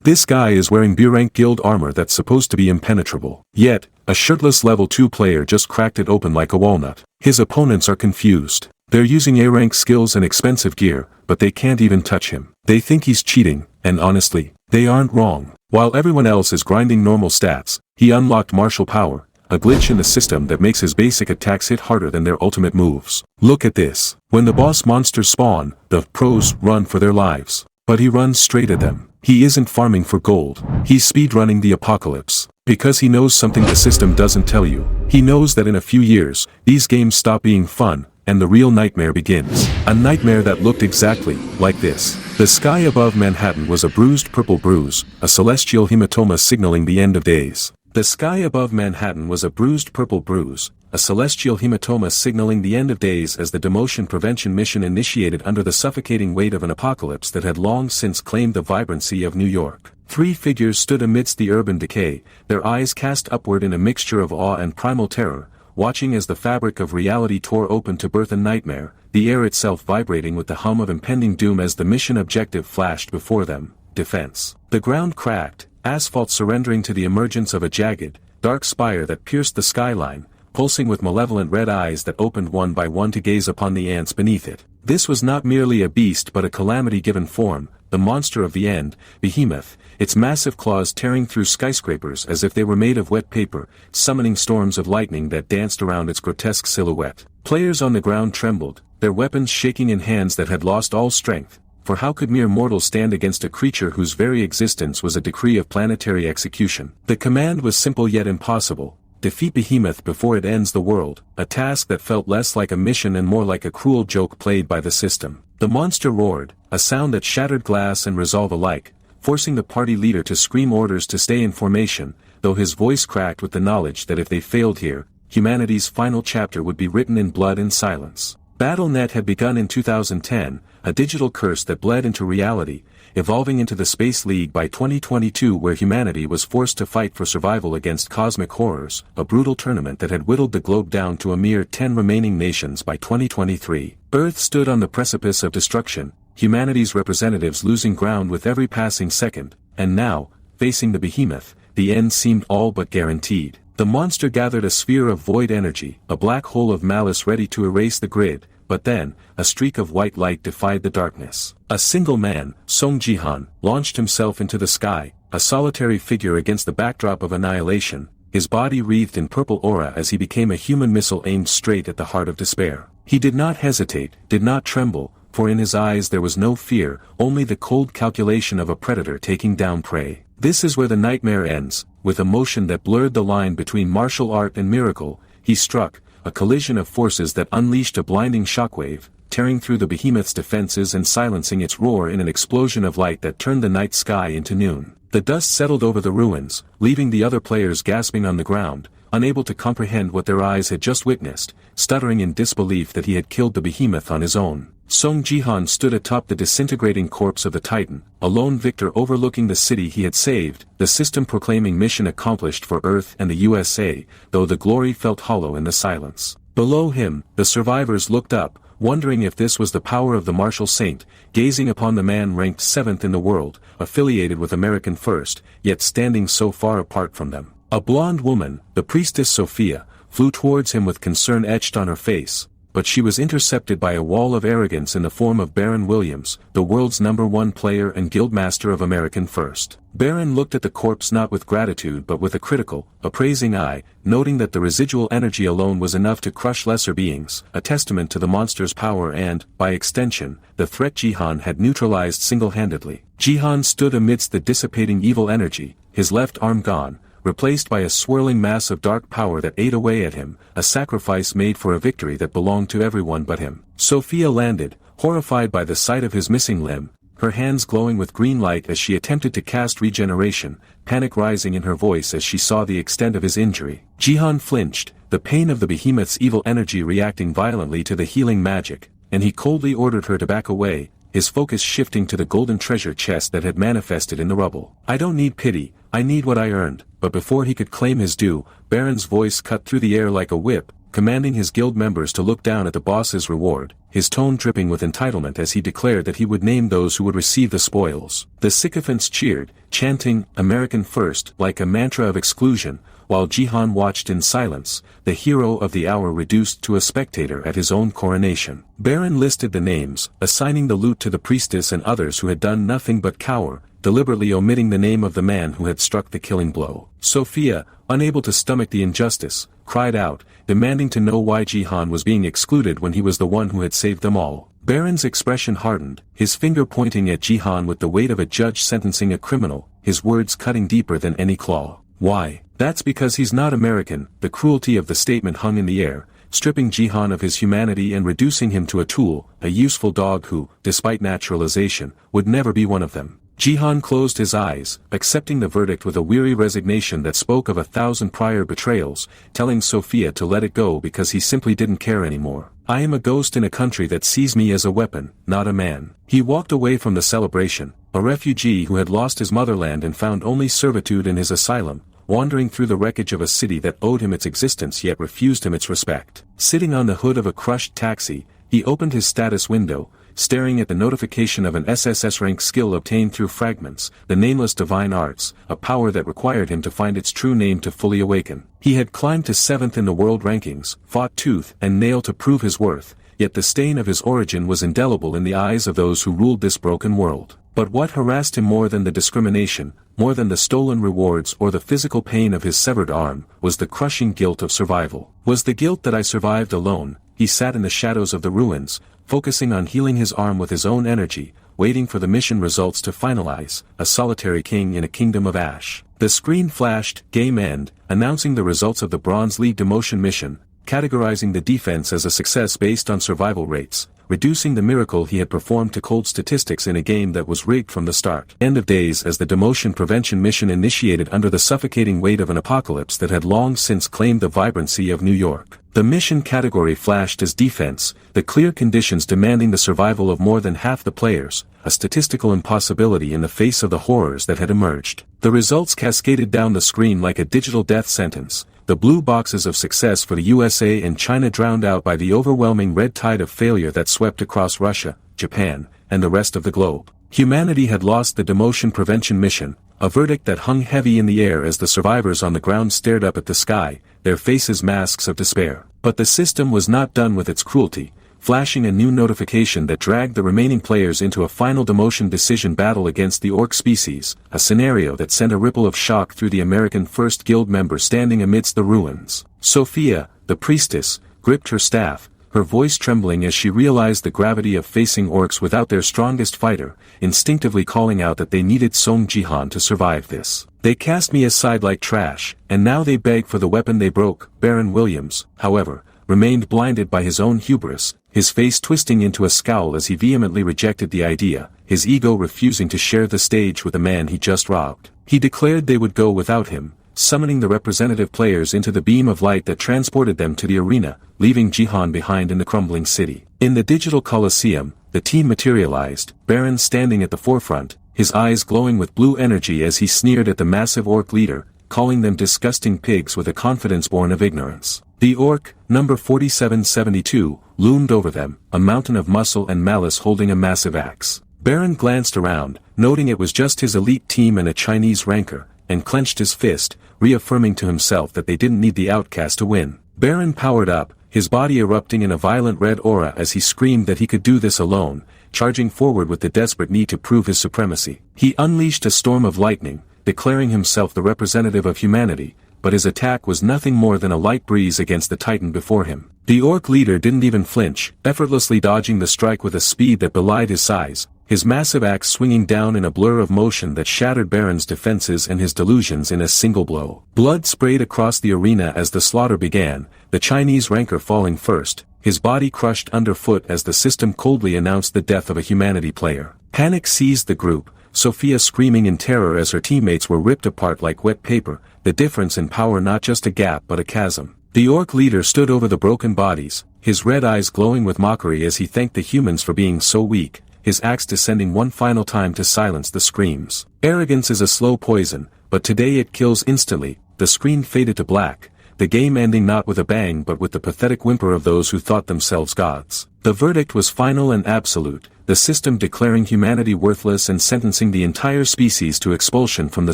This guy is wearing B-rank guild armor that's supposed to be impenetrable. Yet, a shirtless level 2 player just cracked it open like a walnut. His opponents are confused. They're using A-rank skills and expensive gear, but they can't even touch him. They think he's cheating, and honestly, they aren't wrong. While everyone else is grinding normal stats, he unlocked martial power, a glitch in the system that makes his basic attacks hit harder than their ultimate moves. Look at this. When the boss monsters spawn, the pros run for their lives. But he runs straight at them. He isn't farming for gold. He's speedrunning the apocalypse. Because he knows something the system doesn't tell you. He knows that in a few years, these games stop being fun, and the real nightmare begins. A nightmare that looked exactly like this. The sky above Manhattan was a bruised purple bruise, a celestial hematoma signaling the end of days. The sky above Manhattan was a bruised purple bruise, a celestial hematoma signaling the end of days as the demotion prevention mission initiated under the suffocating weight of an apocalypse that had long since claimed the vibrancy of New York. 3 figures stood amidst the urban decay, their eyes cast upward in a mixture of awe and primal terror, watching as the fabric of reality tore open to birth a nightmare, the air itself vibrating with the hum of impending doom as the mission objective flashed before them: defense. The ground cracked, asphalt surrendering to the emergence of a jagged, dark spire that pierced the skyline, pulsing with malevolent red eyes that opened one by one to gaze upon the ants beneath it. This was not merely a beast but a calamity given form, the monster of the end, Behemoth, its massive claws tearing through skyscrapers as if they were made of wet paper, summoning storms of lightning that danced around its grotesque silhouette. Players on the ground trembled, their weapons shaking in hands that had lost all strength. For how could mere mortals stand against a creature whose very existence was a decree of planetary execution? The command was simple yet impossible: defeat Behemoth before it ends the world, a task that felt less like a mission and more like a cruel joke played by the system. The monster roared, a sound that shattered glass and resolve alike, forcing the party leader to scream orders to stay in formation, though his voice cracked with the knowledge that if they failed here, humanity's final chapter would be written in blood and silence. BattleNet had begun in 2010, a digital curse that bled into reality, evolving into the Space League by 2022 where humanity was forced to fight for survival against cosmic horrors, a brutal tournament that had whittled the globe down to a mere 10 remaining nations by 2023. Earth stood on the precipice of destruction, humanity's representatives losing ground with every passing second, and now, facing the Behemoth, the end seemed all but guaranteed. The monster gathered a sphere of void energy, a black hole of malice ready to erase the grid, but then, a streak of white light defied the darkness. A single man, Seong Jihan, launched himself into the sky, a solitary figure against the backdrop of annihilation, his body wreathed in purple aura as he became a human missile aimed straight at the heart of despair. He did not hesitate, did not tremble, for in his eyes there was no fear, only the cold calculation of a predator taking down prey. This is where the nightmare ends. With a motion that blurred the line between martial art and miracle, he struck, a collision of forces that unleashed a blinding shockwave, tearing through the Behemoth's defenses and silencing its roar in an explosion of light that turned the night sky into noon. The dust settled over the ruins, leaving the other players gasping on the ground, unable to comprehend what their eyes had just witnessed, stuttering in disbelief that he had killed the Behemoth on his own. Seong Jihan stood atop the disintegrating corpse of the Titan, a lone victor overlooking the city he had saved, the system proclaiming mission accomplished for Earth and the USA, though the glory felt hollow in the silence. Below him, the survivors looked up, wondering if this was the power of the martial saint, gazing upon the man ranked 7th in the world, affiliated with American First, yet standing so far apart from them. A blonde woman, the priestess Sophia, flew towards him with concern etched on her face, but she was intercepted by a wall of arrogance in the form of Baron Williams, the world's #1 player and guildmaster of American First. Baron looked at the corpse not with gratitude but with a critical, appraising eye, noting that the residual energy alone was enough to crush lesser beings, a testament to the monster's power and, by extension, the threat Jihan had neutralized single-handedly. Jihan stood amidst the dissipating evil energy, his left arm gone, replaced by a swirling mass of dark power that ate away at him, a sacrifice made for a victory that belonged to everyone but him. Sophia landed, horrified by the sight of his missing limb, her hands glowing with green light as she attempted to cast regeneration, panic rising in her voice as she saw the extent of his injury. Jihan flinched, the pain of the Behemoth's evil energy reacting violently to the healing magic, and he coldly ordered her to back away, his focus shifting to the golden treasure chest that had manifested in the rubble. "I don't need pity, I need what I earned." But before he could claim his due, Baron's voice cut through the air like a whip, commanding his guild members to look down at the boss's reward, his tone dripping with entitlement as he declared that he would name those who would receive the spoils. The sycophants cheered, chanting, "American first," like a mantra of exclusion, while Jihan watched in silence, the hero of the hour reduced to a spectator at his own coronation. Baron listed the names, assigning the loot to the priestess and others who had done nothing but cower, deliberately omitting the name of the man who had struck the killing blow. Sophia, unable to stomach the injustice, cried out, demanding to know why Jihan was being excluded when he was the one who had saved them all. Baron's expression hardened, his finger pointing at Jihan with the weight of a judge sentencing a criminal, his words cutting deeper than any claw. "Why? That's because he's not American." The cruelty of the statement hung in the air, stripping Jihan of his humanity and reducing him to a tool, a useful dog who, despite naturalization, would never be one of them. Jihan closed his eyes, accepting the verdict with a weary resignation that spoke of 1,000 prior betrayals, telling Sophia to let it go because he simply didn't care anymore. "I am a ghost in a country that sees me as a weapon, not a man." He walked away from the celebration, a refugee who had lost his motherland and found only servitude in his asylum, wandering through the wreckage of a city that owed him its existence yet refused him its respect. Sitting on the hood of a crushed taxi, he opened his status window, staring at the notification of an SSS-Rank skill obtained through fragments, the nameless divine arts, a power that required him to find its true name to fully awaken. He had climbed to 7th in the world rankings, fought tooth and nail to prove his worth, yet the stain of his origin was indelible in the eyes of those who ruled this broken world. But what harassed him more than the discrimination, more than the stolen rewards or the physical pain of his severed arm, was the crushing guilt of survival. Was the guilt that I survived alone. He sat in the shadows of the ruins, focusing on healing his arm with his own energy, waiting for the mission results to finalize, a solitary king in a kingdom of ash. The screen flashed, "Game End," announcing the results of the Bronze League demotion mission, categorizing the defense as a success based on survival rates, reducing the miracle he had performed to cold statistics in a game that was rigged from the start. End of days as the demotion prevention mission initiated under the suffocating weight of an apocalypse that had long since claimed the vibrancy of New York. The mission category flashed as defense, the clear conditions demanding the survival of more than half the players, a statistical impossibility in the face of the horrors that had emerged. The results cascaded down the screen like a digital death sentence, the blue boxes of success for the USA and China drowned out by the overwhelming red tide of failure that swept across Russia, Japan, and the rest of the globe. Humanity had lost the demotion prevention mission, a verdict that hung heavy in the air as the survivors on the ground stared up at the sky, their faces masks of despair. But the system was not done with its cruelty, flashing a new notification that dragged the remaining players into a final demotion decision battle against the orc species, a scenario that sent a ripple of shock through the American First Guild members standing amidst the ruins. Sophia, the priestess, gripped her staff, her voice trembling as she realized the gravity of facing orcs without their strongest fighter, instinctively calling out that they needed Seong Jihan to survive this. "They cast me aside like trash, and now they beg for the weapon they broke." Baron Williams, however, remained blinded by his own hubris, his face twisting into a scowl as he vehemently rejected the idea, his ego refusing to share the stage with the man he just robbed. He declared they would go without him, summoning the representative players into the beam of light that transported them to the arena, leaving Jihan behind in the crumbling city. In the digital coliseum, the team materialized, Baron standing at the forefront, his eyes glowing with blue energy as he sneered at the massive orc leader, calling them disgusting pigs with a confidence born of ignorance. The orc, number 4772, loomed over them, a mountain of muscle and malice holding a massive axe. Baron glanced around, noting it was just his elite team and a Chinese ranker, and clenched his fist, reaffirming to himself that they didn't need the outcast to win. Baron powered up, his body erupting in a violent red aura as he screamed that he could do this alone, charging forward with the desperate need to prove his supremacy. He unleashed a storm of lightning, declaring himself the representative of humanity, but his attack was nothing more than a light breeze against the titan before him. The orc leader didn't even flinch, effortlessly dodging the strike with a speed that belied his size, his massive axe swinging down in a blur of motion that shattered Baron's defenses and his delusions in a single blow. Blood sprayed across the arena as the slaughter began, the Chinese ranker falling first, his body crushed underfoot as the system coldly announced the death of a humanity player. Panic seized the group, Sophia screaming in terror as her teammates were ripped apart like wet paper, the difference in power not just a gap but a chasm. The orc leader stood over the broken bodies, his red eyes glowing with mockery as he thanked the humans for being so weak, his axe descending one final time to silence the screams. Arrogance is a slow poison, but today it kills instantly. The screen faded to black, the game ending not with a bang but with the pathetic whimper of those who thought themselves gods. The verdict was final and absolute, the system declaring humanity worthless and sentencing the entire species to expulsion from the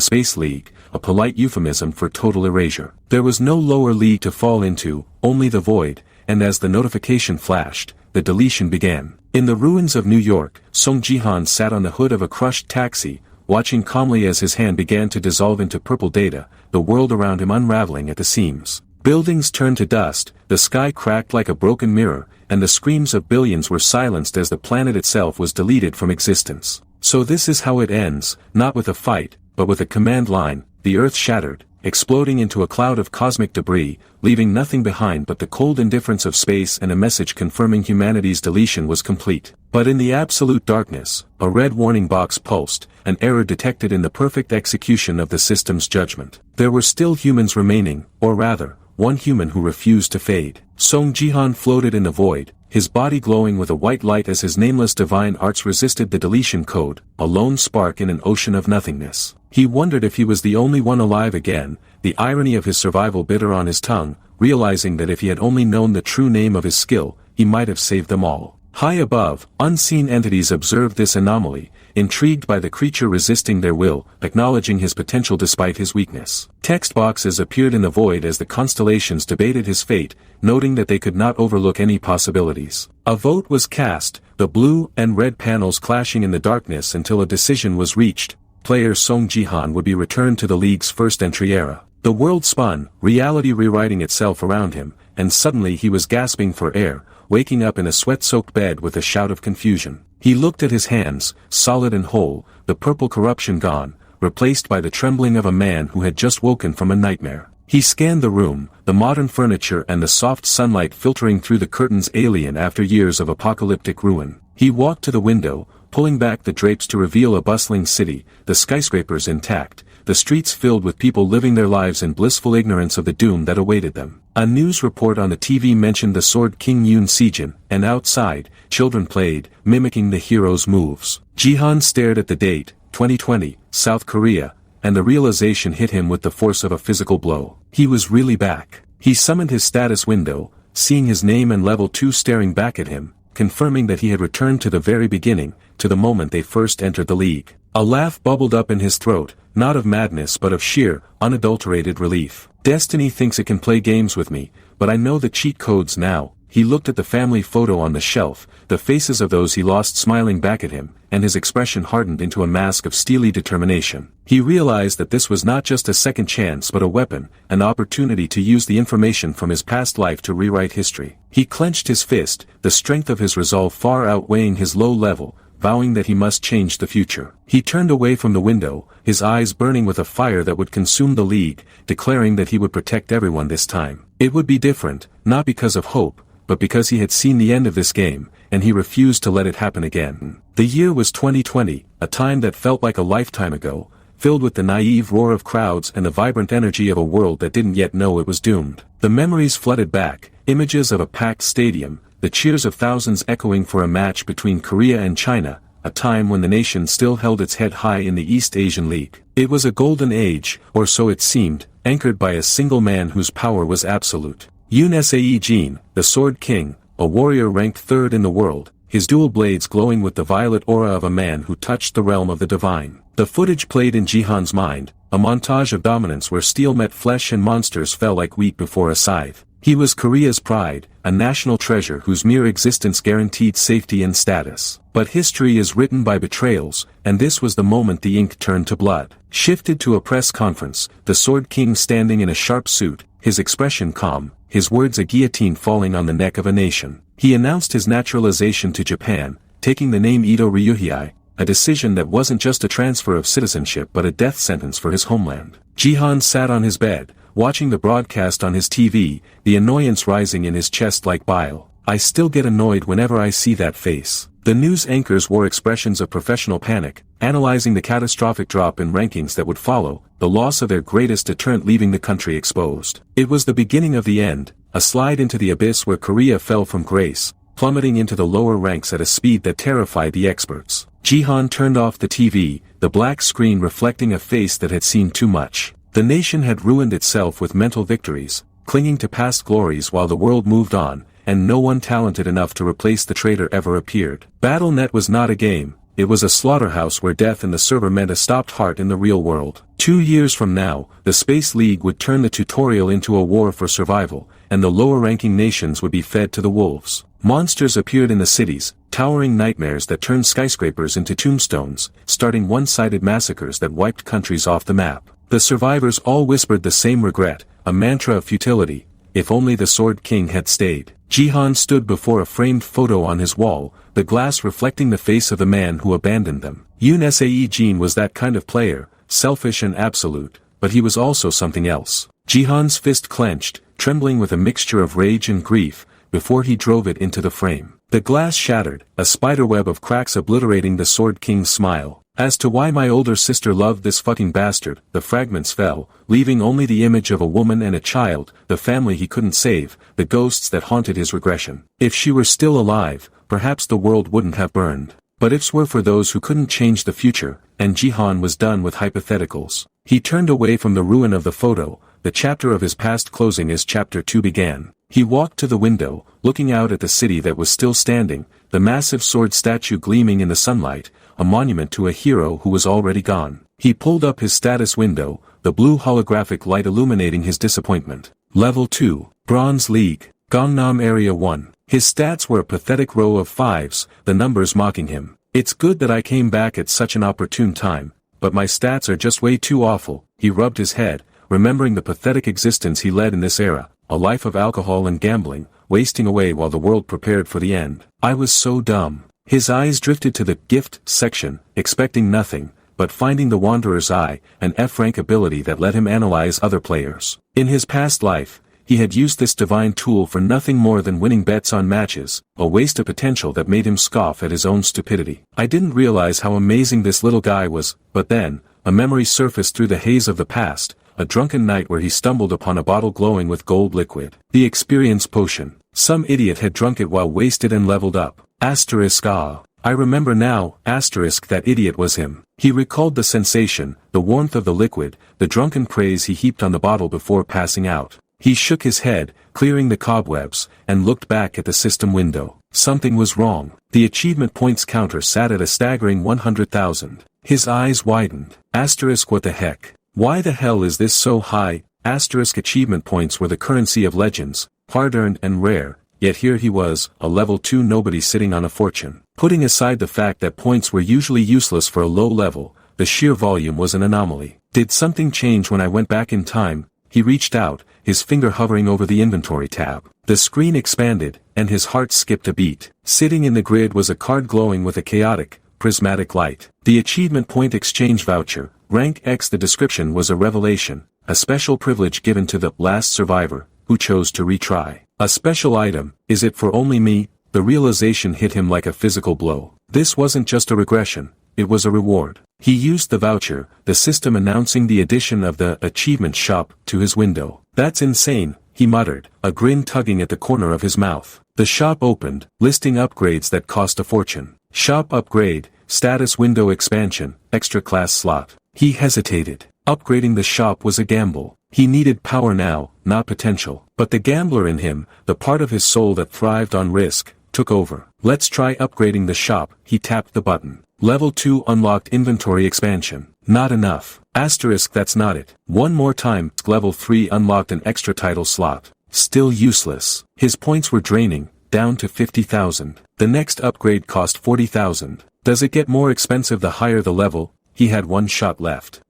Space League, a polite euphemism for total erasure. There was no lower league to fall into, only the void, and as the notification flashed, the deletion began. In the ruins of New York, Seong Jihan sat on the hood of a crushed taxi, watching calmly as his hand began to dissolve into purple data, the world around him unraveling at the seams. Buildings turned to dust, the sky cracked like a broken mirror, and the screams of billions were silenced as the planet itself was deleted from existence. So this is how it ends, not with a fight, but with a command line. The Earth shattered, exploding into a cloud of cosmic debris, leaving nothing behind but the cold indifference of space and a message confirming humanity's deletion was complete. But in the absolute darkness, a red warning box pulsed, an error detected in the perfect execution of the system's judgment. There were still humans remaining, or rather, one human who refused to fade. Seong Jihan floated in the void, his body glowing with a white light as his nameless divine arts resisted the deletion code, a lone spark in an ocean of nothingness. He wondered if he was the only one alive again, the irony of his survival bitter on his tongue, realizing that if he had only known the true name of his skill, he might have saved them all. High above, unseen entities observed this anomaly, intrigued by the creature resisting their will, acknowledging his potential despite his weakness. Text boxes appeared in the void as the constellations debated his fate, noting that they could not overlook any possibilities. A vote was cast, the blue and red panels clashing in the darkness until a decision was reached. Player Seong Jihan would be returned to the league's first entry era. The world spun, reality rewriting itself around him, and suddenly he was gasping for air, waking up in a sweat-soaked bed with a shout of confusion. He looked at his hands, solid and whole, the purple corruption gone, replaced by the trembling of a man who had just woken from a nightmare. He scanned the room, the modern furniture and the soft sunlight filtering through the curtains alien after years of apocalyptic ruin. He walked to the window, pulling back the drapes to reveal a bustling city, the skyscrapers intact, the streets filled with people living their lives in blissful ignorance of the doom that awaited them. A news report on the TV mentioned the Sword King Yoon Sejin, and outside, children played, mimicking the hero's moves. Jihan stared at the date, 2020, South Korea, and the realization hit him with the force of a physical blow. He was really back. He summoned his status window, seeing his name and level 2 staring back at him, confirming that he had returned to the very beginning, to the moment they first entered the league. A laugh bubbled up in his throat, not of madness but of sheer, unadulterated relief. Destiny thinks it can play games with me, but I know the cheat codes now. He looked at the family photo on the shelf, the faces of those he lost smiling back at him, and his expression hardened into a mask of steely determination. He realized that this was not just a second chance but a weapon, an opportunity to use the information from his past life to rewrite history. He clenched his fist, the strength of his resolve far outweighing his low level, vowing that he must change the future. He turned away from the window, his eyes burning with a fire that would consume the league, declaring that he would protect everyone this time. It would be different, not because of hope, but because he had seen the end of this game, and he refused to let it happen again. The year was 2020, a time that felt like a lifetime ago, filled with the naive roar of crowds and the vibrant energy of a world that didn't yet know it was doomed. The memories flooded back, images of a packed stadium, the cheers of thousands echoing for a match between Korea and China, a time when the nation still held its head high in the East Asian League. It was a golden age, or so it seemed, anchored by a single man whose power was absolute. Yoon Sae-jin, the Sword King, a warrior ranked third in the world, his dual blades glowing with the violet aura of a man who touched the realm of the divine. The footage played in Jihan's mind, a montage of dominance where steel met flesh and monsters fell like wheat before a scythe. He was Korea's pride, a national treasure whose mere existence guaranteed safety and status. But history is written by betrayals, and this was the moment the ink turned to blood. Shifted to a press conference, the Sword King standing in a sharp suit, his expression calm, his words a guillotine falling on the neck of a nation. He announced his naturalization to Japan, taking the name Ito Ryuhei, a decision that wasn't just a transfer of citizenship but a death sentence for his homeland. Jihan sat on his bed, watching the broadcast on his TV, the annoyance rising in his chest like bile. I still get annoyed whenever I see that face. The news anchors wore expressions of professional panic, analyzing the catastrophic drop in rankings that would follow, the loss of their greatest deterrent leaving the country exposed. It was the beginning of the end, a slide into the abyss where Korea fell from grace, plummeting into the lower ranks at a speed that terrified the experts. Jihan turned off the TV, the black screen reflecting a face that had seen too much. The nation had ruined itself with mental victories, clinging to past glories while the world moved on, and no one talented enough to replace the traitor ever appeared. Battle.net was not a game, it was a slaughterhouse where death in the server meant a stopped heart in the real world. 2 years from now, the Space League would turn the tutorial into a war for survival, and the lower-ranking nations would be fed to the wolves. Monsters appeared in the cities, towering nightmares that turned skyscrapers into tombstones, starting one-sided massacres that wiped countries off the map. The survivors all whispered the same regret, a mantra of futility: if only the Sword King had stayed. Jihan stood before a framed photo on his wall, the glass reflecting the face of the man who abandoned them. Untitled was that kind of player, selfish and absolute, but he was also something else. Jihan's fist clenched, trembling with a mixture of rage and grief, before he drove it into the frame. The glass shattered, a spiderweb of cracks obliterating the Sword King's smile. As to why my older sister loved this fucking bastard, the fragments fell, leaving only the image of a woman and a child, the family he couldn't save, the ghosts that haunted his regression. If she were still alive, perhaps the world wouldn't have burned. But ifs were for those who couldn't change the future, and Jihan was done with hypotheticals. He turned away from the ruin of the photo, the chapter of his past closing as chapter 2 began. He walked to the window, looking out at the city that was still standing, the massive sword statue gleaming in the sunlight, a monument to a hero who was already gone. He pulled up his status window, the blue holographic light illuminating his disappointment. Level 2, Bronze League, Gangnam Area 1. His stats were a pathetic row of 5s, the numbers mocking him. It's good that I came back at such an opportune time, but my stats are just way too awful. He rubbed his head, remembering the pathetic existence he led in this era, a life of alcohol and gambling, wasting away while the world prepared for the end. I was so dumb. His eyes drifted to the gift section, expecting nothing, but finding the Wanderer's Eye, an F-rank ability that let him analyze other players. In his past life, he had used this divine tool for nothing more than winning bets on matches, a waste of potential that made him scoff at his own stupidity. I didn't realize how amazing this little guy was, but then, a memory surfaced through the haze of the past, a drunken night where he stumbled upon a bottle glowing with gold liquid. The experience potion. Some idiot had drunk it while wasted and leveled up. I remember now, that idiot was him. He recalled the sensation, the warmth of the liquid, the drunken praise he heaped on the bottle before passing out. He shook his head, clearing the cobwebs, and looked back at the system window. Something was wrong. The achievement points counter sat at a staggering 100,000. His eyes widened. What the heck? Why the hell is this so high? Achievement points were the currency of legends, hard-earned and rare, yet here he was, a level 2 nobody sitting on a fortune. Putting aside the fact that points were usually useless for a low level, the sheer volume was an anomaly. Did something change when I went back in time? He reached out, his finger hovering over the inventory tab. The screen expanded, and his heart skipped a beat. Sitting in the grid was a card glowing with a chaotic, prismatic light. The achievement point exchange voucher, rank X. The description was a revelation, a special privilege given to the last survivor, who chose to retry. A special item, is it for only me? The realization hit him like a physical blow. This wasn't just a regression, it was a reward. He used the voucher, the system announcing the addition of the achievement shop to his window. That's insane, he muttered, a grin tugging at the corner of his mouth. The shop opened, listing upgrades that cost a fortune. Shop upgrade, status window expansion, extra class slot. He hesitated. Upgrading the shop was a gamble. He needed power now, not potential. But the gambler in him, the part of his soul that thrived on risk, took over. Let's try upgrading the shop. He tapped the button. Level 2 unlocked inventory expansion. Not enough. That's not it. One more time. Level 3 unlocked an extra title slot. Still useless. His points were draining, down to 50,000. The next upgrade cost 40,000. Does it get more expensive the higher the level? He had one shot left.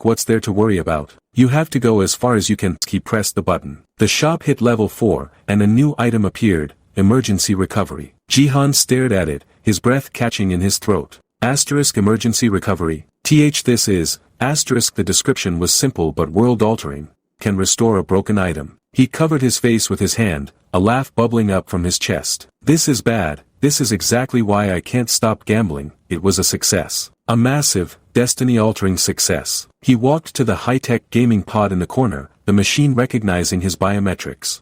What's there to worry about? You have to go as far as you can. He pressed the button. The shop hit level 4, and a new item appeared, emergency recovery. Jihan stared at it, his breath catching in his throat. Emergency recovery. This is, the description was simple but world-altering, can restore a broken item. He covered his face with his hand, a laugh bubbling up from his chest. This is bad, this is exactly why I can't stop gambling. It was a success. A massive, destiny-altering success. He walked to the high-tech gaming pod in the corner, the machine recognizing his biometrics.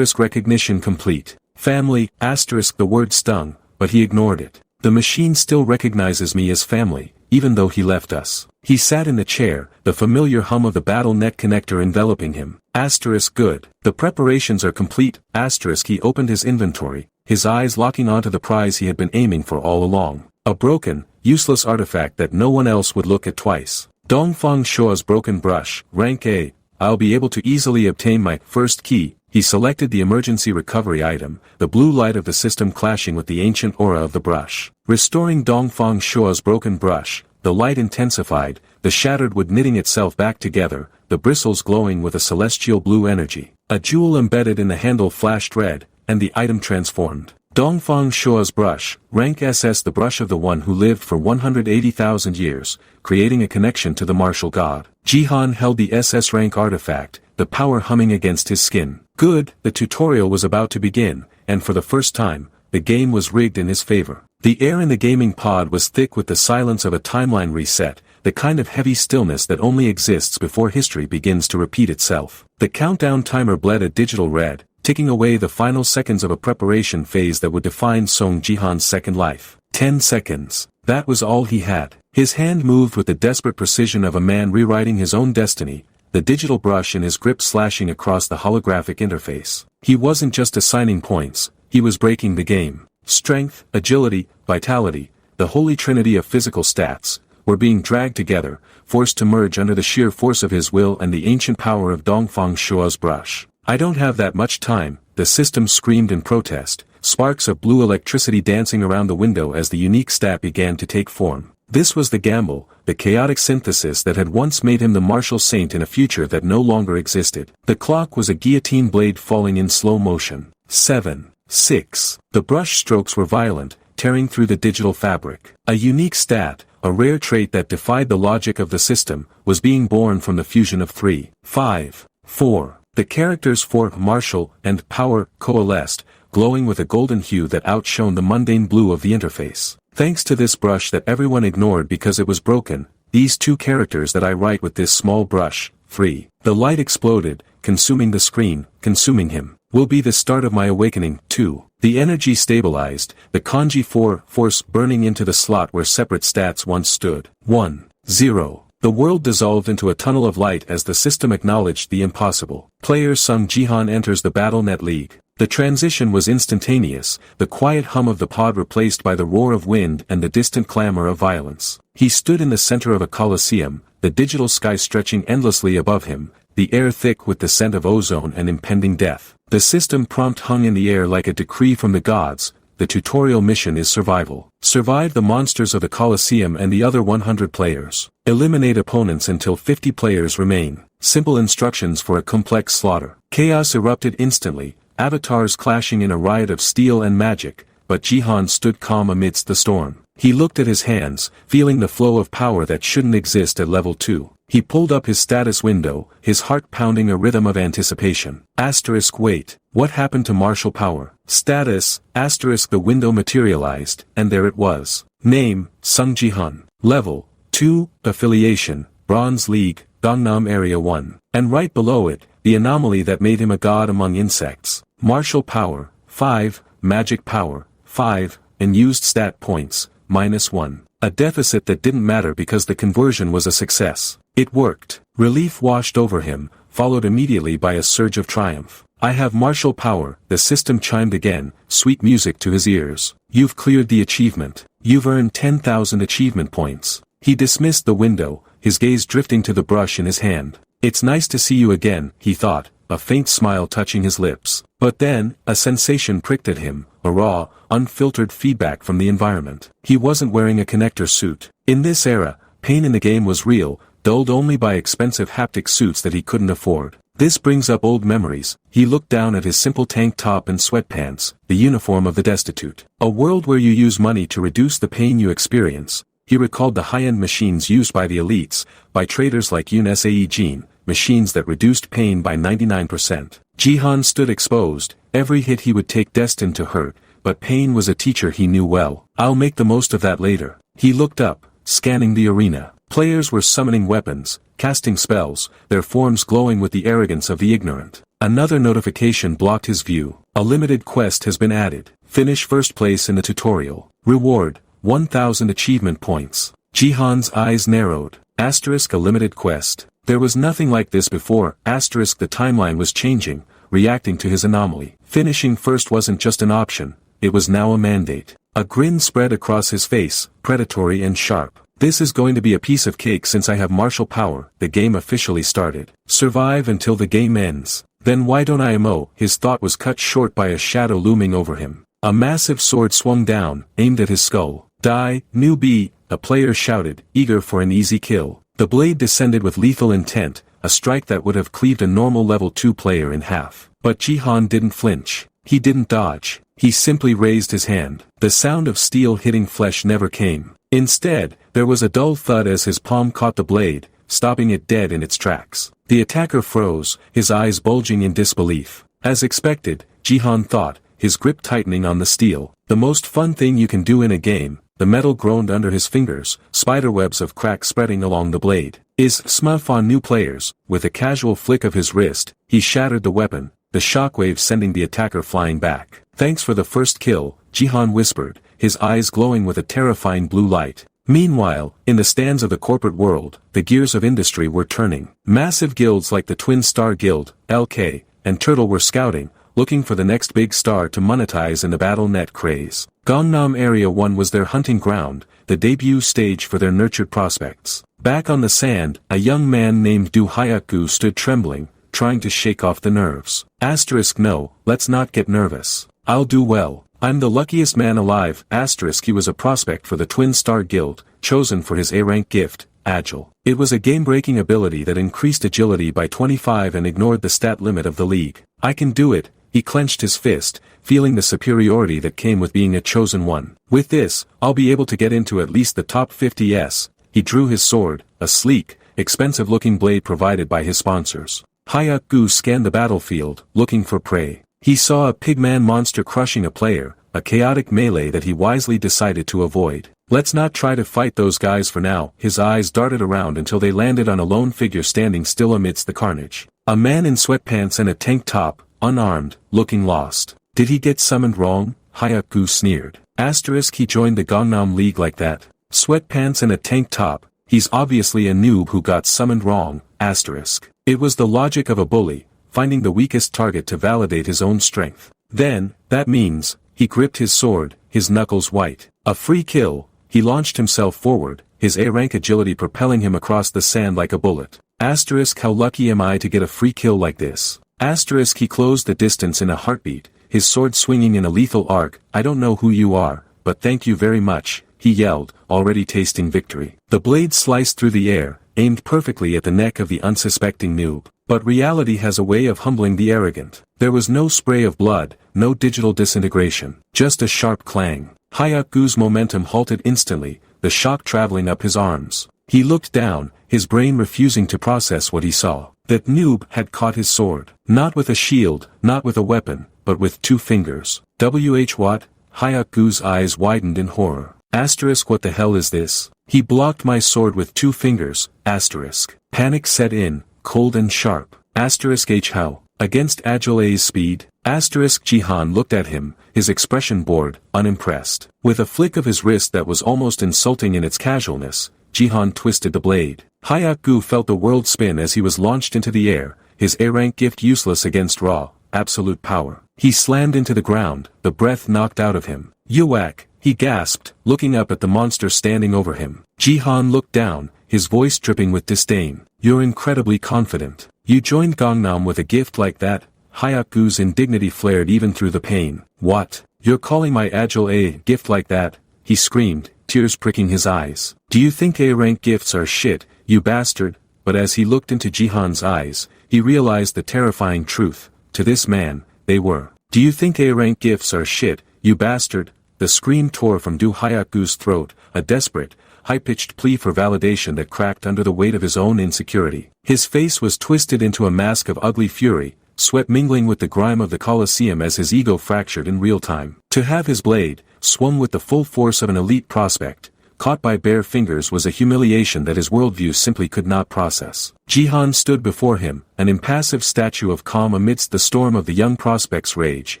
Recognition complete. Family, the word stung, but he ignored it. The machine still recognizes me as family, even though he left us. He sat in the chair, the familiar hum of the Battle.net connector enveloping him. Asterisk good. The preparations are complete. Asterisk he opened his inventory, his eyes locking onto the prize he had been aiming for all along. A broken, useless artifact that no one else would look at twice. Dongfang Shua's broken brush, rank A. I'll be able to easily obtain my first key. He selected the emergency recovery item, the blue light of the system clashing with the ancient aura of the brush. Restoring Dongfang Shua's broken brush, the light intensified, the shattered wood knitting itself back together, the bristles glowing with a celestial blue energy. A jewel embedded in the handle flashed red, and the item transformed. Dongfang Shua's brush, rank SS, the brush of the one who lived for 180,000 years, creating a connection to the martial god. Jihan held the SS-Rank artifact, the power humming against his skin. Good, the tutorial was about to begin, and for the first time, the game was rigged in his favor. The air in the gaming pod was thick with the silence of a timeline reset, the kind of heavy stillness that only exists before history begins to repeat itself. The countdown timer bled a digital red, ticking away the final seconds of a preparation phase that would define Seong Jihan's second life. 10 seconds. That was all he had. His hand moved with the desperate precision of a man rewriting his own destiny, the digital brush in his grip slashing across the holographic interface. He wasn't just assigning points, he was breaking the game. Strength, agility, vitality, the holy trinity of physical stats, were being dragged together, forced to merge under the sheer force of his will and the ancient power of Dongfang Shua's brush. I don't have that much time, the system screamed in protest, sparks of blue electricity dancing around the window as the unique stat began to take form. This was the gamble, the chaotic synthesis that had once made him the martial saint in a future that no longer existed. The clock was a guillotine blade falling in slow motion. 7, 6. The brush strokes were violent, tearing through the digital fabric. A unique stat, a rare trait that defied the logic of the system, was being born from the fusion of 3, 5, 4. The characters for martial and power coalesced, glowing with a golden hue that outshone the mundane blue of the interface. Thanks to this brush that everyone ignored because it was broken, these two characters that I write with this small brush, 3. The light exploded, consuming the screen, consuming him. Will be the start of my awakening, 2. The energy stabilized, the kanji 4 force burning into the slot where separate stats once stood. 1, 0. The world dissolved into a tunnel of light as the system acknowledged the impossible. Player Seong Jihan enters the BattleNet League. The transition was instantaneous, the quiet hum of the pod replaced by the roar of wind and the distant clamor of violence. He stood in the center of a coliseum, the digital sky stretching endlessly above him, the air thick with the scent of ozone and impending death. The system prompt hung in the air like a decree from the gods. The tutorial mission is survival. Survive the monsters of the Colosseum and the other 100 players. Eliminate opponents until 50 players remain. Simple instructions for a complex slaughter. Chaos erupted instantly, avatars clashing in a riot of steel and magic, but Jihan stood calm amidst the storm. He looked at his hands, feeling the flow of power that shouldn't exist at level 2. He pulled up his status window, his heart pounding a rhythm of anticipation. Asterisk wait, what happened to martial power? Status, asterisk the window materialized, and there it was. Name, Seong Jihan. Level, 2, Affiliation, Bronze League, Gangnam Area 1. And right below it, the anomaly that made him a god among insects. Martial power, 5, magic power, 5, and used stat points, -1. A deficit that didn't matter because the conversion was a success. It worked. Relief washed over him, followed immediately by a surge of triumph. I have martial power, the system chimed again, sweet music to his ears. You've cleared the achievement. You've earned 10,000 achievement points. He dismissed the window, his gaze drifting to the brush in his hand. It's nice to see you again, he thought, a faint smile touching his lips. But then, a sensation pricked at him, a raw, unfiltered feedback from the environment. He wasn't wearing a connector suit. In this era, pain in the game was real, dulled only by expensive haptic suits that he couldn't afford. This brings up old memories. He looked down at his simple tank top and sweatpants, the uniform of the destitute. A world where you use money to reduce the pain you experience. He recalled the high-end machines used by the elites, by traders like Yoon Sae-jin, machines that reduced pain by 99%. Jihan stood exposed, every hit he would take destined to hurt, but pain was a teacher he knew well. I'll make the most of that later. He looked up, scanning the arena. Players were summoning weapons, casting spells, their forms glowing with the arrogance of the ignorant. Another notification blocked his view. A limited quest has been added. Finish first place in the tutorial. Reward, 1,000 achievement points. Jihan's eyes narrowed. Asterisk a limited quest. There was nothing like this before. Asterisk the timeline was changing, reacting to his anomaly. Finishing first wasn't just an option, it was now a mandate. A grin spread across his face, predatory and sharp. This is going to be a piece of cake since I have martial power. The game officially started. Survive until the game ends. Then why don't I mo? His thought was cut short by a shadow looming over him. A massive sword swung down, aimed at his skull. Die, newbie, a player shouted, eager for an easy kill. The blade descended with lethal intent, a strike that would have cleaved a normal level 2 player in half. But Jihan didn't flinch. He didn't dodge. He simply raised his hand. The sound of steel hitting flesh never came. Instead, there was a dull thud as his palm caught the blade, stopping it dead in its tracks. The attacker froze, his eyes bulging in disbelief. As expected, Jihan thought, his grip tightening on the steel. The most fun thing you can do in a game. The metal groaned under his fingers, spiderwebs of crack spreading along the blade. Is smurf on new players. With a casual flick of his wrist, he shattered the weapon, the shockwave sending the attacker flying back. Thanks for the first kill, Jihan whispered, his eyes glowing with a terrifying blue light. Meanwhile, in the stands of the corporate world, the gears of industry were turning. Massive guilds like the Twin Star Guild, LK, and Turtle were scouting, looking for the next big star to monetize in the BattleNet craze. Gangnam Area 1 was their hunting ground, the debut stage for their nurtured prospects. Back on the sand, a young man named Du Hyaku stood trembling, trying to shake off the nerves. Asterisk no, let's not get nervous. I'll do well. I'm the luckiest man alive. Asterisk he was a prospect for the Twin Star Guild, chosen for his A-rank gift, Agile. It was a game-breaking ability that increased agility by 25 and ignored the stat limit of the league. I can do it. He clenched his fist, feeling the superiority that came with being a chosen one. With this, I'll be able to get into at least the top 50s. He drew his sword, a sleek, expensive-looking blade provided by his sponsors. Hyaku scanned the battlefield, looking for prey. He saw a pigman monster crushing a player, a chaotic melee that he wisely decided to avoid. Let's not try to fight those guys for now. His eyes darted around until they landed on a lone figure standing still amidst the carnage. A man in sweatpants and a tank top, unarmed, looking lost. Did he get summoned wrong? Hyaku sneered. Asterisk he joined the Gangnam League like that. Sweatpants and a tank top, he's obviously a noob who got summoned wrong. Asterisk. It was the logic of a bully, finding the weakest target to validate his own strength. Then, that means, he gripped his sword, his knuckles white. A free kill, he launched himself forward, his A-rank agility propelling him across the sand like a bullet. Asterisk how lucky am I to get a free kill like this. Asterisk he closed the distance in a heartbeat, his sword swinging in a lethal arc. I don't know who you are, but thank you very much, he yelled, already tasting victory. The blade sliced through the air, aimed perfectly at the neck of the unsuspecting noob. But reality has a way of humbling the arrogant. There was no spray of blood, no digital disintegration, just a sharp clang. Hyaku's momentum halted instantly, the shock traveling up his arms. He looked down, his brain refusing to process what he saw. That noob had caught his sword. Not with a shield, not with a weapon, but with 2 fingers. What? Hyaku's eyes widened in horror. Asterisk what the hell is this? He blocked my sword with 2 fingers. Asterisk. Panic set in, cold and sharp. Asterisk H how? Against Agile A's speed? Asterisk Jihan looked at him, his expression bored, unimpressed. With a flick of his wrist that was almost insulting in its casualness, Jihan twisted the blade. Hyaku felt the world spin as he was launched into the air, his A-rank gift useless against raw, absolute power. He slammed into the ground, the breath knocked out of him. Yuak, he gasped, looking up at the monster standing over him. Jihan looked down, his voice dripping with disdain. You're incredibly confident. You joined Gangnam with a gift like that? Hyaku's indignity flared even through the pain. What? You're calling my Agile A gift like that? He screamed, tears pricking his eyes. Do you think A-rank gifts are shit, you bastard? But as he looked into Jihan's eyes, he realized the terrifying truth. To this man, they were. Do you think A-rank gifts are shit, you bastard? The scream tore from Du Hyaku's throat, a desperate, high-pitched plea for validation that cracked under the weight of his own insecurity. His face was twisted into a mask of ugly fury, sweat mingling with the grime of the Colosseum as his ego fractured in real time. To have his blade, swung with the full force of an elite prospect, caught by bare fingers was a humiliation that his worldview simply could not process. Jihan stood before him, an impassive statue of calm amidst the storm of the young prospect's rage,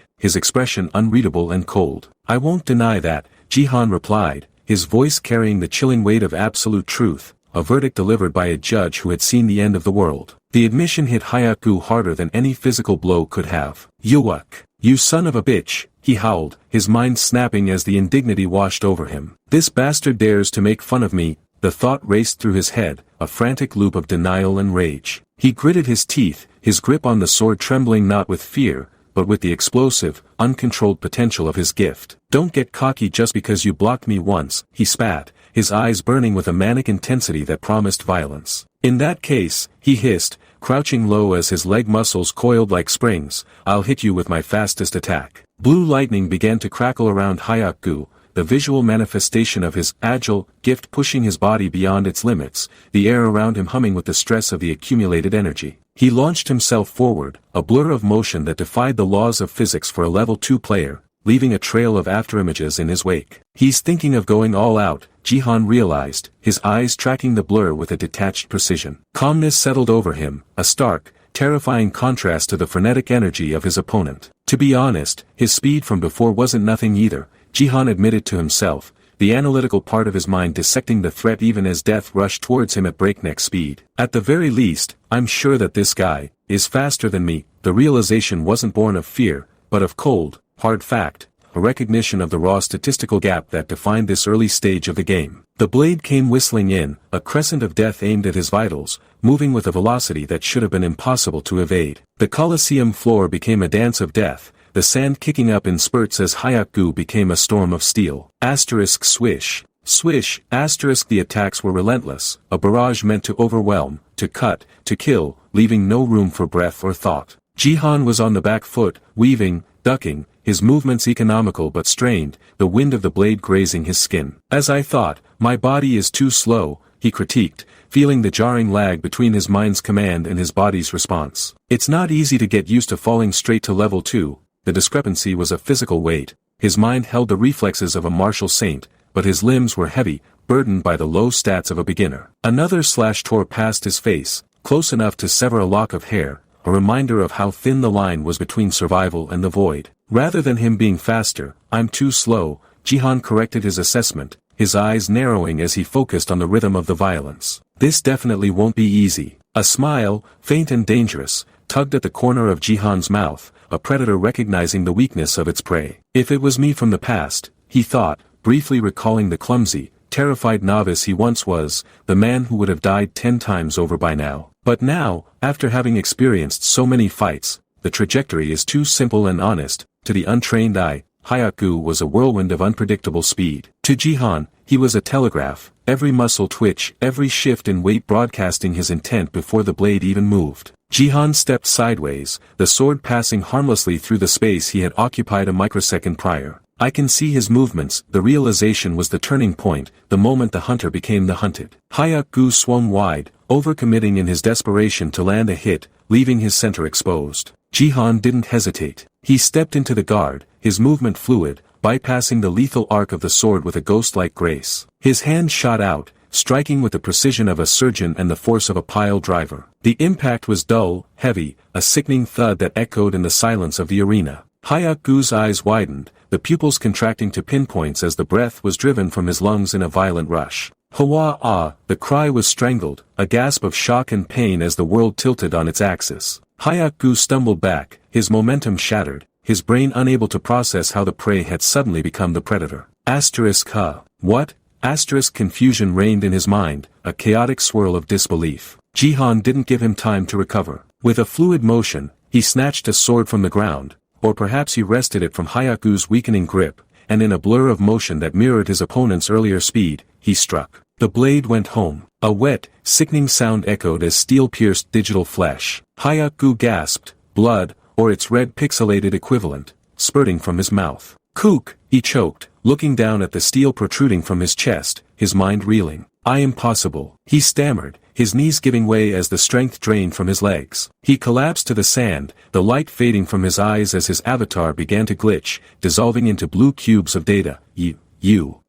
his expression unreadable and cold. I won't deny that, Jihan replied, his voice carrying the chilling weight of absolute truth. a verdict delivered by a judge who had seen the end of the world. The admission hit Hyuk-gu harder than any physical blow could have. "Yuck. You son of a bitch," he howled, his mind snapping as the indignity washed over him. "This bastard dares to make fun of me." The thought raced through his head, a frantic loop of denial and rage. He gritted his teeth, his grip on the sword trembling not with fear, but with the explosive, uncontrolled potential of his gift. "Don't get cocky just because you blocked me once," he spat, his eyes burning with a manic intensity that promised violence. "In that case," he hissed, crouching low as his leg muscles coiled like springs, "I'll hit you with my fastest attack." Blue lightning began to crackle around Hyuk-gu, the visual manifestation of his agile gift pushing his body beyond its limits, the air around him humming with the stress of the accumulated energy. He launched himself forward, a blur of motion that defied the laws of physics for a level 2 player, leaving a trail of afterimages in his wake. "He's thinking of going all out," Jihan realized, his eyes tracking the blur with a detached precision. Calmness settled over him, a stark, terrifying contrast to the frenetic energy of his opponent. To be honest, his speed from before wasn't nothing either, Jihan admitted to himself, the analytical part of his mind dissecting the threat even as death rushed towards him at breakneck speed. "At the very least, I'm sure that this guy is faster than me." The realization wasn't born of fear, but of cold, hard fact, a recognition of the raw statistical gap that defined this early stage of the game. The blade came whistling in, a crescent of death aimed at his vitals, moving with a velocity that should have been impossible to evade. The Colosseum floor became a dance of death, the sand kicking up in spurts as Hyuk-gu became a storm of steel. Asterisk swish. Swish, asterisk. The attacks were relentless, a barrage meant to overwhelm, to cut, to kill, leaving no room for breath or thought. Jihan was on the back foot, weaving, ducking, his movements economical but strained, the wind of the blade grazing his skin. "As I thought, my body is too slow," he critiqued, feeling the jarring lag between his mind's command and his body's response. "It's not easy to get used to falling straight to level 2, the discrepancy was a physical weight. His mind held the reflexes of a martial saint, but his limbs were heavy, burdened by the low stats of a beginner. Another slash tore past his face, close enough to sever a lock of hair, a reminder of how thin the line was between survival and the void. Rather than him being faster, "I'm too slow," Jihan corrected his assessment, his eyes narrowing as he focused on the rhythm of the violence. "This definitely won't be easy." A smile, faint and dangerous, tugged at the corner of Jihan's mouth, a predator recognizing the weakness of its prey. "If it was me from the past," he thought, briefly recalling the clumsy, terrified novice he once was, the man who would have died 10 times over by now. But now, after having experienced so many fights, the trajectory is too simple and honest. To the untrained eye, Hyuk-gu was a whirlwind of unpredictable speed. To Jihan, he was a telegraph, every muscle twitch, every shift in weight broadcasting his intent before the blade even moved. Jihan stepped sideways, the sword passing harmlessly through the space he had occupied a microsecond prior. I can see his movements. The realization was the turning point, the moment the hunter became the hunted. Hyuk-gu swung wide, overcommitting in his desperation to land a hit, leaving his center exposed. Jihan didn't hesitate. He stepped into the guard, his movement fluid, bypassing the lethal arc of the sword with a ghost-like grace. His hand shot out, striking with the precision of a surgeon and the force of a pile driver. The impact was dull, heavy, a sickening thud that echoed in the silence of the arena. Hyuk-gu's eyes widened, the pupils contracting to pinpoints as the breath was driven from his lungs in a violent rush. "Hwa ah!" The cry was strangled, a gasp of shock and pain as the world tilted on its axis. Hyuk-gu stumbled back, his momentum shattered, his brain unable to process how the prey had suddenly become the predator. Asterisk huh? What? Asterisk confusion reigned in his mind, a chaotic swirl of disbelief. Jihan didn't give him time to recover. With a fluid motion, he snatched a sword from the ground, or perhaps he wrested it from Hyuk-gu's weakening grip, and in a blur of motion that mirrored his opponent's earlier speed, he struck. The blade went home. A wet, sickening sound echoed as steel pierced digital flesh. Hyuk-gu gasped, blood, or its red pixelated equivalent, spurting from his mouth. "Kook," he choked, looking down at the steel protruding from his chest, his mind reeling. Impossible," he stammered, his knees giving way as the strength drained from his legs. He collapsed to the sand, the light fading from his eyes as his avatar began to glitch, dissolving into blue cubes of data.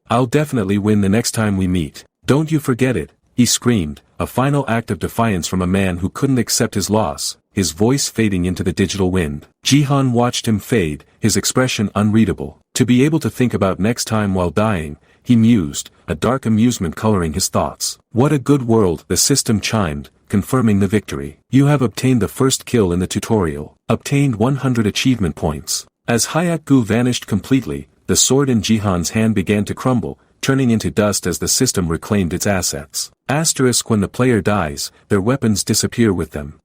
I'll definitely win the next time we meet. Don't you forget it," he screamed, a final act of defiance from a man who couldn't accept his loss, his voice fading into the digital wind. Jihan watched him fade, his expression unreadable. To be able to think about next time while dying, he mused, a dark amusement coloring his thoughts. What a good world, the system chimed, confirming the victory. You have obtained the first kill in the tutorial. Obtained 100 achievement points. As Hyakgu vanished completely, the sword in Jihan's hand began to crumble, turning into dust as the system reclaimed its assets. When the player dies, their weapons disappear with them.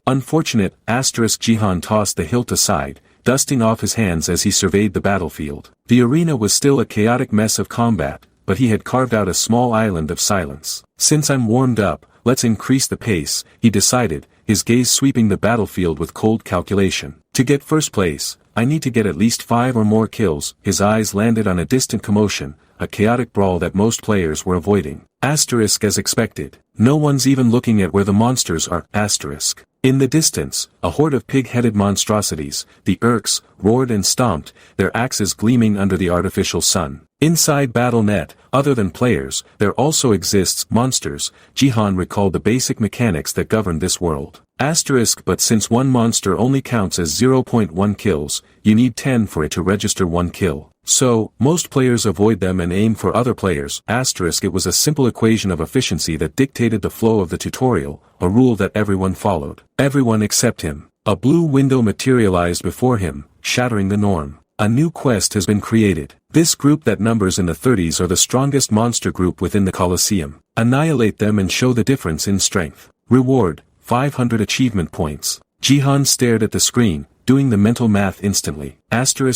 Unfortunate. Jihan tossed the hilt aside, dusting off his hands as he surveyed the battlefield. The arena was still a chaotic mess of combat, but he had carved out a small island of silence. Since I'm warmed up, let's increase the pace, he decided, his gaze sweeping the battlefield with cold calculation. To get first place, I need to get at least 5 or more kills. His eyes landed on a distant commotion, a chaotic brawl that most players were avoiding. As expected. No one's even looking at where the monsters are. In the distance, a horde of pig-headed monstrosities, the Urks, roared and stomped, their axes gleaming under the artificial sun. Inside Battle.net, other than players, there also exists monsters. Jihan recalled the basic mechanics that govern this world. But since one monster only counts as 0.1 kills, you need 10 for it to register 1 kill. So, most players avoid them and aim for other players. It was a simple equation of efficiency that dictated the flow of the tutorial, a rule that everyone followed. Everyone except him. A blue window materialized before him, shattering the norm. A new quest has been created. This group that numbers in the 30s are the strongest monster group within the Colosseum. Annihilate them and show the difference in strength. Reward, 500 achievement points. Jihan stared at the screen, doing the mental math instantly.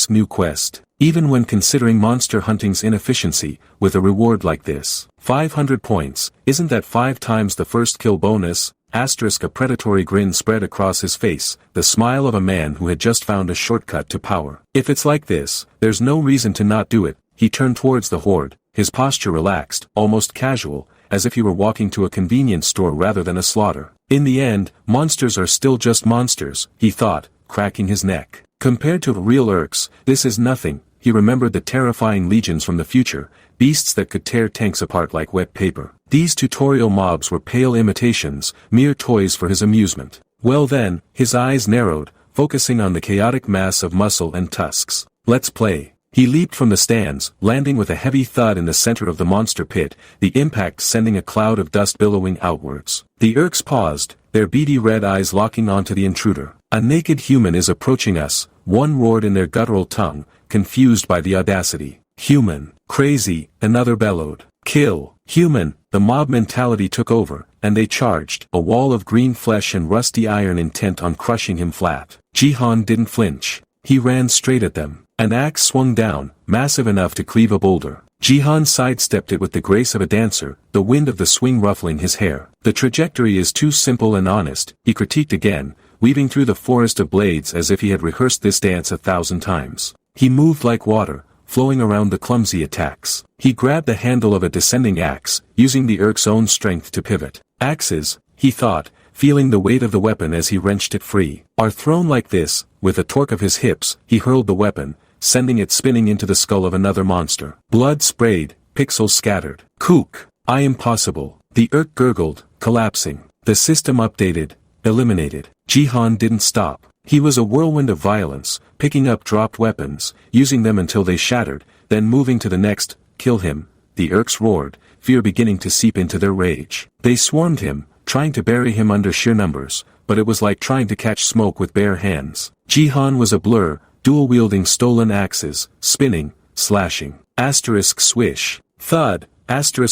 New quest. Even when considering monster hunting's inefficiency, with a reward like this, 500 points, isn't that 5 times the first kill bonus? A predatory grin spread across his face, the smile of a man who had just found a shortcut to power. If it's like this, there's no reason to not do it. He turned towards the horde, his posture relaxed, almost casual, as if he were walking to a convenience store rather than a slaughter. In the end, monsters are still just monsters, he thought, cracking his neck. Compared to real Urks, this is nothing. He remembered the terrifying legions from the future, beasts that could tear tanks apart like wet paper. These tutorial mobs were pale imitations, mere toys for his amusement. Well then, his eyes narrowed, focusing on the chaotic mass of muscle and tusks. Let's play. He leaped from the stands, landing with a heavy thud in the center of the monster pit, the impact sending a cloud of dust billowing outwards. The Urks paused, their beady red eyes locking onto the intruder. A naked human is approaching us, one roared in their guttural tongue, confused by the audacity. Human. Crazy, another bellowed. Kill. Human. The mob mentality took over, and they charged, a wall of green flesh and rusty iron intent on crushing him flat. Jihan didn't flinch. He ran straight at them. An axe swung down, massive enough to cleave a boulder. Jihan sidestepped it with the grace of a dancer, the wind of the swing ruffling his hair. The trajectory is too simple and honest, he critiqued again, weaving through the forest of blades as if he had rehearsed this dance 1,000 times. He moved like water, flowing around the clumsy attacks. He grabbed the handle of a descending axe, using the Urk's own strength to pivot. Axes, he thought, feeling the weight of the weapon as he wrenched it free, are thrown like this. With a torque of his hips, he hurled the weapon, sending it spinning into the skull of another monster. Blood sprayed, pixels scattered. Kook! Impossible. The Urk gurgled, collapsing. The system updated, eliminated. Jihan didn't stop. He was a whirlwind of violence, picking up dropped weapons, using them until they shattered, then moving to the next. Kill him. The Urks roared, fear beginning to seep into their rage. They swarmed him, trying to bury him under sheer numbers, but it was like trying to catch smoke with bare hands. Jihan was a blur, dual-wielding stolen axes, spinning, slashing. Swish. Thud.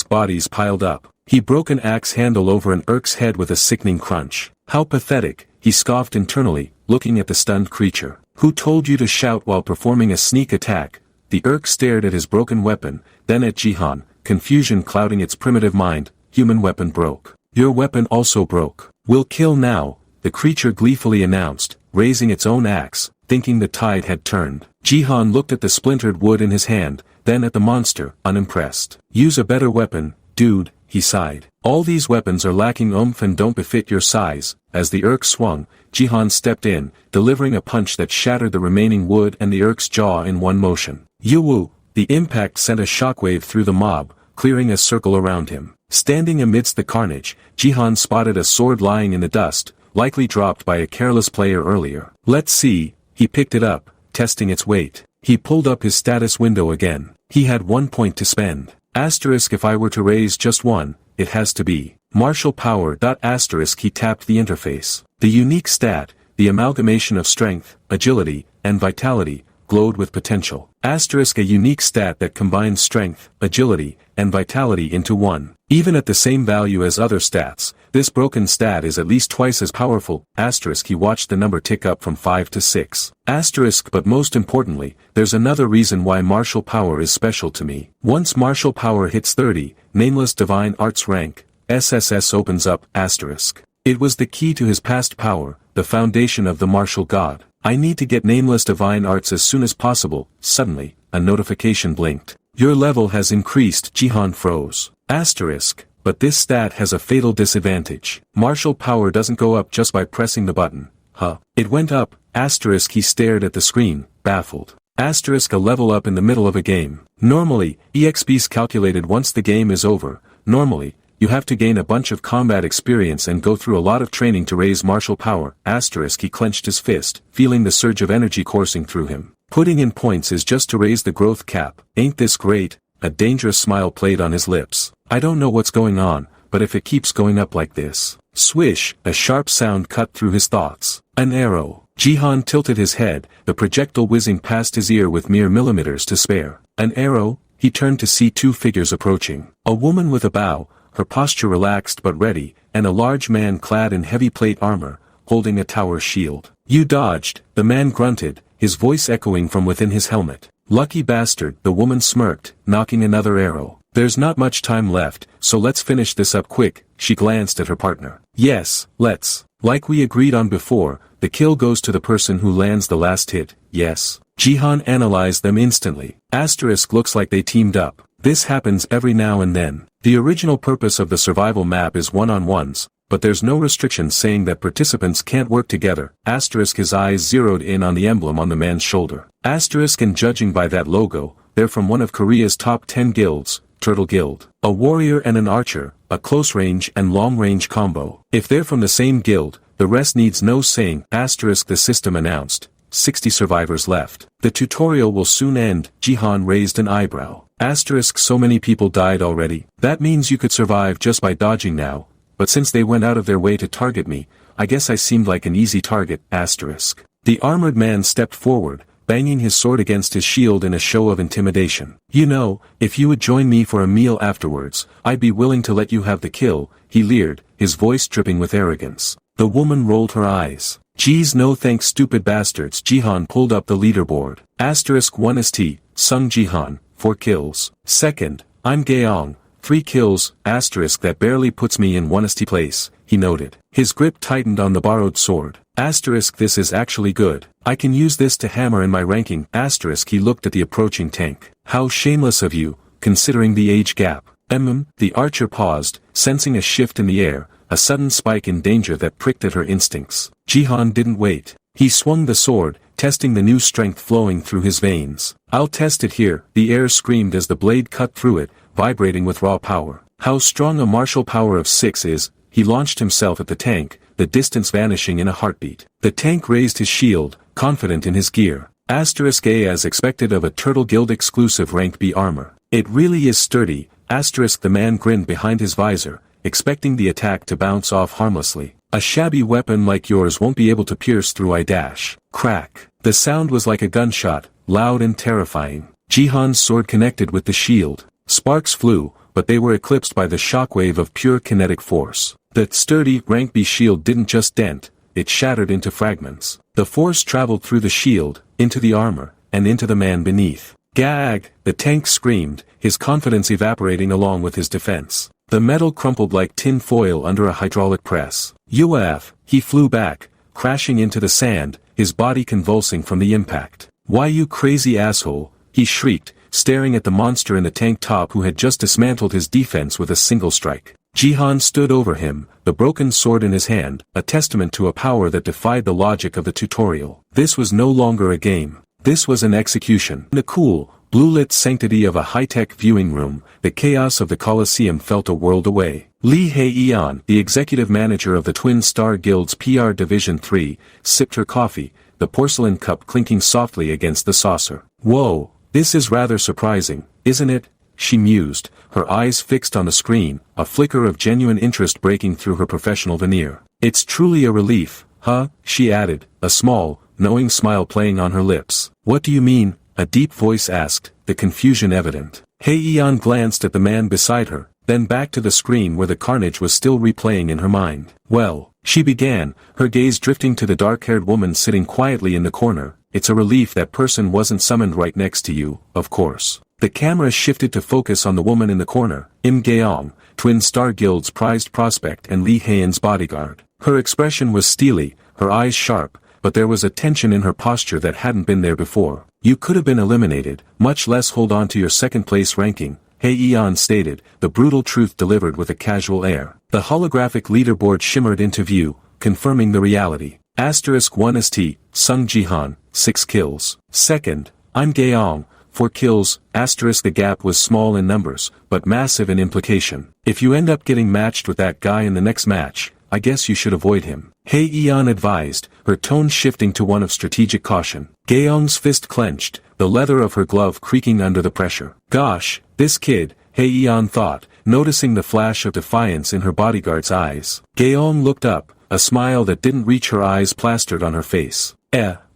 Bodies piled up. He broke an axe handle over an Urk's head with a sickening crunch. How pathetic, he scoffed internally, looking at the stunned creature. Who told you to shout while performing a sneak attack? The Urk stared at his broken weapon, then at Jihan, confusion clouding its primitive mind. Human weapon broke. Your weapon also broke. We'll kill now, the creature gleefully announced, raising its own axe, thinking the tide had turned. Jihan looked at the splintered wood in his hand, then at the monster, unimpressed. Use a better weapon, dude, he sighed. All these weapons are lacking oomph and don't befit your size. As the Urk swung, Jihan stepped in, delivering a punch that shattered the remaining wood and the Urk's jaw in one motion. Yuwu! The impact sent a shockwave through the mob, clearing a circle around him. Standing amidst the carnage, Jihan spotted a sword lying in the dust, likely dropped by a careless player earlier. Let's see. He picked it up, testing its weight. He pulled up his status window again. He had 1 point to spend. Asterisk if I were to raise just one, it has to be martial power. Asterisk he tapped the interface. The unique stat, the amalgamation of strength, agility, and vitality, glowed with potential. Asterisk a unique stat that combines strength, agility, and vitality into one. Even at the same value as other stats, this broken stat is at least twice as powerful. Asterisk he watched the number tick up from 5 to 6. Asterisk but most importantly, there's another reason why martial power is special to me. Once martial power hits 30, Nameless Divine Arts rank, SSS opens up. Asterisk. It was the key to his past power, the foundation of the martial god. I need to get Nameless Divine Arts as soon as possible. Suddenly, a notification blinked. Your level has increased. Jihan froze. Asterisk, but this stat has a fatal disadvantage. Martial power doesn't go up just by pressing the button. Huh. It went up. Asterisk he stared at the screen, baffled. Asterisk a level up in the middle of a game. Normally, EXP's calculated once the game is over. Normally, you have to gain a bunch of combat experience and go through a lot of training to raise martial power. Asterisk he clenched his fist, feeling the surge of energy coursing through him. Putting in points is just to raise the growth cap. Ain't this great? A dangerous smile played on his lips. I don't know what's going on, but if it keeps going up like this. Swish, a sharp sound cut through his thoughts. An arrow. Jihan tilted his head, the projectile whizzing past his ear with mere millimeters to spare. An arrow? He turned to see two figures approaching. A woman with a bow, her posture relaxed but ready, and a large man clad in heavy plate armor, holding a tower shield. You dodged, the man grunted, his voice echoing from within his helmet. Lucky bastard, the woman smirked, knocking another arrow. There's not much time left, so let's finish this up quick. She glanced at her partner. Yes, let's. Like we agreed on before, the kill goes to the person who lands the last hit. Yes. Jihan analyzed them instantly. Asterisk looks like they teamed up. This happens every now and then. The original purpose of the survival map is one-on-ones, but there's no restriction saying that participants can't work together. Asterisk his eyes zeroed in on the emblem on the man's shoulder. Asterisk and judging by that logo, they're from one of Korea's top 10 guilds, Turtle Guild. A warrior and an archer, a close-range and long-range combo. If they're from the same guild, the rest needs no saying. Asterisk the system announced. 60 survivors left. The tutorial will soon end. Jihan raised an eyebrow. Asterisk so many people died already. That means you could survive just by dodging now, but since they went out of their way to target me, I guess I seemed like an easy target. Asterisk. The armored man stepped forward, banging his sword against his shield in a show of intimidation. You know, if you would join me for a meal afterwards, I'd be willing to let you have the kill, he leered, his voice dripping with arrogance. The woman rolled her eyes. Geez no thanks stupid bastards. Jihan pulled up the leaderboard. Asterisk 1 St, Seong Jihan, 4 kills. Second, I'm Gaeong, 3 kills. Asterisk that barely puts me in 1 St place, he noted. His grip tightened on the borrowed sword. Asterisk this is actually good. I can use this to hammer in my ranking. Asterisk he looked at the approaching tank. How shameless of you, considering the age gap. The archer paused, sensing a shift in the air, a sudden spike in danger that pricked at her instincts. Jihan didn't wait. He swung the sword, testing the new strength flowing through his veins. I'll test it here, the air screamed as the blade cut through it, vibrating with raw power. How strong a martial power of 6 is. He launched himself at the tank, the distance vanishing in a heartbeat. The tank raised his shield, confident in his gear. Asterisk A as expected of a Turtle Guild exclusive rank B armor. It really is sturdy. Asterisk the man grinned behind his visor, expecting the attack to bounce off harmlessly. A shabby weapon like yours won't be able to pierce through I dash. Crack. The sound was like a gunshot, loud and terrifying. Jihan's sword connected with the shield. Sparks flew, but they were eclipsed by the shockwave of pure kinetic force. The sturdy rank B shield didn't just dent, it shattered into fragments. The force traveled through the shield, into the armor, and into the man beneath. Gag! The tank screamed, his confidence evaporating along with his defense. The metal crumpled like tin foil under a hydraulic press. UF, he flew back, crashing into the sand, his body convulsing from the impact. Why you crazy asshole, he shrieked, staring at the monster in the tank top who had just dismantled his defense with a single strike. Jihan stood over him, the broken sword in his hand, a testament to a power that defied the logic of the tutorial. This was no longer a game. This was an execution. In the cool, blue-lit sanctity of a high-tech viewing room, the chaos of the Colosseum felt a world away. Lee Hae-yeon, the executive manager of the Twin Star Guild's PR Division 3, sipped her coffee, the porcelain cup clinking softly against the saucer. Whoa, this is rather surprising, isn't it? She mused, her eyes fixed on the screen, a flicker of genuine interest breaking through her professional veneer. It's truly a relief, huh? She added, a small, knowing smile playing on her lips. What do you mean? A deep voice asked, the confusion evident. Hye-yeon glanced at the man beside her, then back to the screen where the carnage was still replaying in her mind. Well, she began, her gaze drifting to the dark-haired woman sitting quietly in the corner. It's a relief that person wasn't summoned right next to you, of course. The camera shifted to focus on the woman in the corner, Im Gaeong, Twin Star Guild's prized prospect and Lee Hae-in's bodyguard. Her expression was steely, her eyes sharp, but there was a tension in her posture that hadn't been there before. You could have been eliminated, much less hold on to your second-place ranking, Hye-yeon stated, the brutal truth delivered with a casual air. The holographic leaderboard shimmered into view, confirming the reality. *1 St, Seong Jihan, 6 kills. Second, I'm Gaeong, 4 kills, the gap was small in numbers, but massive in implication. If you end up getting matched with that guy in the next match, I guess you should avoid him. Hye-yeon advised, her tone shifting to one of strategic caution. Gaeong's fist clenched, the leather of her glove creaking under the pressure. Gosh, this kid, Hye-yeon thought, noticing the flash of defiance in her bodyguard's eyes. Gaeong looked up, a smile that didn't reach her eyes plastered on her face.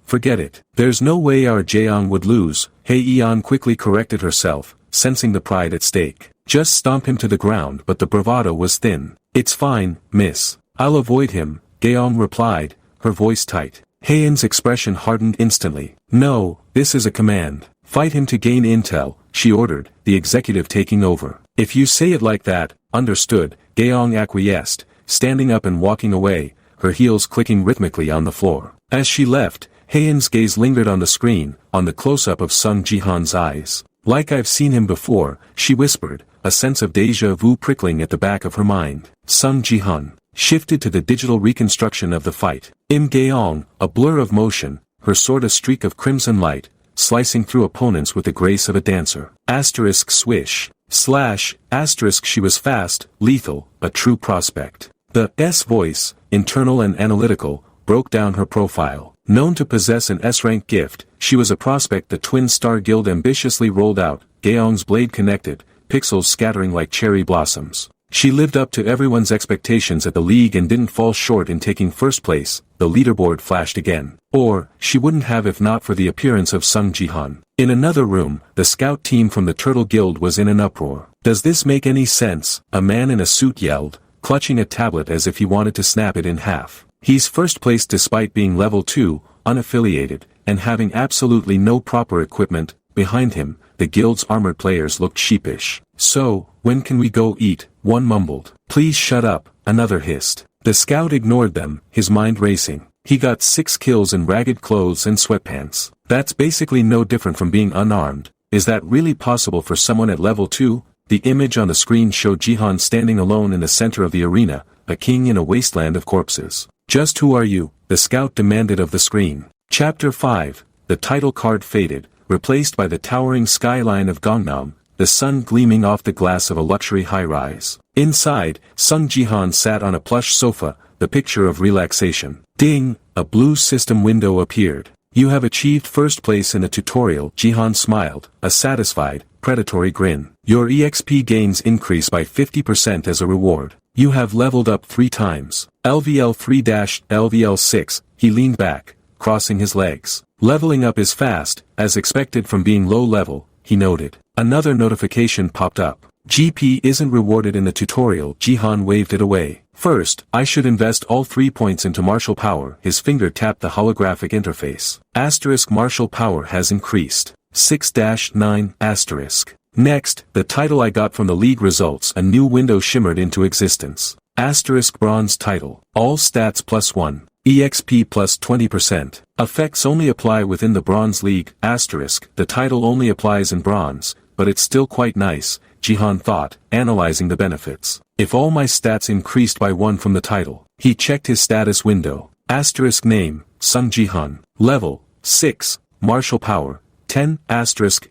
Forget it. There's no way our Jaeong would lose, Hye-yeon quickly corrected herself, sensing the pride at stake. Just stomp him to the ground, but the bravado was thin. It's fine, miss. I'll avoid him, Gaeong replied, her voice tight. Hae-in's expression hardened instantly. No, this is a command. Fight him to gain intel, she ordered, the executive taking over. If you say it like that, understood, Gaeong acquiesced, standing up and walking away, her heels clicking rhythmically on the floor. As she left, Hae-in's gaze lingered on the screen, on the close-up of Seong Jihan's eyes. Like I've seen him before, she whispered, a sense of déjà vu prickling at the back of her mind. Seong Jihan shifted to the digital reconstruction of the fight. Im Gaeong, a blur of motion, her sword a streak of crimson light, slicing through opponents with the grace of a dancer. Swish. / she was fast, lethal, a true prospect. The S voice, internal and analytical, broke down her profile. Known to possess an S-rank gift, she was a prospect the Twin Star Guild ambitiously rolled out, Gaeong's blade connected, pixels scattering like cherry blossoms. She lived up to everyone's expectations at the league and didn't fall short in taking first place, the leaderboard flashed again. Or, she wouldn't have if not for the appearance of Seong Jihan. In another room, the scout team from the Turtle Guild was in an uproar. Does this make any sense? A man in a suit yelled, clutching a tablet as if he wanted to snap it in half. He's first place despite being level 2, unaffiliated, and having absolutely no proper equipment. Behind him, the guild's armored players looked sheepish. So, when can we go eat? One mumbled. Please shut up, another hissed. The scout ignored them, his mind racing. He got 6 kills in ragged clothes and sweatpants. That's basically no different from being unarmed. Is that really possible for someone at level 2? The image on the screen showed Jihan standing alone in the center of the arena, a king in a wasteland of corpses. Just who are you? The scout demanded of the screen. Chapter 5, the title card faded, replaced by the towering skyline of Gangnam, the sun gleaming off the glass of a luxury high-rise. Inside, Seong Jihan sat on a plush sofa, the picture of relaxation. Ding! A blue system window appeared. You have achieved first place in a tutorial. Jihan smiled, a satisfied, predatory grin. Your EXP gains increase by 50% as a reward. You have leveled up 3 times. LVL 3-LVL 6, he leaned back, crossing his legs. Leveling up is fast, as expected from being low level, he noted. Another notification popped up. GP isn't rewarded in the tutorial. Jihan waved it away. First, I should invest all 3 points into martial power. His finger tapped the holographic interface. Martial power has increased. 6-9 *. Next, the title I got from the league results. A new window shimmered into existence. Bronze title. All stats +1. EXP plus 20%. Effects only apply within the Bronze League. The title only applies in Bronze, but it's still quite nice, Jihan thought, analyzing the benefits. If all my stats increased by 1 from the title. He checked his status window. Name, Seong Jihan. Level, 6, martial power, 10,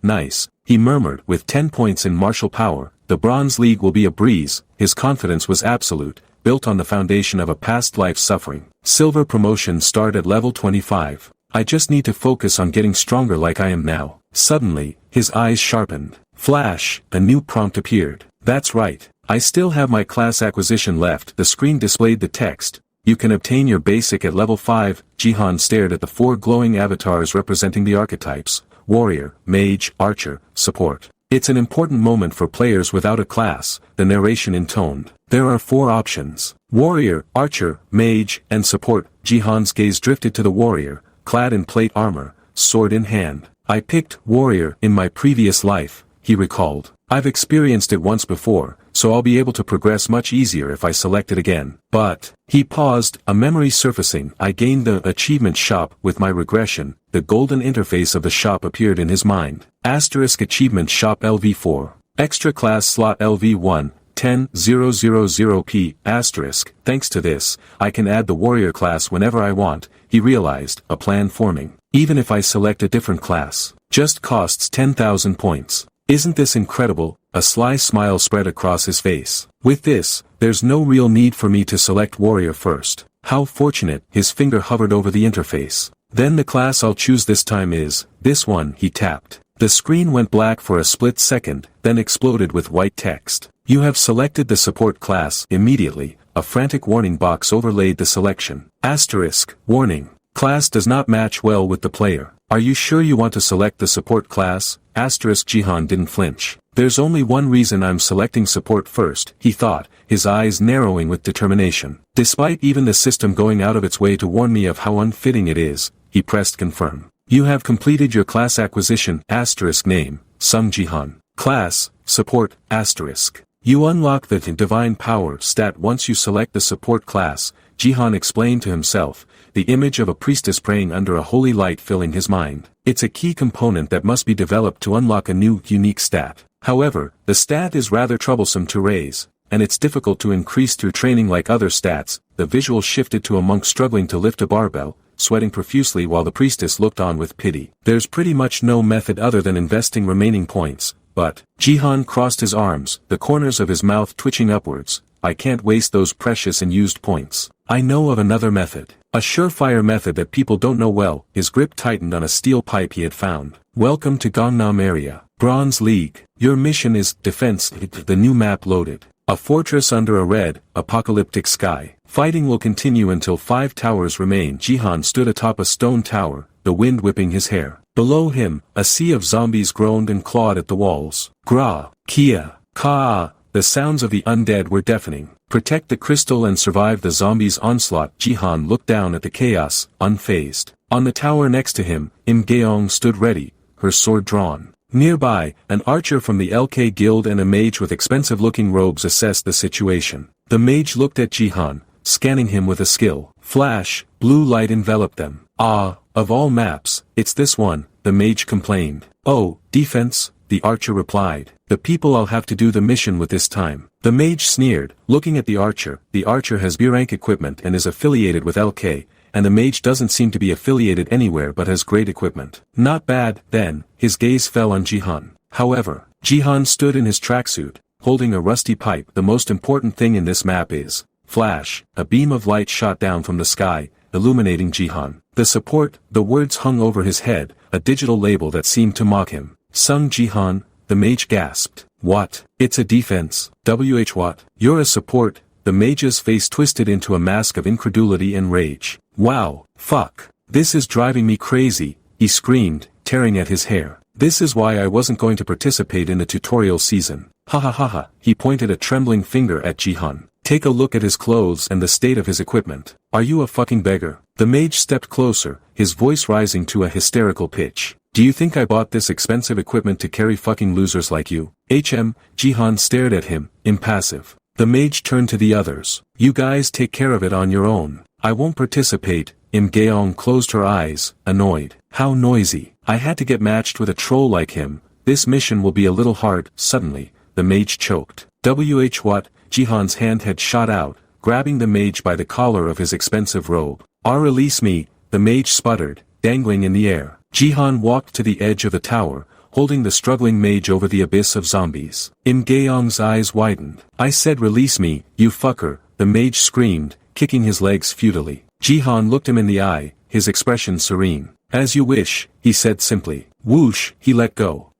nice, he murmured. With 10 points in martial power, the Bronze League will be a breeze. His confidence was absolute, built on the foundation of a past life suffering. Silver promotion start at level 25. I just need to focus on getting stronger like I am now. Suddenly, his eyes sharpened. Flash, a new prompt appeared. That's right. I still have my class acquisition left. The screen displayed the text. You can obtain your basic at level 5. Jihan stared at the 4 glowing avatars representing the archetypes: warrior, mage, archer, support. It's an important moment for players without a class, the narration intoned. There are 4 options: warrior, archer, mage, and support. Jihan's gaze drifted to the warrior, clad in plate armor, sword in hand. I picked warrior in my previous life, he recalled. I've experienced it once before, so I'll be able to progress much easier if I select it again. But, he paused, a memory surfacing. I gained the achievement shop with my regression. The golden interface of the shop appeared in his mind. Asterisk achievement shop LV4. Extra class slot LV1, 10000P, asterisk. Thanks to this, I can add the warrior class whenever I want, he realized, a plan forming. Even if I select a different class. Just costs 10,000 points. Isn't this incredible? A sly smile spread across his face. With this, there's no real need for me to select warrior first. How fortunate, his finger hovered over the interface. Then the class I'll choose this time is, this one, he tapped. The screen went black for a split second, then exploded with white text. You have selected the support class. Immediately, a frantic warning box overlaid the selection. Asterisk, warning. Class does not match well with the player. Are you sure you want to select the support class? Asterisk. Jihan didn't flinch. There's only one reason I'm selecting support first, he thought, his eyes narrowing with determination. Despite even the system going out of its way to warn me of how unfitting it is, he pressed confirm. You have completed your class acquisition. Asterisk. Name, Seong Jihan. Class, support, asterisk. You unlock the divine power stat once you select the support class, Jihan explained to himself, the image of a priestess praying under a holy light filling his mind. It's a key component that must be developed to unlock a new, unique stat. However, the stat is rather troublesome to raise, and it's difficult to increase through training like other stats. The visual shifted to a monk struggling to lift a barbell, sweating profusely while the priestess looked on with pity. There's pretty much no method other than investing remaining points, but, Jihan crossed his arms, the corners of his mouth twitching upwards. I can't waste those precious and used points. I know of another method. A surefire method that people don't know well. His grip tightened on a steel pipe he had found. Welcome to Gangnam area. Bronze League. Your mission is defense. The new map loaded. A fortress under a red, apocalyptic sky. Fighting will continue until 5 towers remain. Jihan stood atop a stone tower, the wind whipping his hair. Below him, a sea of zombies groaned and clawed at the walls. Gra, Kia, Ka. The sounds of the undead were deafening. Protect the crystal and survive the zombies' onslaught. Jihan looked down at the chaos, unfazed. On the tower next to him, Im Geong stood ready, her sword drawn. Nearby, an archer from the LK Guild and a mage with expensive-looking robes assessed the situation. The mage looked at Jihan, scanning him with a skill. Flash, blue light enveloped them. Ah, of all maps, it's this one, the mage complained. Oh, defense, the archer replied. The people I'll have to do the mission with this time. The mage sneered, looking at the archer. The archer has B-rank equipment and is affiliated with LK, and the mage doesn't seem to be affiliated anywhere but has great equipment. Not bad, then, his gaze fell on Jihan. However, Jihan stood in his tracksuit, holding a rusty pipe. The most important thing in this map is, flash, a beam of light shot down from the sky, illuminating Jihan. The support, the words hung over his head, a digital label that seemed to mock him. Seong Jihan, the mage gasped. What? It's a defense. What? You're a support. The mage's face twisted into a mask of incredulity and rage. Wow, fuck. This is driving me crazy, he screamed, tearing at his hair. This is why I wasn't going to participate in the tutorial season. Ha ha ha ha. He pointed a trembling finger at Jihan. Take a look at his clothes and the state of his equipment. Are you a fucking beggar? The mage stepped closer, his voice rising to a hysterical pitch. Do you think I bought this expensive equipment to carry fucking losers like you? Jihan stared at him, impassive. The mage turned to the others. You guys take care of it on your own. I won't participate. Im Geong closed her eyes, annoyed. How noisy. I had to get matched with a troll like him. This mission will be a little hard. Suddenly, the mage choked. What? Jihan's hand had shot out, grabbing the mage by the collar of his expensive robe. Release me, the mage sputtered, dangling in the air. Jihan walked to the edge of the tower, holding the struggling mage over the abyss of zombies. Im Geong's eyes widened. I said release me, you fucker, the mage screamed, kicking his legs futilely. Jihan looked him in the eye, his expression serene. As you wish, he said simply. Whoosh, he let go.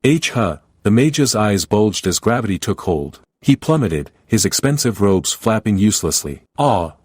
The mage's eyes bulged as gravity took hold. He plummeted, his expensive robes flapping uselessly.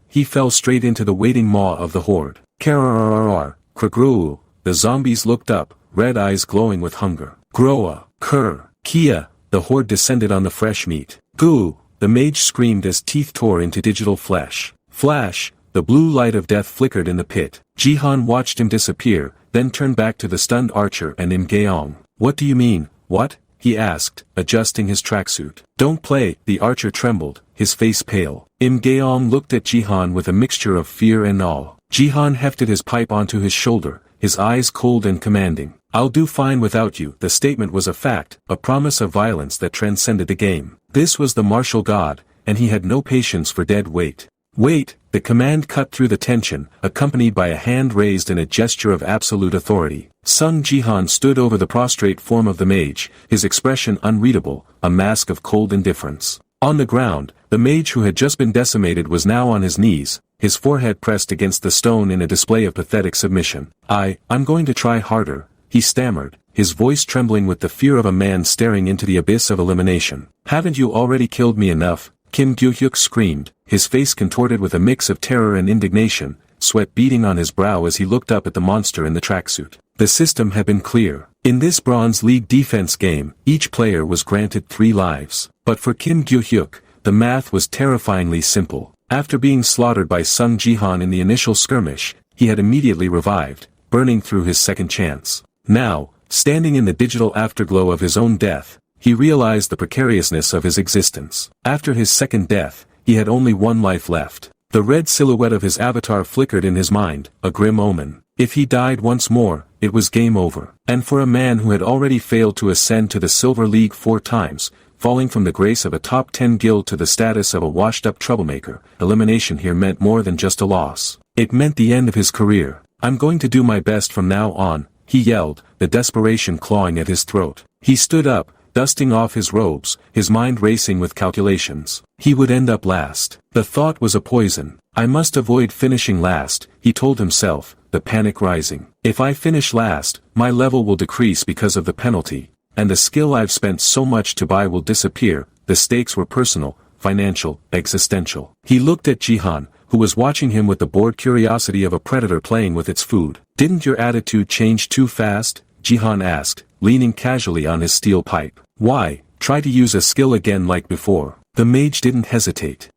He fell straight into the waiting maw of the horde. Karararararr, kragru. The zombies looked up, red eyes glowing with hunger. Groa, Kur, Kia. The horde descended on the fresh meat. Goo. The mage screamed as teeth tore into digital flesh. Flash. The blue light of death flickered in the pit. Jihan watched him disappear, then turned back to the stunned archer and Im Geong. What do you mean, what? He asked, adjusting his tracksuit. Don't play, the archer trembled, his face pale. Im Geong looked at Jihan with a mixture of fear and awe. Jihan hefted his pipe onto his shoulder, his eyes cold and commanding. I'll do fine without you. The statement was a fact, a promise of violence that transcended the game. This was the martial god, and he had no patience for dead weight. Wait, the command cut through the tension, accompanied by a hand raised in a gesture of absolute authority. Seong Jihan stood over the prostrate form of the mage, his expression unreadable, a mask of cold indifference. On the ground, the mage who had just been decimated was now on his knees, his forehead pressed against the stone in a display of pathetic submission. I'm going to try harder, he stammered, his voice trembling with the fear of a man staring into the abyss of elimination. Haven't you already killed me enough? Kim Gyu-hyuk screamed, his face contorted with a mix of terror and indignation, sweat beading on his brow as he looked up at the monster in the tracksuit. The system had been clear. In this Bronze League defense game, each player was granted 3 lives. But for Kim Gyu-hyuk, the math was terrifyingly simple. After being slaughtered by Seong Jihan in the initial skirmish, he had immediately revived, burning through his second chance. Now, standing in the digital afterglow of his own death, he realized the precariousness of his existence. After his second death, he had only 1 life left. The red silhouette of his avatar flickered in his mind, a grim omen. If he died once more, it was game over. And for a man who had already failed to ascend to the Silver League 4 times, falling from the grace of a top 10 guild to the status of a washed-up troublemaker, elimination here meant more than just a loss. It meant the end of his career. I'm going to do my best from now on, he yelled, the desperation clawing at his throat. He stood up, dusting off his robes, his mind racing with calculations. He would end up last. The thought was a poison. I must avoid finishing last, he told himself, the panic rising. If I finish last, my level will decrease because of the penalty, and the skill I've spent so much to buy will disappear. The stakes were personal, financial, existential. He looked at Jihan, who was watching him with the bored curiosity of a predator playing with its food. Didn't your attitude change too fast? Jihan asked, leaning casually on his steel pipe. Why, try to use a skill again like before. The mage didn't hesitate.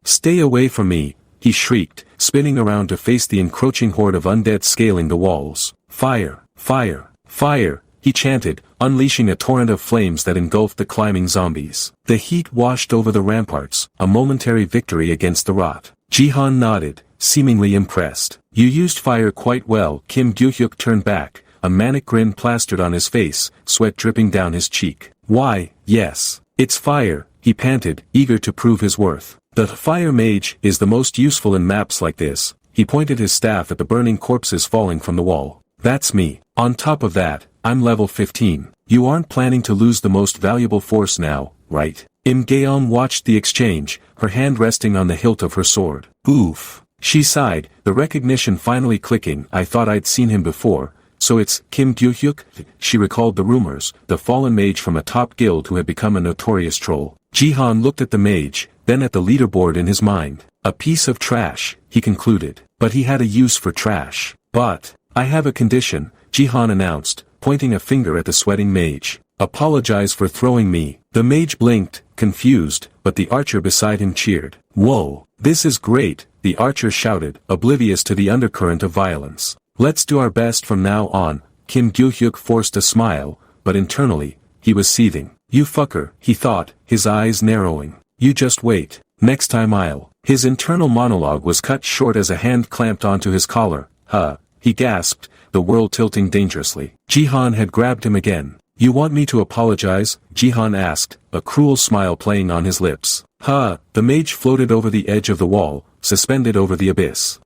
Stay away from me, he shrieked, spinning around to face the encroaching horde of undead scaling the walls. Fire, fire, fire, he chanted, unleashing a torrent of flames that engulfed the climbing zombies. The heat washed over the ramparts, a momentary victory against the rot. Jihan nodded, seemingly impressed. You used fire quite well. Kim Gyu-hyuk turned back, a manic grin plastered on his face, sweat dripping down his cheek. Why, yes. It's fire, he panted, eager to prove his worth. The fire mage is the most useful in maps like this. He pointed his staff at the burning corpses falling from the wall. That's me. On top of that, I'm level 15. You aren't planning to lose the most valuable force now, right? Im Geon watched the exchange, her hand resting on the hilt of her sword. Oof. She sighed, the recognition finally clicking. I thought I'd seen him before. So it's Kim Gyu-hyuk? She recalled the rumors, the fallen mage from a top guild who had become a notorious troll. Jihan looked at the mage, then at the leaderboard in his mind. A piece of trash, he concluded. But he had a use for trash. But, I have a condition, Jihan announced, pointing a finger at the sweating mage. Apologize for throwing me. The mage blinked, confused, but the archer beside him cheered. Whoa, this is great, the archer shouted, oblivious to the undercurrent of violence. Let's do our best from now on. Kim Gyu-hyuk forced a smile, but internally, he was seething. You fucker, he thought, his eyes narrowing. You just wait. Next time I'll. His internal monologue was cut short as a hand clamped onto his collar. He gasped, the world tilting dangerously. Jihan had grabbed him again. You want me to apologize? Jihan asked, a cruel smile playing on his lips. The mage floated over the edge of the wall, suspended over the abyss.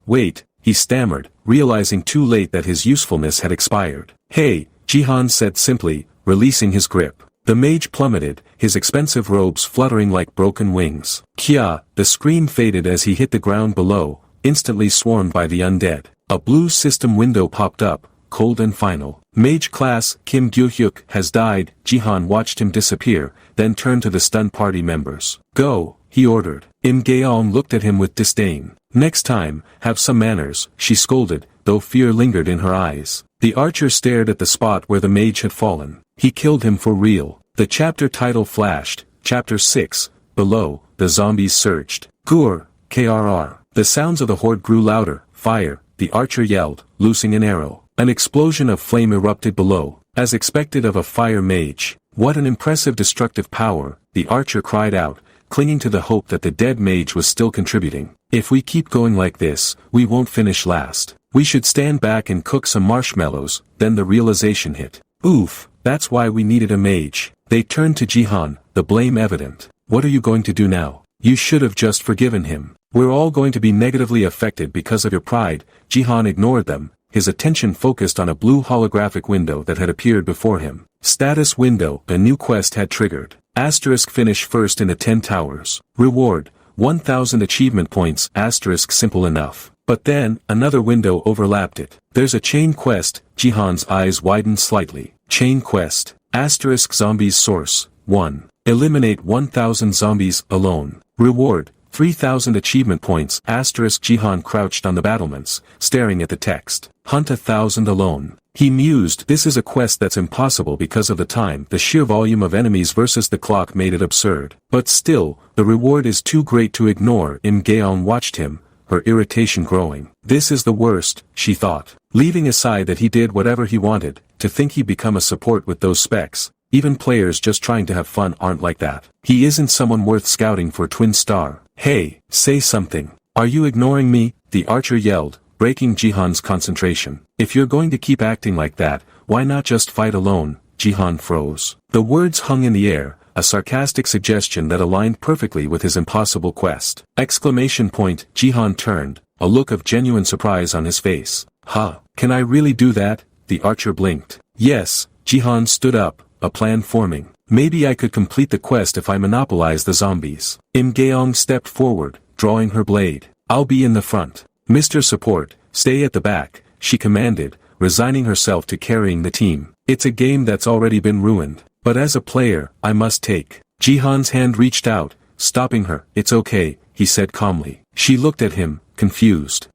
Wait, he stammered, realizing too late that his usefulness had expired. Hey, Jihan said simply, releasing his grip. The mage plummeted, his expensive robes fluttering like broken wings. Kya, the scream faded as he hit the ground below, instantly swarmed by the undead. A blue system window popped up, cold and final. Mage class, Kim Gyu-hyuk has died. Jihan watched him disappear, then turned to the stunned party members. Go, he ordered. Im Gaeong looked at him with disdain. Next time, have some manners, she scolded, though fear lingered in her eyes. The archer stared at the spot where the mage had fallen. He killed him for real. The chapter title flashed, Chapter 6, below, the zombies surged. Gur, KRR. The sounds of the horde grew louder. Fire, the archer yelled, loosing an arrow. An explosion of flame erupted below, as expected of a fire mage. What an impressive destructive power, the archer cried out, clinging to the hope that the dead mage was still contributing. If we keep going like this, we won't finish last. We should stand back and cook some marshmallows. Then the realization hit. Oof, that's why we needed a mage. They turned to Jihan, the blame evident. What are you going to do now? You should have just forgiven him. We're all going to be negatively affected because of your pride. Jihan ignored them, his attention focused on a blue holographic window that had appeared before him. Status window, a new quest had triggered. Asterisk finish first in the 10 towers. Reward, 1000 achievement points. Asterisk simple enough. But then, another window overlapped it. There's a chain quest. Jihan's eyes widened slightly. Chain quest. Asterisk zombies source, 1. Eliminate 1000 zombies, alone. Reward, 3000 achievement points. Asterisk Jihan crouched on the battlements, staring at the text. Hunt 1000 alone. He mused, this is a quest that's impossible because of the time. The sheer volume of enemies versus the clock made it absurd. But still, the reward is too great to ignore. Im Gaeong watched him, her irritation growing. This is the worst, she thought. Leaving aside that he did whatever he wanted, to think he'd become a support with those specs. Even players just trying to have fun aren't like that. He isn't someone worth scouting for twin star. Hey, say something. Are you ignoring me? The archer yelled, breaking Jihan's concentration. If you're going to keep acting like that, why not just fight alone? Jihan froze. The words hung in the air, a sarcastic suggestion that aligned perfectly with his impossible quest. Exclamation point, Jihan turned, a look of genuine surprise on his face. Huh, can I really do that? The archer blinked. Yes, Jihan stood up, a plan forming. Maybe I could complete the quest if I monopolize the zombies. Im Gaeong stepped forward, drawing her blade. I'll be in the front. Mr. Support, stay at the back, she commanded, resigning herself to carrying the team. It's a game that's already been ruined, but as a player, I must take. Jihan's hand reached out, stopping her. It's okay, he said calmly. She looked at him, confused.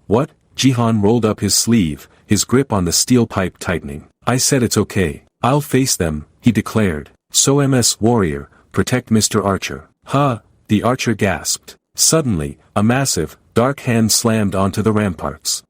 What? Jihan rolled up his sleeve, his grip on the steel pipe tightening. I said it's okay. I'll face them, he declared. So MS Warrior, protect Mr. Archer. Huh, the archer gasped. Suddenly, a massive, dark hand slammed onto the ramparts.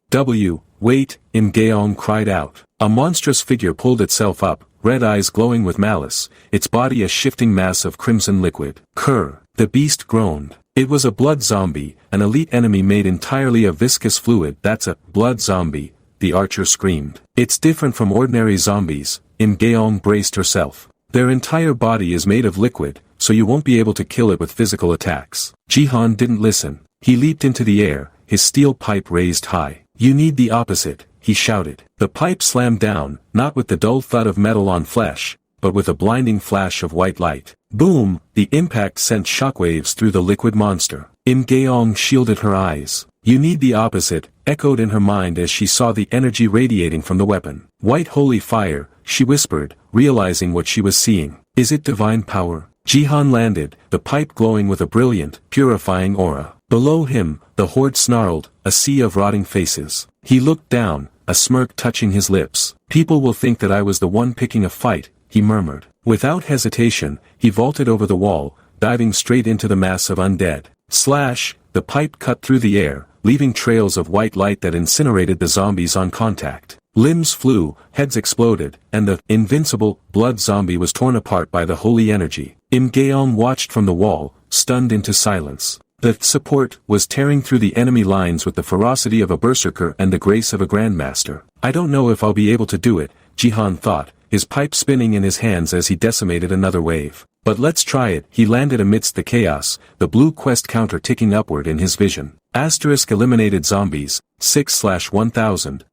Wait, Im Gaeong cried out. A monstrous figure pulled itself up, red eyes glowing with malice, its body a shifting mass of crimson liquid. Kurr, the beast groaned. It was a blood zombie, an elite enemy made entirely of viscous fluid. That's a blood zombie, the archer screamed. It's different from ordinary zombies. Im Gaeong braced herself. Their entire body is made of liquid, so you won't be able to kill it with physical attacks. Jihan didn't listen. He leaped into the air, his steel pipe raised high. You need the opposite, he shouted. The pipe slammed down, not with the dull thud of metal on flesh, but with a blinding flash of white light. Boom! The impact sent shockwaves through the liquid monster. Im Gaeong shielded her eyes. You need the opposite, echoed in her mind as she saw the energy radiating from the weapon. White holy fire, she whispered, realizing what she was seeing. Is it divine power? Jihan landed, the pipe glowing with a brilliant, purifying aura. Below him, the horde snarled, a sea of rotting faces. He looked down, a smirk touching his lips. People will think that I was the one picking a fight, he murmured. Without hesitation, he vaulted over the wall, diving straight into the mass of undead. Slash, the pipe cut through the air, leaving trails of white light that incinerated the zombies on contact. Limbs flew, heads exploded, and the invincible blood zombie was torn apart by the holy energy. Im Gaeong watched from the wall, stunned into silence. The support was tearing through the enemy lines with the ferocity of a berserker and the grace of a grandmaster. I don't know if I'll be able to do it, Jihan thought, his pipe spinning in his hands as he decimated another wave. But let's try it. He landed amidst the chaos, the blue quest counter ticking upward in his vision. Asterisk eliminated zombies, 6/1000.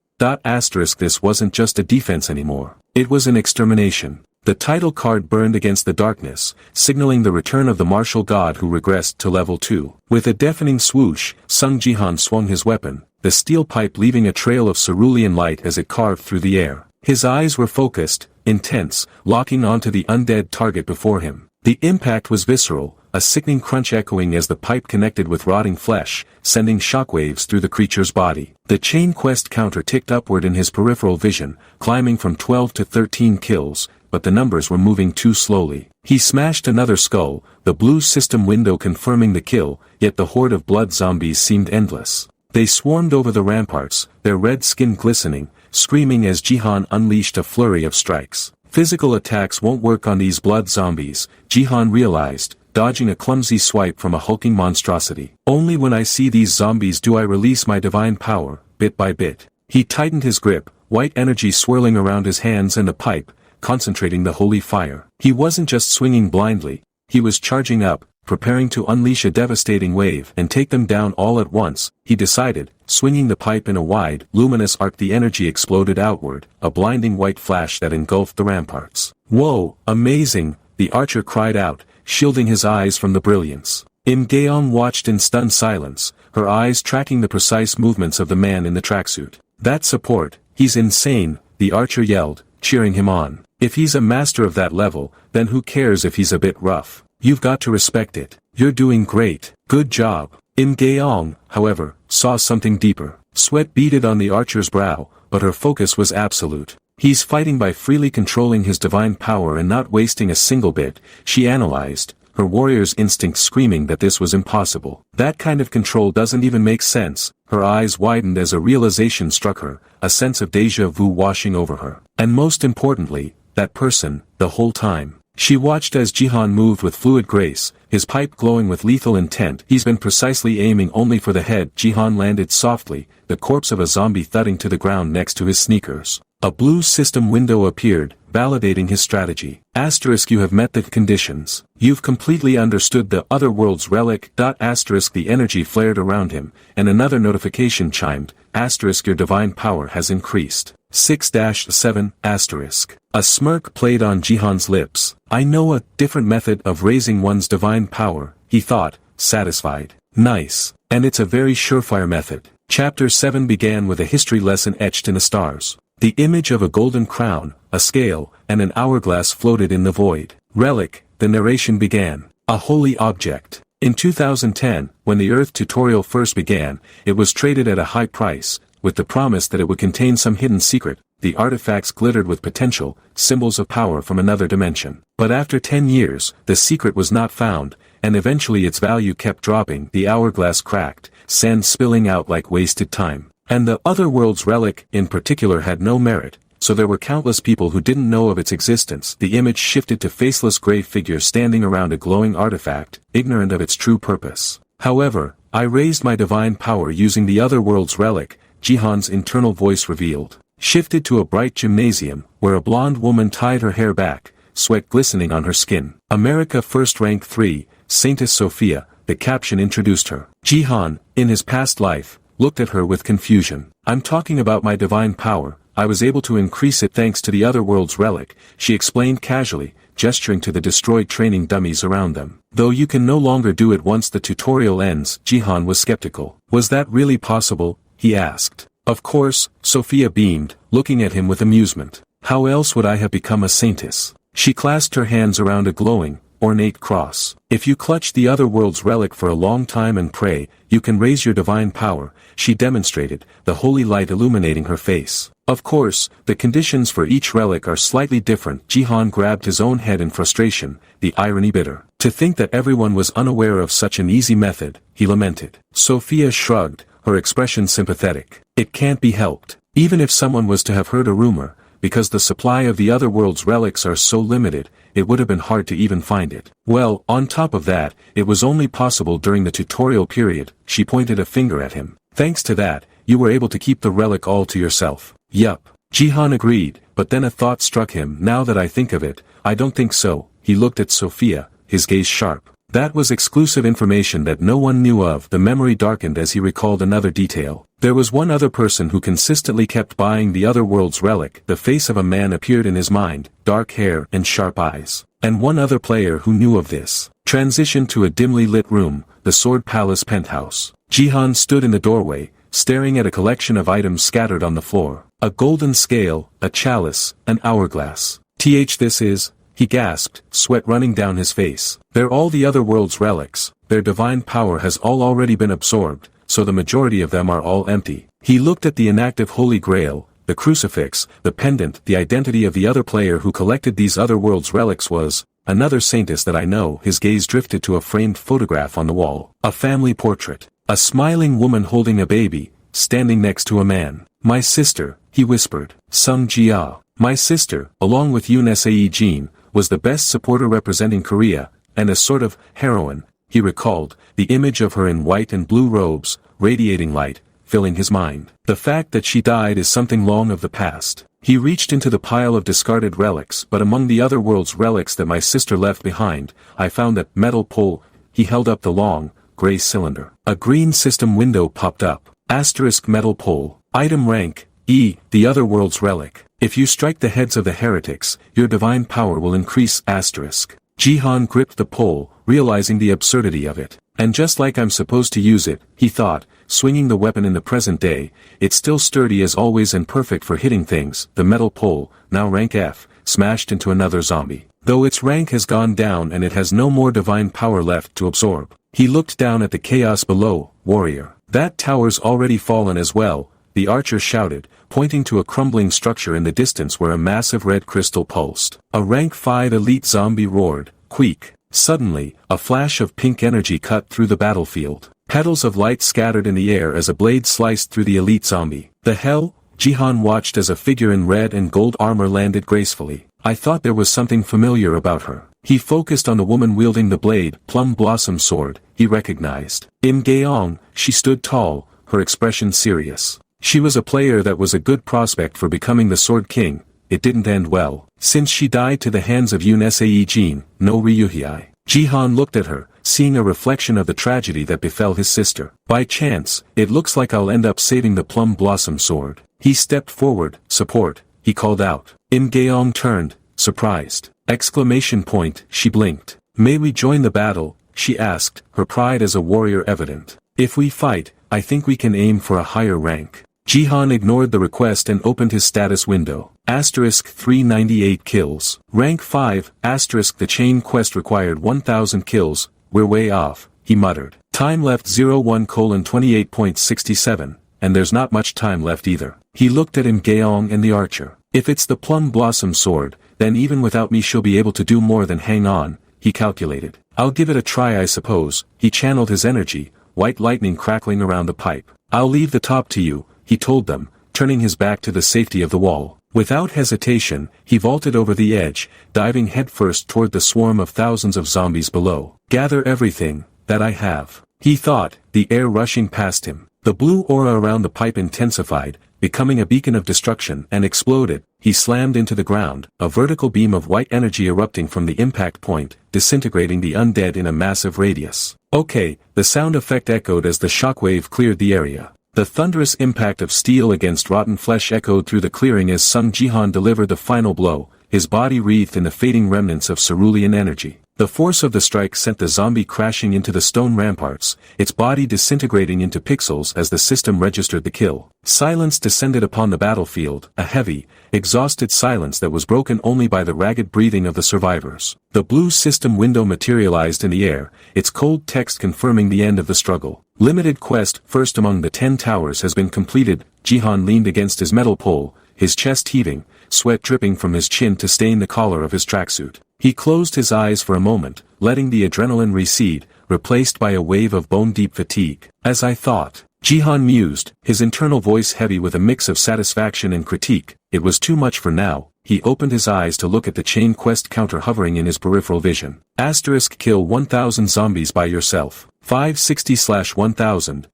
Asterisk this wasn't just a defense anymore. It was an extermination. The title card burned against the darkness, signaling the return of the martial god who regressed to level 2. With a deafening swoosh, Seong Jihan swung his weapon, the steel pipe leaving a trail of cerulean light as it carved through the air. His eyes were focused, intense, locking onto the undead target before him. The impact was visceral, a sickening crunch echoing as the pipe connected with rotting flesh, sending shockwaves through the creature's body. The chain quest counter ticked upward in his peripheral vision, climbing from 12 to 13 kills, but the numbers were moving too slowly. He smashed another skull, the blue system window confirming the kill, yet the horde of blood zombies seemed endless. They swarmed over the ramparts, their red skin glistening, screaming as Jihan unleashed a flurry of strikes. Physical attacks won't work on these blood zombies, Jihan realized, dodging a clumsy swipe from a hulking monstrosity. Only when I see these zombies do I release my divine power, bit by bit. He tightened his grip, white energy swirling around his hands and the pipe, concentrating the holy fire. He wasn't just swinging blindly, he was charging up, preparing to unleash a devastating wave and take them down all at once, he decided, swinging the pipe in a wide, luminous arc. The energy exploded outward, a blinding white flash that engulfed the ramparts. Whoa, amazing, the archer cried out, shielding his eyes from the brilliance. Im Gaeong watched in stunned silence, her eyes tracking the precise movements of the man in the tracksuit. That support, he's insane, the archer yelled, cheering him on. If he's a master of that level, then who cares if he's a bit rough? You've got to respect it. You're doing great. Good job. Im Gaeong, however, saw something deeper. Sweat beaded on the archer's brow, but her focus was absolute. He's fighting by freely controlling his divine power and not wasting a single bit, she analyzed, her warrior's instinct screaming that this was impossible. That kind of control doesn't even make sense. Her eyes widened as a realization struck her, a sense of déjà vu washing over her. And most importantly, that person, the whole time. She watched as Jihan moved with fluid grace, his pipe glowing with lethal intent. He's been precisely aiming only for the head. Jihan landed softly, the corpse of a zombie thudding to the ground next to his sneakers. A blue system window appeared, validating his strategy. Asterisk, you have met the conditions. You've completely understood the other world's relic. Asterisk, the energy flared around him, and another notification chimed. Asterisk, your divine power has increased. 6-7, asterisk. A smirk played on Jihan's lips. I know a different method of raising one's divine power, he thought, satisfied. Nice. And it's a very surefire method. Chapter 7 began with a history lesson etched in the stars. The image of a golden crown, a scale, and an hourglass floated in the void. Relic, the narration began. A holy object. In 2010, when the Earth tutorial first began, it was traded at a high price, with the promise that it would contain some hidden secret. The artifacts glittered with potential, symbols of power from another dimension. But after 10 years, the secret was not found, and eventually its value kept dropping. The hourglass cracked, sand spilling out like wasted time. And the other world's relic, in particular, had no merit, so there were countless people who didn't know of its existence. The image shifted to faceless gray figures standing around a glowing artifact, ignorant of its true purpose. However, I raised my divine power using the other world's relic, Jihan's internal voice revealed. Shifted to a bright gymnasium, where a blonde woman tied her hair back, sweat glistening on her skin. America First Rank 3, Saintess Sophia, the caption introduced her. Jihan, in his past life, looked at her with confusion. I'm talking about my divine power. I was able to increase it thanks to the other world's relic, she explained casually, gesturing to the destroyed training dummies around them. Though you can no longer do it once the tutorial ends, Jihan was skeptical. Was that really possible? He asked. Of course, Sophia beamed, looking at him with amusement. How else would I have become a saintess? She clasped her hands around a glowing, ornate cross. If you clutch the other world's relic for a long time and pray, you can raise your divine power, she demonstrated, the holy light illuminating her face. Of course, the conditions for each relic are slightly different. Jihan grabbed his own head in frustration, the irony bitter. To think that everyone was unaware of such an easy method, he lamented. Sophia shrugged, her expression sympathetic. It can't be helped. Even if someone was to have heard a rumor, because the supply of the other world's relics are so limited, it would have been hard to even find it. Well, on top of that, it was only possible during the tutorial period, she pointed a finger at him. Thanks to that, you were able to keep the relic all to yourself. Yup. Jihan agreed, but then a thought struck him. Now that I think of it, I don't think so. He looked at Sophia, his gaze sharp. That was exclusive information that no one knew of. The memory darkened as he recalled another detail. There was one other person who consistently kept buying the other world's relic. The face of a man appeared in his mind, dark hair and sharp eyes. And one other player who knew of this. Transition to a dimly lit room, the Sword Palace penthouse. Jihan stood in the doorway, staring at a collection of items scattered on the floor. A golden scale, a chalice, an hourglass. This is, he gasped, sweat running down his face. They're all the other world's relics, their divine power has all already been absorbed, so the majority of them are all empty. He looked at the inactive Holy Grail, the crucifix, the pendant. The identity of the other player who collected these other world's relics was, another saintess that I know. His gaze drifted to a framed photograph on the wall. A family portrait. A smiling woman holding a baby, standing next to a man. My sister, he whispered. Seong Jihan. My sister, along with Untitled, was the best supporter representing Korea, and a sort of heroine, he recalled, the image of her in white and blue robes, radiating light, filling his mind. The fact that she died is something long of the past. He reached into the pile of discarded relics, but among the other world's relics that my sister left behind, I found that metal pole. He held up the long, gray cylinder. A green system window popped up. Asterisk metal pole. Item rank, E, the other world's relic. If you strike the heads of the heretics, your divine power will increase. Asterisk. Jihan gripped the pole, realizing the absurdity of it. And just like I'm supposed to use it, he thought, swinging the weapon in the present day, it's still sturdy as always and perfect for hitting things. The metal pole, now rank F, smashed into another zombie. Though its rank has gone down and it has no more divine power left to absorb. He looked down at the chaos below. Warrior. That tower's already fallen as well, the archer shouted, pointing to a crumbling structure in the distance where a massive red crystal pulsed. A rank 5 elite zombie roared, "Queek." Suddenly, a flash of pink energy cut through the battlefield. Petals of light scattered in the air as a blade sliced through the elite zombie. The hell? Jihan watched as a figure in red and gold armor landed gracefully. I thought there was something familiar about her. He focused on the woman wielding the blade, plum blossom sword, he recognized. Im Gaeong, she stood tall, her expression serious. She was a player that was a good prospect for becoming the Sword King. It didn't end well. Since she died to the hands of Untitled, no Ryuhei. Jihan looked at her, seeing a reflection of the tragedy that befell his sister. By chance, it looks like I'll end up saving the plum blossom sword. He stepped forward. Support, he called out. Im Gaeong turned, surprised. Exclamation point, she blinked. May we join the battle? She asked, her pride as a warrior evident. If we fight, I think we can aim for a higher rank. Jihan ignored the request and opened his status window. Asterisk 398 kills. Rank 5, asterisk the chain quest required 1000 kills, we're way off, he muttered. Time left 01:28.67, and there's not much time left either. He looked at Im Gaeong and the archer. If it's the plum blossom sword, then even without me she'll be able to do more than hang on, he calculated. I'll give it a try I suppose. He channeled his energy, white lightning crackling around the pipe. I'll leave the top to you, he told them, turning his back to the safety of the wall. Without hesitation, he vaulted over the edge, diving headfirst toward the swarm of thousands of zombies below. Gather everything that I have, he thought, the air rushing past him. The blue aura around the pipe intensified, becoming a beacon of destruction, and exploded. He slammed into the ground, a vertical beam of white energy erupting from the impact point, disintegrating the undead in a massive radius. Okay, the sound effect echoed as the shockwave cleared the area. The thunderous impact of steel against rotten flesh echoed through the clearing as Seong Jihan delivered the final blow, his body wreathed in the fading remnants of cerulean energy. The force of the strike sent the zombie crashing into the stone ramparts, its body disintegrating into pixels as the system registered the kill. Silence descended upon the battlefield, a heavy, exhausted silence that was broken only by the ragged breathing of the survivors. The blue system window materialized in the air, its cold text confirming the end of the struggle. Limited quest, first among the 10 towers has been completed. Jihan leaned against his metal pole, his chest heaving, sweat dripping from his chin to stain the collar of his tracksuit. He closed his eyes for a moment, letting the adrenaline recede, replaced by a wave of bone-deep fatigue. As I thought, Jihan mused, his internal voice heavy with a mix of satisfaction and critique. It was too much for now. He opened his eyes to look at the chain quest counter hovering in his peripheral vision. Asterisk kill 1000 zombies by yourself. 560/1000.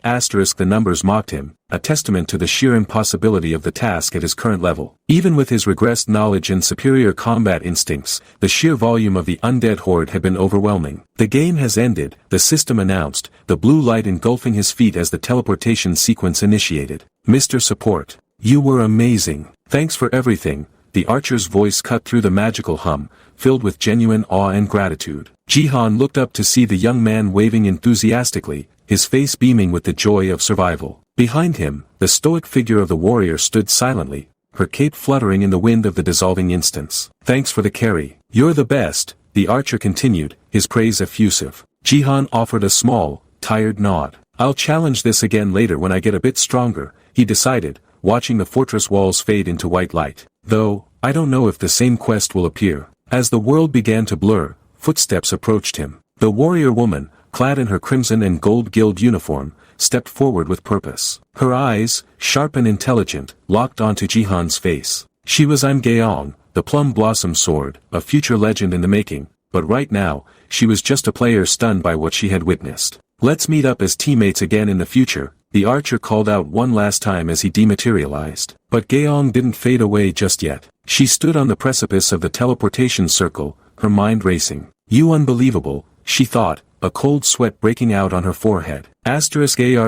Asterisk the numbers mocked him, a testament to the sheer impossibility of the task at his current level. Even with his regressed knowledge and superior combat instincts, the sheer volume of the undead horde had been overwhelming. The game has ended, the system announced, the blue light engulfing his feet as the teleportation sequence initiated. Mr. Support, you were amazing. Thanks for everything. The archer's voice cut through the magical hum, filled with genuine awe and gratitude. Jihan looked up to see the young man waving enthusiastically, his face beaming with the joy of survival. Behind him, the stoic figure of the warrior stood silently, her cape fluttering in the wind of the dissolving instants. Thanks for the carry. You're the best, the archer continued, his praise effusive. Jihan offered a small, tired nod. I'll challenge this again later when I get a bit stronger, he decided, watching the fortress walls fade into white light. Though, I don't know if the same quest will appear. As the world began to blur, footsteps approached him. The warrior woman, clad in her crimson and gold guild uniform, stepped forward with purpose. Her eyes, sharp and intelligent, locked onto Jihan's face. She was Gaeong, the plum blossom sword, a future legend in the making, but right now, she was just a player stunned by what she had witnessed. Let's meet up as teammates again in the future, the archer called out one last time as he dematerialized. But Gaeong didn't fade away just yet. She stood on the precipice of the teleportation circle, her mind racing. You unbelievable, she thought, a cold sweat breaking out on her forehead. Are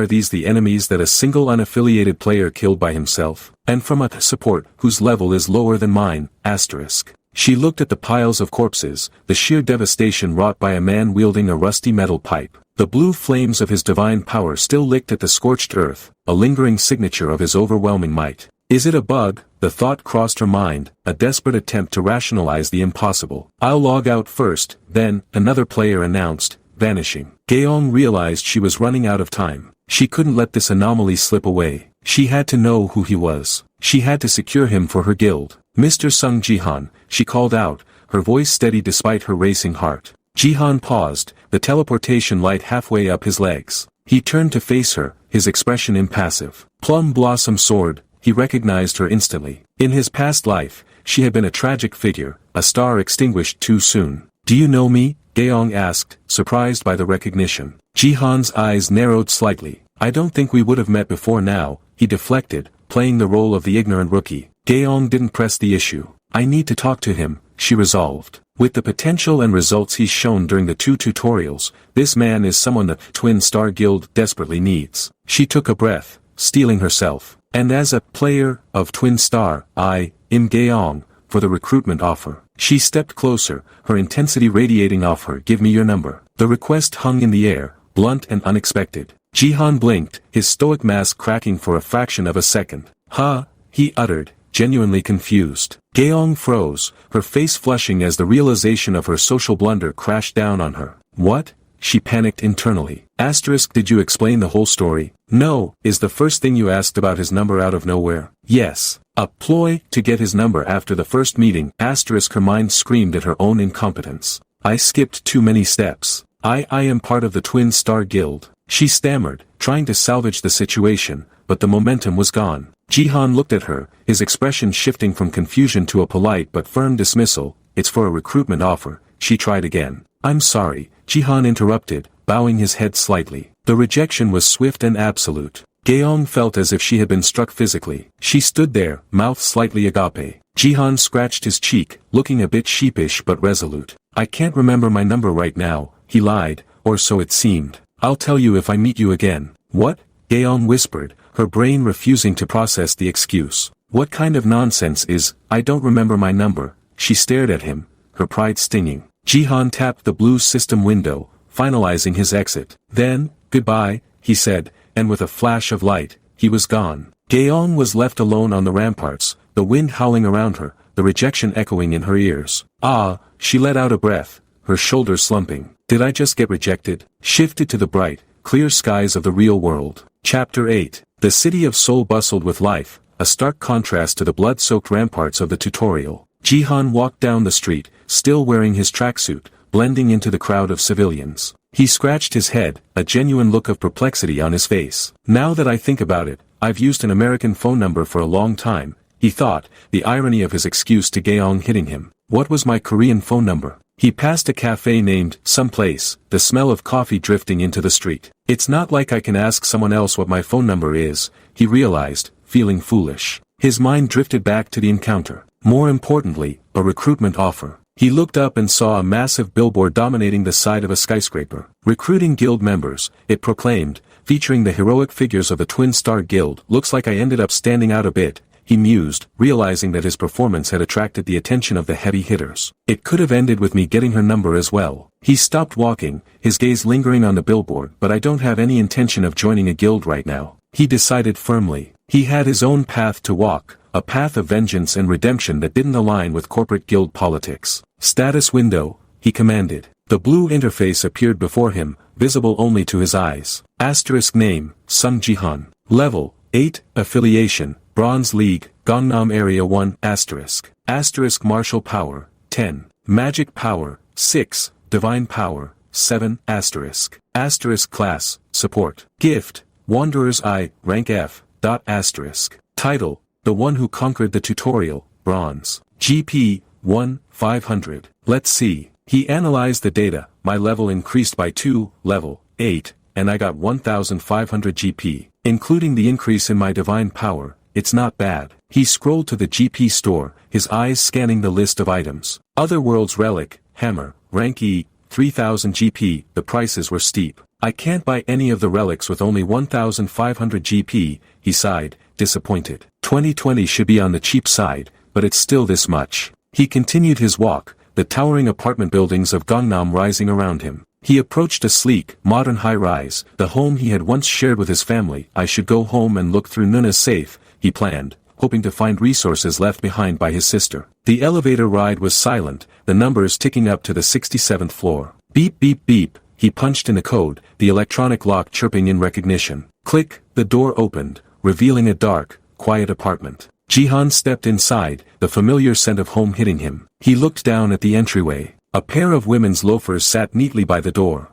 these the enemies that a single unaffiliated player killed by himself? And from a support whose level is lower than mine, asterisk. She looked at the piles of corpses, the sheer devastation wrought by a man wielding a rusty metal pipe. The blue flames of his divine power still licked at the scorched earth, a lingering signature of his overwhelming might. Is it a bug? The thought crossed her mind, a desperate attempt to rationalize the impossible. I'll log out first, then, another player announced, vanishing. Gaeong realized she was running out of time. She couldn't let this anomaly slip away. She had to know who he was. She had to secure him for her guild. Mr. Seong Jihan, she called out, her voice steady despite her racing heart. Jihan paused, the teleportation light halfway up his legs. He turned to face her, his expression impassive. Plum blossom sword, he recognized her instantly. In his past life, she had been a tragic figure, a star extinguished too soon. Do you know me? Gaeong asked, surprised by the recognition. Jihan's eyes narrowed slightly. I don't think we would have met before now, he deflected, playing the role of the ignorant rookie. Gaeong didn't press the issue. I need to talk to him, she resolved. With the potential and results he's shown during the 2 tutorials, this man is someone the Twin Star Guild desperately needs. She took a breath, steeling herself. And as a player of Twin Star, I am Gaeong, for the recruitment offer. She stepped closer, her intensity radiating off her. Give me your number. The request hung in the air, blunt and unexpected. Jihan blinked, his stoic mask cracking for a fraction of a second. Huh? He uttered, genuinely confused. Gaeong froze, her face flushing as the realization of her social blunder crashed down on her. What? She panicked internally. Asterisk, did you explain the whole story? No, is the first thing you asked about his number out of nowhere? Yes. A ploy to get his number after the first meeting. Asterisk, her mind screamed at her own incompetence. I skipped too many steps. I am part of the Twin Star Guild. She stammered, trying to salvage the situation, but the momentum was gone. Jihan looked at her, his expression shifting from confusion to a polite but firm dismissal. It's for a recruitment offer, she tried again. I'm sorry, Jihan interrupted, bowing his head slightly. The rejection was swift and absolute. Gaeong felt as if she had been struck physically. She stood there, mouth slightly agape. Jihan scratched his cheek, looking a bit sheepish but resolute. I can't remember my number right now, he lied, or so it seemed. I'll tell you if I meet you again. What? Gaeong whispered, her brain refusing to process the excuse. What kind of nonsense is, I don't remember my number? She stared at him, her pride stinging. Jihan tapped the blue system window, finalizing his exit. Then, goodbye, he said, and with a flash of light, he was gone. Gaeong was left alone on the ramparts, the wind howling around her, the rejection echoing in her ears. Ah, she let out a breath, her shoulders slumping. Did I just get rejected? Shifted to the bright, clear skies of the real world. Chapter 8. The city of Seoul bustled with life, a stark contrast to the blood-soaked ramparts of the tutorial. Jihan walked down the street, still wearing his tracksuit, blending into the crowd of civilians. He scratched his head, a genuine look of perplexity on his face. Now that I think about it, I've used an American phone number for a long time, he thought, the irony of his excuse to Gaeong hitting him. What was my Korean phone number? He passed a cafe named Someplace, the smell of coffee drifting into the street. It's not like I can ask someone else what my phone number is, he realized, feeling foolish. His mind drifted back to the encounter. More importantly, a recruitment offer. He looked up and saw a massive billboard dominating the side of a skyscraper. Recruiting guild members, it proclaimed, featuring the heroic figures of the Twin Star Guild. Looks like I ended up standing out a bit, he mused, realizing that his performance had attracted the attention of the heavy hitters. It could have ended with me getting her number as well. He stopped walking, his gaze lingering on the billboard. But I don't have any intention of joining a guild right now. he decided firmly. He had his own path to walk, a path of vengeance and redemption that didn't align with corporate guild politics. Status window, he commanded. The blue interface appeared before him, visible only to his eyes. Asterisk name, Seong Jihan. Level, 8, Affiliation, Bronze League, Gangnam Area 1, asterisk. Asterisk Martial Power, 10. Magic Power, 6. Divine Power, 7, asterisk. Asterisk Class, Support. Gift, Wanderer's Eye, Rank F, dot asterisk. Title, The One Who Conquered the Tutorial, Bronze. GP, 1, 500. Let's see. He analyzed the data, my level increased by 2, level, 8, and I got 1500 GP. Including the increase in my divine power, it's not bad. He scrolled to the GP store, his eyes scanning the list of items. Otherworld's Relic, Hammer, Rank E, 3000 GP, the prices were steep. I can't buy any of the relics with only 1500 GP, he sighed, disappointed. 2020 should be on the cheap side, but it's still this much. He continued his walk, the towering apartment buildings of Gangnam rising around him. He approached a sleek, modern high-rise, the home he had once shared with his family. I should go home and look through Nuna's safe, he planned, hoping to find resources left behind by his sister. The elevator ride was silent, the numbers ticking up to the 67th floor. Beep beep beep, he punched in a code, the electronic lock chirping in recognition. Click, the door opened, revealing a dark, quiet apartment. Jihan stepped inside, the familiar scent of home hitting him. He looked down at the entryway. A pair of women's loafers sat neatly by the door.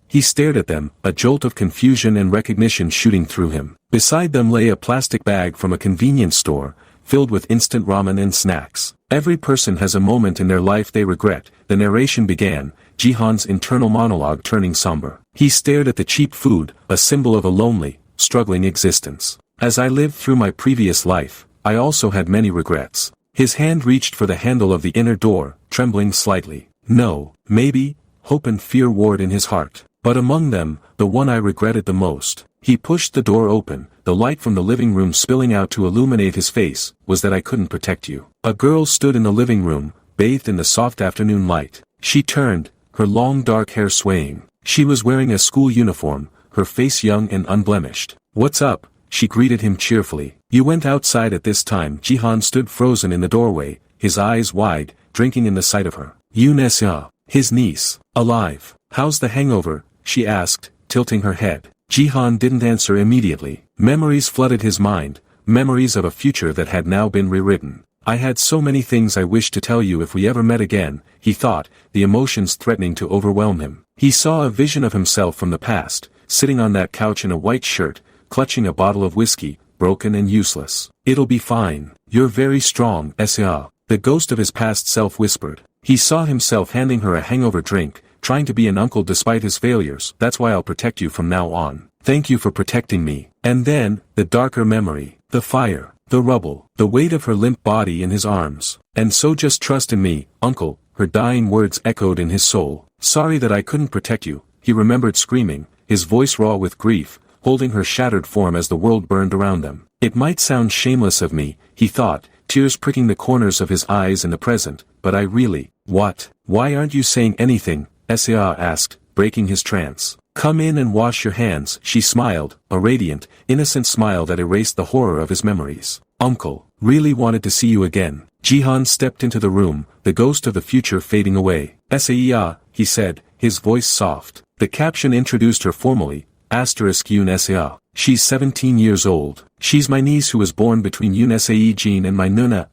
He stared at them, a jolt of confusion and recognition shooting through him. Beside them lay a plastic bag from a convenience store, filled with instant ramen and snacks. Every person has a moment in their life they regret, the narration began, Jihan's internal monologue turning somber. He stared at the cheap food, a symbol of a lonely, struggling existence. As I lived through my previous life, I also had many regrets. His hand reached for the handle of the inner door, trembling slightly. No, maybe, hope and fear warred in his heart. But among them, the one I regretted the most. He pushed the door open, the light from the living room spilling out to illuminate his face, was that I couldn't protect you. A girl stood in the living room, bathed in the soft afternoon light. She turned, her long dark hair swaying. She was wearing a school uniform, her face young and unblemished. What's up? She greeted him cheerfully. You went outside at this time. Jihan stood frozen in the doorway, his eyes wide, drinking in the sight of her. Yoon-se, his niece, alive. How's the hangover? She asked, tilting her head. Jihan didn't answer immediately. Memories flooded his mind, memories of a future that had now been rewritten. I had so many things I wished to tell you if we ever met again, he thought, the emotions threatening to overwhelm him. He saw a vision of himself from the past, sitting on that couch in a white shirt, clutching a bottle of whiskey, broken and useless. It'll be fine. You're very strong, S.A. The ghost of his past self whispered. He saw himself handing her a hangover drink, trying to be an uncle despite his failures. That's why I'll protect you from now on. Thank you for protecting me. And then, the darker memory, the fire, the rubble, the weight of her limp body in his arms. And so just trust in me, uncle, her dying words echoed in his soul. Sorry that I couldn't protect you, he remembered screaming, his voice raw with grief, holding her shattered form as the world burned around them. It might sound shameless of me, he thought, tears pricking the corners of his eyes in the present, but I really... What? Why aren't you saying anything? S.A. asked, breaking his trance. Come in and wash your hands, she smiled, a radiant, innocent smile that erased the horror of his memories. Uncle, really wanted to see you again. Jihan stepped into the room, the ghost of the future fading away. S.A., he said, his voice soft. The caption introduced her formally, Yoon-se. She's 17 years old. She's my niece who was born between Yoon-se Jean and my Nuna.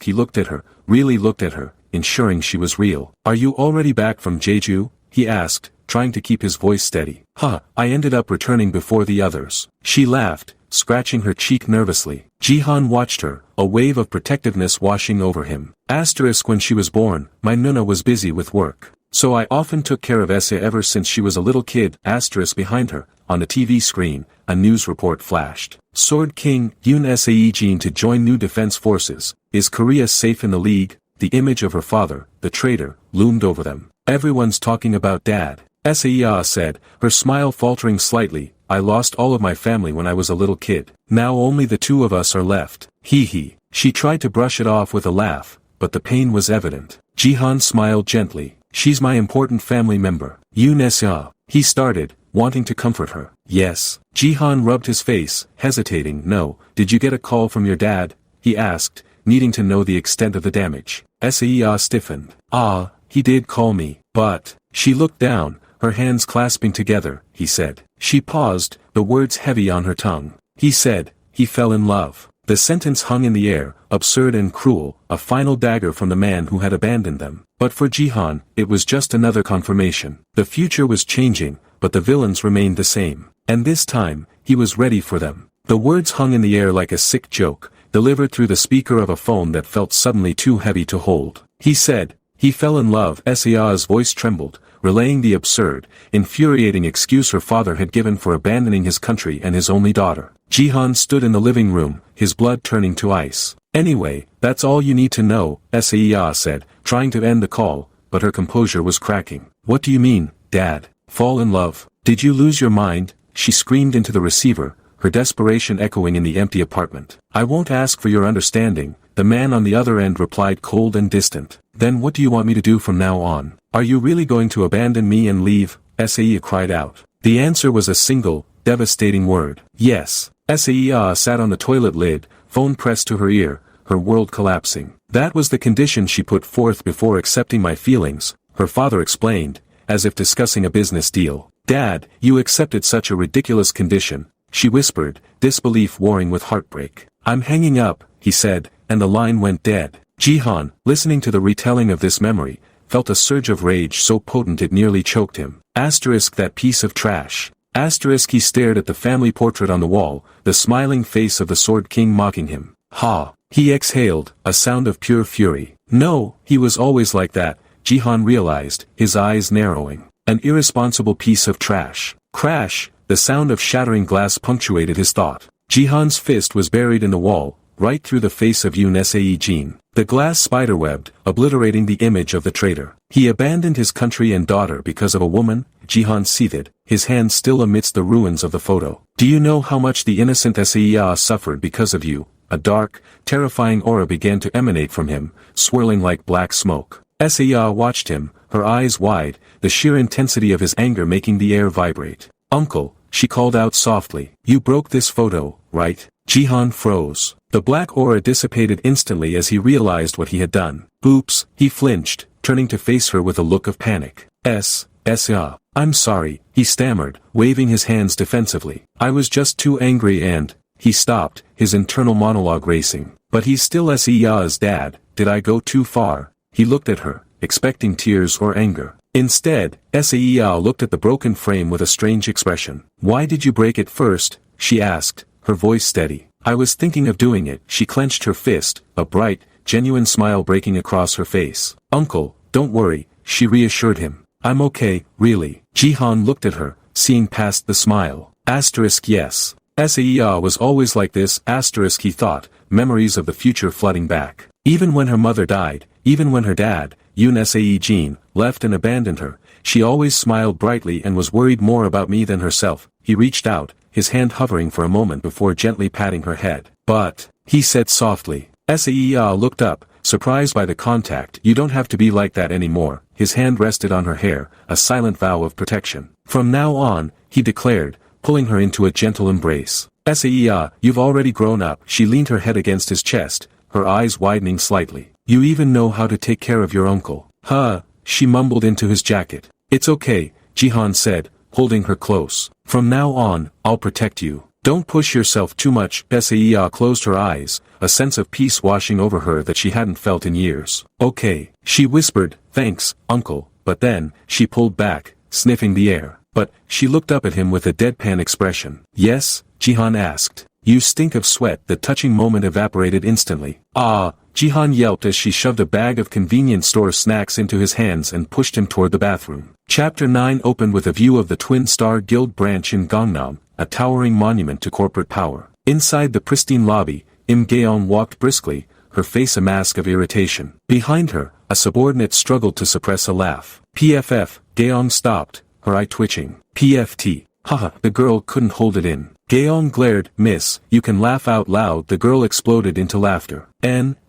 He looked at her, really looked at her, ensuring she was real. Are you already back from Jeju? He asked, trying to keep his voice steady. I ended up returning before the others. She laughed, scratching her cheek nervously. Jihan watched her, a wave of protectiveness washing over him. When she was born, my Nuna was busy with work. So I often took care of Essa ever since she was a little kid. Behind her, on the TV screen, a news report flashed. Sword King, Yoon-se Jean to join new defense forces. Is Korea safe in the league? The image of her father, the traitor, loomed over them. Everyone's talking about Dad. Essa said, her smile faltering slightly. I lost all of my family when I was a little kid. Now only the two of us are left. Hee. She tried to brush it off with a laugh, but the pain was evident. Jihan smiled gently. She's my important family member. Yoon-se. He started, wanting to comfort her. Yes. Jihan rubbed his face, hesitating. No. Did you get a call from your dad? He asked, needing to know the extent of the damage. Seo stiffened. Ah, he did call me, but... She looked down, her hands clasping together, he said. She paused, the words heavy on her tongue. He said, he fell in love. The sentence hung in the air, absurd and cruel, a final dagger from the man who had abandoned them. But for Jihan, it was just another confirmation. The future was changing, but the villains remained the same. And this time, he was ready for them. The words hung in the air like a sick joke, delivered through the speaker of a phone that felt suddenly too heavy to hold. He said, he fell in love. Seo's voice trembled, relaying the absurd, infuriating excuse her father had given for abandoning his country and his only daughter. Jihan stood in the living room, his blood turning to ice. Anyway, that's all you need to know, Seo said, trying to end the call, but her composure was cracking. What do you mean, Dad? Fall in love? Did you lose your mind? She screamed into the receiver, her desperation echoing in the empty apartment. I won't ask for your understanding, the man on the other end replied cold and distant. Then what do you want me to do from now on? Are you really going to abandon me and leave? Seo cried out. The answer was a single, devastating word. Yes. Seo sat on the toilet lid, phone pressed to her ear, her world collapsing. That was the condition she put forth before accepting my feelings, her father explained, as if discussing a business deal. Dad, you accepted such a ridiculous condition, she whispered, disbelief warring with heartbreak. I'm hanging up, he said, and the line went dead. Jihan, listening to the retelling of this memory, felt a surge of rage so potent it nearly choked him. Asterisk that piece of trash. Asterisk he stared at the family portrait on the wall, the smiling face of the Sword King mocking him. Ha! He exhaled, a sound of pure fury. No, he was always like that, Jihan realized, his eyes narrowing. An irresponsible piece of trash. Crash! The sound of shattering glass punctuated his thought. Jihan's fist was buried in the wall, right through the face of Yoon Sae-jin. The glass spiderwebbed, obliterating the image of the traitor. He abandoned his country and daughter because of a woman, Jihan seethed, his hand still amidst the ruins of the photo. Do you know how much the innocent Seo suffered because of you? A dark, terrifying aura began to emanate from him, swirling like black smoke. Seo watched him, her eyes wide, the sheer intensity of his anger making the air vibrate. Uncle, she called out softly. You broke this photo, right? Jihan froze. The black aura dissipated instantly as he realized what he had done. Oops, he flinched, turning to face her with a look of panic. Seo. I'm sorry, he stammered, waving his hands defensively. I was just too angry and... He stopped, his internal monologue racing. But he's still Seo's dad, did I go too far? He looked at her, expecting tears or anger. Instead, Seo looked at the broken frame with a strange expression. Why did you break it first? She asked, her voice steady. I was thinking of doing it. She clenched her fist, a bright, genuine smile breaking across her face. Uncle, don't worry, she reassured him. I'm okay, really. Jihan looked at her, seeing past the smile. Asterisk yes. Seo was always like this, asterisk he thought, memories of the future flooding back. Even when her mother died, even when her dad, Yoon Sae-jin, left and abandoned her, she always smiled brightly and was worried more about me than herself. He reached out, his hand hovering for a moment before gently patting her head. But, he said softly. Seo looked up, surprised by the contact. You don't have to be like that anymore. His hand rested on her hair, a silent vow of protection. From now on, he declared, pulling her into a gentle embrace. Seo, you've already grown up. She leaned her head against his chest, her eyes widening slightly. You even know how to take care of your uncle. Huh, she mumbled into his jacket. It's okay, Jihan said, holding her close. From now on, I'll protect you. Don't push yourself too much. Seo closed her eyes, a sense of peace washing over her that she hadn't felt in years. Okay, she whispered, thanks, uncle, but then, she pulled back, sniffing the air. But, she looked up at him with a deadpan expression. Yes? Jihan asked. You stink of sweat. The touching moment evaporated instantly. Ah! Jihan yelped as she shoved a bag of convenience store snacks into his hands and pushed him toward the bathroom. Chapter 9 opened with a view of the Twin Star Guild branch in Gangnam, a towering monument to corporate power. Inside the pristine lobby, Im Gaeong walked briskly, her face a mask of irritation. Behind her, a subordinate struggled to suppress a laugh. PFF, Gaeong stopped, her eye twitching. PFT. Haha, the girl couldn't hold it in. Gaeong glared. Miss, you can laugh out loud. The girl exploded into laughter.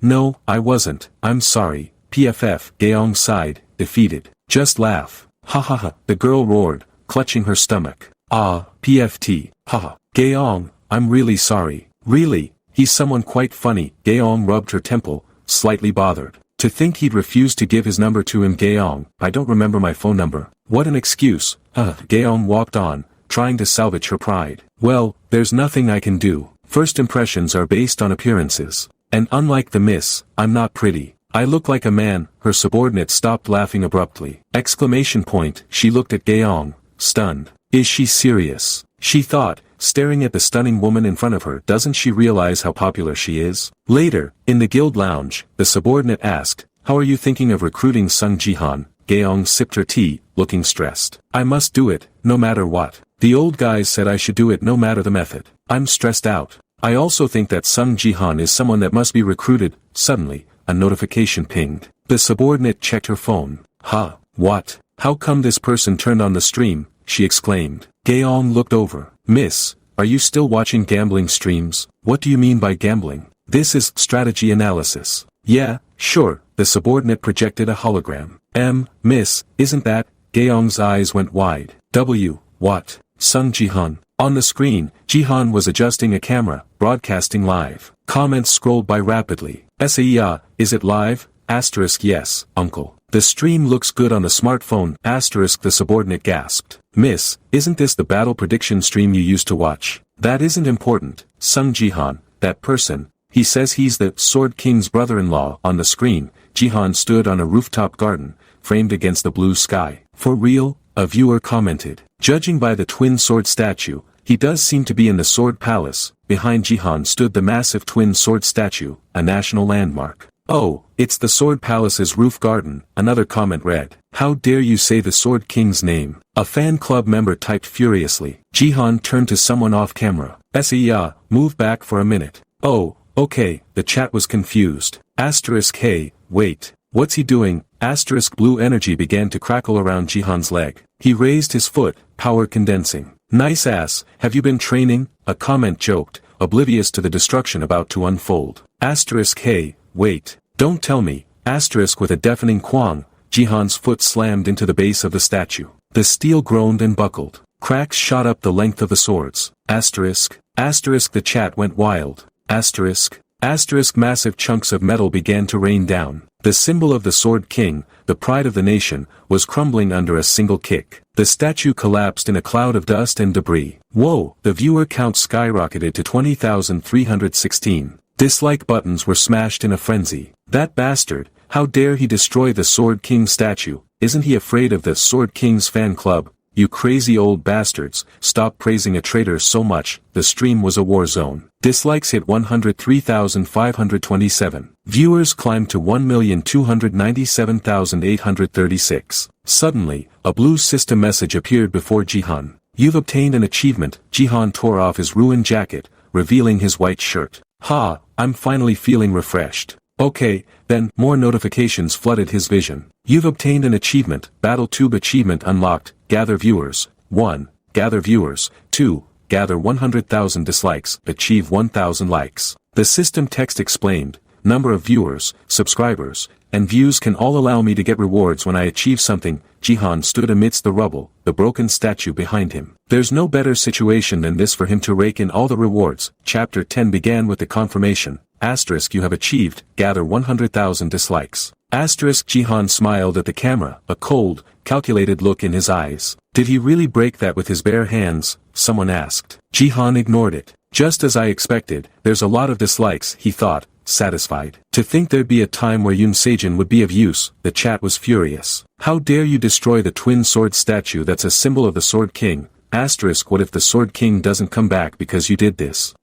No, I wasn't. I'm sorry. PFF. Gaeong sighed, defeated. Just laugh. Ha ha ha, the girl roared, clutching her stomach. Ah, PFT, haha. Gaeong, I'm really sorry. Really, he's someone quite funny. Gaeong rubbed her temple, slightly bothered. To think he'd refuse to give his number to him. Gaeong, I don't remember my phone number. What an excuse. Gaeong walked on, trying to salvage her pride. Well, there's nothing I can do. First impressions are based on appearances. And unlike the miss, I'm not pretty. I look like a man. Her subordinate stopped laughing abruptly. Exclamation point. She looked at Gaeong, stunned. Is she serious? She thought, staring at the stunning woman in front of her. Doesn't she realize how popular she is? Later, in the guild lounge, the subordinate asked, how are you thinking of recruiting Seong Jihan? Gaeong sipped her tea, looking stressed. I must do it, no matter what. The old guys said I should do it no matter the method. I'm stressed out. I also think that Seong Jihan is someone that must be recruited. Suddenly, a notification pinged. The subordinate checked her phone. What? How come this person turned on the stream? She exclaimed. Gaeong looked over. Miss, are you still watching gambling streams? What do you mean by gambling? This is strategy analysis. Yeah, sure, the subordinate projected a hologram. Miss, isn't that? Gaeong's eyes went wide. What? Seong Jihan. On the screen, Jihan was adjusting a camera, broadcasting live. Comments scrolled by rapidly. Is it live? Yes, uncle. The stream looks good on the smartphone. The subordinate gasped. Miss, isn't this the battle prediction stream you used to watch? That isn't important. Seong Jihan, that person. He says he's the Sword King's brother-in-law. On the screen, Jihan stood on a rooftop garden, framed against the blue sky. For real? A viewer commented. Judging by the twin sword statue, he does seem to be in the Sword Palace. Behind Jihan stood the massive twin sword statue, a national landmark. Oh, it's the Sword Palace's roof garden, another comment read. How dare you say the Sword King's name? A fan club member typed furiously. Jihan turned to someone off camera. Move back for a minute. Oh, okay, the chat was confused. Hey, wait, what's he doing? Blue energy began to crackle around Jihan's leg. He raised his foot, power condensing. Nice ass, have you been training? A comment joked, oblivious to the destruction about to unfold. Hey, wait, don't tell me. With a deafening quang, Jihan's foot slammed into the base of the statue. The steel groaned and buckled. Cracks shot up the length of the swords. The chat went wild. Massive chunks of metal began to rain down. The symbol of the Sword King, the pride of the nation, was crumbling under a single kick. The statue collapsed in a cloud of dust and debris. Whoa! The viewer count skyrocketed to 20,316. Dislike buttons were smashed in a frenzy. That bastard, how dare he destroy the Sword King statue? Isn't he afraid of the Sword King's fan club? You crazy old bastards, stop praising a traitor so much. The stream was a war zone. Dislikes hit 103,527. Viewers climbed to 1,297,836. Suddenly, a blue system message appeared before Jihan. You've obtained an achievement. Jihan tore off his ruined jacket, revealing his white shirt. I'm finally feeling refreshed. Okay, then, more notifications flooded his vision. You've obtained an achievement. BattleTube achievement unlocked. Gather viewers. 1. Gather viewers. 2. Gather 100,000 dislikes. Achieve 1,000 likes. The system text explained. Number of viewers, subscribers, and views can all allow me to get rewards when I achieve something. Jihan stood amidst the rubble, the broken statue behind him. There's no better situation than this for him to rake in all the rewards. Chapter 10 began with the confirmation. You have achieved, gather 100,000 dislikes. Jihan smiled at the camera, a cold, calculated look in his eyes. Did he really break that with his bare hands? Someone asked. Jihan ignored it. Just as I expected, there's a lot of dislikes, he thought, satisfied. To think there'd be a time where Yoon Sejin would be of use. The chat was furious. How dare you destroy the twin sword statue that's a symbol of the Sword King? What if the Sword King doesn't come back because you did this?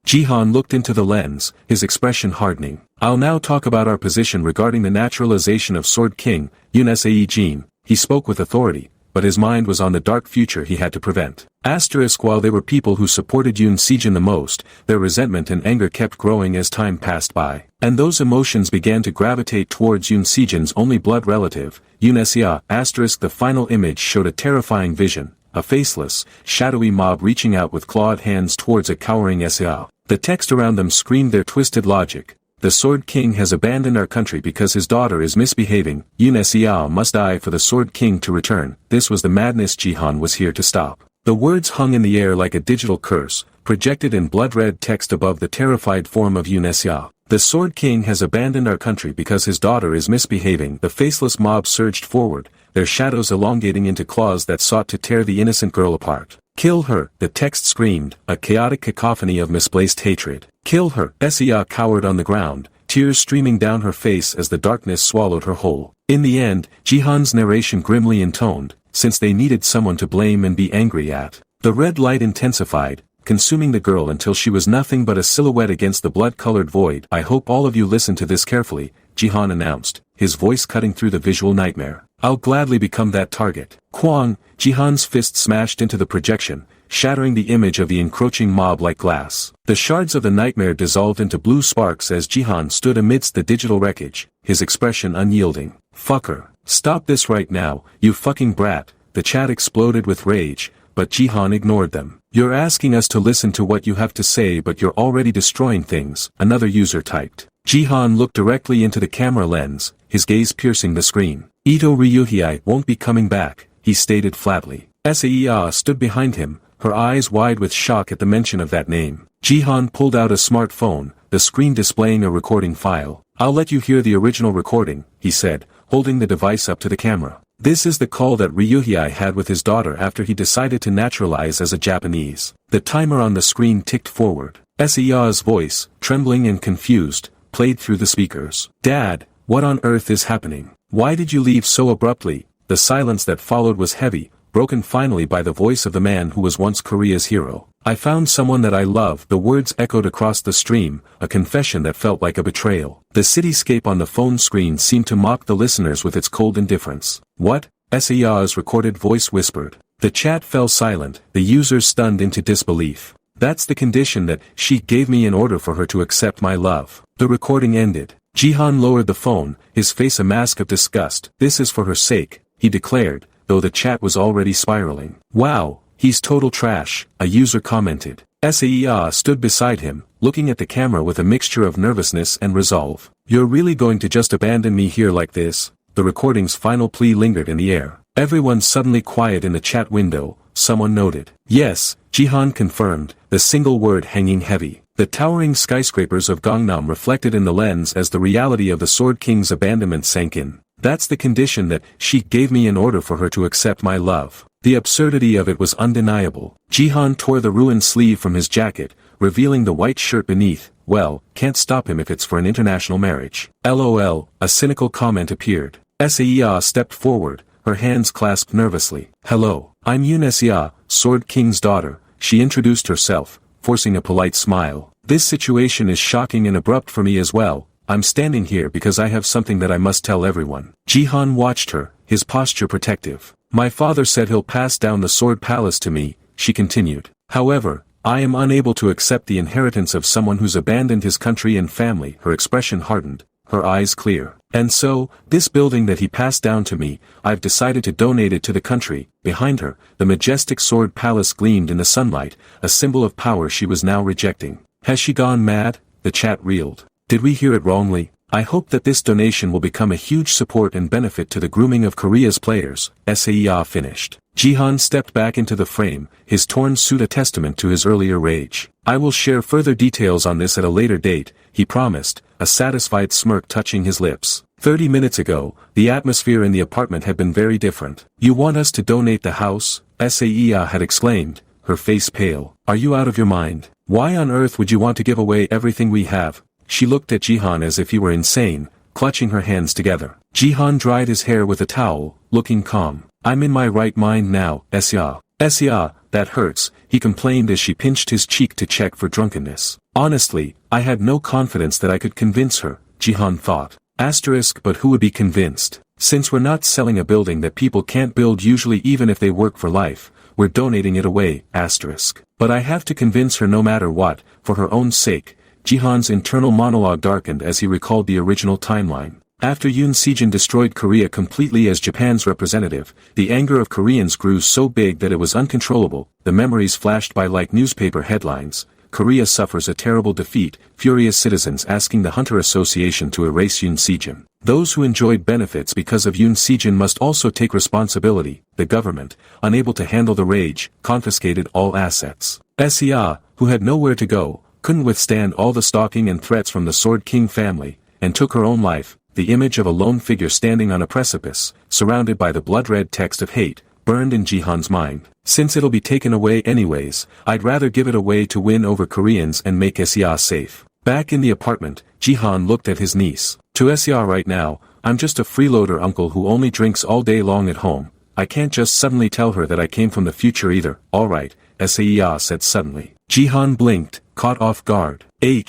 Jihan looked into the lens, his expression hardening. I'll now talk about our position regarding the naturalization of Sword King, Yoon Sejin. He spoke with authority, but his mind was on the dark future he had to prevent. While there were people who supported Yoon Sejin the most, their resentment and anger kept growing as time passed by. And those emotions began to gravitate towards Yoon Sejin's only blood relative, Yoon Sejin. The final image showed a terrifying vision, a faceless, shadowy mob reaching out with clawed hands towards a cowering Sejin. The text around them screamed their twisted logic. The Sword King has abandoned our country because his daughter is misbehaving. Yoon Sejin must die for the Sword King to return. This was the madness Jihan was here to stop. The words hung in the air like a digital curse, projected in blood-red text above the terrified form of Yunesya. The Sword King has abandoned our country because his daughter is misbehaving. The faceless mob surged forward, their shadows elongating into claws that sought to tear the innocent girl apart. Kill her, the text screamed, a chaotic cacophony of misplaced hatred. Kill her. Seong cowered on the ground, tears streaming down her face as the darkness swallowed her whole. In the end, Jihan's narration grimly intoned, since they needed someone to blame and be angry at. The red light intensified, consuming the girl until she was nothing but a silhouette against the blood-colored void. I hope all of you listen to this carefully, Jihan announced, his voice cutting through the visual nightmare. I'll gladly become that target. Kwang, Jihan's fist smashed into the projection, shattering the image of the encroaching mob like glass. The shards of the nightmare dissolved into blue sparks as Jihan stood amidst the digital wreckage, his expression unyielding. Fucker. Stop this right now, you fucking brat. The chat exploded with rage, but Jihan ignored them. You're asking us to listen to what you have to say but you're already destroying things, another user typed. Jihan looked directly into the camera lens, his gaze piercing the screen. Ito Ryuhei won't be coming back, he stated flatly. Seong stood behind him, her eyes wide with shock at the mention of that name. Jihan pulled out a smartphone, the screen displaying a recording file. I'll let you hear the original recording, he said, holding the device up to the camera. This is the call that Ryuhei had with his daughter after he decided to naturalize as a Japanese. The timer on the screen ticked forward. Seong's voice, trembling and confused, played through the speakers. Dad, what on earth is happening? Why did you leave so abruptly? The silence that followed was heavy, broken finally by the voice of the man who was once Korea's hero. I found someone that I love. The words echoed across the stream, a confession that felt like a betrayal. The cityscape on the phone screen seemed to mock the listeners with its cold indifference. What? Seong's recorded voice whispered. The chat fell silent, the users stunned into disbelief. That's the condition that she gave me in order for her to accept my love. The recording ended. Jihan lowered the phone, his face a mask of disgust. This is for her sake, he declared, though the chat was already spiraling. Wow, he's total trash, a user commented. Seong stood beside him, looking at the camera with a mixture of nervousness and resolve. You're really going to just abandon me here like this? The recording's final plea lingered in the air. Everyone suddenly quiet in the chat window, someone noted. Yes, Jihan confirmed, the single word hanging heavy. The towering skyscrapers of Gangnam reflected in the lens as the reality of the Sword King's abandonment sank in. That's the condition that she gave me in order for her to accept my love. The absurdity of it was undeniable. Jihan tore the ruined sleeve from his jacket, revealing the white shirt beneath. Well, can't stop him if it's for an international marriage. LOL, a cynical comment appeared. Seong stepped forward, her hands clasped nervously. Hello, I'm Yunesya, Sword King's daughter, she introduced herself, forcing a polite smile. This situation is shocking and abrupt for me as well. I'm standing here because I have something that I must tell everyone. Jihan watched her, his posture protective. My father said he'll pass down the Sword Palace to me, she continued. However, I am unable to accept the inheritance of someone who's abandoned his country and family. Her expression hardened, her eyes clear. And so, this building that he passed down to me, I've decided to donate it to the country. Behind her, the majestic Sword Palace gleamed in the sunlight, a symbol of power she was now rejecting. Has she gone mad? The chat reeled. Did we hear it wrongly? I hope that this donation will become a huge support and benefit to the grooming of Korea's players, Seong finished. Jihan stepped back into the frame, his torn suit a testament to his earlier rage. I will share further details on this at a later date, he promised, a satisfied smirk touching his lips. 30 minutes ago, the atmosphere in the apartment had been very different. You want us to donate the house? Seong had exclaimed, her face pale. Are you out of your mind? Why on earth would you want to give away everything we have? She looked at Jihan as if he were insane, clutching her hands together. Jihan dried his hair with a towel, looking calm. I'm in my right mind now, Seong. Seong, that hurts, he complained as she pinched his cheek to check for drunkenness. Honestly, I had no confidence that I could convince her, Jihan thought. But who would be convinced? Since we're not selling a building that people can't build usually even if they work for life, we're donating it away, But I have to convince her no matter what, for her own sake. Jihan's internal monologue darkened as he recalled the original timeline. After Yoon Sejin destroyed Korea completely as Japan's representative, the anger of Koreans grew so big that it was uncontrollable. The memories flashed by like newspaper headlines. Korea suffers a terrible defeat, furious citizens asking the Hunter Association to erase Yoon Sejin. Those who enjoyed benefits because of Yoon Sejin must also take responsibility. The government, unable to handle the rage, confiscated all assets. Seah, who had nowhere to go, couldn't withstand all the stalking and threats from the Sword King family, and took her own life, the image of a lone figure standing on a precipice, surrounded by the blood-red text of hate, burned in Jihan's mind. Since it'll be taken away anyways, I'd rather give it away to win over Koreans and make Seah safe. Back in the apartment, Jihan looked at his niece. To Seah right now, I'm just a freeloader uncle who only drinks all day long at home. I can't just suddenly tell her that I came from the future either. Alright, Seah said suddenly. Jihan blinked, caught off guard. He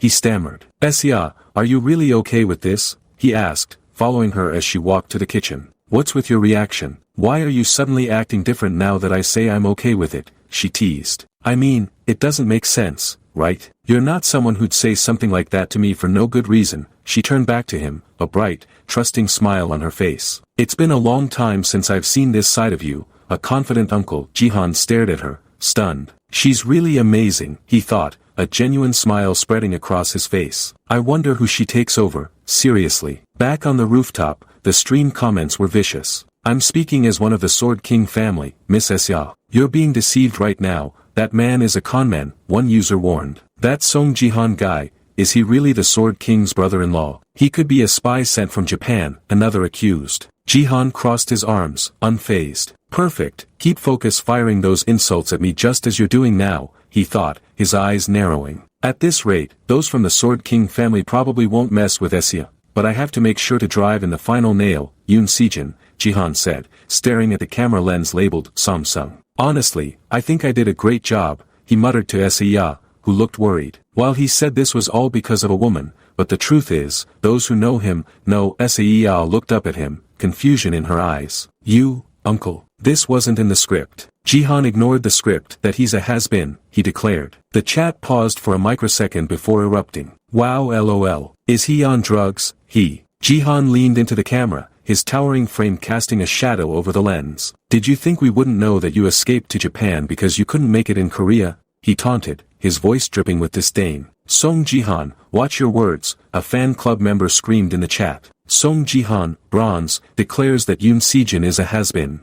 stammered. Seah, are you really okay with this? He asked, following her as she walked to the kitchen. What's with your reaction? Why are you suddenly acting different now that I say I'm okay with it? She teased. I mean, it doesn't make sense, right? You're not someone who'd say something like that to me for no good reason. She turned back to him, a bright, trusting smile on her face. It's been a long time since I've seen this side of you, a confident uncle. Jihan stared at her, stunned. She's really amazing, he thought, a genuine smile spreading across his face. I wonder who she takes over, seriously. Back on the rooftop, the stream comments were vicious. I'm speaking as one of the Sword King family, Miss Seah. You're being deceived right now, that man is a conman, one user warned. That Seong Jihan guy, is he really the Sword King's brother-in-law? He could be a spy sent from Japan, another accused. Jihan crossed his arms, unfazed. Perfect, keep focus firing those insults at me just as you're doing now, he thought, his eyes narrowing. At this rate, those from the Sword King family probably won't mess with Seah, but I have to make sure to drive in the final nail, Yoon Sejin, Jihan said, staring at the camera lens labeled Samsung. Honestly, I think I did a great job, he muttered to Seah, who looked worried. While he said this was all because of a woman, but the truth is, those who know him, know. Seah looked up at him, confusion in her eyes. You, uncle, this wasn't in the script. Jihan ignored the script. That he's a has-been, he declared. The chat paused for a microsecond before erupting. Wow, lol. Is he on drugs? Jihan leaned into the camera, his towering frame casting a shadow over the lens. Did you think we wouldn't know that you escaped to Japan because you couldn't make it in Korea? He taunted, his voice dripping with disdain. Seong Jihan, watch your words, a fan club member screamed in the chat. Seong Jihan, bronze, declares that Yoon Sejin is a has-been.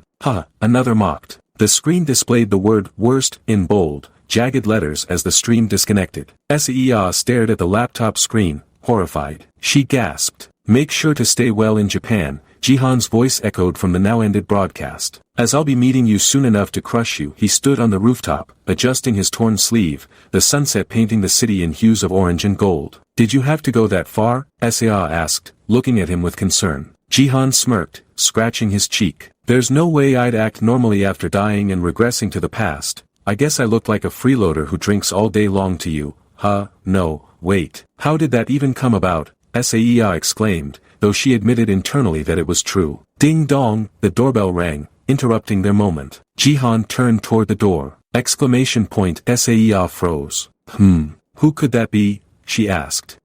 Another mocked. The screen displayed the word worst in bold, jagged letters as the stream disconnected. Seah stared at the laptop screen, horrified. She gasped. Make sure to stay well in Japan, Jihan's voice echoed from the now-ended broadcast. As I'll be meeting you soon enough to crush you. He stood on the rooftop, adjusting his torn sleeve, the sunset painting the city in hues of orange and gold. Did you have to go that far? Seah asked, looking at him with concern. Jihan smirked, scratching his cheek. There's no way I'd act normally after dying and regressing to the past. I guess I looked like a freeloader who drinks all day long to you. No, wait. How did that even come about? Seah exclaimed, though she admitted internally that it was true. Ding dong, the doorbell rang, interrupting their moment. Jihan turned toward the door. Seah froze. Who could that be? She asked.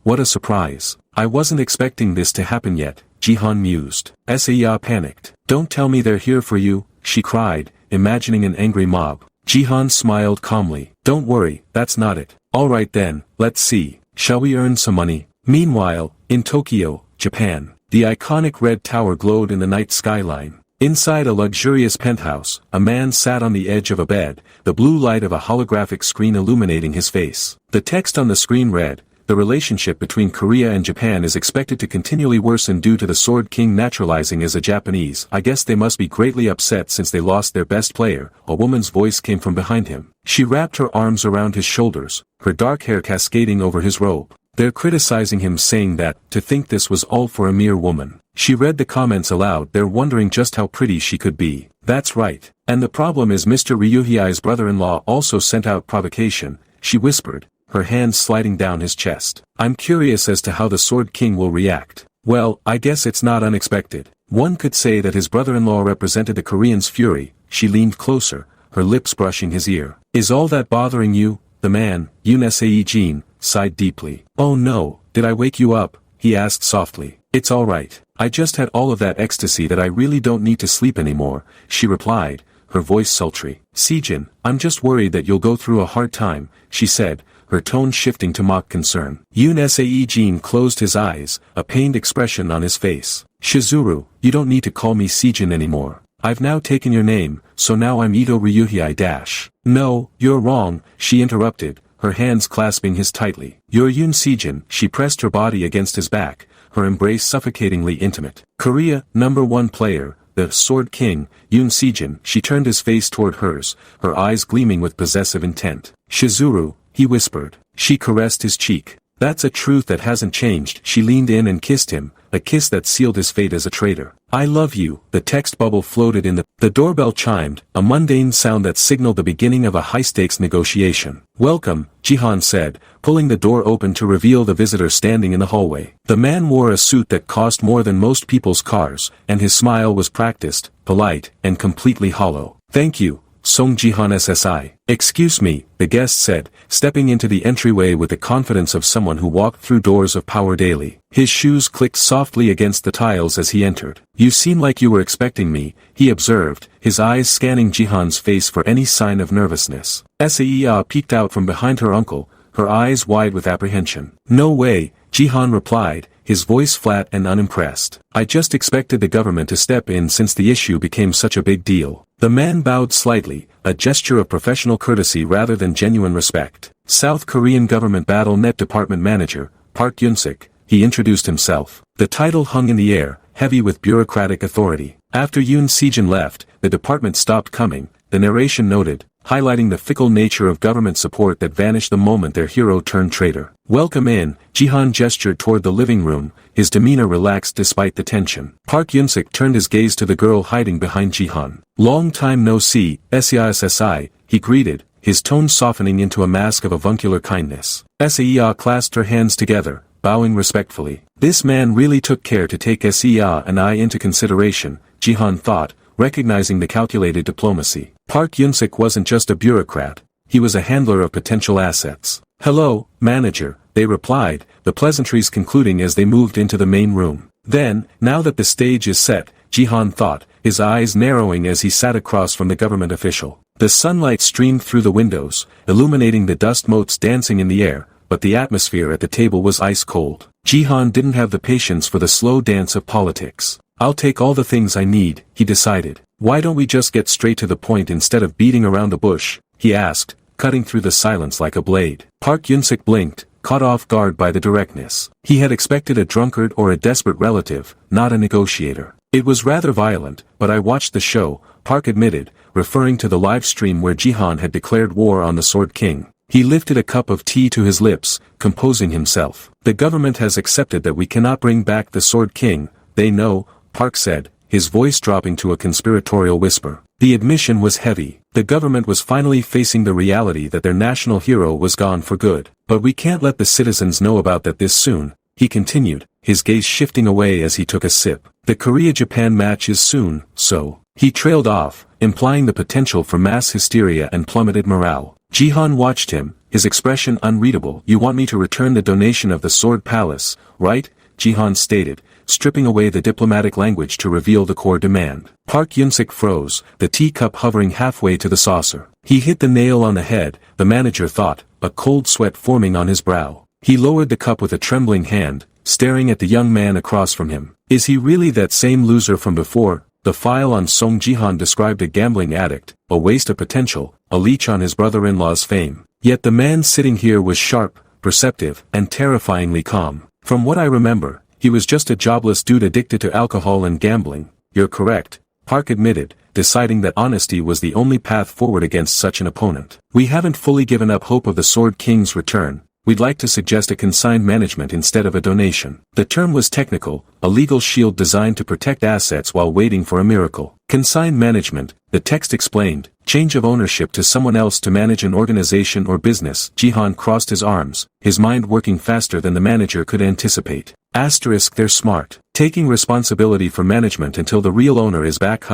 What a surprise. I wasn't expecting this to happen yet, Jihan mused. Seah panicked. Don't tell me they're here for you, she cried, imagining an angry mob. Jihan smiled calmly. Don't worry, that's not it. Alright then, let's see. Shall we earn some money? Meanwhile, in Tokyo, Japan, the iconic red tower glowed in the night skyline. Inside a luxurious penthouse, a man sat on the edge of a bed, the blue light of a holographic screen illuminating his face. The text on the screen read, the relationship between Korea and Japan is expected to continually worsen due to the Sword King naturalizing as a Japanese. I guess they must be greatly upset since they lost their best player. A woman's voice came from behind him. She wrapped her arms around his shoulders, her dark hair cascading over his robe. They're criticizing him, saying that, to think this was all for a mere woman. She read the comments aloud. They're wondering just how pretty she could be. That's right. And the problem is Mr. Ryuhei's brother-in-law also sent out provocation, she whispered, her hands sliding down his chest. I'm curious as to how the Sword King will react. Well, I guess it's not unexpected. One could say that his brother-in-law represented the Korean's fury. She leaned closer, her lips brushing his ear. Is all that bothering you? The man, Yoon Sejin, sighed deeply. Oh no, did I wake you up? He asked softly. It's alright. I just had all of that ecstasy that I really don't need to sleep anymore, she replied, her voice sultry. Sejin, I'm just worried that you'll go through a hard time, she said, her tone shifting to mock concern. Seong closed his eyes, a pained expression on his face. Shizuru, you don't need to call me Sejin anymore. I've now taken your name, so now I'm Ito Ryuhei. No, you're wrong, she interrupted, her hands clasping his tightly. You're Yoon Sejin. She pressed her body against his back, her embrace suffocatingly intimate. Korea, #1 player, the Sword King, Yoon Sejin. She turned his face toward hers, her eyes gleaming with possessive intent. Shizuru, he whispered. She caressed his cheek. That's a truth that hasn't changed. She leaned in and kissed him, a kiss that sealed his fate as a traitor. I love you. The text bubble floated in the doorbell chimed, a mundane sound that signaled the beginning of a high-stakes negotiation. Welcome, Jihan said, pulling the door open to reveal the visitor standing in the hallway. The man wore a suit that cost more than most people's cars, and his smile was practiced, polite, and completely hollow. Thank you, Seong Jihan SSI. Excuse me, the guest said, stepping into the entryway with the confidence of someone who walked through doors of power daily. His shoes clicked softly against the tiles as he entered. You seem like you were expecting me, he observed, his eyes scanning Jihan's face for any sign of nervousness. Seia peeked out from behind her uncle, her eyes wide with apprehension. No way, Jihan replied, his voice flat and unimpressed. I just expected the government to step in since the issue became such a big deal. The man bowed slightly, a gesture of professional courtesy rather than genuine respect. South Korean Government Battle Net Department Manager, Park Yun-sik, he introduced himself. The title hung in the air, heavy with bureaucratic authority. After Yoon Sejin left, the department stopped coming, the narration noted, highlighting the fickle nature of government support that vanished the moment their hero turned traitor. Welcome in, Jihan gestured toward the living room, his demeanor relaxed despite the tension. Park Yun-sik turned his gaze to the girl hiding behind Jihan. Long time no see, SSI, he greeted, his tone softening into a mask of avuncular kindness. Seia clasped her hands together, bowing respectfully. This man really took care to take Seia and I into consideration, Jihan thought, recognizing the calculated diplomacy. Park Yun-sik wasn't just a bureaucrat, he was a handler of potential assets. Hello, manager, they replied, the pleasantries concluding as they moved into the main room. Then, now that the stage is set, Jihan thought, his eyes narrowing as he sat across from the government official. The sunlight streamed through the windows, illuminating the dust motes dancing in the air, but the atmosphere at the table was ice cold. Jihan didn't have the patience for the slow dance of politics. I'll take all the things I need, he decided. Why don't we just get straight to the point instead of beating around the bush, he asked, cutting through the silence like a blade. Park Yun-sik blinked, caught off guard by the directness. He had expected a drunkard or a desperate relative, not a negotiator. It was rather violent, but I watched the show, Park admitted, referring to the live stream where Jihan had declared war on the Sword King. He lifted a cup of tea to his lips, composing himself. The government has accepted that we cannot bring back the Sword King, they know, Park said, his voice dropping to a conspiratorial whisper. The admission was heavy. The government was finally facing the reality that their national hero was gone for good. But we can't let the citizens know about that this soon, he continued, his gaze shifting away as he took a sip. The Korea-Japan match is soon, so. He trailed off, implying the potential for mass hysteria and plummeted morale. Jihan watched him, his expression unreadable. You want me to return the donation of the Sword Palace, right? Jihan stated, stripping away the diplomatic language to reveal the core demand. Park Yun-sik froze, the teacup hovering halfway to the saucer. He hit the nail on the head, the manager thought, a cold sweat forming on his brow. He lowered the cup with a trembling hand, staring at the young man across from him. Is he really that same loser from before? The file on Seong Jihan described a gambling addict, a waste of potential, a leech on his brother-in-law's fame. Yet the man sitting here was sharp, perceptive, and terrifyingly calm. From what I remember, he was just a jobless dude addicted to alcohol and gambling. You're correct, Park admitted, deciding that honesty was the only path forward against such an opponent. We haven't fully given up hope of the Sword King's return. We'd like to suggest a consigned management instead of a donation. The term was technical, a legal shield designed to protect assets while waiting for a miracle. Consigned management, the text explained, change of ownership to someone else to manage an organization or business. Jihan crossed his arms, his mind working faster than the manager could anticipate. Asterisk they're smart. Taking responsibility for management until the real owner is back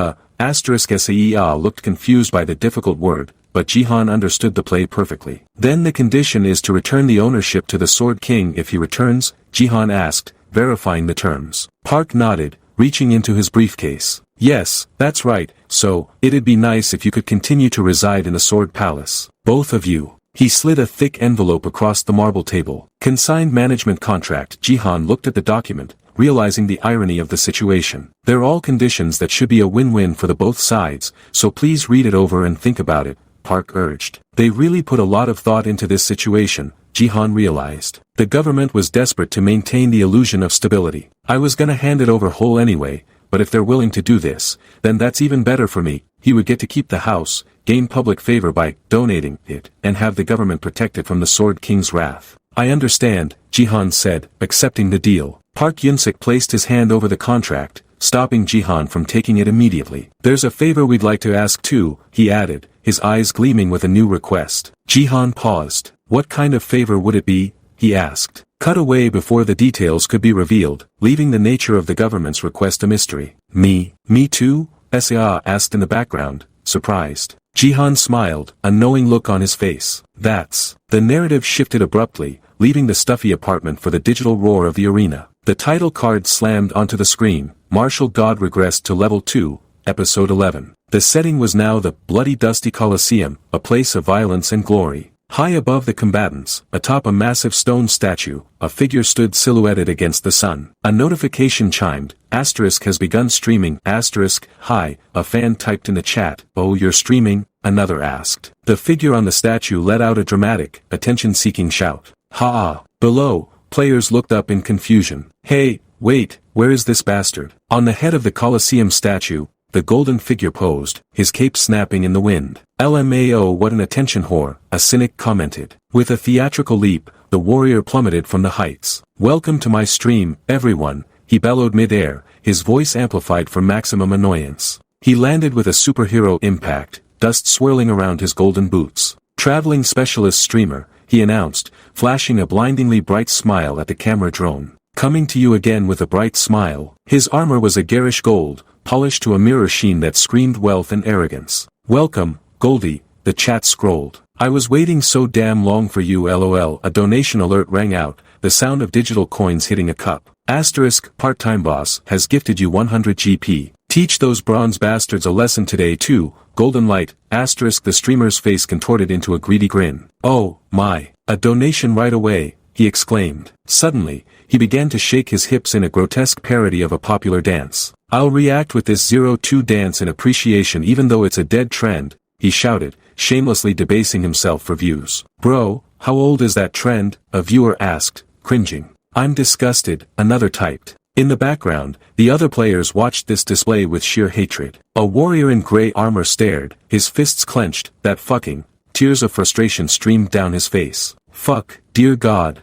Asterisk Seia looked confused by the difficult word, but Jihan understood the play perfectly. Then the condition is to return the ownership to the Sword King if he returns, Jihan asked, verifying the terms. Park nodded, reaching into his briefcase. Yes, that's right, so, it'd be nice if you could continue to reside in the Sword Palace. Both of you. He slid a thick envelope across the marble table. Consigned management contract. Jihan looked at the document, realizing the irony of the situation. They're all conditions that should be a win-win for the both sides, so please read it over and think about it, Park urged. They really put a lot of thought into this situation, Jihan realized. The government was desperate to maintain the illusion of stability. I was gonna hand it over whole anyway, but if they're willing to do this, then that's even better for me. He would get to keep the house, gain public favor by donating it, and have the government protected from the Sword King's wrath. I understand, Jihan said, accepting the deal. Park Yunsik placed his hand over the contract, stopping Jihan from taking it immediately. There's a favor we'd like to ask too, he added, his eyes gleaming with a new request. Jihan paused. What kind of favor would it be? He asked. Cut away before the details could be revealed, leaving the nature of the government's request a mystery. Me too? Sa asked in the background, surprised. Jihan smiled, a knowing look on his face. That's. The narrative shifted abruptly, leaving the stuffy apartment for the digital roar of the arena. The title card slammed onto the screen, Martial God Regressed to Level 2, Episode 11. The setting was now the bloody dusty Colosseum, a place of violence and glory. High above the combatants, atop a massive stone statue, a figure stood silhouetted against the sun. A notification chimed, Asterisk has begun streaming, Asterisk, hi, a fan typed in the chat, oh you're streaming, another asked. The figure on the statue let out a dramatic, attention-seeking shout. Ha! Below, players looked up in confusion. Hey, wait, where is this bastard? On the head of the Colosseum statue, the golden figure posed, his cape snapping in the wind. LMAO, what an attention whore, a cynic commented. With a theatrical leap, the warrior plummeted from the heights. Welcome to my stream, everyone, he bellowed mid-air, his voice amplified for maximum annoyance. He landed with a superhero impact, dust swirling around his golden boots. Traveling specialist streamer, he announced, flashing a blindingly bright smile at the camera drone. Coming to you again with a bright smile. His armor was a garish gold, polished to a mirror sheen that screamed wealth and arrogance. Welcome, Goldie, the chat scrolled. I was waiting so damn long for you lol. A donation alert rang out, the sound of digital coins hitting a cup. Asterisk, part-time boss, has gifted you 100 GP. Teach those bronze bastards a lesson today too, golden light, asterisk. The streamer's face contorted into a greedy grin. Oh, my, a donation right away, he exclaimed. Suddenly, he began to shake his hips in a grotesque parody of a popular dance. I'll react with this 02 dance in appreciation even though it's a dead trend, he shouted, shamelessly debasing himself for views. Bro, how old is that trend? A viewer asked, cringing. I'm disgusted, another typed. In the background, the other players watched this display with sheer hatred. A warrior in gray armor stared, his fists clenched, that fucking. Tears of frustration streamed down his face. Fuck, dear God,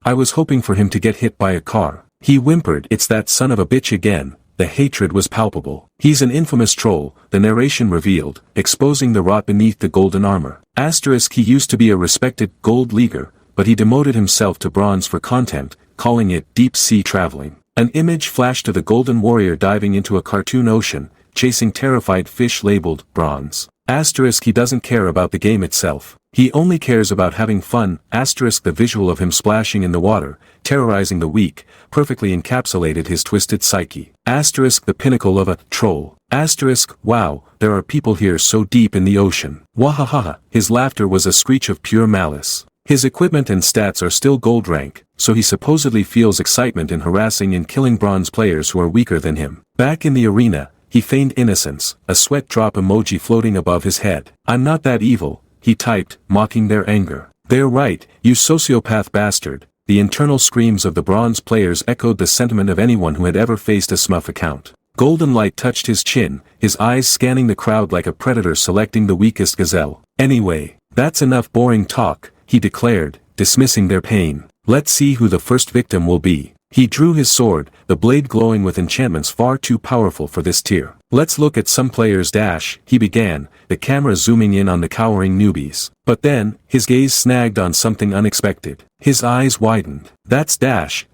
I was hoping for him to get hit by a car. He whimpered, it's that son of a bitch again. The hatred was palpable. He's an infamous troll, the narration revealed, exposing the rot beneath the golden armor. Asterisk, he used to be a respected gold leaguer, but he demoted himself to bronze for content, calling it deep sea traveling. An image flashed to the golden warrior diving into a cartoon ocean, chasing terrified fish labeled bronze. Asterisk, he doesn't care about the game itself. He only cares about having fun. Asterisk, the visual of him splashing in the water, terrorizing the weak, perfectly encapsulated his twisted psyche. Asterisk, the pinnacle of a troll. Asterisk, wow, there are people here so deep in the ocean. Wahahaha, his laughter was a screech of pure malice. His equipment and stats are still gold rank, so he supposedly feels excitement in harassing and killing bronze players who are weaker than him. Back in the arena, he feigned innocence, a sweat drop emoji floating above his head. I'm not that evil, he typed, mocking their anger. They're right, you sociopath bastard. The internal screams of the bronze players echoed the sentiment of anyone who had ever faced a smurf account. Golden light touched his chin, his eyes scanning the crowd like a predator selecting the weakest gazelle. Anyway, that's enough boring talk, he declared, dismissing their pain. Let's see who the first victim will be. He drew his sword, the blade glowing with enchantments far too powerful for this tier. Let's look at some players he began, the camera zooming in on the cowering newbies. But then, his gaze snagged on something unexpected. His eyes widened. That's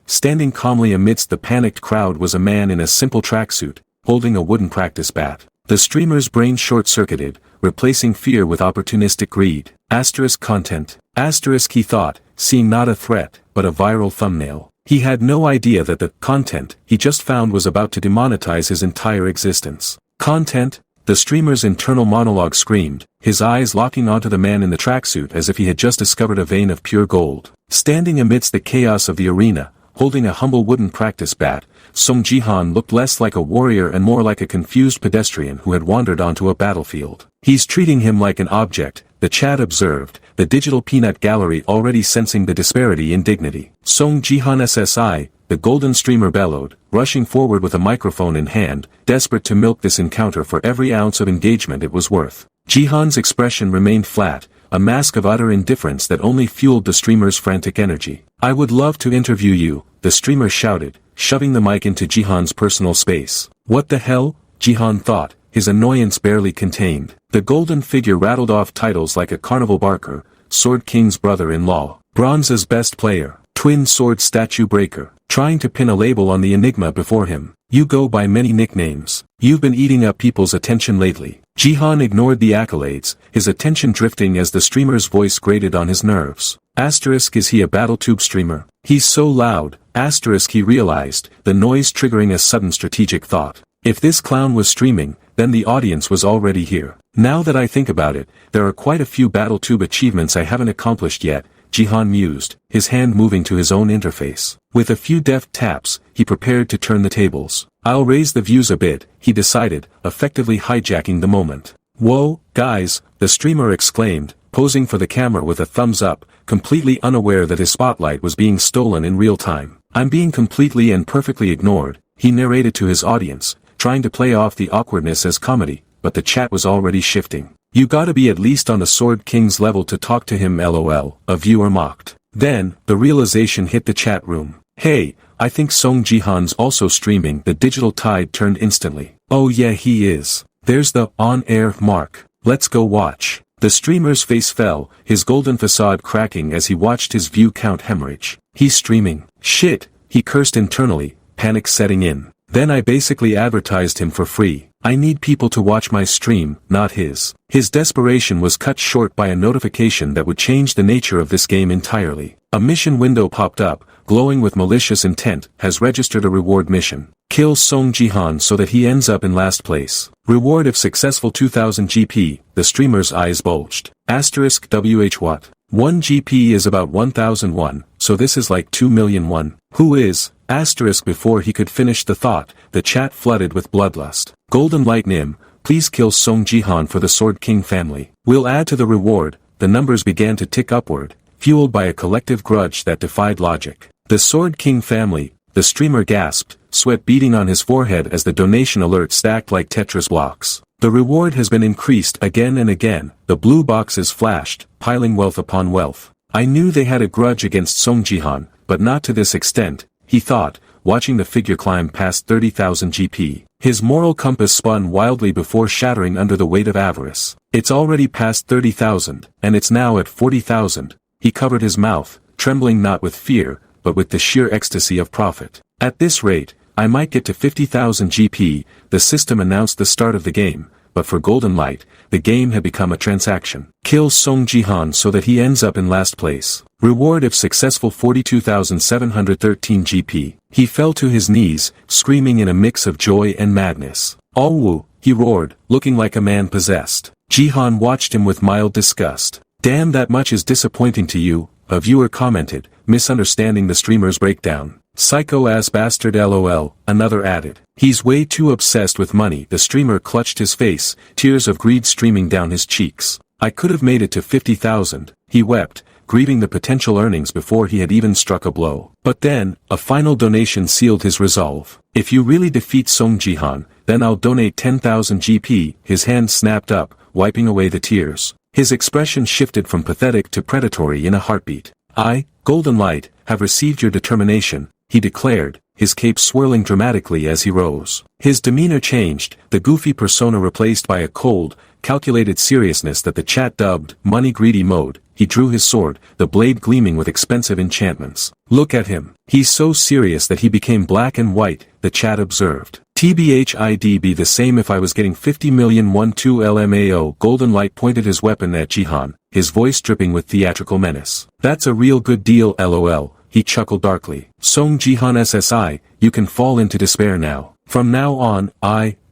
standing calmly amidst the panicked crowd was a man in a simple tracksuit, holding a wooden practice bat. The streamer's brain short-circuited, replacing fear with opportunistic greed. Asterisk content. Asterisk, he thought, seeing not a threat, but a viral thumbnail. He had no idea that the content he just found was about to demonetize his entire existence. Content? The streamer's internal monologue screamed, his eyes locking onto the man in the tracksuit as if he had just discovered a vein of pure gold. Standing amidst the chaos of the arena, holding a humble wooden practice bat, Seong Jihan looked less like a warrior and more like a confused pedestrian who had wandered onto a battlefield. He's treating him like an object, the chat observed, the digital peanut gallery already sensing the disparity in dignity. Seong Jihan SSI, the golden streamer bellowed, rushing forward with a microphone in hand, desperate to milk this encounter for every ounce of engagement it was worth. Jihan's expression remained flat, a mask of utter indifference that only fueled the streamer's frantic energy. I would love to interview you, the streamer shouted, shoving the mic into Jihan's personal space. What the hell? Jihan thought, his annoyance barely contained. The golden figure rattled off titles like a carnival barker, Sword King's brother-in-law, Bronze's best player, Twin Sword Statue Breaker, trying to pin a label on the enigma before him. You go by many nicknames. You've been eating up people's attention lately. Jihan ignored the accolades, his attention drifting as the streamer's voice grated on his nerves. Asterisk, is he a BattleTube streamer? He's so loud. Asterisk, he realized, the noise triggering a sudden strategic thought. If this clown was streaming, then the audience was already here. Now that I think about it, there are quite a few BattleTube achievements I haven't accomplished yet, Jihan mused, his hand moving to his own interface. With a few deft taps, he prepared to turn the tables. I'll raise the views a bit, he decided, effectively hijacking the moment. Whoa, guys, the streamer exclaimed, posing for the camera with a thumbs up, completely unaware that his spotlight was being stolen in real time. I'm being completely and perfectly ignored, he narrated to his audience, trying to play off the awkwardness as comedy, but the chat was already shifting. You gotta be at least on the Sword King's level to talk to him, lol, a viewer mocked. Then, the realization hit the chat room. Hey, I think Seong Jihan's also streaming. The digital tide turned instantly. Oh yeah, he is. There's the on-air mark. Let's go watch. The streamer's face fell, his golden facade cracking as he watched his view count hemorrhage. He's streaming. Shit, he cursed internally, panic setting in. Then I basically advertised him for free. I need people to watch my stream, not his. His desperation was cut short by a notification that would change the nature of this game entirely. A mission window popped up, glowing with malicious intent, has registered a reward mission. Kill Seong Jihan so that he ends up in last place. Reward if successful 2000 GP, the streamer's eyes bulged. Asterisk WH what? 1 GP is about 1001, so this is like 2 million won. Who is? Asterisk before he could finish the thought, the chat flooded with bloodlust. Golden Light Nim, please kill Seong Jihan for the Sword King family. We'll add to the reward. The numbers began to tick upward, fueled by a collective grudge that defied logic. The Sword King family, the streamer gasped, sweat beading on his forehead as the donation alert stacked like Tetris blocks. The reward has been increased again and again, the blue boxes flashed, piling wealth upon wealth. I knew they had a grudge against Seong Jihan, but not to this extent, he thought, watching the figure climb past 30,000 GP. His moral compass spun wildly before shattering under the weight of avarice. It's already past 30,000, and it's now at 40,000. He covered his mouth, trembling not with fear, but with the sheer ecstasy of profit. At this rate, I might get to 50,000 GP, the system announced the start of the game, but for Golden Light, the game had become a transaction. Kill Seong Jihan so that he ends up in last place. Reward if successful 42,713 GP. He fell to his knees, screaming in a mix of joy and madness. All woo, he roared, looking like a man possessed. Jihan watched him with mild disgust. Damn, that much is disappointing to you, a viewer commented, misunderstanding the streamer's breakdown. Psycho-ass bastard lol, another added. He's way too obsessed with money. The streamer clutched his face, tears of greed streaming down his cheeks. I could have made it to 50,000, he wept, grieving the potential earnings before he had even struck a blow. But then, a final donation sealed his resolve. If you really defeat Seong Jihan, then I'll donate 10,000 GP, his hand snapped up, wiping away the tears. His expression shifted from pathetic to predatory in a heartbeat. I, Golden Light, have received your determination, he declared, his cape swirling dramatically as he rose. His demeanor changed, the goofy persona replaced by a cold, calculated seriousness that the chat dubbed money-greedy mode. He drew his sword, the blade gleaming with expensive enchantments. Look at him. He's so serious that he became black and white, the chat observed. TBH I'd be the same if I was getting 50 million 12 LMAO. Golden Light pointed his weapon at Jihan, his voice dripping with theatrical menace. That's a real good deal lol, he chuckled darkly. Seong Jihan SSI, you can fall into despair now. From now on,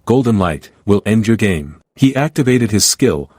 Golden Light, will end your game. He activated his skill,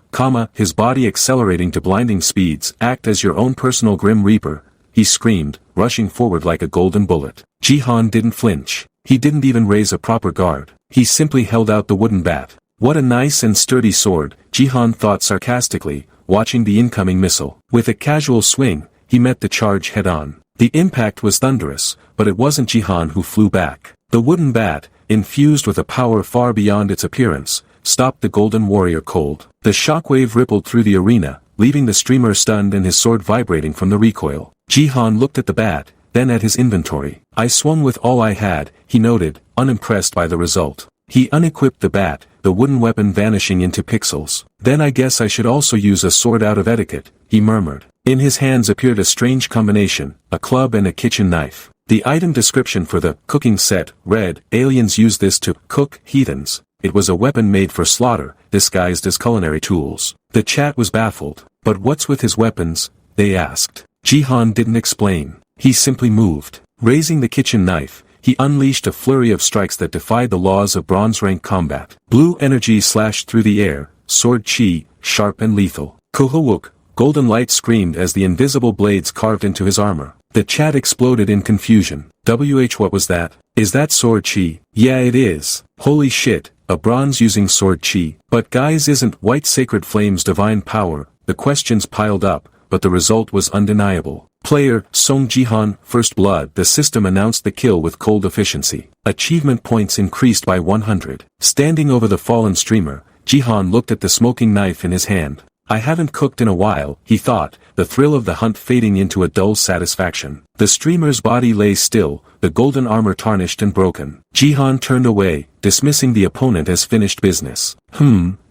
his body accelerating to blinding speeds. Act as your own personal Grim Reaper, he screamed, rushing forward like a golden bullet. Jihan didn't flinch. He didn't even raise a proper guard. He simply held out the wooden bat. What a nice and sturdy sword, Jihan thought sarcastically, watching the incoming missile. With a casual swing, he met the charge head-on. The impact was thunderous, but it wasn't Jihan who flew back. The wooden bat, infused with a power far beyond its appearance, stopped the golden warrior cold. The shockwave rippled through the arena, leaving the streamer stunned and his sword vibrating from the recoil. Jihan looked at the bat, then at his inventory. I swung with all I had, he noted, unimpressed by the result. He unequipped the bat, the wooden weapon vanishing into pixels. Then I guess I should also use a sword out of etiquette, he murmured. In his hands appeared a strange combination, a club and a kitchen knife. The item description for the cooking set read, aliens use this to cook heathens. It was a weapon made for slaughter, disguised as culinary tools. The chat was baffled. But what's with his weapons? They asked. Jihan didn't explain. He simply moved. Raising the kitchen knife, he unleashed a flurry of strikes that defied the laws of bronze rank combat. Blue energy slashed through the air, sword chi, sharp and lethal. Kuhawuk, golden light screamed as the invisible blades carved into his armor. The chat exploded in confusion. What was that? Is that sword chi? Yeah it is. Holy shit, a bronze using sword chi. But guys, isn't white sacred flames divine power? The questions piled up, but the result was undeniable. Player, Seong Jihan, first blood. The system announced the kill with cold efficiency. Achievement points increased by 100. Standing over the fallen streamer, Jihan looked at the smoking knife in his hand. I haven't cooked in a while, he thought, the thrill of the hunt fading into a dull satisfaction. The streamer's body lay still, the golden armor tarnished and broken. Jihan turned away, dismissing the opponent as finished business.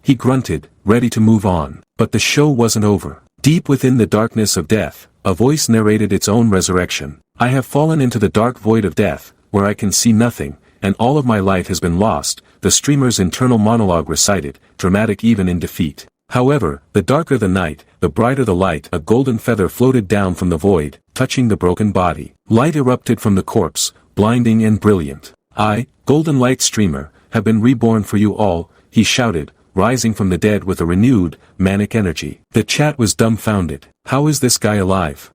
He grunted, ready to move on. But the show wasn't over. Deep within the darkness of death, a voice narrated its own resurrection. I have fallen into the dark void of death, where I can see nothing, and all of my life has been lost, the streamer's internal monologue recited, dramatic even in defeat. However, the darker the night, the brighter the light. A golden feather floated down from the void, touching the broken body. Light erupted from the corpse, blinding and brilliant. I, Golden Light Streamer, have been reborn for you all, he shouted, rising from the dead with a renewed, manic energy. The chat was dumbfounded. How is this guy alive?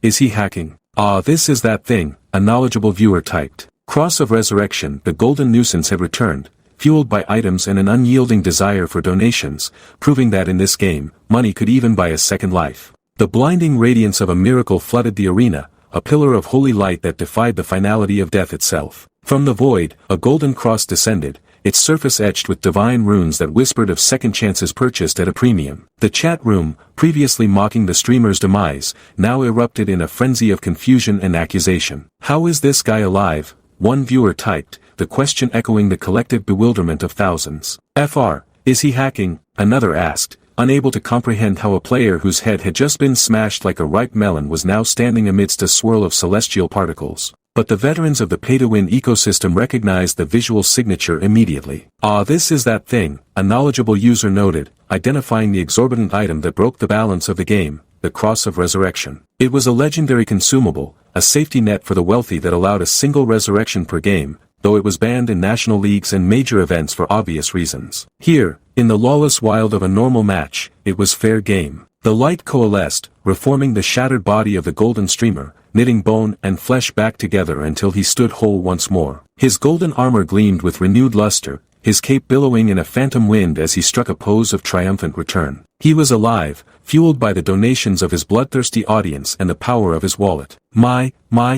Is he hacking? This is that thing, a knowledgeable viewer typed. Cross of Resurrection. The golden nuisance had returned, fueled by items and an unyielding desire for donations, proving that in this game, money could even buy a second life. The blinding radiance of a miracle flooded the arena, a pillar of holy light that defied the finality of death itself. From the void, a golden cross descended, its surface etched with divine runes that whispered of second chances purchased at a premium. The chat room, previously mocking the streamer's demise, now erupted in a frenzy of confusion and accusation. How is this guy alive? One viewer typed, the question echoing the collective bewilderment of thousands. Is he hacking? Another asked, unable to comprehend how a player whose head had just been smashed like a ripe melon was now standing amidst a swirl of celestial particles. But the veterans of the pay-to-win ecosystem recognized the visual signature immediately. This is that thing, a knowledgeable user noted, identifying the exorbitant item that broke the balance of the game, the Cross of Resurrection. It was a legendary consumable, a safety net for the wealthy that allowed a single resurrection per game, though it was banned in national leagues and major events for obvious reasons. Here, in the lawless wild of a normal match, it was fair game. The light coalesced, reforming the shattered body of the golden streamer, knitting bone and flesh back together until he stood whole once more. His golden armor gleamed with renewed luster, his cape billowing in a phantom wind as he struck a pose of triumphant return. He was alive, fueled by the donations of his bloodthirsty audience and the power of his wallet. My,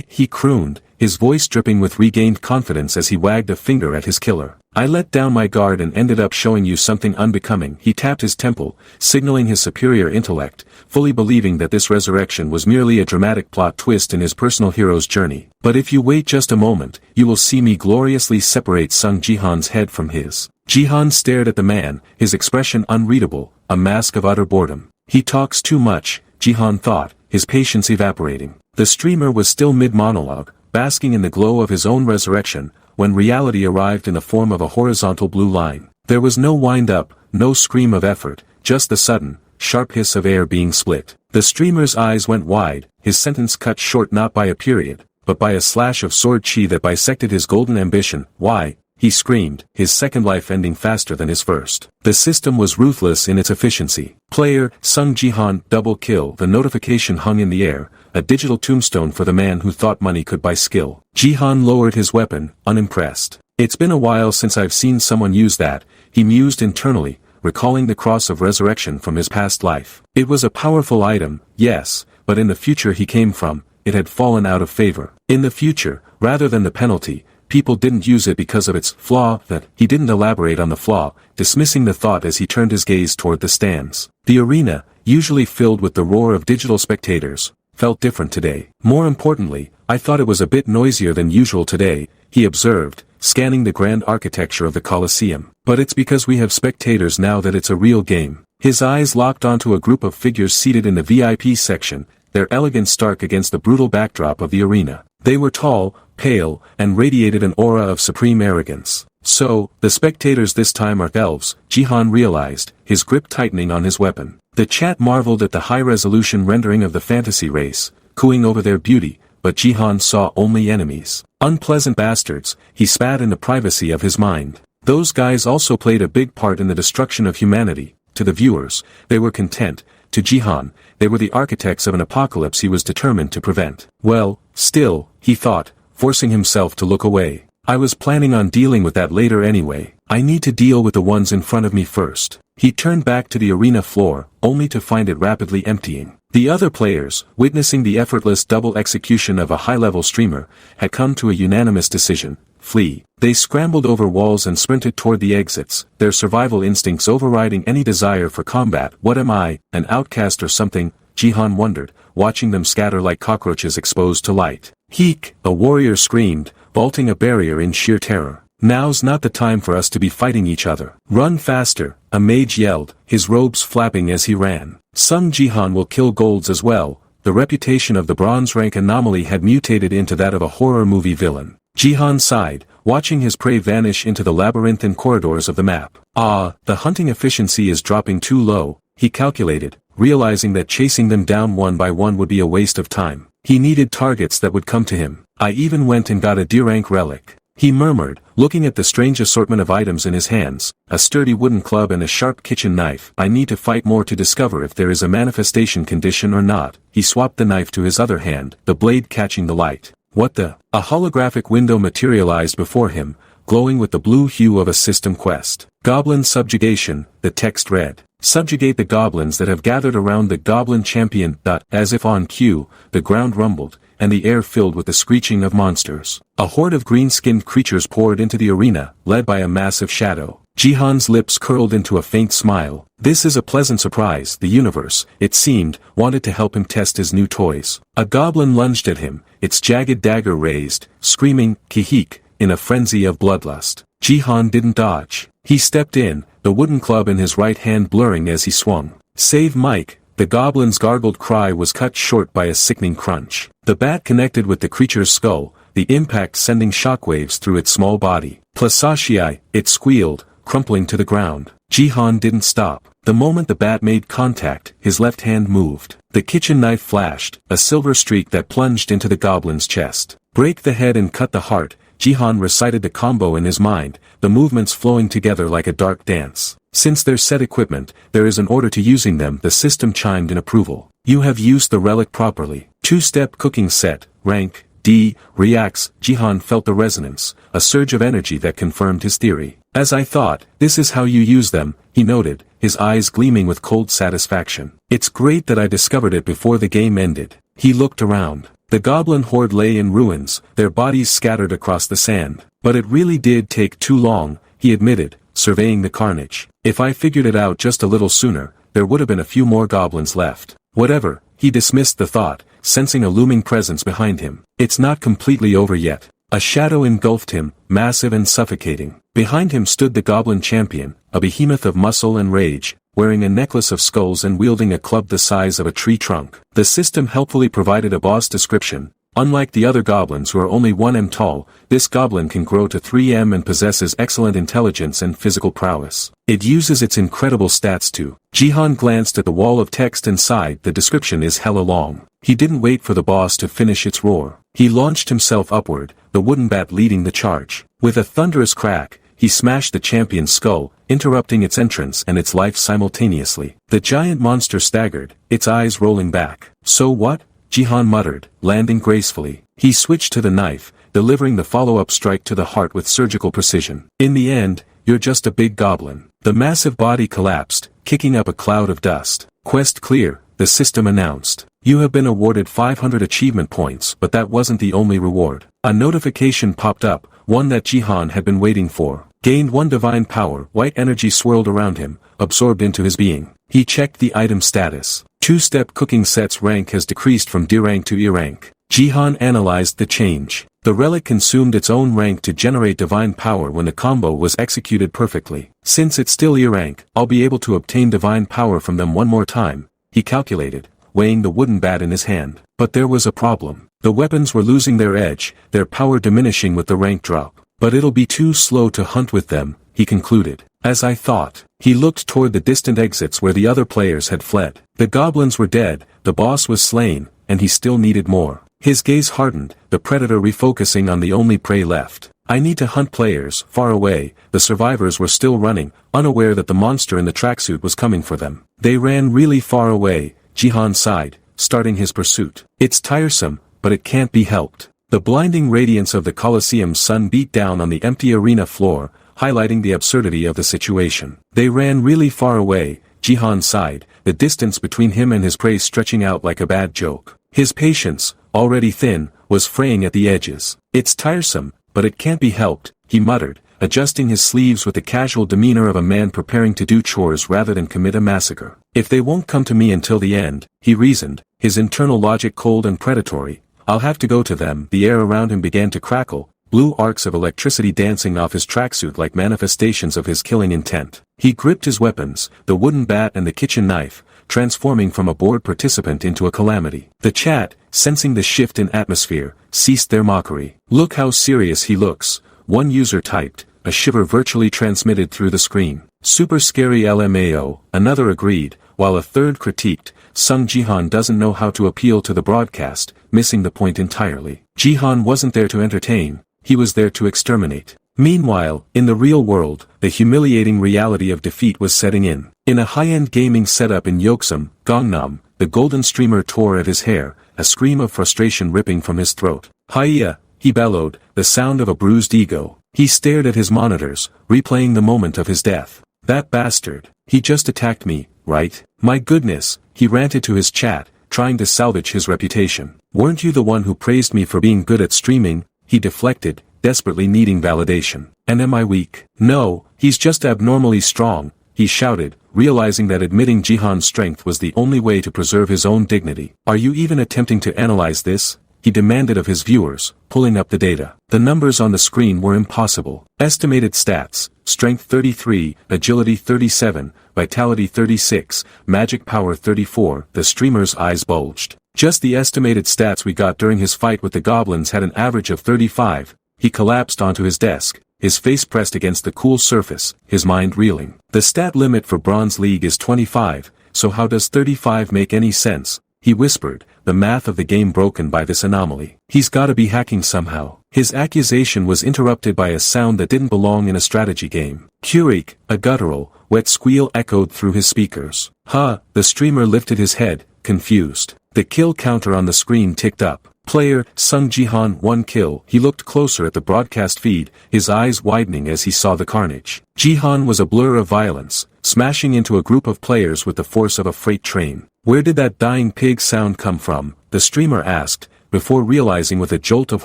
he crooned, his voice dripping with regained confidence as he wagged a finger at his killer. I let down my guard and ended up showing you something unbecoming. He tapped his temple, signaling his superior intellect, fully believing that this resurrection was merely a dramatic plot twist in his personal hero's journey. But if you wait just a moment, you will see me gloriously separate Seong Jihan's head from his. Jihan stared at the man, his expression unreadable, a mask of utter boredom. He talks too much, Jihan thought, his patience evaporating. The streamer was still mid-monologue, basking in the glow of his own resurrection, when reality arrived in the form of a horizontal blue line. There was no wind-up, no scream of effort, just the sudden, sharp hiss of air being split. The streamer's eyes went wide, his sentence cut short not by a period, but by a slash of sword chi that bisected his golden ambition. Why? He screamed, his second life ending faster than his first. The system was ruthless in its efficiency. Player, Seong Jihan, double kill. The notification hung in the air, a digital tombstone for the man who thought money could buy skill. Jihan lowered his weapon, unimpressed. It's been a while since I've seen someone use that, he mused internally, recalling the cross of resurrection from his past life. It was a powerful item, yes, but in the future he came from, it had fallen out of favor. In the future, rather than the penalty, people didn't use it because of its flaw. That he didn't elaborate on the flaw, dismissing the thought as he turned his gaze toward the stands. The arena, usually filled with the roar of digital spectators, felt different today. More importantly, I thought it was a bit noisier than usual today, he observed, scanning the grand architecture of the Colosseum. But it's because we have spectators now that it's a real game. His eyes locked onto a group of figures seated in the VIP section, their elegance stark against the brutal backdrop of the arena. They were tall, pale, and radiated an aura of supreme arrogance. So, the spectators this time are elves, Jihan realized, his grip tightening on his weapon. The chat marveled at the high-resolution rendering of the fantasy race, cooing over their beauty, but Jihan saw only enemies. Unpleasant bastards, he spat in the privacy of his mind. Those guys also played a big part in the destruction of humanity. To the viewers, they were content. To Jihan, they were the architects of an apocalypse he was determined to prevent. Well, still, he thought, forcing himself to look away. I was planning on dealing with that later anyway. I need to deal with the ones in front of me first. He turned back to the arena floor, only to find it rapidly emptying. The other players, witnessing the effortless double execution of a high-level streamer, had come to a unanimous decision: flee. They scrambled over walls and sprinted toward the exits, their survival instincts overriding any desire for combat. What am I, an outcast or something? Jihan wondered, watching them scatter like cockroaches exposed to light. Heek! A warrior screamed, vaulting a barrier in sheer terror. Now's not the time for us to be fighting each other. Run faster, a mage yelled, his robes flapping as he ran. Seong Jihan will kill golds as well. The reputation of the bronze rank anomaly had mutated into that of a horror movie villain. Jihan sighed, watching his prey vanish into the labyrinthine corridors of the map. Ah, the hunting efficiency is dropping too low, he calculated, realizing that chasing them down one by one would be a waste of time. He needed targets that would come to him. I even went and got a D-rank relic, he murmured, looking at the strange assortment of items in his hands, a sturdy wooden club and a sharp kitchen knife. I need to fight more to discover if there is a manifestation condition or not. He swapped the knife to his other hand, the blade catching the light. What the? A holographic window materialized before him, glowing with the blue hue of a system quest. Goblin subjugation, the text read. Subjugate the goblins that have gathered around the goblin champion. As if on cue, the ground rumbled, and the air filled with the screeching of monsters. A horde of green-skinned creatures poured into the arena, led by a massive shadow. Jihan's lips curled into a faint smile. This is a pleasant surprise. The universe, it seemed, wanted to help him test his new toys. A goblin lunged at him, its jagged dagger raised, screaming, "Kihik," in a frenzy of bloodlust. Jihan didn't dodge. He stepped in, the wooden club in his right hand blurring as he swung. Save Mike! The goblin's gargled cry was cut short by a sickening crunch. The bat connected with the creature's skull, the impact sending shockwaves through its small body. Plasashii, it squealed, crumpling to the ground. Jihan didn't stop. The moment the bat made contact, his left hand moved. The kitchen knife flashed, a silver streak that plunged into the goblin's chest. Break the head and cut the heart. Jihan recited the combo in his mind, the movements flowing together like a dark dance. Since they're set equipment, there is an order to using them. The system chimed in approval. You have used the relic properly. Two-step cooking set, rank, D, reacts. Jihan felt the resonance, a surge of energy that confirmed his theory. As I thought, this is how you use them, he noted, his eyes gleaming with cold satisfaction. It's great that I discovered it before the game ended. He looked around. The goblin horde lay in ruins, their bodies scattered across the sand. But it really did take too long, he admitted, surveying the carnage. If I figured it out just a little sooner, there would have been a few more goblins left. Whatever, he dismissed the thought, sensing a looming presence behind him. It's not completely over yet. A shadow engulfed him, massive and suffocating. Behind him stood the goblin champion, a behemoth of muscle and rage, wearing a necklace of skulls and wielding a club the size of a tree trunk. The system helpfully provided a boss description, Unlike the other goblins who are only 1m tall, this goblin can grow to 3m and possesses excellent intelligence and physical prowess. It uses its incredible stats too. Jihan glanced at the wall of text and sighed. The description is hella long. He didn't wait for the boss to finish its roar. He launched himself upward, the wooden bat leading the charge. With a thunderous crack, he smashed the champion's skull, interrupting its entrance and its life simultaneously. The giant monster staggered, its eyes rolling back. So what? Jihan muttered, landing gracefully. He switched to the knife, delivering the follow-up strike to the heart with surgical precision. In the end, you're just a big goblin. The massive body collapsed, kicking up a cloud of dust. Quest clear, the system announced. You have been awarded 500 achievement points, but that wasn't the only reward. A notification popped up, one that Jihan had been waiting for. Gained 1 divine power. White energy swirled around him, absorbed into his being. He checked the item status. 2-step cooking set's rank has decreased from D rank to E rank. Jihan analyzed the change. The relic consumed its own rank to generate divine power when the combo was executed perfectly. Since it's still E rank, I'll be able to obtain divine power from them one more time, he calculated, weighing the wooden bat in his hand. But there was a problem. The weapons were losing their edge, their power diminishing with the rank drop. But it'll be too slow to hunt with them, he concluded. As I thought. He looked toward the distant exits where the other players had fled. The goblins were dead, the boss was slain, and he still needed more. His gaze hardened, the predator refocusing on the only prey left. I need to hunt players. Far away, the survivors were still running, unaware that the monster in the tracksuit was coming for them. They ran really far away, Jihan sighed, starting his pursuit. It's tiresome, but it can't be helped. The blinding radiance of the Colosseum's sun beat down on the empty arena floor, highlighting the absurdity of the situation. They ran really far away, Jihan sighed, the distance between him and his prey stretching out like a bad joke. His patience, already thin, was fraying at the edges. It's tiresome, but it can't be helped, he muttered, adjusting his sleeves with the casual demeanor of a man preparing to do chores rather than commit a massacre. If they won't come to me until the end, he reasoned, his internal logic cold and predatory, I'll have to go to them. The air around him began to crackle, blue arcs of electricity dancing off his tracksuit like manifestations of his killing intent. He gripped his weapons, the wooden bat and the kitchen knife, transforming from a bored participant into a calamity. The chat, sensing the shift in atmosphere, ceased their mockery. Look how serious he looks, one user typed, a shiver virtually transmitted through the screen. Super scary LMAO, another agreed, while a third critiqued, Seong Jihan doesn't know how to appeal to the broadcast, missing the point entirely. Jihan wasn't there to entertain, he was there to exterminate. Meanwhile, in the real world, the humiliating reality of defeat was setting in. In a high-end gaming setup in Yeoksam, Gangnam, the golden streamer tore at his hair, a scream of frustration ripping from his throat. Hiya, he bellowed, the sound of a bruised ego. He stared at his monitors, replaying the moment of his death. That bastard, he just attacked me, right? My goodness, he ranted to his chat, trying to salvage his reputation. Weren't you the one who praised me for being good at streaming? He deflected, desperately needing validation. And am I weak? No, he's just abnormally strong, he shouted, realizing that admitting Jihan's strength was the only way to preserve his own dignity. Are you even attempting to analyze this? He demanded of his viewers, pulling up the data. The numbers on the screen were impossible. Estimated stats, strength 33, agility 37, vitality 36, magic power 34, the streamer's eyes bulged. Just the estimated stats we got during his fight with the goblins had an average of 35, he collapsed onto his desk, his face pressed against the cool surface, his mind reeling. The stat limit for Bronze League is 25, so how does 35 make any sense? He whispered, the math of the game broken by this anomaly. He's gotta be hacking somehow. His accusation was interrupted by a sound that didn't belong in a strategy game. Kurik, a guttural, wet squeal echoed through his speakers. The streamer lifted his head, confused. The kill counter on the screen ticked up. Player, Seong Jihan 1 kill. He looked closer at the broadcast feed, his eyes widening as he saw the carnage. Jihan was a blur of violence, smashing into a group of players with the force of a freight train. Where did that dying pig sound come from? The streamer asked, before realizing with a jolt of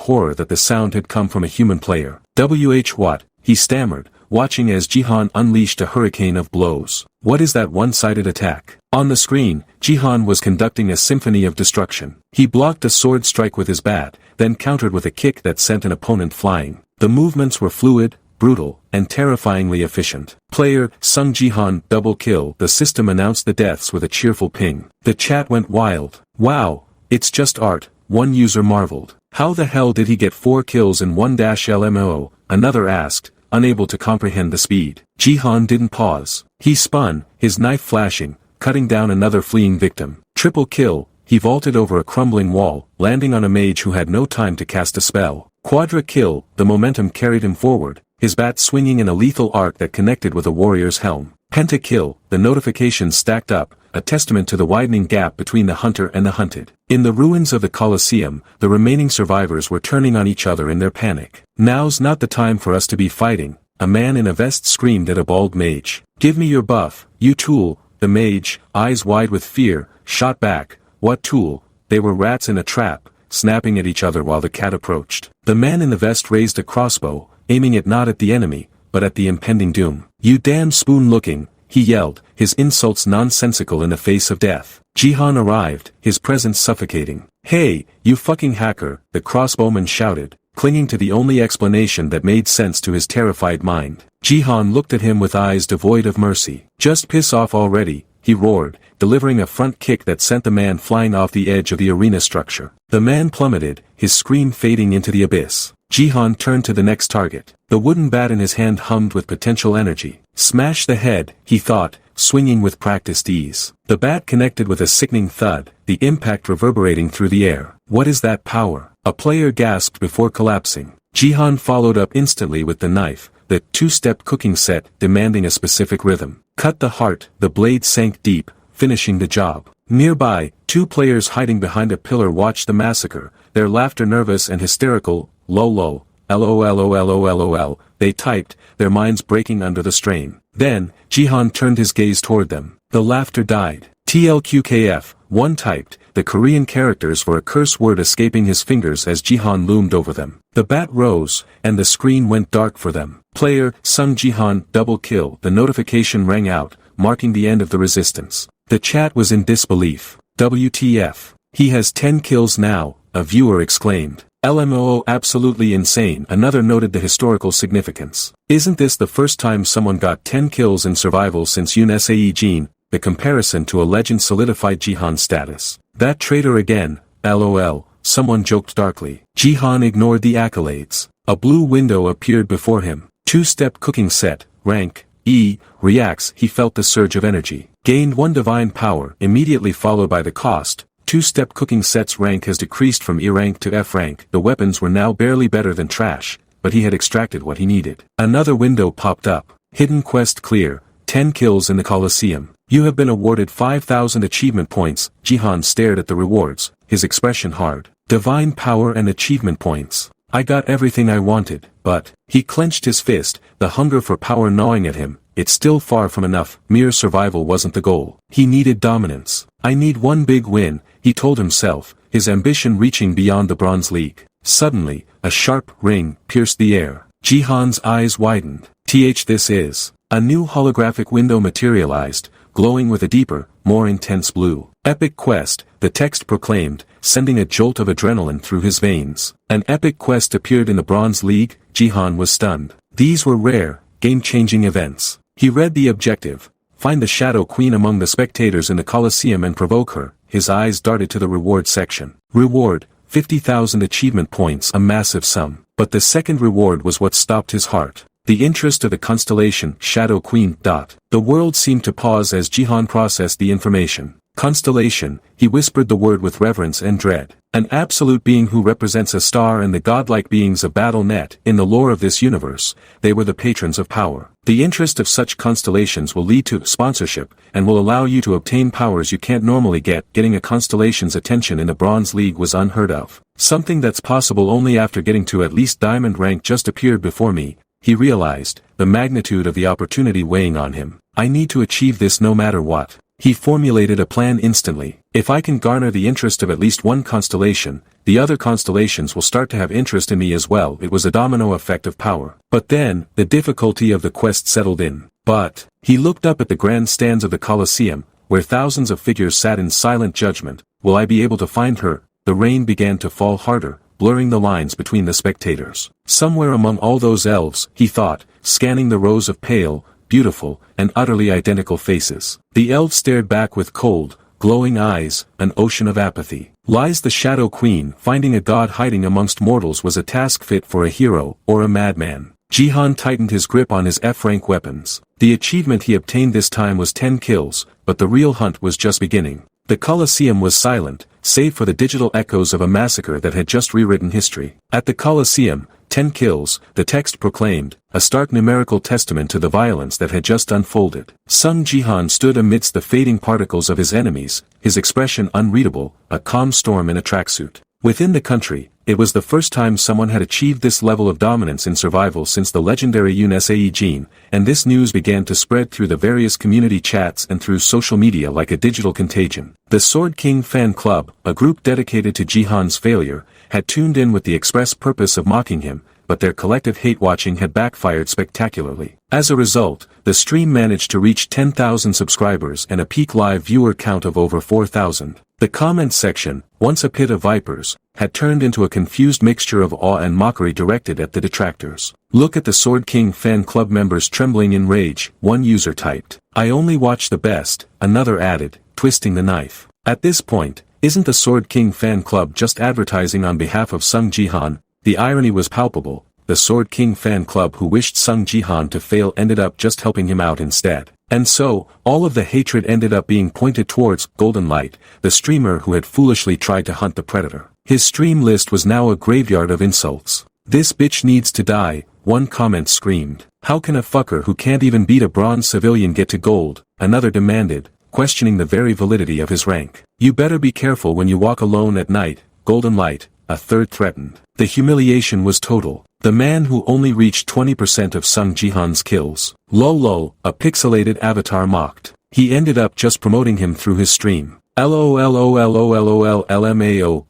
horror that the sound had come from a human player. What? He stammered, watching as Jihan unleashed a hurricane of blows. What is that one-sided attack? On the screen, Jihan was conducting a symphony of destruction. He blocked a sword strike with his bat, then countered with a kick that sent an opponent flying. The movements were fluid, brutal, and terrifyingly efficient. Player, Seong Jihan double kill. The system announced the deaths with a cheerful ping. The chat went wild. Wow, it's just art, one user marveled. How the hell did he get 4 kills in 1-LMO? Another asked, unable to comprehend the speed. Jihan didn't pause. He spun, his knife flashing, cutting down another fleeing victim. Triple kill, he vaulted over a crumbling wall, landing on a mage who had no time to cast a spell. Quadra kill, the momentum carried him forward, his bat swinging in a lethal arc that connected with a warrior's helm. Penta kill, the notifications stacked up, a testament to the widening gap between the hunter and the hunted. In the ruins of the Colosseum, the remaining survivors were turning on each other in their panic. Now's not the time for us to be fighting, a man in a vest screamed at a bald mage. Give me your buff, you tool. The mage, eyes wide with fear, shot back. What tool? They were rats in a trap, snapping at each other while the cat approached. The man in the vest raised a crossbow, aiming it not at the enemy, but at the impending doom. You damn spoon-looking, he yelled, his insults nonsensical in the face of death. Jihan arrived, his presence suffocating. Hey, you fucking hacker, the crossbowman shouted, clinging to the only explanation that made sense to his terrified mind. Jihan looked at him with eyes devoid of mercy. Just piss off already, he roared, delivering a front kick that sent the man flying off the edge of the arena structure. The man plummeted, his scream fading into the abyss. Jihan turned to the next target. The wooden bat in his hand hummed with potential energy. Smash the head, he thought, swinging with practiced ease. The bat connected with a sickening thud, the impact reverberating through the air. What is that power? A player gasped before collapsing. Jihan followed up instantly with the knife, the two-step cooking set demanding a specific rhythm. Cut the heart, the blade sank deep, finishing the job. Nearby, 2 players hiding behind a pillar watched the massacre, their laughter nervous and hysterical. Lol, lol, they typed, their minds breaking under the strain. Then, Jihan turned his gaze toward them. The laughter died. TLQKF, one typed, the Korean characters for a curse word escaping his fingers as Jihan loomed over them. The bat rose, and the screen went dark for them. Player, Seong Jihan, double kill, the notification rang out, marking the end of the resistance. The chat was in disbelief. WTF. He has 10 kills now, a viewer exclaimed. LMOO absolutely insane, another noted the historical significance. Isn't this the first time someone got 10 kills in survival since Unsae Jin? The comparison to a legend solidified Jihan's status. That traitor again, LOL, someone joked darkly. Jihan ignored the accolades. A blue window appeared before him. 2-step cooking set, rank, E, reacts, he felt the surge of energy. Gained 1 divine power, immediately followed by the cost. 2-step cooking set's rank has decreased from E rank to F rank. The weapons were now barely better than trash, but he had extracted what he needed. Another window popped up. Hidden quest clear, 10 kills in the Colosseum. You have been awarded 5,000 achievement points. Jihan stared at the rewards, his expression hard. Divine power and achievement points. I got everything I wanted, but, he clenched his fist, the hunger for power gnawing at him. It's still far from enough, mere survival wasn't the goal. He needed dominance. I need one big win, he told himself, his ambition reaching beyond the Bronze League. Suddenly, a sharp ring pierced the air. Jihan's eyes widened. This is. A new holographic window materialized, glowing with a deeper, more intense blue. Epic quest, the text proclaimed, sending a jolt of adrenaline through his veins. An epic quest appeared in the Bronze League. Jihan was stunned. These were rare, game-changing events. He read the objective. Find the Shadow Queen among the spectators in the Colosseum and provoke her. His eyes darted to the reward section. Reward, 50,000 achievement points, a massive sum. But the second reward was what stopped his heart. The interest of the constellation, Shadow Queen. The world seemed to pause as Jihan processed the information. Constellation, he whispered the word with reverence and dread. An absolute being who represents a star and the godlike beings of Battle.net. In the lore of this universe, they were the patrons of power. The interest of such constellations will lead to sponsorship, and will allow you to obtain powers you can't normally get. Getting a constellation's attention in the Bronze League was unheard of. Something that's possible only after getting to at least diamond rank just appeared before me. He realized, the magnitude of the opportunity weighing on him. I need to achieve this no matter what. He formulated a plan instantly. If I can garner the interest of at least one constellation, the other constellations will start to have interest in me as well. It was a domino effect of power. But then, the difficulty of the quest settled in. But, he looked up at the grandstands of the Colosseum, where thousands of figures sat in silent judgment. Will I be able to find her? The rain began to fall harder, blurring the lines between the spectators. Somewhere among all those elves, he thought, scanning the rows of pale, beautiful, and utterly identical faces. The elves stared back with cold, glowing eyes, an ocean of apathy. Lies the Shadow Queen. Finding a god hiding amongst mortals was a task fit for a hero or a madman. Jihan tightened his grip on his F-rank weapons. The achievement he obtained this time was 10 kills, but the real hunt was just beginning. The Colosseum was silent, save for the digital echoes of a massacre that had just rewritten history. At the Colosseum, 10 kills, the text proclaimed, a stark numerical testament to the violence that had just unfolded. Seong Jihan stood amidst the fading particles of his enemies, his expression unreadable, a calm storm in a tracksuit. Within the country, it was the first time someone had achieved this level of dominance in survival since the legendary Untitled Chapter, and this news began to spread through the various community chats and through social media like a digital contagion. The Sword King Fan Club, a group dedicated to Jihan's failure, had tuned in with the express purpose of mocking him, but their collective hate-watching had backfired spectacularly. As a result, the stream managed to reach 10,000 subscribers and a peak live viewer count of over 4,000. The comments section, once a pit of vipers, had turned into a confused mixture of awe and mockery directed at the detractors. Look at the Sword King Fan Club members trembling in rage, one user typed. I only watch the best, another added, twisting the knife. At this point, isn't the Sword King Fan Club just advertising on behalf of Seong Jihan? The irony was palpable. The Sword King Fan Club who wished Seong Jihan to fail ended up just helping him out instead. And so, all of the hatred ended up being pointed towards Golden Light, the streamer who had foolishly tried to hunt the predator. His stream list was now a graveyard of insults. This bitch needs to die, one comment screamed. How can a fucker who can't even beat a bronze civilian get to gold? Another demanded, questioning the very validity of his rank. You better be careful when you walk alone at night, Golden Light, a third threatened. The humiliation was total. The man who only reached 20% of Seong Jihan's kills. Lol, a pixelated avatar mocked. He ended up just promoting him through his stream. LMAO.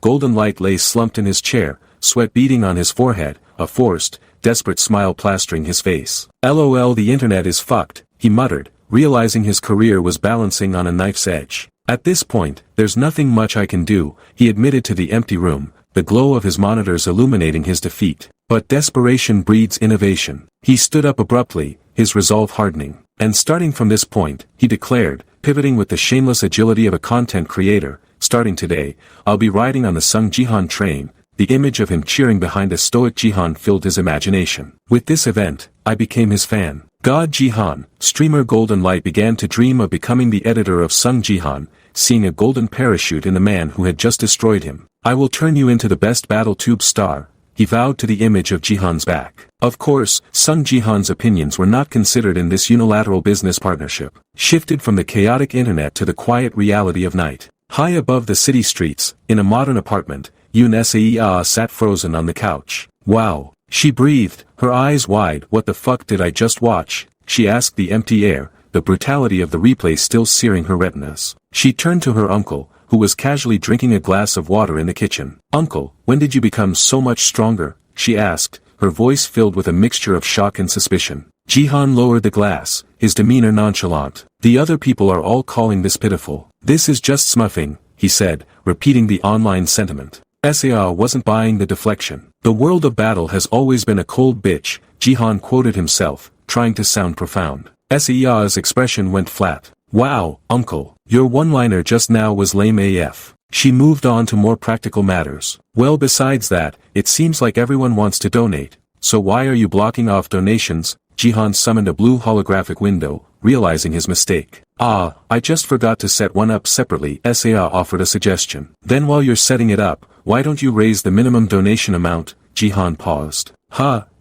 Golden Light lay slumped in his chair, sweat beading on his forehead, a forced, desperate smile plastering his face. LOL, the internet is fucked, he muttered, realizing his career was balancing on a knife's edge. At this point, there's nothing much I can do, he admitted to the empty room, the glow of his monitors illuminating his defeat. But desperation breeds innovation. He stood up abruptly, his resolve hardening. And starting from this point, he declared, pivoting with the shameless agility of a content creator, starting today, I'll be riding on the Seong Jihan train. The image of him cheering behind a stoic Jihan filled his imagination. With this event, I became his fan. God Jihan, streamer Golden Light began to dream of becoming the editor of Seong Jihan, seeing a golden parachute in the man who had just destroyed him. I will turn you into the best BattleTube star, he vowed to the image of Jihan's back. Of course, Seong Jihan's opinions were not considered in this unilateral business partnership. Shifted from the chaotic internet to the quiet reality of night. High above the city streets, in a modern apartment, Yoon sat frozen on the couch. Wow. She breathed, her eyes wide. What the fuck did I just watch? She asked the empty air, the brutality of the replay still searing her retinas. She turned to her uncle, who was casually drinking a glass of water in the kitchen. Uncle, when did you become so much stronger? She asked, her voice filled with a mixture of shock and suspicion. Jihan lowered the glass, his demeanor nonchalant. The other people are all calling this pitiful. This is just smuffing, he said, repeating the online sentiment. SAR wasn't buying the deflection. The world of battle has always been a cold bitch, Jihan quoted himself, trying to sound profound. SAR's expression went flat. Wow, uncle, your one-liner just now was lame AF. She moved on to more practical matters. Well, besides that, it seems like everyone wants to donate, so why are you blocking off donations? Jihan summoned a blue holographic window, realizing his mistake. I just forgot to set one up separately. SAR offered a suggestion. Then while you're setting it up, why don't you raise the minimum donation amount? Jihan paused.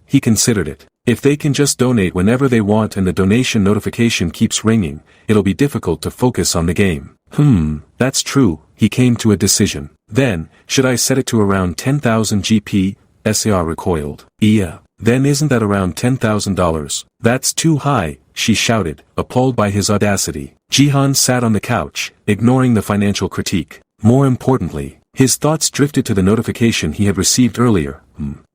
He considered it. If they can just donate whenever they want and the donation notification keeps ringing, it'll be difficult to focus on the game. That's true, he came to a decision. Then, should I set it to around 10,000 GP? SAR recoiled. Yeah. Then isn't that around $10,000? That's too high, she shouted, appalled by his audacity. Jihan sat on the couch, ignoring the financial critique. More importantly, his thoughts drifted to the notification he had received earlier.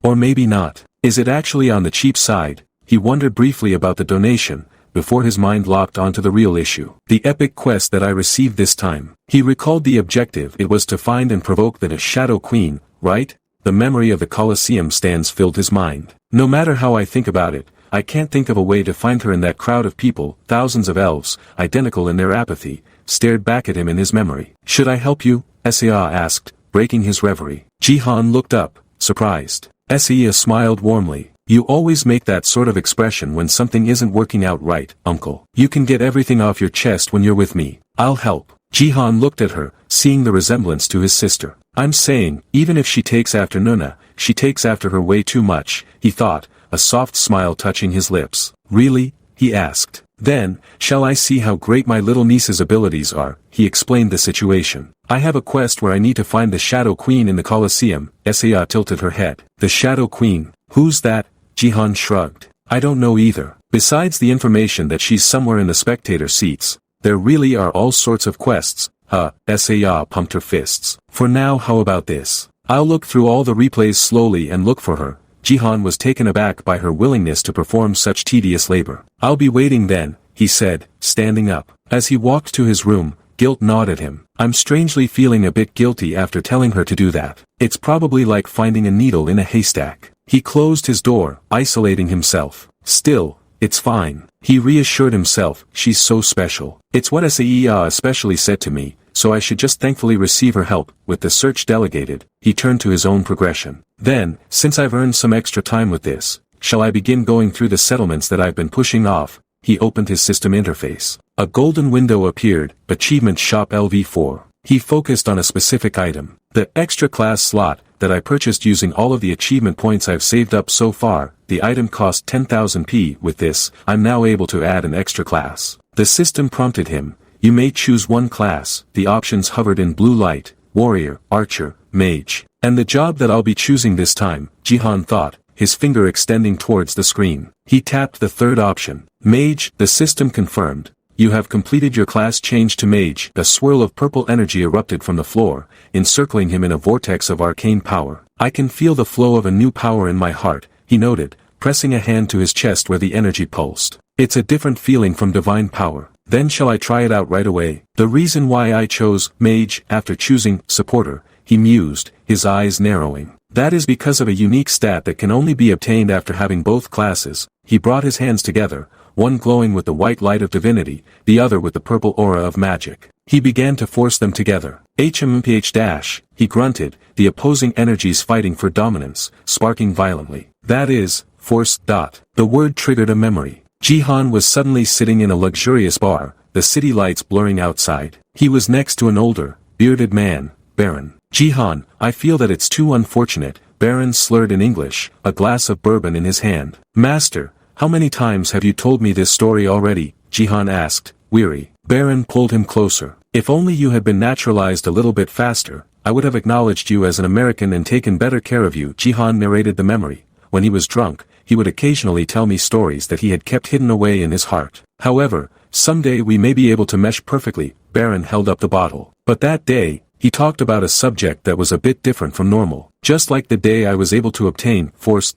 Or maybe not. Is it actually on the cheap side? He wondered briefly about the donation, before his mind locked onto the real issue. The epic quest that I received this time. He recalled the objective. It was to find and provoke the Shadow Queen, right? The memory of the Colosseum stands filled his mind. No matter how I think about it, I can't think of a way to find her in that crowd of people. Thousands of elves, identical in their apathy, stared back at him in his memory. Should I help you? SAR asked, breaking his reverie. Jihan looked up, surprised. SEA smiled warmly. You always make that sort of expression when something isn't working out right, uncle. You can get everything off your chest when you're with me. I'll help. Jihan looked at her, seeing the resemblance to his sister. I'm saying, even if she takes after Nuna, she takes after her way too much, he thought, a soft smile touching his lips. Really? He asked. Then, shall I see how great my little niece's abilities are? He explained the situation. I have a quest where I need to find the Shadow Queen in the Colosseum. Saya tilted her head. The Shadow Queen? Who's that? Jihan shrugged. I don't know either. Besides the information that she's somewhere in the spectator seats, there really are all sorts of quests. Saya pumped her fists. For now, how about this? I'll look through all the replays slowly and look for her. Jihan was taken aback by her willingness to perform such tedious labor. I'll be waiting then, he said, standing up. As he walked to his room, guilt gnawed at him. I'm strangely feeling a bit guilty after telling her to do that. It's probably like finding a needle in a haystack. He closed his door, isolating himself. Still, it's fine. He reassured himself, she's so special. It's what Saya especially said to me, so I should just thankfully receive her help. With the search delegated, he turned to his own progression. Then, since I've earned some extra time with this, shall I begin going through the settlements that I've been pushing off? He opened his system interface. A golden window appeared, Achievement Shop LV4. He focused on a specific item. The extra class slot that I purchased using all of the achievement points I've saved up so far. The item cost 10,000 P. With this, I'm now able to add an extra class. The system prompted him. You may choose one class. The options hovered in blue light, warrior, archer, mage. And the job that I'll be choosing this time, Jihan thought, his finger extending towards the screen. He tapped the third option. Mage. The system confirmed. You have completed your class change to mage. A swirl of purple energy erupted from the floor, encircling him in a vortex of arcane power. I can feel the flow of a new power in my heart, he noted, pressing a hand to his chest where the energy pulsed. It's a different feeling from divine power. Then shall I try it out right away? The reason why I chose mage after choosing supporter, he mused, his eyes narrowing. That is because of a unique stat that can only be obtained after having both classes. He brought his hands together, one glowing with the white light of divinity, the other with the purple aura of magic. He began to force them together. HMPH-, he grunted, the opposing energies fighting for dominance, sparking violently. That is, force. The word triggered a memory. Jihan was suddenly sitting in a luxurious bar, the city lights blurring outside. He was next to an older, bearded man, Baron. Jihan, I feel that it's too unfortunate, Baron slurred in English, a glass of bourbon in his hand. Master, how many times have you told me this story already? Jihan asked, weary. Baron pulled him closer. If only you had been naturalized a little bit faster, I would have acknowledged you as an American and taken better care of you. Jihan narrated the memory. When he was drunk, he would occasionally tell me stories that he had kept hidden away in his heart. However, someday we may be able to mesh perfectly. Baron held up the bottle. But that day, he talked about a subject that was a bit different from normal. Just like the day I was able to obtain force.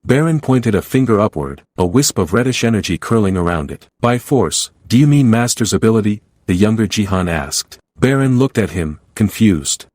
Baron pointed a finger upward, a wisp of reddish energy curling around it. By force, do you mean master's ability? The younger Jihan asked. Baron looked at him, confused.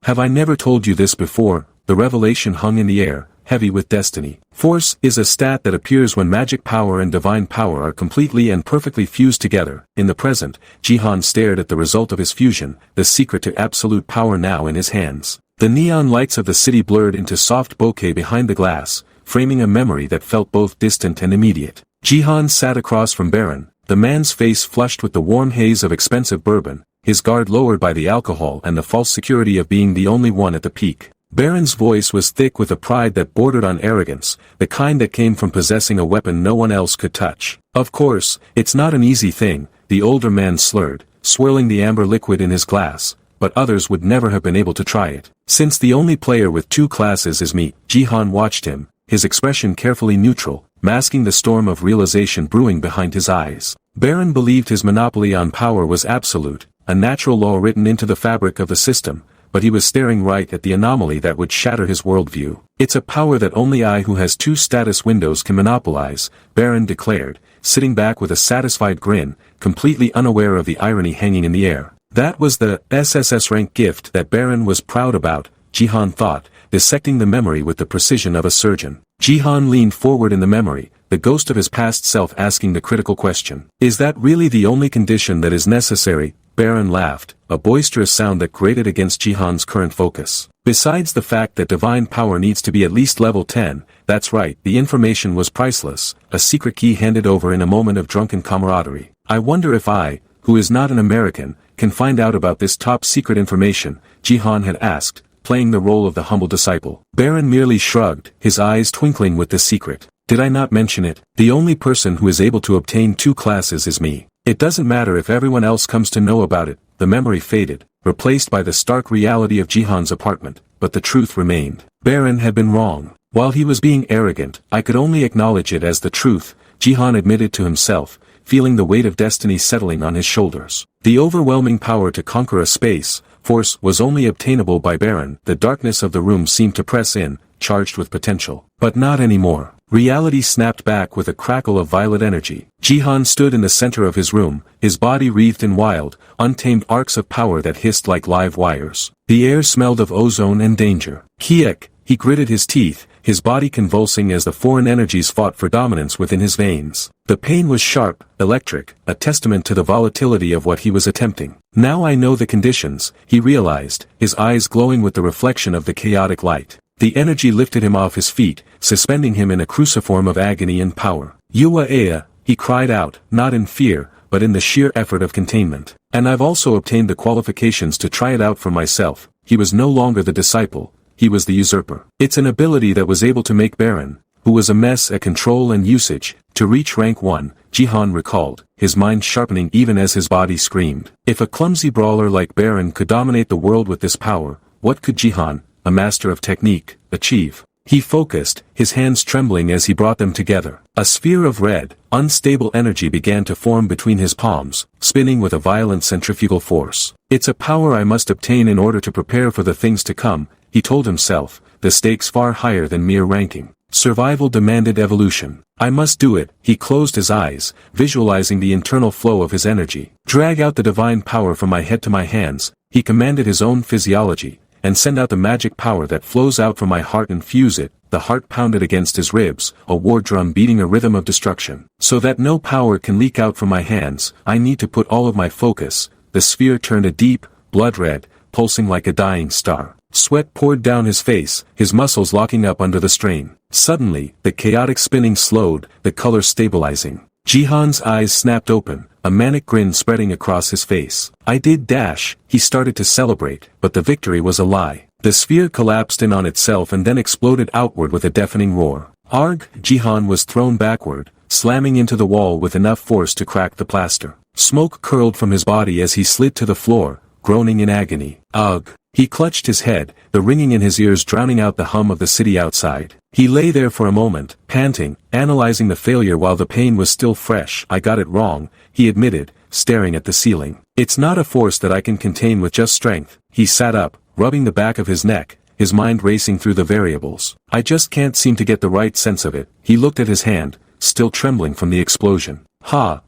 Have I never told you this before? The revelation hung in the air, heavy with destiny. Force is a stat that appears when magic power and divine power are completely and perfectly fused together. In the present, Jihan stared at the result of his fusion, the secret to absolute power now in his hands. The neon lights of the city blurred into soft bokeh behind the glass, framing a memory that felt both distant and immediate. Jihan sat across from Baron, the man's face flushed with the warm haze of expensive bourbon, his guard lowered by the alcohol and the false security of being the only one at the peak. Baron's voice was thick with a pride that bordered on arrogance, the kind that came from possessing a weapon no one else could touch. Of course, it's not an easy thing, the older man slurred, swirling the amber liquid in his glass, but others would never have been able to try it. Since the only player with two classes is me, Jihan watched him, his expression carefully neutral, masking the storm of realization brewing behind his eyes. Baron believed his monopoly on power was absolute, a natural law written into the fabric of the system, but he was staring right at the anomaly that would shatter his worldview. It's a power that only I who has two status windows can monopolize, Baron declared, sitting back with a satisfied grin, completely unaware of the irony hanging in the air. That was the SSS-Rank gift that Baron was proud about, Jihan thought, dissecting the memory with the precision of a surgeon. Jihan leaned forward in the memory, the ghost of his past self asking the critical question. Is that really the only condition that is necessary? Baron laughed, a boisterous sound that grated against Jihan's current focus. Besides the fact that divine power needs to be at least level 10, that's right, the information was priceless, a secret key handed over in a moment of drunken camaraderie. I wonder if I, who is not an American, can find out about this top secret information, Jihan had asked, playing the role of the humble disciple. Baron merely shrugged, his eyes twinkling with the secret. Did I not mention it? The only person who is able to obtain 2 classes is me. It doesn't matter if everyone else comes to know about it. The memory faded, replaced by the stark reality of Jihan's apartment, but the truth remained. Baron had been wrong. While he was being arrogant, I could only acknowledge it as the truth, Jihan admitted to himself, feeling the weight of destiny settling on his shoulders. The overwhelming power to conquer a space force was only obtainable by Baron. The darkness of the room seemed to press in, charged with potential. But not anymore. Reality snapped back with a crackle of violet energy. Jihan stood in the center of his room, his body wreathed in wild, untamed arcs of power that hissed like live wires. The air smelled of ozone and danger. Kiek, he gritted his teeth, his body convulsing as the foreign energies fought for dominance within his veins. The pain was sharp, electric, a testament to the volatility of what he was attempting. Now I know the conditions, he realized, his eyes glowing with the reflection of the chaotic light. The energy lifted him off his feet, suspending him in a cruciform of agony and power. Yua Ea, he cried out, not in fear, but in the sheer effort of containment. And I've also obtained the qualifications to try it out for myself. He was no longer the disciple, he was the usurper. It's an ability that was able to make Baron, who was a mess at control and usage, to reach rank 1, Jihan recalled, his mind sharpening even as his body screamed. If a clumsy brawler like Baron could dominate the world with this power, what could Jihan, a master of technique, achieve? He focused, his hands trembling as he brought them together. A sphere of red, unstable energy began to form between his palms, spinning with a violent centrifugal force. It's a power I must obtain in order to prepare for the things to come, he told himself, the stakes far higher than mere ranking. Survival demanded evolution. I must do it. He closed his eyes, visualizing the internal flow of his energy. Drag out the divine power from my head to my hands, he commanded his own physiology, and send out the magic power that flows out from my heart and fuse it. The heart pounded against his ribs, a war drum beating a rhythm of destruction. So that no power can leak out from my hands, I need to put all of my focus. The sphere turned a deep, blood red, pulsing like a dying star. Sweat poured down his face, his muscles locking up under the strain. Suddenly, the chaotic spinning slowed, the color stabilizing. Jihan's eyes snapped open, a manic grin spreading across his face. I did dash, he started to celebrate, but the victory was a lie. The sphere collapsed in on itself and then exploded outward with a deafening roar. Arg! Jihan was thrown backward, slamming into the wall with enough force to crack the plaster. Smoke curled from his body as he slid to the floor, groaning in agony. Ugh! He clutched his head, the ringing in his ears drowning out the hum of the city outside. He lay there for a moment, panting, analyzing the failure while the pain was still fresh. I got it wrong, he admitted, staring at the ceiling. It's not a force that I can contain with just strength. He sat up, rubbing the back of his neck, his mind racing through the variables. I just can't seem to get the right sense of it. He looked at his hand, still trembling from the explosion.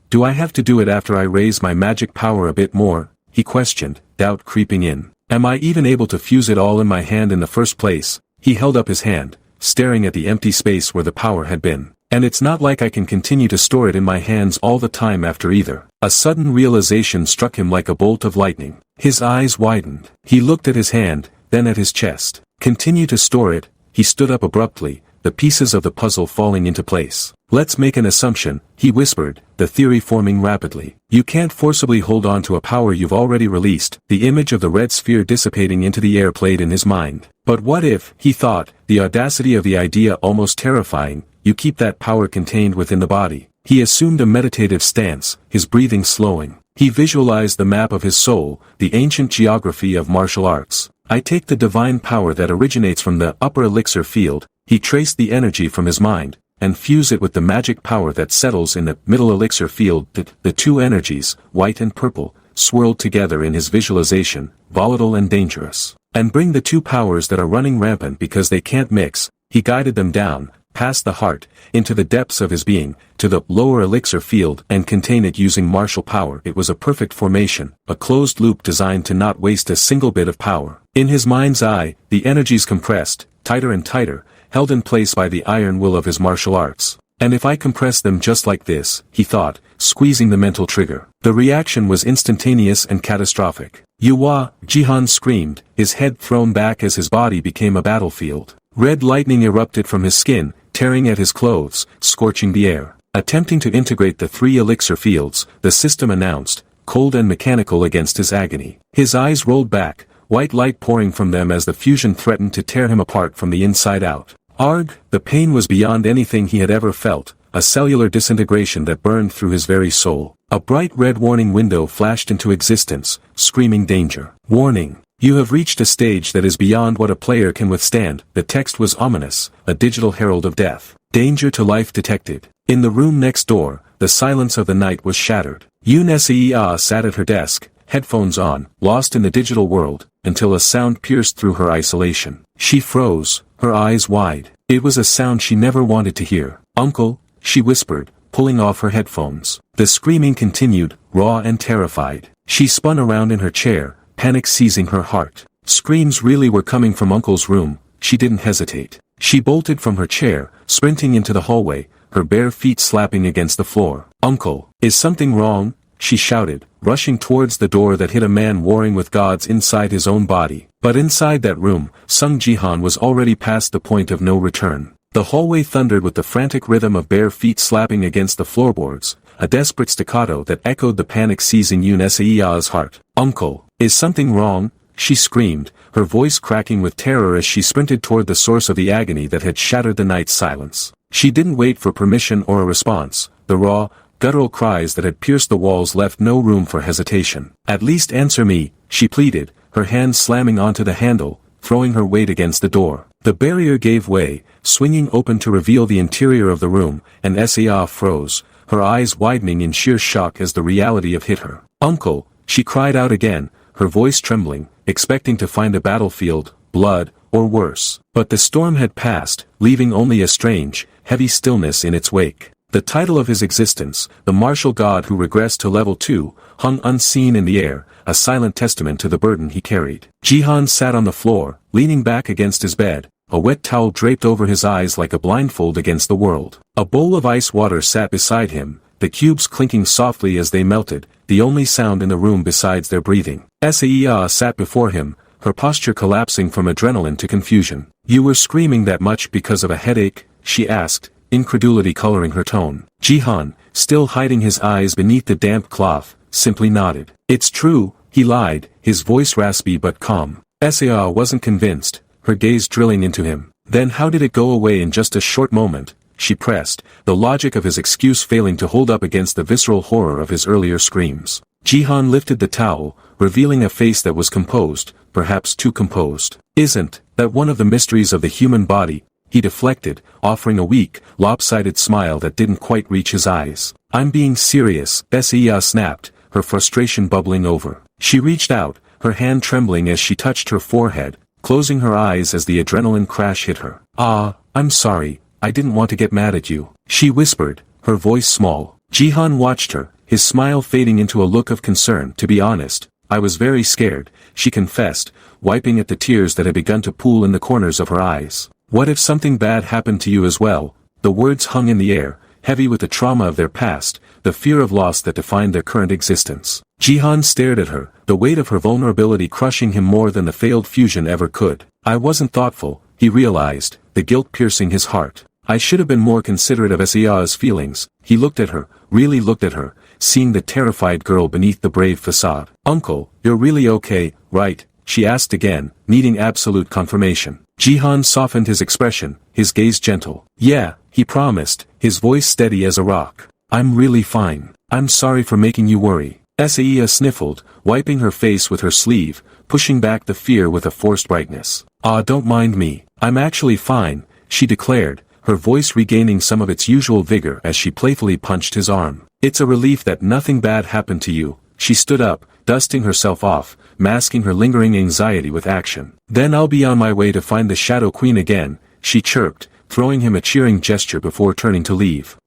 Do I have to do it after I raise my magic power a bit more? He questioned, doubt creeping in. Am I even able to fuse it all in my hand in the first place? He held up his hand, staring at the empty space where the power had been. And it's not like I can continue to store it in my hands all the time after either. A sudden realization struck him like a bolt of lightning. His eyes widened. He looked at his hand, then at his chest. Continue to store it, he stood up abruptly, the pieces of the puzzle falling into place. Let's make an assumption, he whispered, the theory forming rapidly. You can't forcibly hold on to a power you've already released. The image of the red sphere dissipating into the air played in his mind. But what if, he thought, the audacity of the idea almost terrifying, you keep that power contained within the body. He assumed a meditative stance, his breathing slowing. He visualized the map of his soul, the ancient geography of martial arts. I take the divine power that originates from the upper elixir field. He traced the energy from his mind, and fuse it with the magic power that settles in the middle elixir field. The two energies, white and purple, swirled together in his visualization, volatile and dangerous. And bring the two powers that are running rampant because they can't mix. He guided them down, past the heart, into the depths of his being, to the lower elixir field and contain it using martial power. It was a perfect formation, a closed loop designed to not waste a single bit of power. In his mind's eye, the energies compressed, tighter and tighter, held in place by the iron will of his martial arts. And if I compress them just like this, he thought, squeezing the mental trigger. The reaction was instantaneous and catastrophic. Yuwa, Jihan screamed, his head thrown back as his body became a battlefield. Red lightning erupted from his skin, tearing at his clothes, scorching the air. Attempting to integrate the 3 elixir fields, the system announced, cold and mechanical against his agony. His eyes rolled back, white light pouring from them as the fusion threatened to tear him apart from the inside out. Arg! The pain was beyond anything he had ever felt, a cellular disintegration that burned through his very soul. A bright red warning window flashed into existence, screaming danger. Warning! You have reached a stage that is beyond what a player can withstand. The text was ominous, a digital herald of death. Danger to life detected. In the room next door, the silence of the night was shattered. Yoon Seia sat at her desk, headphones on, lost in the digital world, until a sound pierced through her isolation. She froze, her eyes wide. It was a sound she never wanted to hear. Uncle, she whispered, pulling off her headphones. The screaming continued, raw and terrified. She spun around in her chair, panic seizing her heart. Screams really were coming from Uncle's room. She didn't hesitate. She bolted from her chair, sprinting into the hallway, her bare feet slapping against the floor. Uncle, is something wrong? She shouted, rushing towards the door that hid a man warring with gods inside his own body. But inside that room, Seong Jihan was already past the point of no return. The hallway thundered with the frantic rhythm of bare feet slapping against the floorboards, a desperate staccato that echoed the panic seizing Yoon Seia's heart. Uncle, is something wrong? She screamed, her voice cracking with terror as she sprinted toward the source of the agony that had shattered the night's silence. She didn't wait for permission or a response. The raw, guttural cries that had pierced the walls left no room for hesitation. At least answer me, she pleaded, her hand slamming onto the handle, throwing her weight against the door. The barrier gave way, swinging open to reveal the interior of the room, and Seia froze, her eyes widening in sheer shock as the reality of hit her. Uncle, she cried out again, her voice trembling, expecting to find a battlefield, blood, or worse. But the storm had passed, leaving only a strange, heavy stillness in its wake. The title of his existence, the Martial God Who Regressed to Level 2, hung unseen in the air, a silent testament to the burden he carried. Jihan sat on the floor, leaning back against his bed, a wet towel draped over his eyes like a blindfold against the world. A bowl of ice water sat beside him, the cubes clinking softly as they melted, the only sound in the room besides their breathing. Seia sat before him, her posture collapsing from adrenaline to confusion. You were screaming that much because of a headache? She asked, incredulity coloring her tone. Jihan, still hiding his eyes beneath the damp cloth, simply nodded. It's true, he lied, his voice raspy but calm. Seia wasn't convinced, her gaze drilling into him. Then how did it go away in just a short moment? She pressed, the logic of his excuse failing to hold up against the visceral horror of his earlier screams. Jihan lifted the towel, revealing a face that was composed, perhaps too composed. Isn't that one of the mysteries of the human body? He deflected, offering a weak, lopsided smile that didn't quite reach his eyes. I'm being serious, Seia snapped, her frustration bubbling over. She reached out, her hand trembling as she touched her forehead, closing her eyes as the adrenaline crash hit her. I'm sorry, I didn't want to get mad at you, she whispered, her voice small. Jihan watched her, his smile fading into a look of concern. To be honest, I was very scared, she confessed, wiping at the tears that had begun to pool in the corners of her eyes. What if something bad happened to you as well? The words hung in the air, heavy with the trauma of their past, the fear of loss that defined their current existence. Jihan stared at her, the weight of her vulnerability crushing him more than the failed fusion ever could. I wasn't thoughtful, he realized, the guilt piercing his heart. I should have been more considerate of Seia's feelings. He looked at her, really looked at her, seeing the terrified girl beneath the brave facade. Uncle, you're really okay, right? She asked again, needing absolute confirmation. Jihan softened his expression, his gaze gentle. Yeah, he promised, his voice steady as a rock. I'm really fine. I'm sorry for making you worry. Seia sniffled, wiping her face with her sleeve, pushing back the fear with a forced brightness. Don't mind me. I'm actually fine, she declared, her voice regaining some of its usual vigor as she playfully punched his arm. It's a relief that nothing bad happened to you. She stood up, dusting herself off, masking her lingering anxiety with action. Then I'll be on my way to find the Shadow Queen again, she chirped, throwing him a cheering gesture before turning to leave.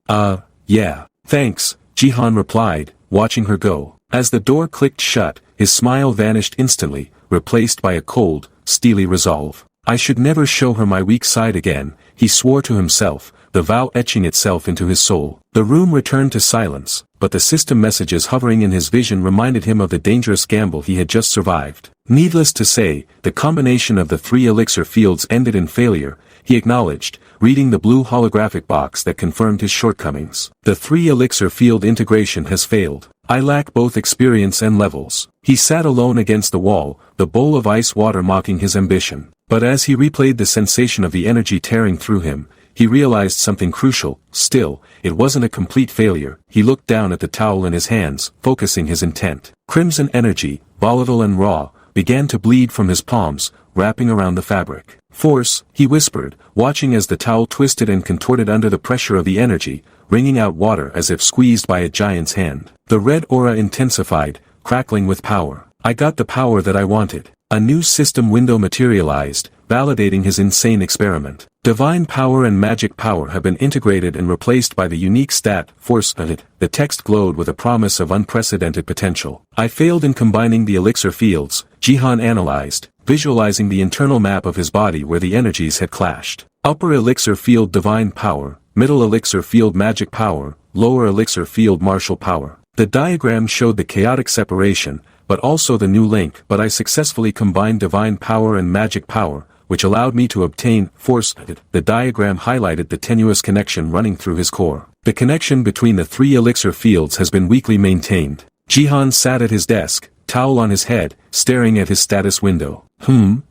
Yeah. Thanks, Jihan replied, watching her go. As the door clicked shut, his smile vanished instantly, replaced by a cold, steely resolve. I should never show her my weak side again, he swore to himself, the vow etching itself into his soul. The room returned to silence, but the system messages hovering in his vision reminded him of the dangerous gamble he had just survived. Needless to say, the combination of the 3 elixir fields ended in failure, he acknowledged, reading the blue holographic box that confirmed his shortcomings. The 3 elixir field integration has failed. I lack both experience and levels. He sat alone against the wall, the bowl of ice water mocking his ambition. But as he replayed the sensation of the energy tearing through him, he realized something crucial. Still, it wasn't a complete failure. He looked down at the towel in his hands, focusing his intent. Crimson energy, volatile and raw, began to bleed from his palms, wrapping around the fabric. Force, he whispered, watching as the towel twisted and contorted under the pressure of the energy, wringing out water as if squeezed by a giant's hand. The red aura intensified, crackling with power. I got the power that I wanted. A new system window materialized, validating his insane experiment. Divine power and magic power have been integrated and replaced by the unique stat, force. The text glowed with a promise of unprecedented potential. I failed in combining the elixir fields, Jihan analyzed, visualizing the internal map of his body where the energies had clashed. Upper elixir field divine power, middle elixir field magic power, lower elixir field martial power. The diagram showed the chaotic separation, but also the new link. But I successfully combined divine power and magic power, which allowed me to obtain force. The diagram highlighted the tenuous connection running through his core. The connection between the 3 elixir fields has been weakly maintained. Jihan sat at his desk, towel on his head, staring at his status window.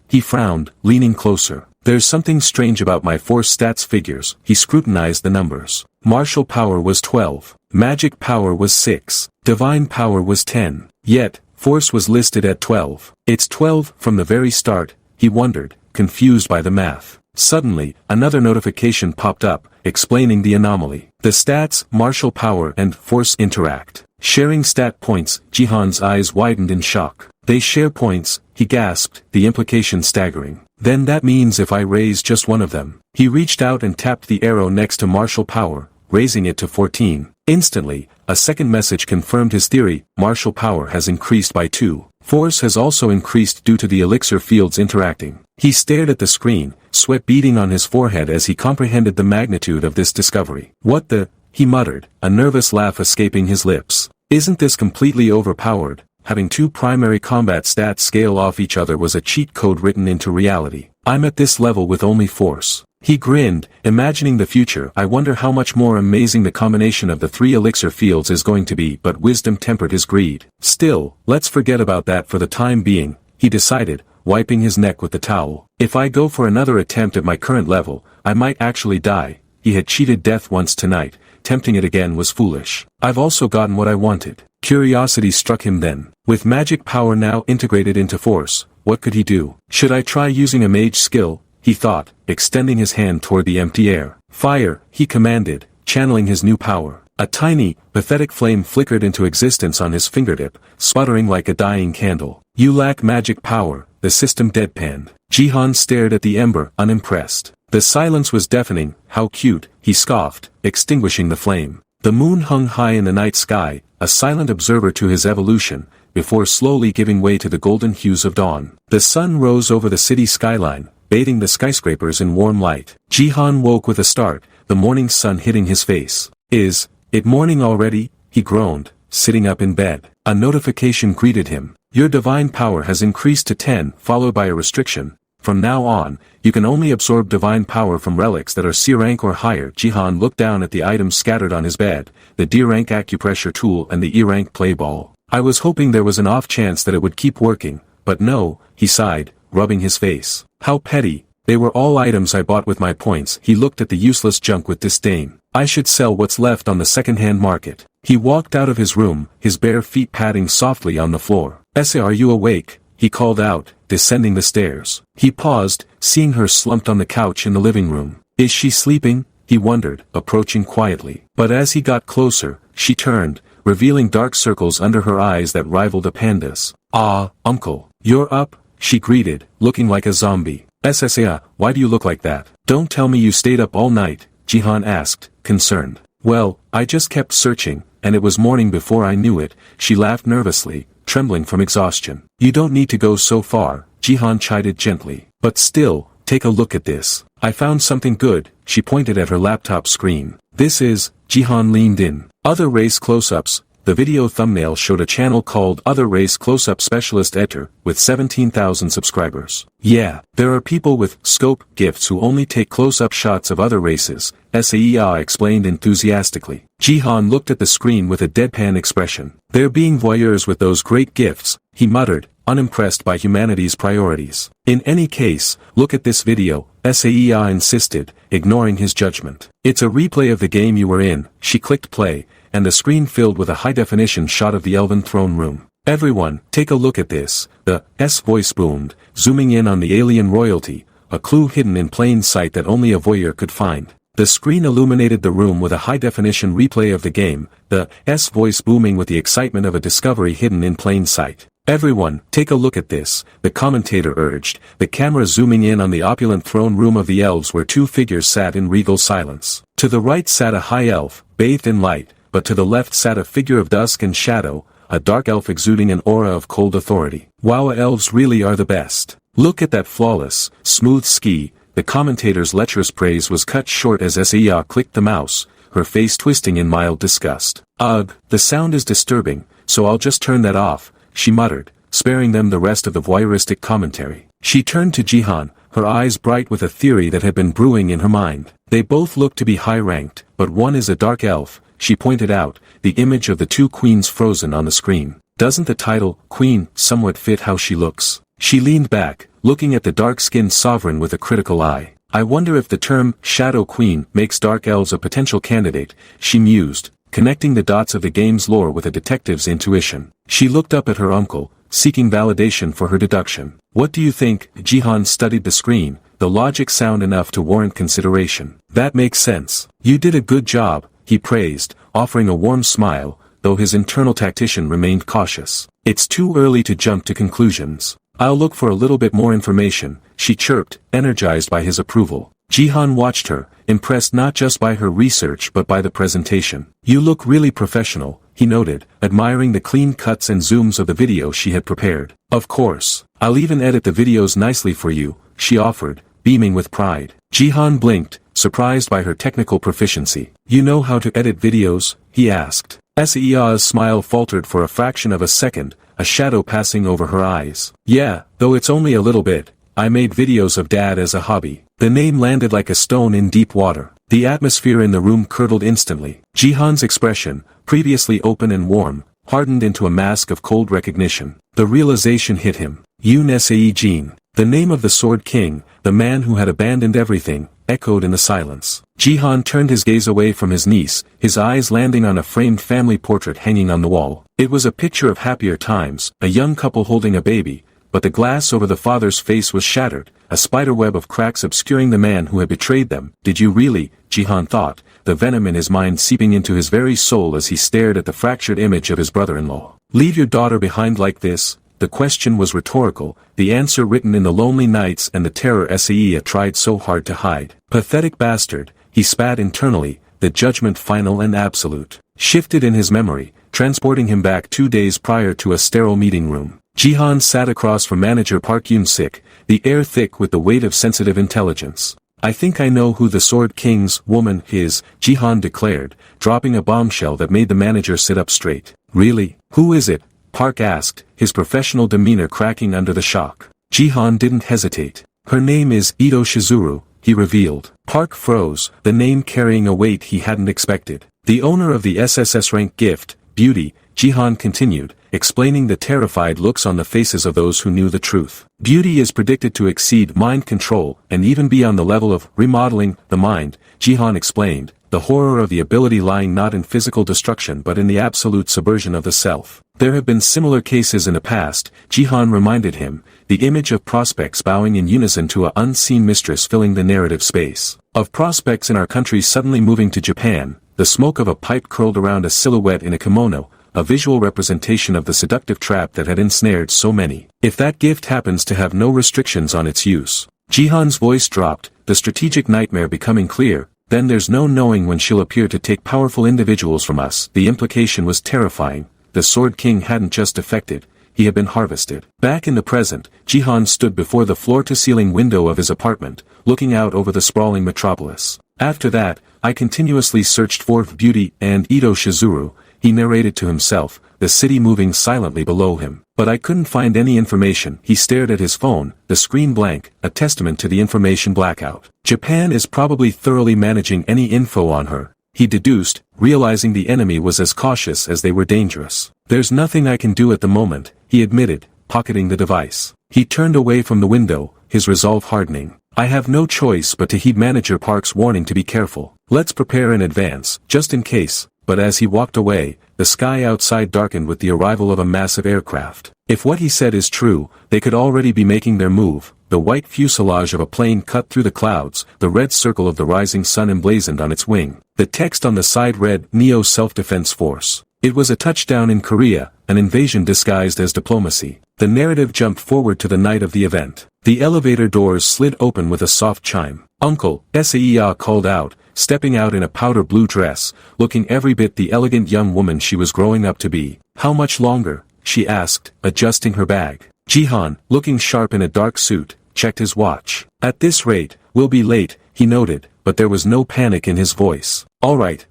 He frowned, leaning closer. There's something strange about my force stats figures. He scrutinized the numbers. Martial power was 12. Magic power was 6. Divine power was 10. Yet, force was listed at 12. It's 12 from the very start, he wondered, confused by the math. Suddenly, another notification popped up, explaining the anomaly. The stats, martial power and force interact. Sharing stat points, Jihan's eyes widened in shock. They share points, he gasped, the implication staggering. Then that means if I raise just one of them. He reached out and tapped the arrow next to martial power, raising it to 14. Instantly, a second message confirmed his theory, martial power has increased by 2. Force has also increased due to the elixir fields interacting. He stared at the screen, sweat beading on his forehead as he comprehended the magnitude of this discovery. What the? He muttered, a nervous laugh escaping his lips. Isn't this completely overpowered? Having 2 primary combat stats scale off each other was a cheat code written into reality. I'm at this level with only force. He grinned, imagining the future. I wonder how much more amazing the combination of the 3 elixir fields is going to be, but wisdom tempered his greed. Still, let's forget about that for the time being, he decided, wiping his neck with the towel. If I go for another attempt at my current level, I might actually die. He had cheated death once tonight, tempting it again was foolish. I've also gotten what I wanted. Curiosity struck him then. With magic power now integrated into force, what could he do? Should I try using a mage skill? He thought, extending his hand toward the empty air. Fire, he commanded, channeling his new power. A tiny, pathetic flame flickered into existence on his fingertip, sputtering like a dying candle. You lack magic power, the system deadpanned. Jihan stared at the ember, unimpressed. The silence was deafening. How cute, he scoffed, extinguishing the flame. The moon hung high in the night sky, a silent observer to his evolution, before slowly giving way to the golden hues of dawn. The sun rose over the city skyline, bathing the skyscrapers in warm light. Jihan woke with a start, the morning sun hitting his face. Is it morning already? He groaned, sitting up in bed. A notification greeted him. Your divine power has increased to 10, followed by a restriction. From now on, you can only absorb divine power from relics that are C-rank or higher. Jihan looked down at the items scattered on his bed, the D-rank acupressure tool and the E-rank play ball. I was hoping there was an off chance that it would keep working, but no, he sighed, rubbing his face. How petty, they were all items I bought with my points. He looked at the useless junk with disdain. I should sell what's left on the second-hand market. He walked out of his room, his bare feet padding softly on the floor. Are you awake? He called out, descending the stairs. He paused, seeing her slumped on the couch in the living room. Is she sleeping? He wondered, approaching quietly. But as he got closer, she turned, revealing dark circles under her eyes that rivaled a panda's. Ah, uncle, you're up, she greeted, looking like a zombie. SSS, why do you look like that? Don't tell me you stayed up all night, Jihan asked, concerned. Well, I just kept searching, and it was morning before I knew it, she laughed nervously, trembling from exhaustion. You don't need to go so far, Jihan chided gently. But still, take a look at this. I found something good, she pointed at her laptop screen. This is, Jihan leaned in. Other race close-ups. The video thumbnail showed a channel called Other Race Close-Up Specialist Editor, with 17,000 subscribers. Yeah, there are people with scope gifts who only take close-up shots of other races, SAEA explained enthusiastically. Jihan looked at the screen with a deadpan expression. They're being voyeurs with those great gifts, he muttered, unimpressed by humanity's priorities. In any case, look at this video, SAEA insisted, ignoring his judgment. It's a replay of the game you were in. She clicked play, and the screen filled with a high-definition shot of the Elven throne room. Everyone, take a look at this, the voice boomed, zooming in on the alien royalty, a clue hidden in plain sight that only a voyeur could find. The screen illuminated the room with a high-definition replay of the game, the voice booming with the excitement of a discovery hidden in plain sight. Everyone, take a look at this, the commentator urged, the camera zooming in on the opulent throne room of the elves where two figures sat in regal silence. To the right sat a high elf, bathed in light, but to the left sat a figure of dusk and shadow, a dark elf exuding an aura of cold authority. Wow, elves really are the best. Look at that flawless, smooth ski. The commentator's lecherous praise was cut short as SAEA clicked the mouse, her face twisting in mild disgust. Ugh, the sound is disturbing, so I'll just turn that off, she muttered, sparing them the rest of the voyeuristic commentary. She turned to Jihan, her eyes bright with a theory that had been brewing in her mind. They both look to be high-ranked, but one is a dark elf, she pointed out, the image of the two queens frozen on the screen. Doesn't the title, Queen, somewhat fit how she looks? She leaned back, looking at the dark-skinned sovereign with a critical eye. I wonder if the term, Shadow Queen, makes dark elves a potential candidate, she mused, connecting the dots of the game's lore with a detective's intuition. She looked up at her uncle, seeking validation for her deduction. What do you think? Jihan studied the screen, the logic sound enough to warrant consideration. That makes sense. You did a good job, he praised, offering a warm smile, though his internal tactician remained cautious. It's too early to jump to conclusions. I'll look for a little bit more information, she chirped, energized by his approval. Jihan watched her, impressed not just by her research but by the presentation. You look really professional, he noted, admiring the clean cuts and zooms of the video she had prepared. Of course. I'll even edit the videos nicely for you, she offered, beaming with pride. Jihan blinked, surprised by her technical proficiency. You know how to edit videos? He asked. SAEA's smile faltered for a fraction of a second, a shadow passing over her eyes. Yeah, though it's only a little bit. I made videos of Dad as a hobby. The name landed like a stone in deep water. The atmosphere in the room curdled instantly. Jihan's expression, previously open and warm, hardened into a mask of cold recognition. The realization hit him. Yoon Sae Jin. The name of the Sword King, the man who had abandoned everything, echoed in the silence. Jihan turned his gaze away from his niece, his eyes landing on a framed family portrait hanging on the wall. It was a picture of happier times, a young couple holding a baby, but the glass over the father's face was shattered, a spiderweb of cracks obscuring the man who had betrayed them. Did you really? Jihan thought, the venom in his mind seeping into his very soul as he stared at the fractured image of his brother-in-law. Leave your daughter behind like this? The question was rhetorical, the answer written in the lonely nights and the terror SAEA tried so hard to hide. Pathetic bastard, he spat internally, the judgment final and absolute. Shifted in his memory, transporting him back 2 days prior to a sterile meeting room. Jihan sat across from manager Park Yoon-sik, the air thick with the weight of sensitive intelligence. I think I know who the Sword King's woman is, Jihan declared, dropping a bombshell that made the manager sit up straight. Really? Who is it? Park asked, his professional demeanor cracking under the shock. Jihan didn't hesitate. Her name is Ito Shizuru, he revealed. Park froze, the name carrying a weight he hadn't expected. The owner of the SSS-Rank gift, Beauty, Jihan continued, explaining the terrified looks on the faces of those who knew the truth. Beauty is predicted to exceed mind control and even be on the level of remodeling the mind, Jihan explained, the horror of the ability lying not in physical destruction but in the absolute subversion of the self. There have been similar cases in the past, Jihan reminded him, the image of prospects bowing in unison to an unseen mistress filling the narrative space. Of prospects in our country suddenly moving to Japan, the smoke of a pipe curled around a silhouette in a kimono, a visual representation of the seductive trap that had ensnared so many. If that gift happens to have no restrictions on its use. Jihan's voice dropped, the strategic nightmare becoming clear, then there's no knowing when she'll appear to take powerful individuals from us. The implication was terrifying. The Sword King hadn't just defected, he had been harvested. Back in the present, Jihan stood before the floor-to-ceiling window of his apartment, looking out over the sprawling metropolis. After that, I continuously searched for beauty and Ito Shizuru, he narrated to himself, the city moving silently below him. But I couldn't find any information. He stared at his phone, the screen blank, a testament to the information blackout. Japan is probably thoroughly managing any info on her, he deduced, realizing the enemy was as cautious as they were dangerous. There's nothing I can do at the moment, he admitted, pocketing the device. He turned away from the window, his resolve hardening. I have no choice but to heed Manager Park's warning to be careful. Let's prepare in advance, just in case. But as he walked away, the sky outside darkened with the arrival of a massive aircraft. If what he said is true, they could already be making their move. The white fuselage of a plane cut through the clouds, the red circle of the rising sun emblazoned on its wing. The text on the side read, Neo Self-Defense Force. It was a touchdown in Korea, an invasion disguised as diplomacy. The narrative jumped forward to the night of the event. The elevator doors slid open with a soft chime. Uncle, Saiya called out, stepping out in a powder blue dress, looking every bit the elegant young woman she was growing up to be. How much longer? She asked, adjusting her bag. Jihan, looking sharp in a dark suit, checked his watch. At this rate, we'll be late, he noted, but there was no panic in his voice. All right,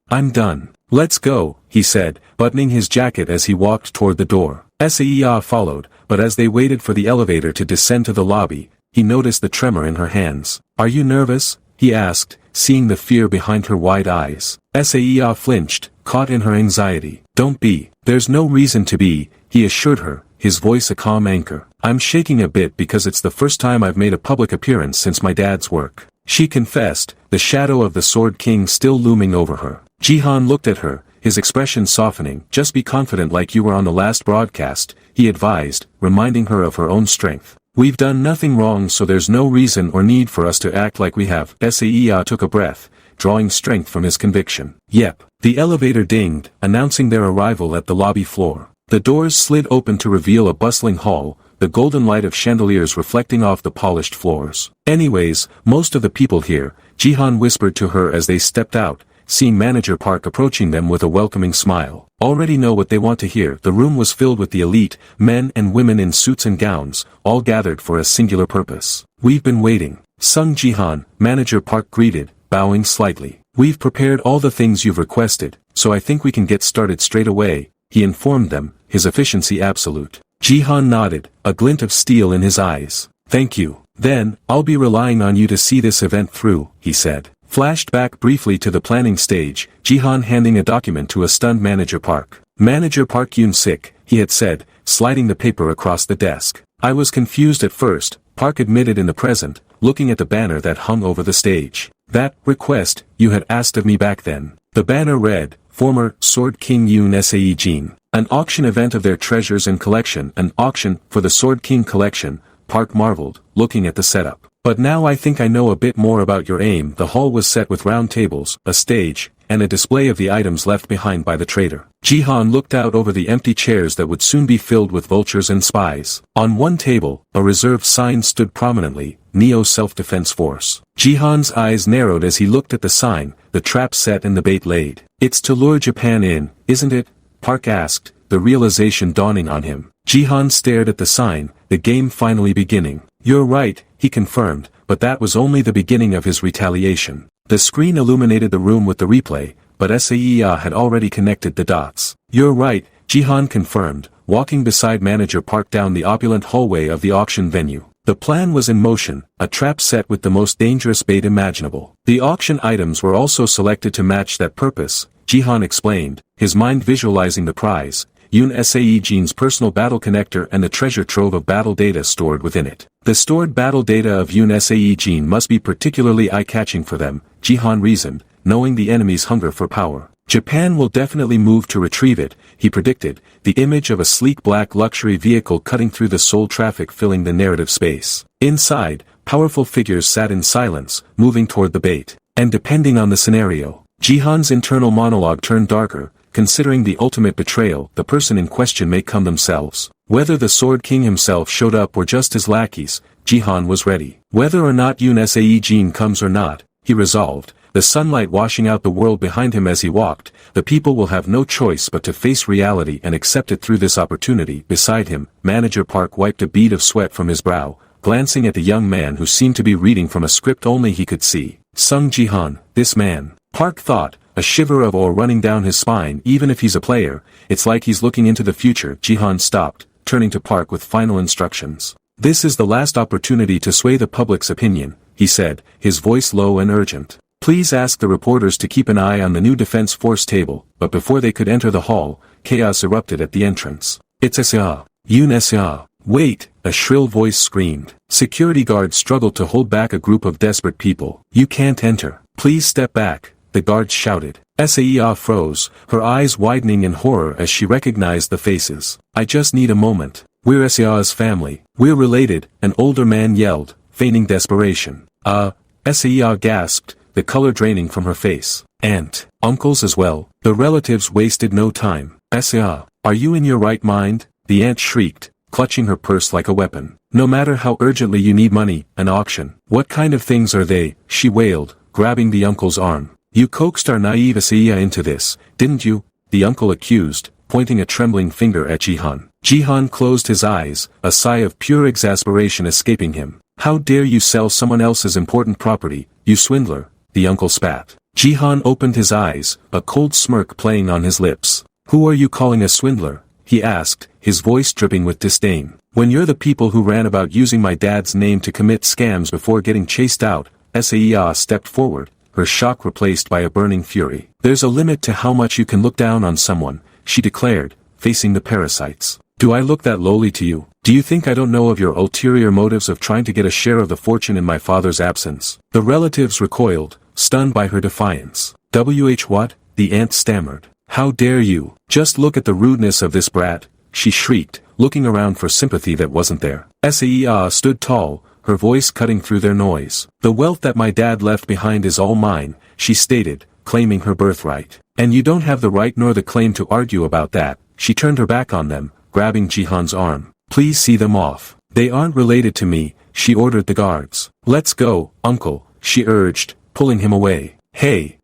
I'm done. Let's go, he said, buttoning his jacket as he walked toward the door. Saiya followed, but as they waited for the elevator to descend to the lobby, he noticed the tremor in her hands. Are you nervous? He asked, seeing the fear behind her wide eyes. Saiya flinched, caught in her anxiety. Don't be. There's no reason to be, he assured her, his voice a calm anchor. I'm shaking a bit because it's the first time I've made a public appearance since my dad's work. She confessed, the shadow of the Sword King still looming over her. Jihan looked at her, his expression softening. Just be confident like you were on the last broadcast, he advised, reminding her of her own strength. We've done nothing wrong, so there's no reason or need for us to act like we have. Saiya took a breath, drawing strength from his conviction. Yep. The elevator dinged, announcing their arrival at the lobby floor. The doors slid open to reveal a bustling hall, the golden light of chandeliers reflecting off the polished floors. Anyways, most of the people here, Jihan whispered to her as they stepped out, seeing Manager Park approaching them with a welcoming smile. Already know what they want to hear. The room was filled with the elite, men and women in suits and gowns, all gathered for a singular purpose. We've been waiting. Seong Jihan, Manager Park greeted, bowing slightly. We've prepared all the things you've requested, so I think we can get started straight away, he informed them, his efficiency absolute. Jihan nodded, a glint of steel in his eyes. Thank you. Then, I'll be relying on you to see this event through, he said. Flashed back briefly to the planning stage, Jihan handing a document to a stunned Manager Park. Manager Park Yun-sik, he had said, sliding the paper across the desk. I was confused at first, Park admitted in the present, looking at the banner that hung over the stage. That request you had asked of me back then. The banner read, former Sword King Yoon Sae-jin. An auction event of their treasures and collection. An auction for the Sword King collection, Park marveled, looking at the setup. But now I think I know a bit more about your aim. The hall was set with round tables, a stage, and a display of the items left behind by the trader. Jihan looked out over the empty chairs that would soon be filled with vultures and spies. On one table, a reserve sign stood prominently, Neo Self-Defense Force. Jihan's eyes narrowed as he looked at the sign, the trap set and the bait laid. It's to lure Japan in, isn't it? Park asked, the realization dawning on him. Jihan stared at the sign, the game finally beginning. You're right, he confirmed, but that was only the beginning of his retaliation. The screen illuminated the room with the replay, but Saiya had already connected the dots. You're right, Jihan confirmed, walking beside Manager Park down the opulent hallway of the auction venue. The plan was in motion, a trap set with the most dangerous bait imaginable. The auction items were also selected to match that purpose, Jihan explained, his mind visualizing the prize, Yoon Sae-jin's personal battle connector and the treasure trove of battle data stored within it. The stored battle data of Yoon Sae-jin must be particularly eye-catching for them, Jihan reasoned, knowing the enemy's hunger for power. Japan will definitely move to retrieve it, he predicted, the image of a sleek black luxury vehicle cutting through the soul traffic filling the narrative space. Inside, powerful figures sat in silence, moving toward the bait. And depending on the scenario, Jihan's internal monologue turned darker. Considering the ultimate betrayal, the person in question may come themselves. Whether the Sword King himself showed up or just his lackeys, Jihan was ready. Whether or not Yoon Sae-jin comes or not, he resolved, the sunlight washing out the world behind him as he walked. The people will have no choice but to face reality and accept it through this opportunity. Beside him, Manager Park wiped a bead of sweat from his brow, glancing at the young man who seemed to be reading from a script only he could see. Seong Jihan, this man. Park thought, a shiver of awe running down his spine. Even if he's a player, it's like he's looking into the future. Jihan stopped, turning to Park with final instructions. This is the last opportunity to sway the public's opinion, he said, his voice low and urgent. Please ask the reporters to keep an eye on the new Defense Force table. But before they could enter the hall, chaos erupted at the entrance. It's SSS. SSS. Wait, a shrill voice screamed. Security guards struggled to hold back a group of desperate people. You can't enter. Please step back, the guards shouted. SSS froze, her eyes widening in horror as she recognized the faces. I just need a moment. We're SSS family. We're related, an older man yelled, feigning desperation. SSS gasped, the color draining from her face. Aunt, uncles as well. The relatives wasted no time. SSS, are you in your right mind? The aunt shrieked, clutching her purse like a weapon. No matter how urgently you need money, an auction. What kind of things are they? She wailed, grabbing the uncle's arm. You coaxed our naive SSS into this, didn't you? The uncle accused, pointing a trembling finger at Jihan. Jihan closed his eyes, a sigh of pure exasperation escaping him. How dare you sell someone else's important property, you swindler, the uncle spat. Jihan opened his eyes, a cold smirk playing on his lips. Who are you calling a swindler? He asked, his voice dripping with disdain. When you're the people who ran about using my dad's name to commit scams before getting chased out, SSS stepped forward, her shock replaced by a burning fury. There's a limit to how much you can look down on someone, she declared, facing the parasites. Do I look that lowly to you? Do you think I don't know of your ulterior motives of trying to get a share of the fortune in my father's absence? The relatives recoiled, stunned by her defiance. What? The aunt stammered. How dare you? Just look at the rudeness of this brat, she shrieked, looking around for sympathy that wasn't there. SSS stood tall, her voice cutting through their noise. The wealth that my dad left behind is all mine, she stated, claiming her birthright. And you don't have the right nor the claim to argue about that. She turned her back on them, grabbing Jihan's arm. Please see them off. They aren't related to me, she ordered the guards. Let's go, uncle, she urged, pulling him away. Hey,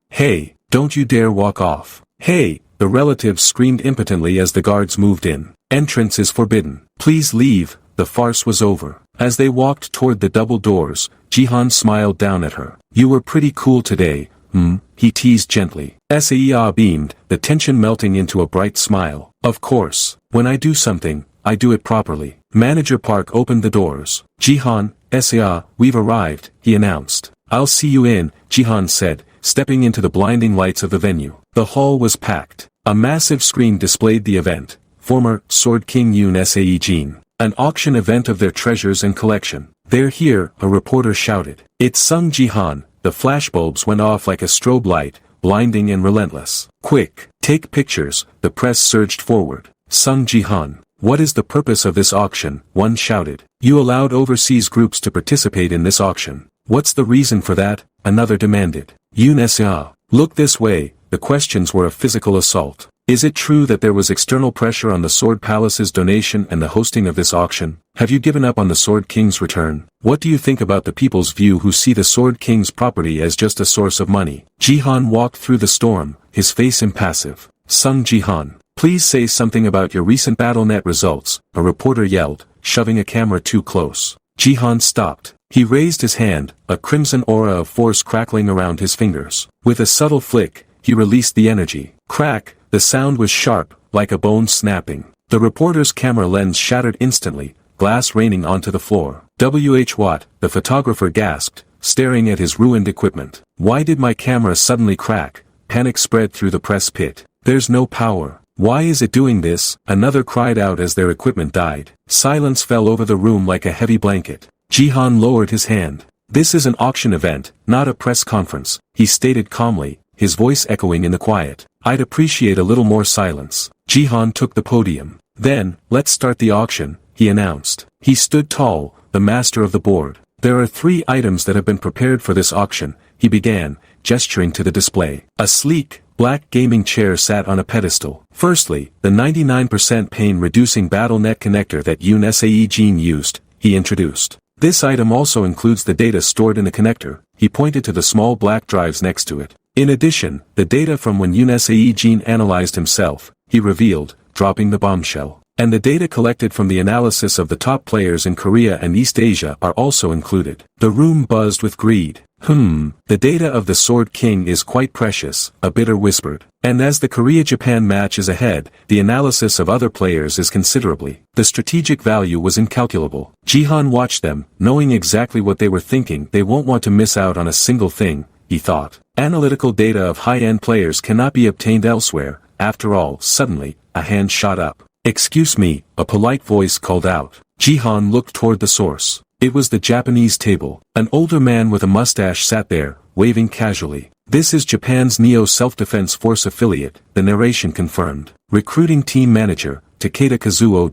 don't you dare walk off. Hey, the relatives screamed impotently as the guards moved in. Entrance is forbidden. Please leave, the farce was over. As they walked toward the double doors, Jihan smiled down at her. You were pretty cool today, he teased gently. SSS beamed, the tension melting into a bright smile. Of course, when I do something, I do it properly. Manager Park opened the doors. Jihan, SSS, we've arrived, he announced. I'll see you in, Jihan said, stepping into the blinding lights of the venue. The hall was packed. A massive screen displayed the event. Former Sword King Jin. An auction event of their treasures and collection. They're here, a reporter shouted. It's Seong Jihan. The flashbulbs went off like a strobe light, blinding and relentless. Quick, take pictures, the press surged forward. Seong Jihan. What is the purpose of this auction? One shouted. You allowed overseas groups to participate in this auction. What's the reason for that? Another demanded. SSS. Look this way, the questions were a physical assault. Is it true that there was external pressure on the Sword Palace's donation and the hosting of this auction? Have you given up on the Sword King's return? What do you think about the people's view who see the Sword King's property as just a source of money? Jihan walked through the storm, his face impassive. Seong Jihan. Please say something about your recent BattleNet results, a reporter yelled, shoving a camera too close. Jihan stopped. He raised his hand, a crimson aura of force crackling around his fingers. With a subtle flick, he released the energy. Crack, the sound was sharp, like a bone snapping. The reporter's camera lens shattered instantly, glass raining onto the floor. What? The photographer gasped, staring at his ruined equipment. Why did my camera suddenly crack? Panic spread through the press pit. There's no power. Why is it doing this? Another cried out as their equipment died. Silence fell over the room like a heavy blanket. Jihan lowered his hand. This is an auction event, not a press conference, he stated calmly, his voice echoing in the quiet. I'd appreciate a little more silence. Jihan took the podium. Then, let's start the auction, he announced. He stood tall, the master of the board. There are 3 items that have been prepared for this auction, he began, gesturing to the display. A sleek, black gaming chair sat on a pedestal. Firstly, the 99% pain-reducing BattleNet connector that SSS-Rank used, he introduced. This item also includes the data stored in the connector. He pointed to the small black drives next to it. In addition, the data from when Seong Jihan analyzed himself, he revealed, dropping the bombshell. And the data collected from the analysis of the top players in Korea and East Asia are also included. The room buzzed with greed. The data of the Sword King is quite precious, a bidder whispered. And as the Korea-Japan match is ahead, the analysis of other players is considerably. The strategic value was incalculable. Jihan watched them, knowing exactly what they were thinking. They won't want to miss out on a single thing, he thought. Analytical data of high-end players cannot be obtained elsewhere. After all, suddenly, a hand shot up. "Excuse me," a polite voice called out. Jihan looked toward the source. It was the Japanese table. An older man with a mustache sat there, waving casually. "This is Japan's Neo Self-Defense Force affiliate," the narration confirmed. "Recruiting team manager, Takeda Kazuo.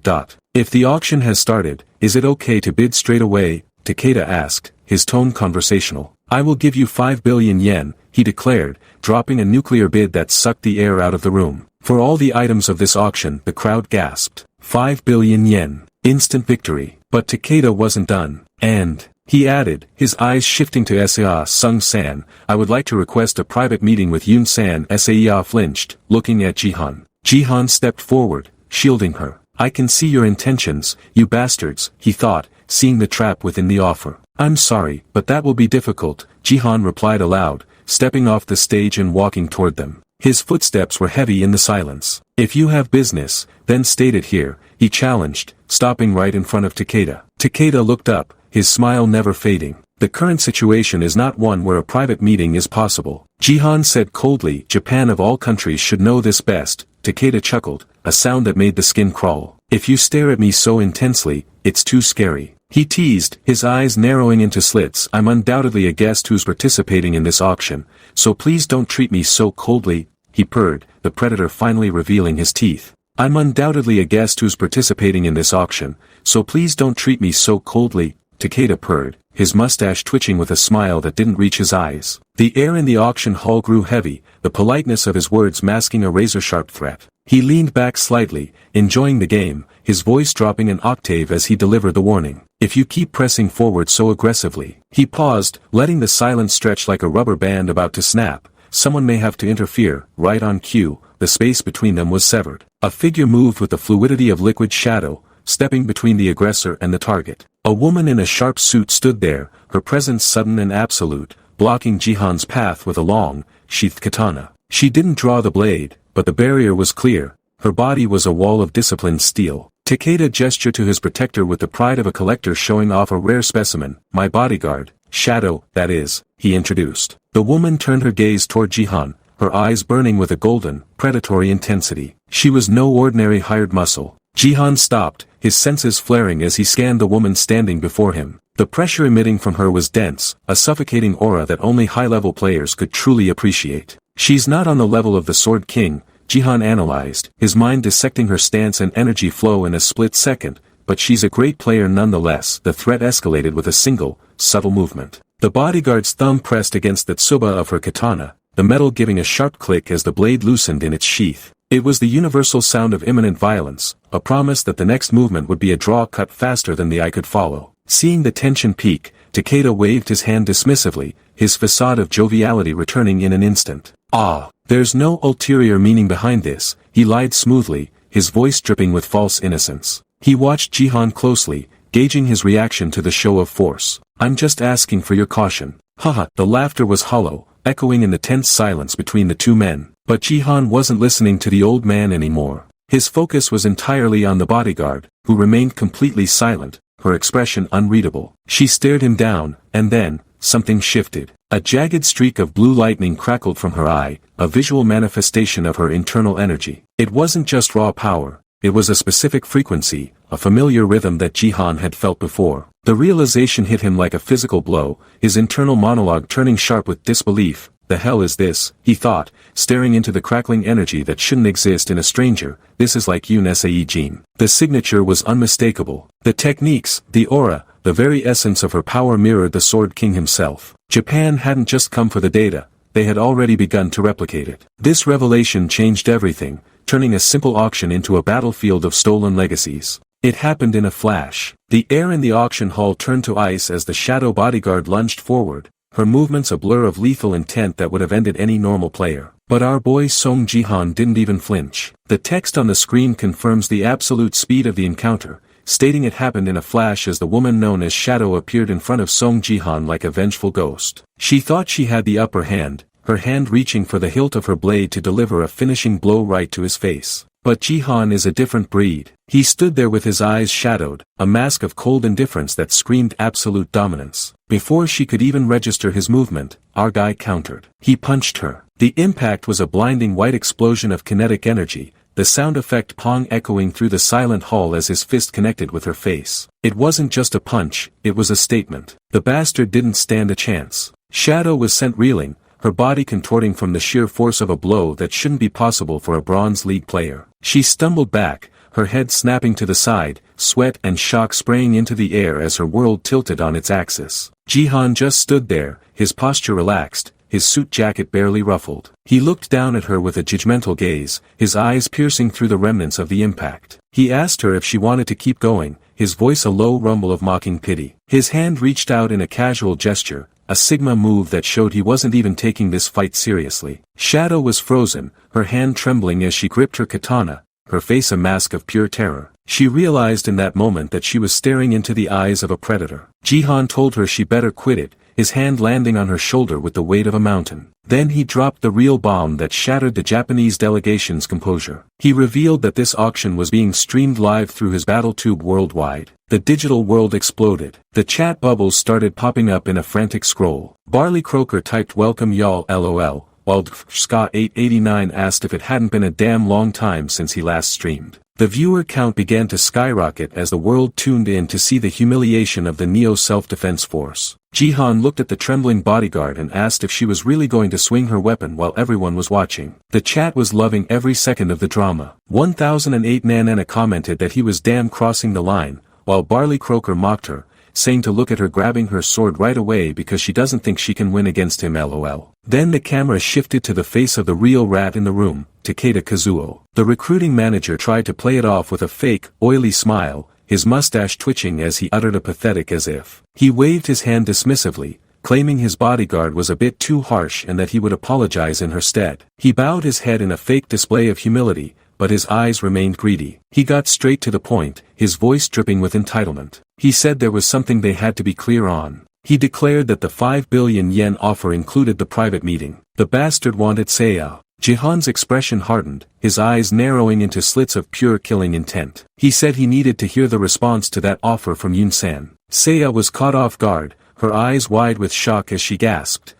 If the auction has started, is it okay to bid straight away?" Takeda asked, his tone conversational. "I will give you 5 billion yen, he declared, dropping a nuclear bid that sucked the air out of the room. For all the items of this auction, the crowd gasped. 5 billion yen. Instant victory. But Takeda wasn't done. "And," he added, his eyes shifting to Saya Sung-san, "I would like to request a private meeting with Yoon-san." Saya flinched, looking at Jihan. Jihan stepped forward, shielding her. "I can see your intentions, you bastards," he thought, seeing the trap within the offer. "I'm sorry, but that will be difficult," Jihan replied aloud, stepping off the stage and walking toward them. His footsteps were heavy in the silence. "If you have business, then state it here," he challenged, stopping right in front of Takeda. Takeda looked up, his smile never fading. "The current situation is not one where a private meeting is possible," Jihan said coldly. "Japan of all countries should know this best." Takeda chuckled, a sound that made the skin crawl. "If you stare at me so intensely, it's too scary," he teased, his eyes narrowing into slits. "I'm undoubtedly a guest who's participating in this auction, so please don't treat me so coldly," he purred, the predator finally revealing his teeth. "I'm undoubtedly a guest who's participating in this auction, so please don't treat me so coldly," Takeda purred, his mustache twitching with a smile that didn't reach his eyes. The air in the auction hall grew heavy, the politeness of his words masking a razor-sharp threat. He leaned back slightly, enjoying the game, his voice dropping an octave as he delivered the warning. "If you keep pressing forward so aggressively." He paused, letting the silence stretch like a rubber band about to snap. "Someone may have to interfere." Right on cue, the space between them was severed. A figure moved with the fluidity of liquid shadow, stepping between the aggressor and the target. A woman in a sharp suit stood there, her presence sudden and absolute, blocking Jihan's path with a long, sheathed katana. She didn't draw the blade, but the barrier was clear. Her body was a wall of disciplined steel. Takeda gestured to his protector with the pride of a collector showing off a rare specimen. "My bodyguard, Shadow, that is," he introduced. The woman turned her gaze toward Jihan, her eyes burning with a golden, predatory intensity. She was no ordinary hired muscle. Jihan stopped, his senses flaring as he scanned the woman standing before him. The pressure emitting from her was dense, a suffocating aura that only high-level players could truly appreciate. "She's not on the level of the Sword King," Jihan analyzed, his mind dissecting her stance and energy flow in a split second, "but she's a great player nonetheless." The threat escalated with a single, subtle movement. The bodyguard's thumb pressed against the tsuba of her katana, the metal giving a sharp click as the blade loosened in its sheath. It was the universal sound of imminent violence, a promise that the next movement would be a draw cut faster than the eye could follow. Seeing the tension peak, Takeda waved his hand dismissively, his facade of joviality returning in an instant. "Ah, there's no ulterior meaning behind this," he lied smoothly, his voice dripping with false innocence. He watched Jihan closely, gauging his reaction to the show of force. "I'm just asking for your caution." Haha, the laughter was hollow, echoing in the tense silence between the two men. But Jihan wasn't listening to the old man anymore. His focus was entirely on the bodyguard, who remained completely silent, her expression unreadable. She stared him down, and then, something shifted. A jagged streak of blue lightning crackled from her eye, a visual manifestation of her internal energy. It wasn't just raw power, it was a specific frequency, a familiar rhythm that Jihan had felt before. The realization hit him like a physical blow, his internal monologue turning sharp with disbelief. "The hell is this?" he thought, staring into the crackling energy that shouldn't exist in a stranger. "This is like Seong Jihan." The signature was unmistakable. The techniques, the aura, the very essence of her power mirrored the Sword King himself. Japan hadn't just come for the data, they had already begun to replicate it. This revelation changed everything, turning a simple auction into a battlefield of stolen legacies. It happened in a flash. The air in the auction hall turned to ice as the shadow bodyguard lunged forward, her movements a blur of lethal intent that would have ended any normal player. But our boy Seong Jihan didn't even flinch. The text on the screen confirms the absolute speed of the encounter, stating it happened in a flash as the woman known as Shadow appeared in front of Seong Jihan like a vengeful ghost. She thought she had the upper hand, her hand reaching for the hilt of her blade to deliver a finishing blow right to his face. But Jihan is a different breed. He stood there with his eyes shadowed, a mask of cold indifference that screamed absolute dominance. Before she could even register his movement, our guy countered. He punched her. The impact was a blinding white explosion of kinetic energy, the sound effect pong echoing through the silent hall as his fist connected with her face. It wasn't just a punch, it was a statement. The bastard didn't stand a chance. Shadow was sent reeling, her body contorting from the sheer force of a blow that shouldn't be possible for a Bronze League player. She stumbled back, her head snapping to the side, sweat and shock spraying into the air as her world tilted on its axis. Jihan just stood there, his posture relaxed, his suit jacket barely ruffled. He looked down at her with a judgmental gaze, his eyes piercing through the remnants of the impact. He asked her if she wanted to keep going, his voice a low rumble of mocking pity. His hand reached out in a casual gesture, a Sigma move that showed he wasn't even taking this fight seriously. Shadow was frozen, her hand trembling as she gripped her katana, her face a mask of pure terror. She realized in that moment that she was staring into the eyes of a predator. Jihan told her she better quit it, his hand landing on her shoulder with the weight of a mountain. Then he dropped the real bomb that shattered the Japanese delegation's composure. He revealed that this auction was being streamed live through his battle tube worldwide. The digital world exploded. The chat bubbles started popping up in a frantic scroll. Barley Croaker typed welcome y'all LOL, while Ska889 asked if it hadn't been a damn long time since he last streamed. The viewer count began to skyrocket as the world tuned in to see the humiliation of the Neo Self-Defense Force. Jihan looked at the trembling bodyguard and asked if she was really going to swing her weapon while everyone was watching. The chat was loving every second of the drama. 1008 Nanana commented that he was damn crossing the line, while Barley Croaker mocked her, saying to look at her grabbing her sword right away because she doesn't think she can win against him lol. Then the camera shifted to the face of the real rat in the room, Takeda Kazuo. The recruiting manager tried to play it off with a fake, oily smile, his mustache twitching as he uttered a pathetic as if. He waved his hand dismissively, claiming his bodyguard was a bit too harsh and that he would apologize in her stead. He bowed his head in a fake display of humility, but his eyes remained greedy. He got straight to the point, his voice dripping with entitlement. He said there was something they had to be clear on. He declared that the 5 billion yen offer included the private meeting. The bastard wanted Seiya. Jihan's expression hardened, his eyes narrowing into slits of pure killing intent. He said he needed to hear the response to that offer from Yun-san. Seiya was caught off guard, her eyes wide with shock as she gasped,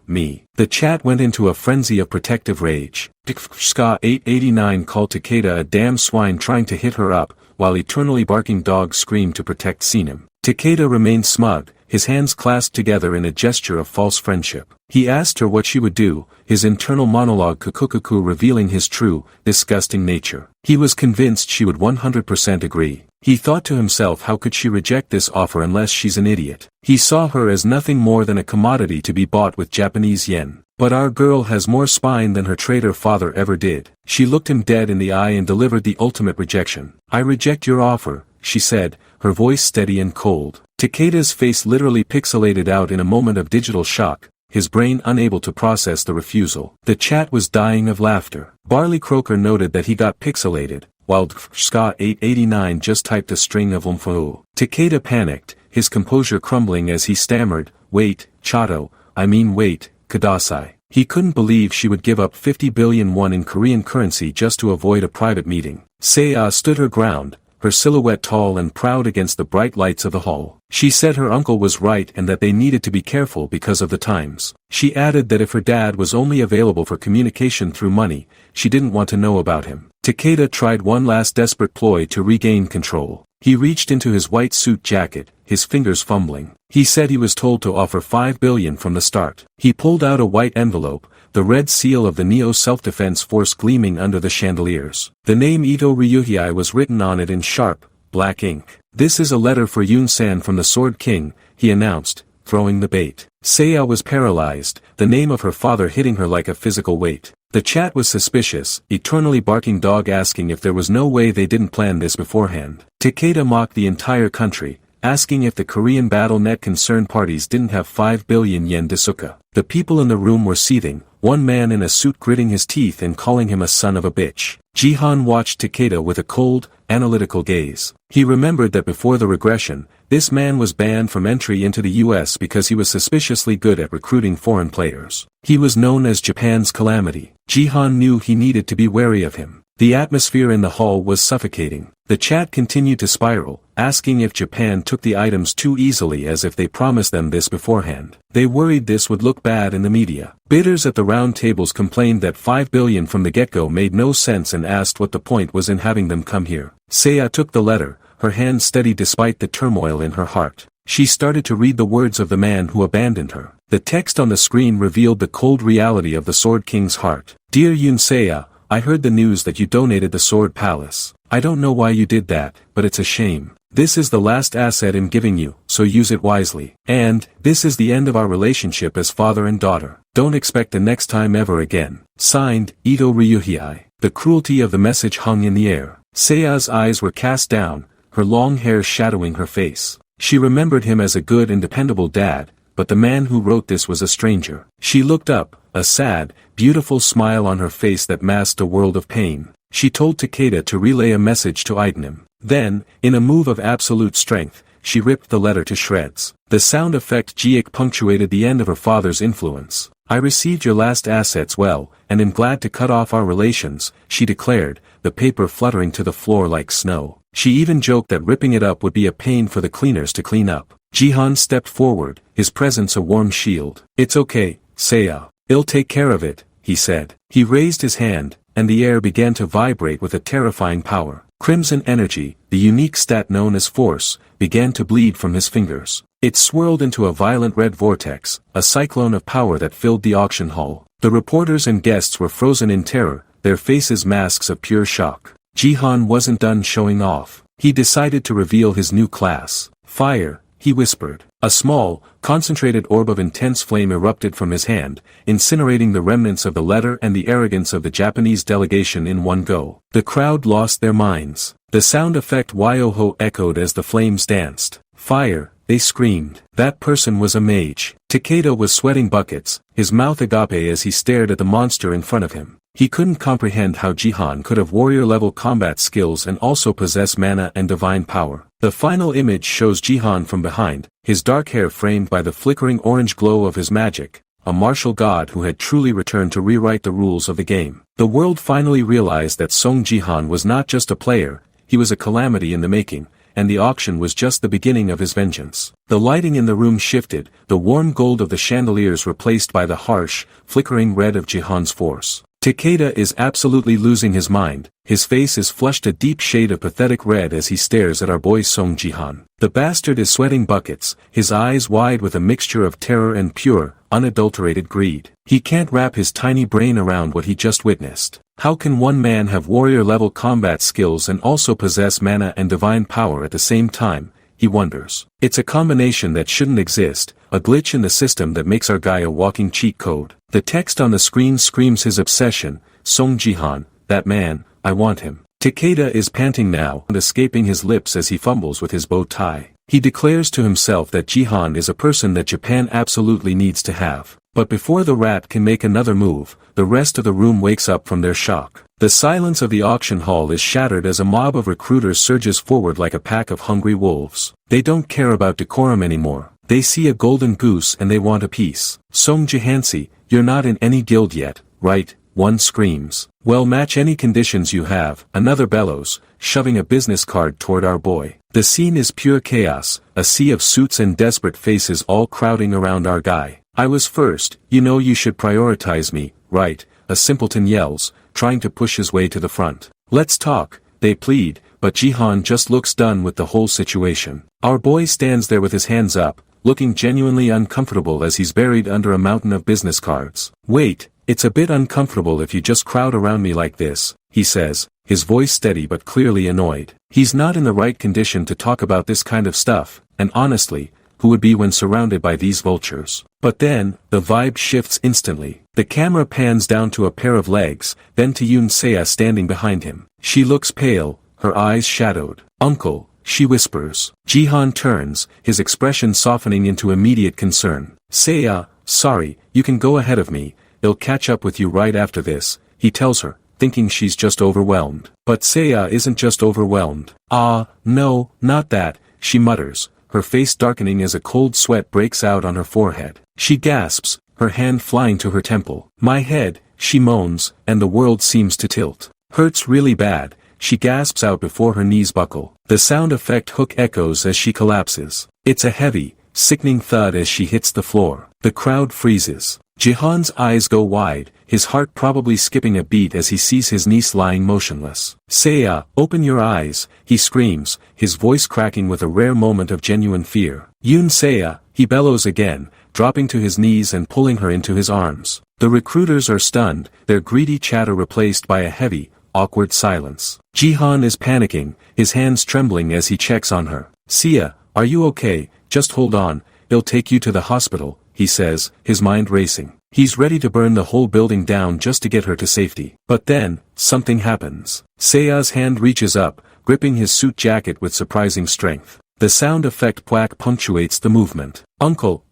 me. The chat went into a frenzy of protective rage. Ska889 called Takeda a damn swine trying to hit her up, while eternally barking dogs screamed to protect Sinem. Takeda remained smug, his hands clasped together in a gesture of false friendship. He asked her what she would do, his internal monologue kukukuku revealing his true, disgusting nature. He was convinced she would 100% agree. He thought to himself, how could she reject this offer unless she's an idiot? He saw her as nothing more than a commodity to be bought with Japanese yen. But our girl has more spine than her traitor father ever did. She looked him dead in the eye and delivered the ultimate rejection. I reject your offer, she said, her voice steady and cold. Takeda's face literally pixelated out in a moment of digital shock, his brain unable to process the refusal. The chat was dying of laughter. Barley Croaker noted that he got pixelated, while Ska889 just typed a string of umfu. Takeda panicked, his composure crumbling as he stammered, wait, Chato, wait, Kadasai. He couldn't believe she would give up 50 billion won in Korean currency just to avoid a private meeting. Seiya stood her ground, her silhouette tall and proud against the bright lights of the hall. She said her uncle was right and that they needed to be careful because of the times. She added that if her dad was only available for communication through money, she didn't want to know about him. Takeda tried one last desperate ploy to regain control. He reached into his white suit jacket, his fingers fumbling. He said he was told to offer 5 billion from the start. He pulled out a white envelope, the red seal of the Neo Self-Defense Force gleaming under the chandeliers. The name Ito Ryuhei was written on it in sharp, black ink. This is a letter for Yun-san from the Sword King, he announced, throwing the bait. Seiya was paralyzed, the name of her father hitting her like a physical weight. The chat was suspicious, eternally barking dog asking if there was no way they didn't plan this beforehand. Takeda mocked the entire country, asking if the Korean battle.net concerned parties didn't have 5 billion yen desuka. The people in the room were seething, one man in a suit gritting his teeth and calling him a son of a bitch. Jihan watched Takeda with a cold, analytical gaze. He remembered that before the regression, this man was banned from entry into the US because he was suspiciously good at recruiting foreign players. He was known as Japan's calamity. Jihan knew he needed to be wary of him. The atmosphere in the hall was suffocating. The chat continued to spiral, asking if Japan took the items too easily as if they promised them this beforehand. They worried this would look bad in the media. Bidders at the round tables complained that 5 billion from the get-go made no sense and asked what the point was in having them come here. Seiya took the letter, her hand steady despite the turmoil in her heart. She started to read the words of the man who abandoned her. The text on the screen revealed the cold reality of the Sword King's heart. Dear Yoon Seiya, I heard the news that you donated the Sword Palace. I don't know why you did that, but it's a shame. This is the last asset I'm giving you, so use it wisely. And, this is the end of our relationship as father and daughter. Don't expect the next time ever again. Signed, Ito Ryuhei. The cruelty of the message hung in the air. Seiya's eyes were cast down, her long hair shadowing her face. She remembered him as a good and dependable dad, but the man who wrote this was a stranger. She looked up, a sad, beautiful smile on her face that masked a world of pain. She told Takeda to relay a message to Idanim. Then, in a move of absolute strength, she ripped the letter to shreds. The sound effect Jiik punctuated the end of her father's influence. I received your last assets well, and am glad to cut off our relations, she declared, the paper fluttering to the floor like snow. She even joked that ripping it up would be a pain for the cleaners to clean up. Jihan stepped forward, his presence a warm shield. It's okay, Seiya. I'll take care of it, he said. He raised his hand, and the air began to vibrate with a terrifying power. Crimson energy, the unique stat known as force, began to bleed from his fingers. It swirled into a violent red vortex, a cyclone of power that filled the auction hall. The reporters and guests were frozen in terror, their faces masks of pure shock. Jihan wasn't done showing off. He decided to reveal his new class. Fire, he whispered. A small, concentrated orb of intense flame erupted from his hand, incinerating the remnants of the letter and the arrogance of the Japanese delegation in one go. The crowd lost their minds. The sound effect Wyoho echoed as the flames danced. Fire, they screamed. That person was a mage. Takeda was sweating buckets, his mouth agape as he stared at the monster in front of him. He couldn't comprehend how Jihan could have warrior-level combat skills and also possess mana and divine power. The final image shows Jihan from behind, his dark hair framed by the flickering orange glow of his magic, a martial god who had truly returned to rewrite the rules of the game. The world finally realized that Seong Jihan was not just a player, he was a calamity in the making, and the auction was just the beginning of his vengeance. The lighting in the room shifted, the warm gold of the chandeliers replaced by the harsh, flickering red of Jihan's force. Takeda is absolutely losing his mind, his face is flushed a deep shade of pathetic red as he stares at our boy Seong Jihan. The bastard is sweating buckets, his eyes wide with a mixture of terror and pure, unadulterated greed. He can't wrap his tiny brain around what he just witnessed. How can one man have warrior-level combat skills and also possess mana and divine power at the same time, he wonders. It's a combination that shouldn't exist, a glitch in the system that makes our guy a walking cheat code. The text on the screen screams his obsession, Seong Jihan, that man, I want him. Takeda is panting now and escaping his lips as he fumbles with his bow tie. He declares to himself that Jihan is a person that Japan absolutely needs to have. But before the rat can make another move, the rest of the room wakes up from their shock. The silence of the auction hall is shattered as a mob of recruiters surges forward like a pack of hungry wolves. They don't care about decorum anymore. They see a golden goose and they want a piece. Seong Jihansi, you're not in any guild yet, right? One screams. Well, match any conditions you have, another bellows, shoving a business card toward our boy. The scene is pure chaos, a sea of suits and desperate faces all crowding around our guy. I was first, you know you should prioritize me, right? A simpleton yells, trying to push his way to the front. Let's talk, they plead, but Jihan just looks done with the whole situation. Our boy stands there with his hands up, looking genuinely uncomfortable as he's buried under a mountain of business cards. Wait, it's a bit uncomfortable if you just crowd around me like this, he says, his voice steady but clearly annoyed. He's not in the right condition to talk about this kind of stuff, and honestly, who would be when surrounded by these vultures? But then, the vibe shifts instantly. The camera pans down to a pair of legs, then to Yoon Seiya standing behind him. She looks pale, her eyes shadowed. Uncle, she whispers. Jihan turns, his expression softening into immediate concern. Seiya, sorry, you can go ahead of me, I'll catch up with you right after this, he tells her, thinking she's just overwhelmed. But Seiya isn't just overwhelmed. No, not that, she mutters, her face darkening as a cold sweat breaks out on her forehead. She gasps, her hand flying to her temple. My head, she moans, and the world seems to tilt. Hurts really bad, she gasps out before her knees buckle. The sound effect hook echoes as she collapses. It's a heavy, sickening thud as she hits the floor. The crowd freezes. Jihan's eyes go wide, his heart probably skipping a beat as he sees his niece lying motionless. Seiya, open your eyes, he screams, his voice cracking with a rare moment of genuine fear. Yoon Seiya, he bellows again, dropping to his knees and pulling her into his arms. The recruiters are stunned, their greedy chatter replaced by a heavy, awkward silence. Jihan is panicking, his hands trembling as he checks on her. Seiya, are you okay? Just hold on, I'll take you to the hospital, he says, his mind racing. He's ready to burn the whole building down just to get her to safety. But then, something happens. Seiya's hand reaches up, gripping his suit jacket with surprising strength. The sound effect quack punctuates the movement. Uncle,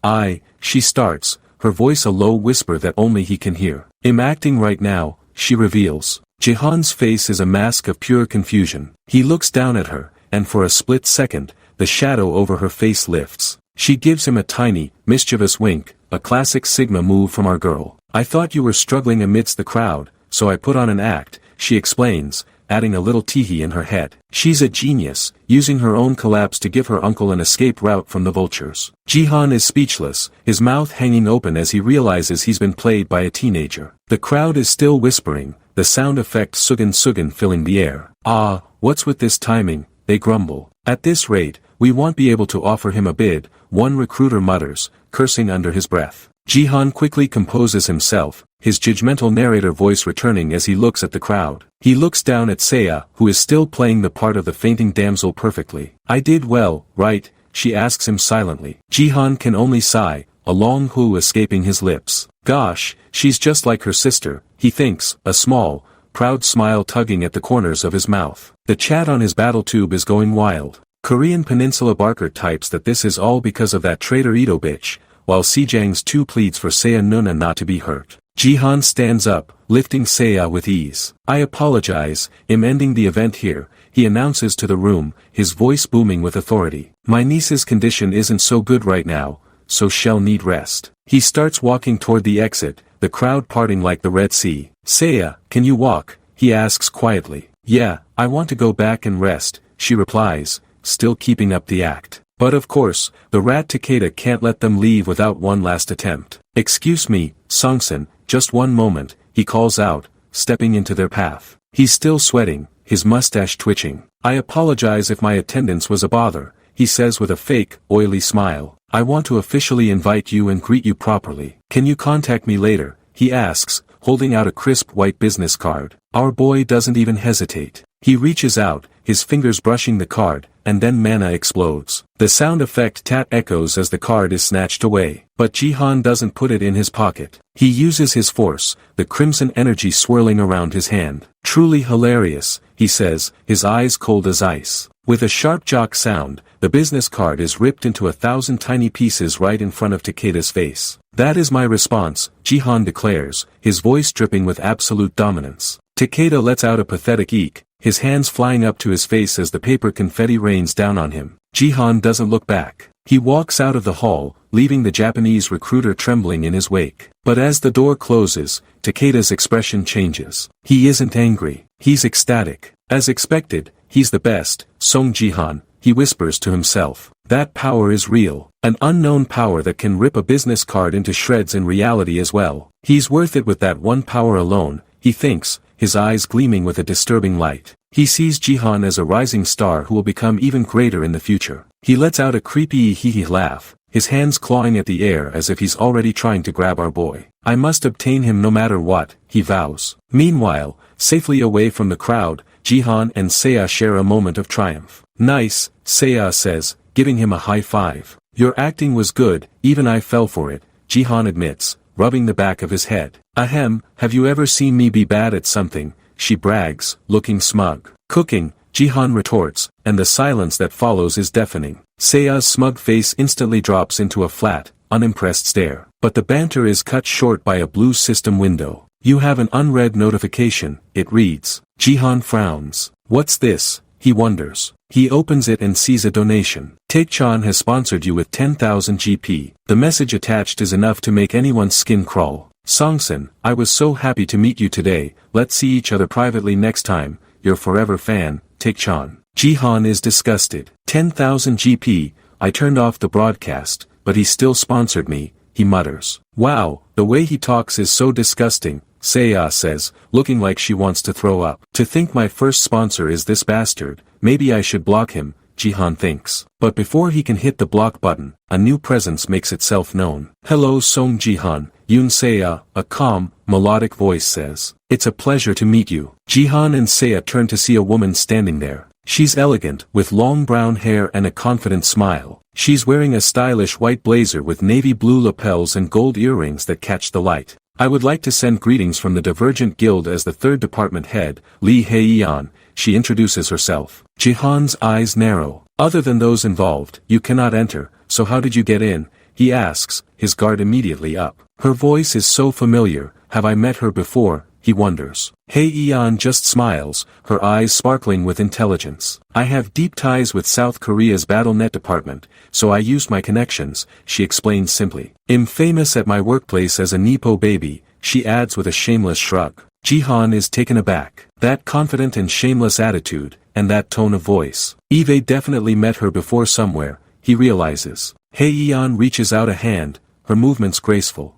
she starts, her voice a low whisper that only he can hear. I'm acting right now, she reveals. Jihan's face is a mask of pure confusion. He looks down at her, and for a split second, the shadow over her face lifts. She gives him a tiny, mischievous wink, a classic Sigma move from our girl. I thought you were struggling amidst the crowd, so I put on an act, she explains, adding a little teehee in her head. She's a genius, using her own collapse to give her uncle an escape route from the vultures. Jihan is speechless, his mouth hanging open as he realizes he's been played by a teenager. The crowd is still whispering, the sound effect sugan filling the air. What's with this timing, they grumble. At this rate, we won't be able to offer him a bid, one recruiter mutters, cursing under his breath. Jihan quickly composes himself, his judgmental narrator voice returning as he looks at the crowd. He looks down at Seiya, who is still playing the part of the fainting damsel perfectly. I did well, right? She asks him silently. Jihan can only sigh, a long hoo escaping his lips. Gosh, she's just like her sister, he thinks, a small, proud smile tugging at the corners of his mouth. The chat on his battle tube is going wild. Korean Peninsula Barker types that this is all because of that traitor Ito bitch, while Sejang's 2 pleads for Seiya Nuna not to be hurt. Jihan stands up, lifting Seiya with ease. I apologize, I'm ending the event here, he announces to the room, his voice booming with authority. My niece's condition isn't so good right now, so she'll need rest. He starts walking toward the exit, the crowd parting like the Red Sea. Seiya, can you walk? He asks quietly. Yeah, I want to go back and rest, she replies, still keeping up the act. But of course, the rat Takeda can't let them leave without one last attempt. Excuse me, Songsun, just one moment, he calls out, stepping into their path. He's still sweating, his mustache twitching. I apologize if my attendance was a bother, he says with a fake, oily smile. I want to officially invite you and greet you properly. Can you contact me later? He asks, holding out a crisp white business card. Our boy doesn't even hesitate. He reaches out, his fingers brushing the card, and then mana explodes. The sound effect tat echoes as the card is snatched away. But Jihan doesn't put it in his pocket. He uses his force, the crimson energy swirling around his hand. Truly hilarious, he says, his eyes cold as ice. With a sharp jock sound, the business card is ripped into 1,000 tiny pieces right in front of Takeda's face. That is my response, Jihan declares, his voice dripping with absolute dominance. Takeda lets out a pathetic eek, his hands flying up to his face as the paper confetti rains down on him. Jihan doesn't look back. He walks out of the hall, leaving the Japanese recruiter trembling in his wake. But as the door closes, Takeda's expression changes. He isn't angry. He's ecstatic. As expected, he's the best, Seong Jihan, he whispers to himself. That power is real. An unknown power that can rip a business card into shreds in reality as well. He's worth it with that one power alone, he thinks, his eyes gleaming with a disturbing light. He sees Jihan as a rising star who will become even greater in the future. He lets out a creepy hee-hee laugh, his hands clawing at the air as if he's already trying to grab our boy. I must obtain him no matter what, he vows. Meanwhile, safely away from the crowd, Jihan and Seiya share a moment of triumph. Nice, Seiya says, giving him a high five. Your acting was good, even I fell for it, Jihan admits, rubbing the back of his head. Ahem, have you ever seen me be bad at something, she brags, looking smug. Cooking, Jihan retorts, and the silence that follows is deafening. Sea's smug face instantly drops into a flat, unimpressed stare. But the banter is cut short by a blue system window. You have an unread notification, it reads. Jihan frowns. What's this? He wonders. He opens it and sees a donation. Taechan has sponsored you with 10,000 GP. The message attached is enough to make anyone's skin crawl. Songsun, I was so happy to meet you today, let's see each other privately next time, your forever fan, Taechan. Jihan is disgusted. 10,000 GP, I turned off the broadcast, but he still sponsored me, he mutters. Wow, the way he talks is so disgusting, Seiya says, looking like she wants to throw up. To think my first sponsor is this bastard, maybe I should block him, Jihan thinks. But before he can hit the block button, a new presence makes itself known. Hello Seong Jihan, Yoon Seiya, a calm, melodic voice says. It's a pleasure to meet you. Jihan and Seiya turn to see a woman standing there. She's elegant, with long brown hair and a confident smile. She's wearing a stylish white blazer with navy blue lapels and gold earrings that catch the light. I would like to send greetings from the Divergent Guild as the third department head, Lee Hye-yeon, she introduces herself. Jihan's eyes narrow. Other than those involved, you cannot enter, so how did you get in? He asks, his guard immediately up. Her voice is so familiar, have I met her before? He wonders. Hye-yeon just smiles, her eyes sparkling with intelligence. I have deep ties with South Korea's BattleNet department, so I used my connections, she explains simply. I'm famous at my workplace as a Nepo baby, she adds with a shameless shrug. Jihan is taken aback. That confident and shameless attitude, and that tone of voice. Eve definitely met her before somewhere, he realizes. Hye-yeon reaches out a hand, her movements graceful.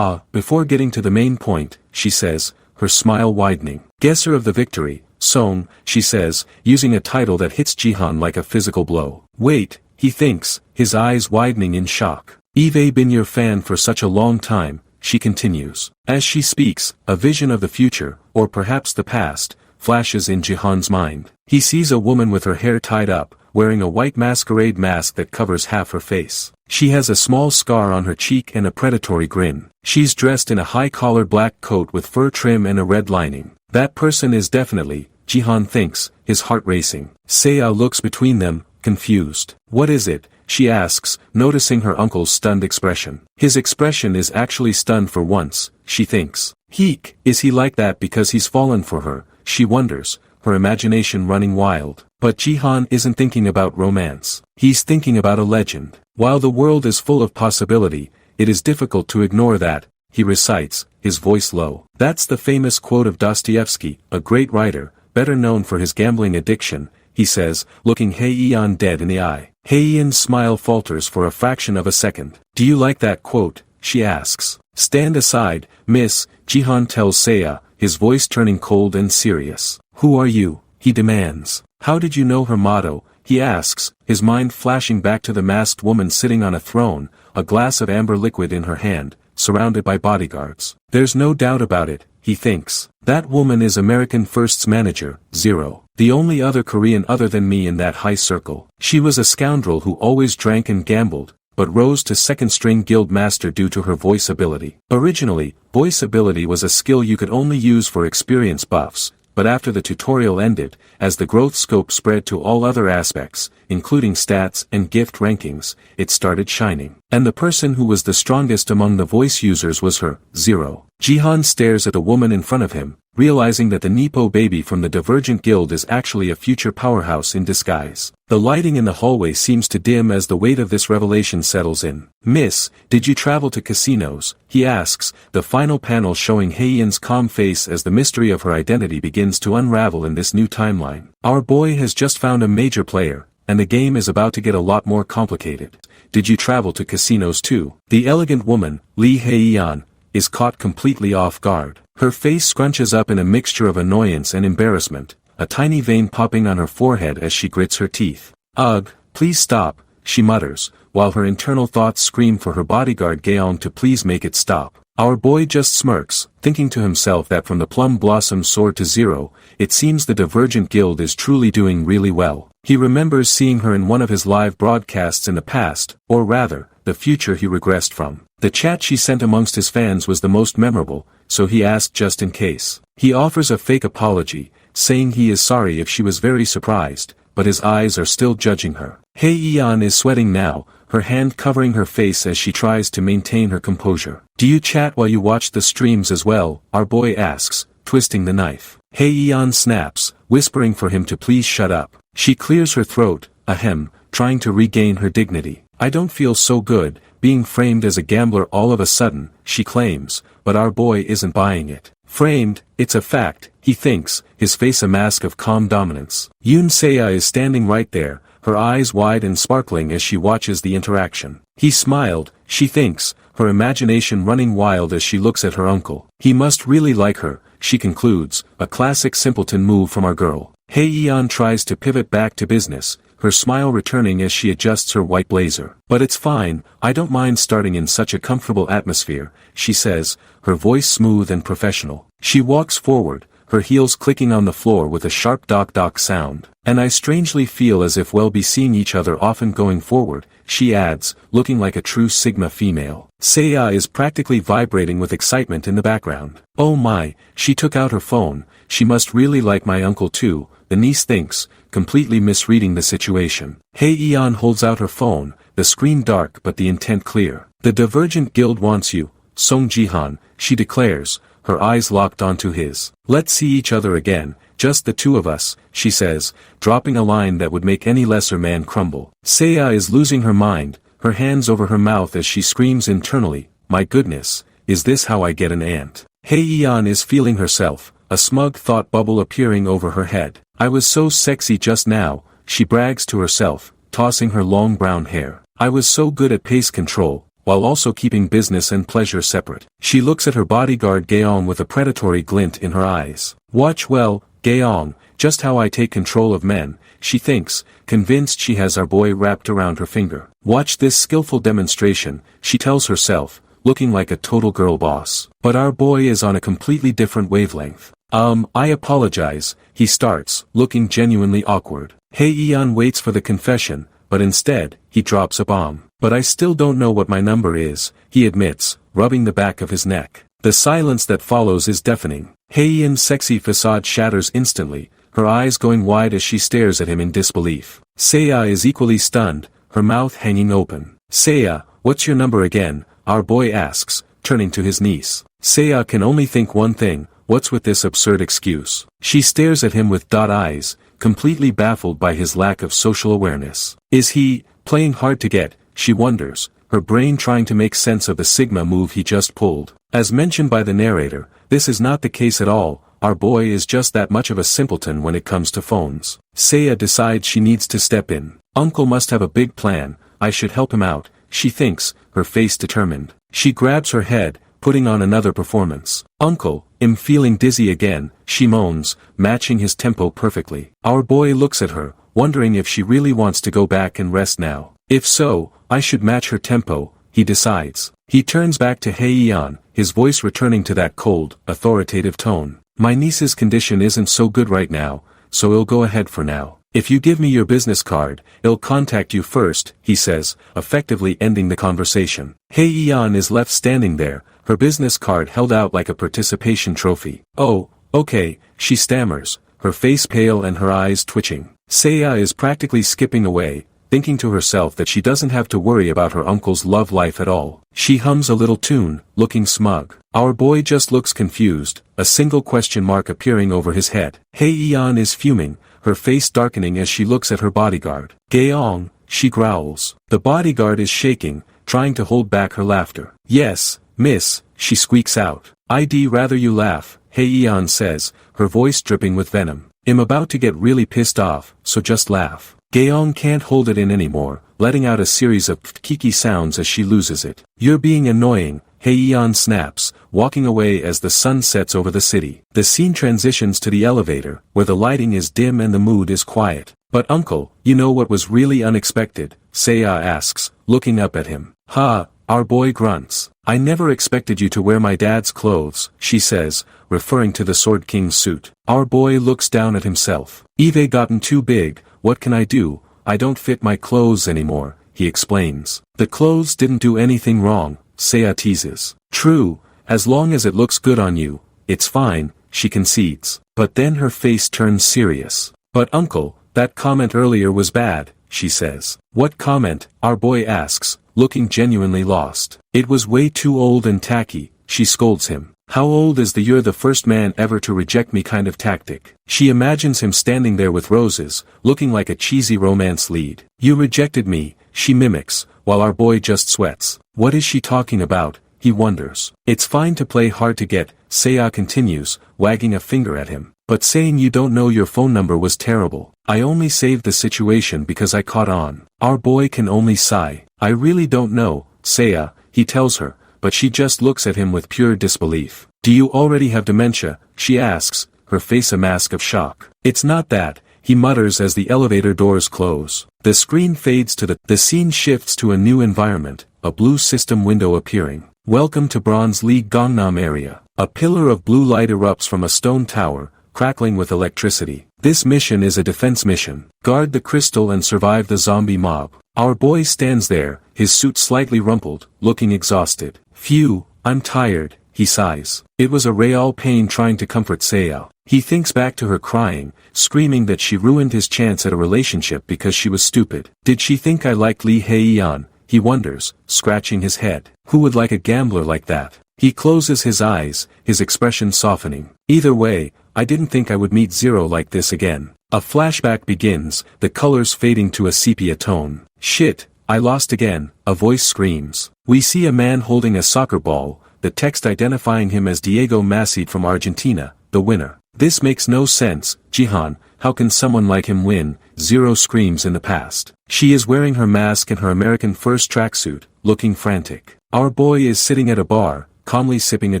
Before getting to the main point, she says, her smile widening. Guesser of the victory, Song, she says, using a title that hits Jihan like a physical blow. Wait, he thinks, his eyes widening in shock. Eve been your fan for such a long time, she continues. As she speaks, a vision of the future, or perhaps the past, flashes in Jihan's mind. He sees a woman with her hair tied up, wearing a white masquerade mask that covers half her face. She has a small scar on her cheek and a predatory grin. She's dressed in a high-collared black coat with fur trim and a red lining. That person is definitely, Jihan thinks, his heart racing. Seiya looks between them, confused. What is it? She asks, noticing her uncle's stunned expression. His expression is actually stunned for once, she thinks. Heek, is he like that because he's fallen for her? She wonders, her imagination running wild. But Jihan isn't thinking about romance. He's thinking about a legend. While the world is full of possibility, it is difficult to ignore that, he recites, his voice low. That's the famous quote of Dostoevsky, a great writer, better known for his gambling addiction, he says, looking Hye-yeon dead in the eye. Hye-yeon's smile falters for a fraction of a second. Do you like that quote? She asks. Stand aside, miss, Jihan tells Seiya, his voice turning cold and serious. Who are you? He demands. How did you know her motto? He asks, his mind flashing back to the masked woman sitting on a throne, a glass of amber liquid in her hand, surrounded by bodyguards. There's no doubt about it, he thinks. That woman is American First's manager, Zero. The only other Korean other than me in that high circle. She was a scoundrel who always drank and gambled, but rose to second-string guild master due to her voice ability. Originally, voice ability was a skill you could only use for experience buffs, but after the tutorial ended, as the growth scope spread to all other aspects, including stats and gift rankings, it started shining. And the person who was the strongest among the voice users was her, Zero. Jihan stares at the woman in front of him, realizing that the Nepo baby from the Divergent Guild is actually a future powerhouse in disguise. The lighting in the hallway seems to dim as the weight of this revelation settles in. Miss, did you travel to casinos? He asks, the final panel showing Hye-yeon's calm face as the mystery of her identity begins to unravel in this new timeline. Our boy has just found a major player, and the game is about to get a lot more complicated. Did you travel to casinos too? The elegant woman, Lee Hye-yeon, is caught completely off guard. Her face scrunches up in a mixture of annoyance and embarrassment, a tiny vein popping on her forehead as she grits her teeth. Ugh, please stop, she mutters, while her internal thoughts scream for her bodyguard Gaeong to please make it stop. Our boy just smirks, thinking to himself that from the plum blossom soared to Zero, it seems the Divergent Guild is truly doing really well. He remembers seeing her in one of his live broadcasts in the past, or rather, the future he regressed from. The chat she sent amongst his fans was the most memorable, so he asked just in case. He offers a fake apology, saying he is sorry if she was very surprised, but his eyes are still judging her. Hye-yeon is sweating now, her hand covering her face as she tries to maintain her composure. Do you chat while you watch the streams as well? Our boy asks, twisting the knife. Hye-yeon snaps, whispering for him to please shut up. She clears her throat, ahem, trying to regain her dignity. I don't feel so good, being framed as a gambler all of a sudden, she claims, but our boy isn't buying it. Framed, it's a fact, he thinks, his face a mask of calm dominance. Yoon Se-ah is standing right there, her eyes wide and sparkling as she watches the interaction. He smiled, she thinks, her imagination running wild as she looks at her uncle. He must really like her, she concludes, a classic simpleton move from our girl. Hye-yeon tries to pivot back to business, her smile returning as she adjusts her white blazer. But it's fine, I don't mind starting in such a comfortable atmosphere, she says, her voice smooth and professional. She walks forward, her heels clicking on the floor with a sharp dock sound. And I strangely feel as if we'll be seeing each other often going forward, she adds, looking like a true Sigma female. Se-ah is practically vibrating with excitement in the background. Oh my, she took out her phone, she must really like my uncle too, the niece thinks, completely misreading the situation. Hye-yeon holds out her phone, the screen dark but the intent clear. The Divergent Guild wants you, Seong Jihan, she declares, her eyes locked onto his. Let's see each other again, just the two of us, she says, dropping a line that would make any lesser man crumble. Se-ah is losing her mind, her hands over her mouth as she screams internally, my goodness, is this how I get an aunt? Hye-yeon is feeling herself, a smug thought bubble appearing over her head. I was so sexy just now, she brags to herself, tossing her long brown hair. I was so good at pace control, while also keeping business and pleasure separate. She looks at her bodyguard Gaeong with a predatory glint in her eyes. Watch well, Gaeong, just how I take control of men, she thinks, convinced she has our boy wrapped around her finger. Watch this skillful demonstration, she tells herself, looking like a total girl boss. But our boy is on a completely different wavelength. I apologize, he starts, looking genuinely awkward. Hye-yeon waits for the confession, but instead, he drops a bomb. But I still don't know what my number is, he admits, rubbing the back of his neck. The silence that follows is deafening. Hye-yeon's sexy facade shatters instantly, her eyes going wide as she stares at him in disbelief. Se-ah is equally stunned, her mouth hanging open. Se-ah, what's your number again? Our boy asks, turning to his niece. Se-ah can only think one thing, what's with this absurd excuse? She stares at him with eyes, completely baffled by his lack of social awareness. Is he, playing hard to get, she wonders, her brain trying to make sense of the Sigma move he just pulled. As mentioned by the narrator, this is not the case at all, our boy is just that much of a simpleton when it comes to phones. Se-ah decides she needs to step in. Uncle must have a big plan, I should help him out, she thinks, her face determined. She grabs her head, putting on another performance. Uncle, I'm feeling dizzy again, she moans, matching his tempo perfectly. Our boy looks at her, wondering if she really wants to go back and rest now. If so, I should match her tempo, he decides. He turns back to Hye-yeon, his voice returning to that cold, authoritative tone. My niece's condition isn't so good right now, so I'll go ahead for now. If you give me your business card, I'll contact you first, he says, effectively ending the conversation. Hye-yeon is left standing there, her business card held out like a participation trophy. Oh, okay, she stammers, her face pale and her eyes twitching. Se-ah is practically skipping away, thinking to herself that she doesn't have to worry about her uncle's love life at all. She hums a little tune, looking smug. Our boy just looks confused, a single question mark appearing over his head. Hye-yeon is fuming, her face darkening as she looks at her bodyguard. Gaeong, she growls. The bodyguard is shaking, trying to hold back her laughter. Yes, miss, she squeaks out. I'd rather you laugh, Hye-yeon says, her voice dripping with venom. I'm about to get really pissed off, so just laugh. Gaeong can't hold it in anymore, letting out a series of kiki sounds as she loses it. You're being annoying, Hye-yeon snaps, walking away as the sun sets over the city. The scene transitions to the elevator, where the lighting is dim and the mood is quiet. But uncle, you know what was really unexpected? Se-ah asks, looking up at him. Our boy grunts. I never expected you to wear my dad's clothes, she says, referring to the Sword King's suit. Our boy looks down at himself. I've gotten too big, what can I do? I don't fit my clothes anymore, he explains. The clothes didn't do anything wrong, Se-ah teases. True, as long as it looks good on you, it's fine, she concedes. But then her face turns serious. But uncle, that comment earlier was bad, she says. What comment? Our boy asks, looking genuinely lost. It was way too old and tacky, she scolds him. How old is the "you're the first man ever to reject me" kind of tactic? She imagines him standing there with roses, looking like a cheesy romance lead. You rejected me, she mimics, while our boy just sweats. What is she talking about, he wonders. It's fine to play hard to get, Seiya continues, wagging a finger at him. But saying you don't know your phone number was terrible. I only saved the situation because I caught on. Our boy can only sigh. I really don't know, Seiya, he tells her, but she just looks at him with pure disbelief. Do you already have dementia? She asks, her face a mask of shock. It's not that, he mutters as the elevator doors close. The screen fades to the scene shifts to a new environment, a blue system window appearing. Welcome to Bronze League Gangnam area. A pillar of blue light erupts from a stone tower, crackling with electricity. This mission is a defense mission. Guard the crystal and survive the zombie mob. Our boy stands there, his suit slightly rumpled, looking exhausted. Phew, I'm tired, he sighs. It was a real pain trying to comfort Seiya. He thinks back to her crying, screaming that she ruined his chance at a relationship because she was stupid. Did she think I liked Lee Hae-yeon? He wonders, scratching his head. Who would like a gambler like that? He closes his eyes, his expression softening. Either way, I didn't think I would meet Zero like this again. A flashback begins, the colors fading to a sepia tone. Shit, I lost again, a voice screams. We see a man holding a soccer ball, the text identifying him as Diego Massid from Argentina, the winner. This makes no sense, Jihan, how can someone like him win? Zero screams in the past. She is wearing her mask and her American First tracksuit, looking frantic. Our boy is sitting at a bar, calmly sipping a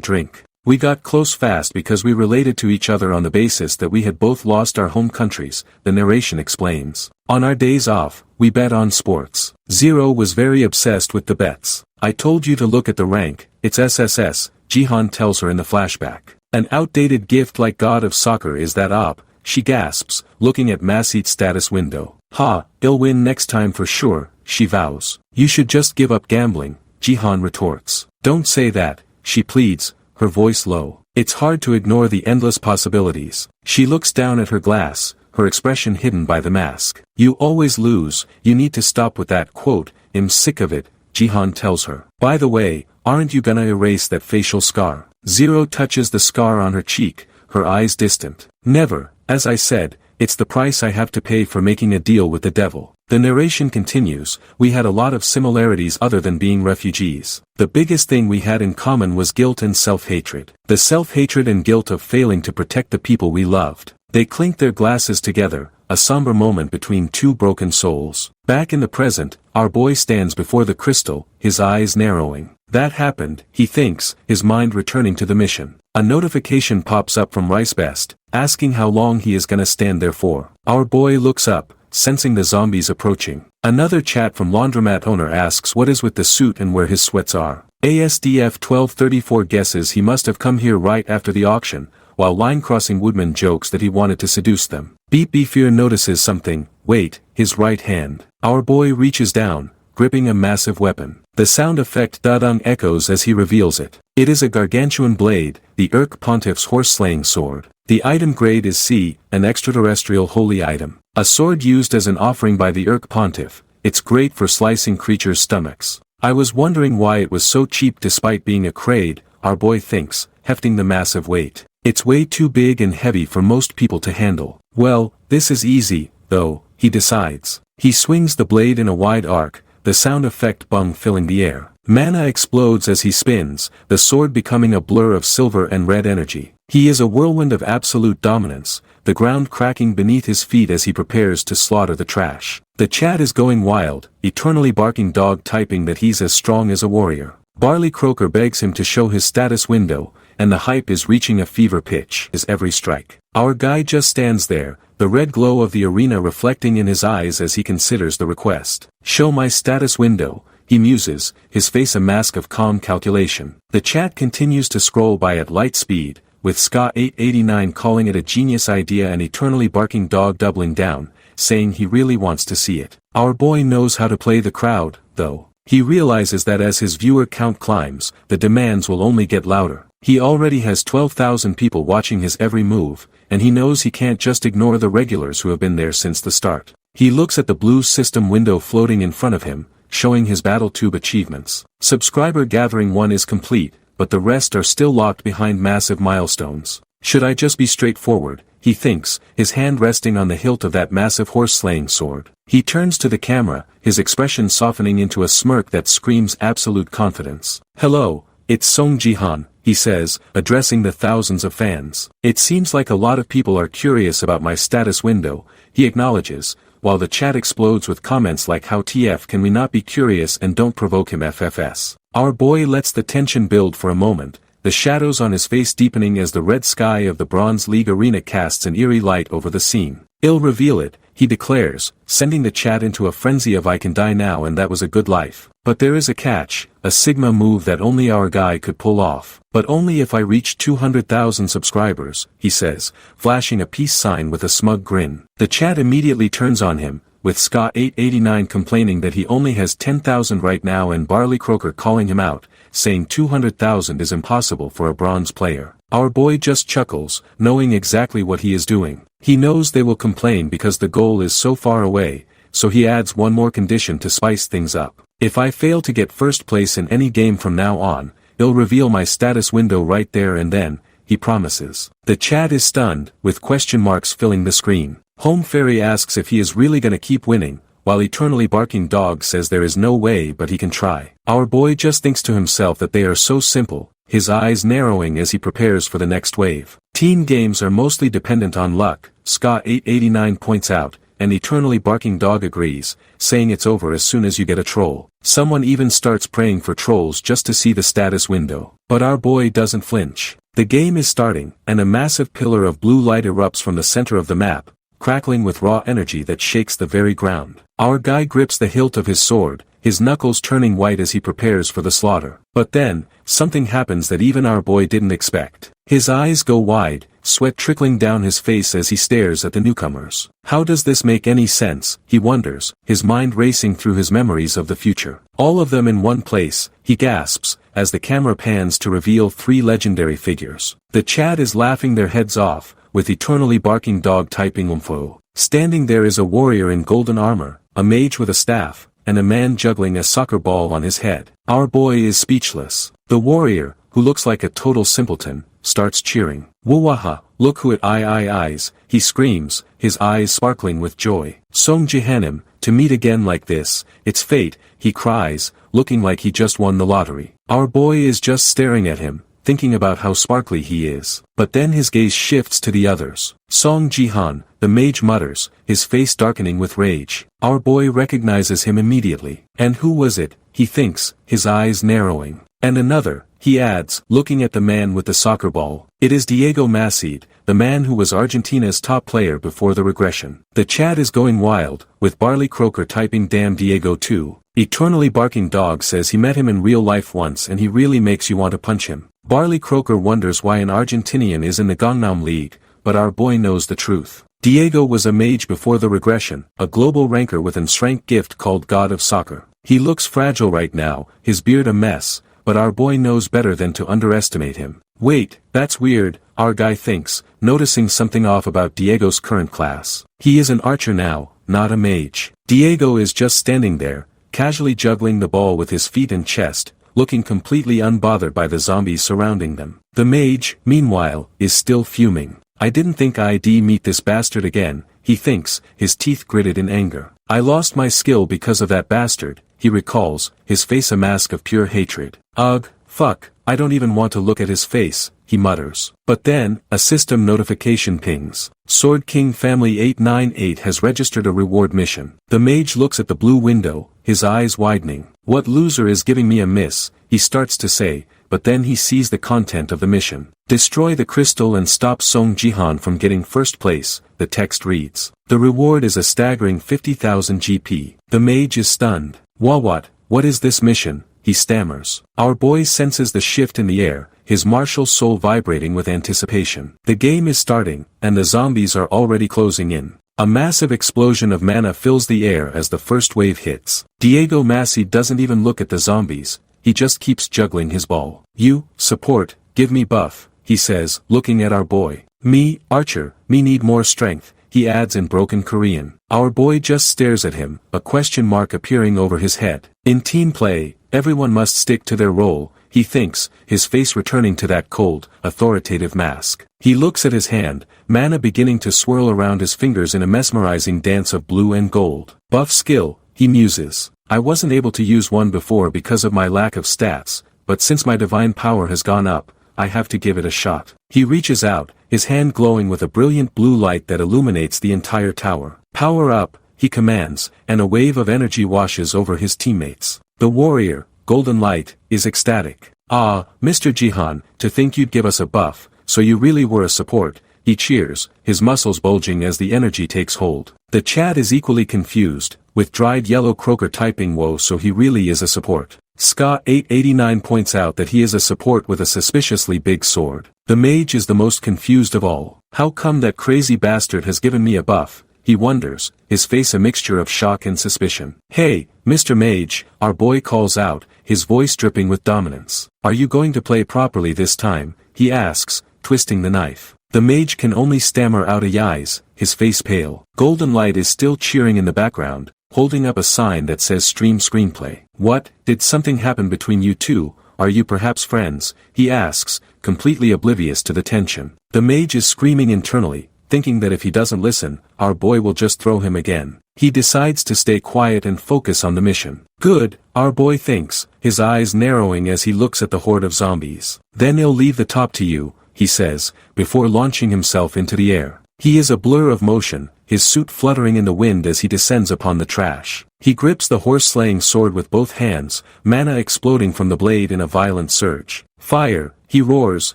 drink. We got close fast because we related to each other on the basis that we had both lost our home countries, the narration explains. On our days off, we bet on sports. Zero was very obsessed with the bets. I told you to look at the rank, it's SSS, Jihan tells her in the flashback. An outdated gift like God of Soccer is that op, she gasps, looking at Massid's status window. Ha, he'll win next time for sure, she vows. You should just give up gambling, Jihan retorts. Don't say that, she pleads, her voice low. It's hard to ignore the endless possibilities. She looks down at her glass, her expression hidden by the mask. You always lose, you need to stop with that quote, I'm sick of it, Jihan tells her. By the way, aren't you gonna erase that facial scar? Zero touches the scar on her cheek, her eyes distant. Never, as I said, it's the price I have to pay for making a deal with the devil. The narration continues, we had a lot of similarities other than being refugees. The biggest thing we had in common was guilt and self-hatred. The self-hatred and guilt of failing to protect the people we loved. They clinked their glasses together, a somber moment between two broken souls. Back in the present, our boy stands before the crystal, his eyes narrowing. That happened, he thinks, his mind returning to the mission. A notification pops up from Ricebest, asking how long he is gonna stand there for. Our boy looks up, sensing the zombies approaching. Another chat from laundromat owner asks what is with the suit and where his sweats are. ASDF 1234 guesses he must have come here right after the auction, while line-crossing Woodman jokes that he wanted to seduce them. Beep Fear notices something, wait, his right hand. Our boy reaches down, gripping a massive weapon. The sound effect Dadung echoes as he reveals it. It is a gargantuan blade, the Urk Pontiff's horse-slaying sword. The item grade is C, an extraterrestrial holy item. A sword used as an offering by the Urk Pontiff, it's great for slicing creatures' stomachs. I was wondering why it was so cheap despite being a crade, our boy thinks, hefting the massive weight. It's way too big and heavy for most people to handle. Well, this is easy, though, he decides. He swings the blade in a wide arc, the sound effect bung filling the air. Mana explodes as he spins, the sword becoming a blur of silver and red energy. He is a whirlwind of absolute dominance, the ground cracking beneath his feet as he prepares to slaughter the trash. The chat is going wild, eternally barking dog typing that he's as strong as a warrior. Barley Croaker begs him to show his status window, and the hype is reaching a fever pitch as every strike. Our guy just stands there, the red glow of the arena reflecting in his eyes as he considers the request. Show my status window, he muses, his face a mask of calm calculation. The chat continues to scroll by at light speed, with Ska889 calling it a genius idea and eternally barking dog doubling down, saying he really wants to see it. Our boy knows how to play the crowd, though. He realizes that as his viewer count climbs, the demands will only get louder. He already has 12,000 people watching his every move, and he knows he can't just ignore the regulars who have been there since the start. He looks at the blue system window floating in front of him, showing his BattleTube achievements. Subscriber gathering 1 is complete, but the rest are still locked behind massive milestones. Should I just be straightforward, he thinks, his hand resting on the hilt of that massive horse-slaying sword. He turns to the camera, his expression softening into a smirk that screams absolute confidence. "Hello, it's Seong Jihan," he says, addressing the thousands of fans. "It seems like a lot of people are curious about my status window," he acknowledges, while the chat explodes with comments like "How TF can we not be curious and don't provoke him FFS. Our boy lets the tension build for a moment, the shadows on his face deepening as the red sky of the Bronze League arena casts an eerie light over the scene. "I'll reveal it," he declares, sending the chat into a frenzy of "I can die now and that was a good life. But there is a catch, a Sigma move that only our guy could pull off. But only if I reach 200,000 subscribers," he says, flashing a peace sign with a smug grin. The chat immediately turns on him, with Ska889 complaining that he only has 10,000 right now and Barley Croaker calling him out, saying 200,000 is impossible for a bronze player. Our boy just chuckles, knowing exactly what he is doing. He knows they will complain because the goal is so far away, so he adds one more condition to spice things up. "If I fail to get first place in any game from now on, I'll reveal my status window right there and then," he promises. The chat is stunned, with question marks filling the screen. Home Fairy asks if he is really gonna keep winning, while Eternally Barking Dog says there is no way but he can try. Our boy just thinks to himself that they are so simple, his eyes narrowing as he prepares for the next wave. "Teen games are mostly dependent on luck," Ska889 points out, and Eternally Barking Dog agrees, saying it's over as soon as you get a troll. Someone even starts praying for trolls just to see the status window. But our boy doesn't flinch. The game is starting, and a massive pillar of blue light erupts from the center of the map, crackling with raw energy that shakes the very ground. Our guy grips the hilt of his sword, his knuckles turning white as he prepares for the slaughter. But then, something happens that even our boy didn't expect. His eyes go wide, sweat trickling down his face as he stares at the newcomers. How does this make any sense, he wonders, his mind racing through his memories of the future. All of them in one place, he gasps, as the camera pans to reveal 3 legendary figures. The chat is laughing their heads off, with Eternally Barking Dog typing "umfo." Standing there is a warrior in golden armor, a mage with a staff, and a man juggling a soccer ball on his head. Our boy is speechless. The warrior, who looks like a total simpleton, starts cheering. "Woowaha, look who it eyes," he screams, his eyes sparkling with joy. "Seong Jihanim, to meet again like this, it's fate," he cries, looking like he just won the lottery. Our boy is just staring at him, thinking about how sparkly he is. But then his gaze shifts to the others. Seong Jihan, the mage mutters, his face darkening with rage. Our boy recognizes him immediately. And who was it, he thinks, his eyes narrowing. And another, he adds, looking at the man with the soccer ball. It is Diego Massid, the man who was Argentina's top player before the regression. The chat is going wild, with Barley Croaker typing "Damn Diego too." Eternally Barking Dog says he met him in real life once and he really makes you want to punch him. Barley Croaker wonders why an Argentinian is in the Gangnam League, but our boy knows the truth. Diego was a mage before the regression, a global ranker with an S-Rank gift called God of Soccer. He looks fragile right now, his beard a mess, but our boy knows better than to underestimate him. Wait, that's weird, our guy thinks, noticing something off about Diego's current class. He is an archer now, not a mage. Diego is just standing there, casually juggling the ball with his feet and chest, looking completely unbothered by the zombies surrounding them. The mage, meanwhile, is still fuming. I didn't think I'd meet this bastard again, he thinks, his teeth gritted in anger. I lost my skill because of that bastard, he recalls, his face a mask of pure hatred. Ugh, fuck, I don't even want to look at his face, he mutters. But then, a system notification pings. Sword King Family 898 has registered a reward mission. The mage looks at the blue window, his eyes widening. What loser is giving me a miss, he starts to say, but then he sees the content of the mission. Destroy the crystal and stop Seong Jihan from getting first place, the text reads. The reward is a staggering 50,000 GP. The mage is stunned. What is this mission? He stammers. Our boy senses the shift in the air, his martial soul vibrating with anticipation. The game is starting, and the zombies are already closing in. A massive explosion of mana fills the air as the first wave hits. Diego Massi doesn't even look at the zombies, he just keeps juggling his ball. You, support, give me buff, he says, looking at our boy. Me, Archer, me need more strength, he adds in broken Korean. Our boy just stares at him, a question mark appearing over his head. In team play, everyone must stick to their role, he thinks, his face returning to that cold, authoritative mask. He looks at his hand, mana beginning to swirl around his fingers in a mesmerizing dance of blue and gold. Buff skill, he muses. I wasn't able to use one before because of my lack of stats, but since my divine power has gone up, I have to give it a shot. He reaches out, his hand glowing with a brilliant blue light that illuminates the entire tower. Power up, he commands, and a wave of energy washes over his teammates. The warrior, Golden Light, is ecstatic. Ah, Mr. Jihan, to think you'd give us a buff, so you really were a support, he cheers, his muscles bulging as the energy takes hold. The chat is equally confused, with dried yellow croaker typing whoa so he really is a support. Ska889 points out that he is a support with a suspiciously big sword. The mage is the most confused of all. How come that crazy bastard has given me a buff, he wonders, his face a mixture of shock and suspicion. Hey, Mr. Mage, our boy calls out, his voice dripping with dominance. Are you going to play properly this time, he asks, twisting the knife. The mage can only stammer out a yais, his face pale. Golden Light is still cheering in the background, holding up a sign that says stream screenplay. What, did something happen between you two, are you perhaps friends, he asks, completely oblivious to the tension. The mage is screaming internally, thinking that if he doesn't listen, our boy will just throw him again. He decides to stay quiet and focus on the mission. Good, our boy thinks, his eyes narrowing as he looks at the horde of zombies. Then he'll leave the top to you, he says, before launching himself into the air. He is a blur of motion, his suit fluttering in the wind as he descends upon the trash. He grips the horse-slaying sword with both hands, mana exploding from the blade in a violent surge. Fire, he roars,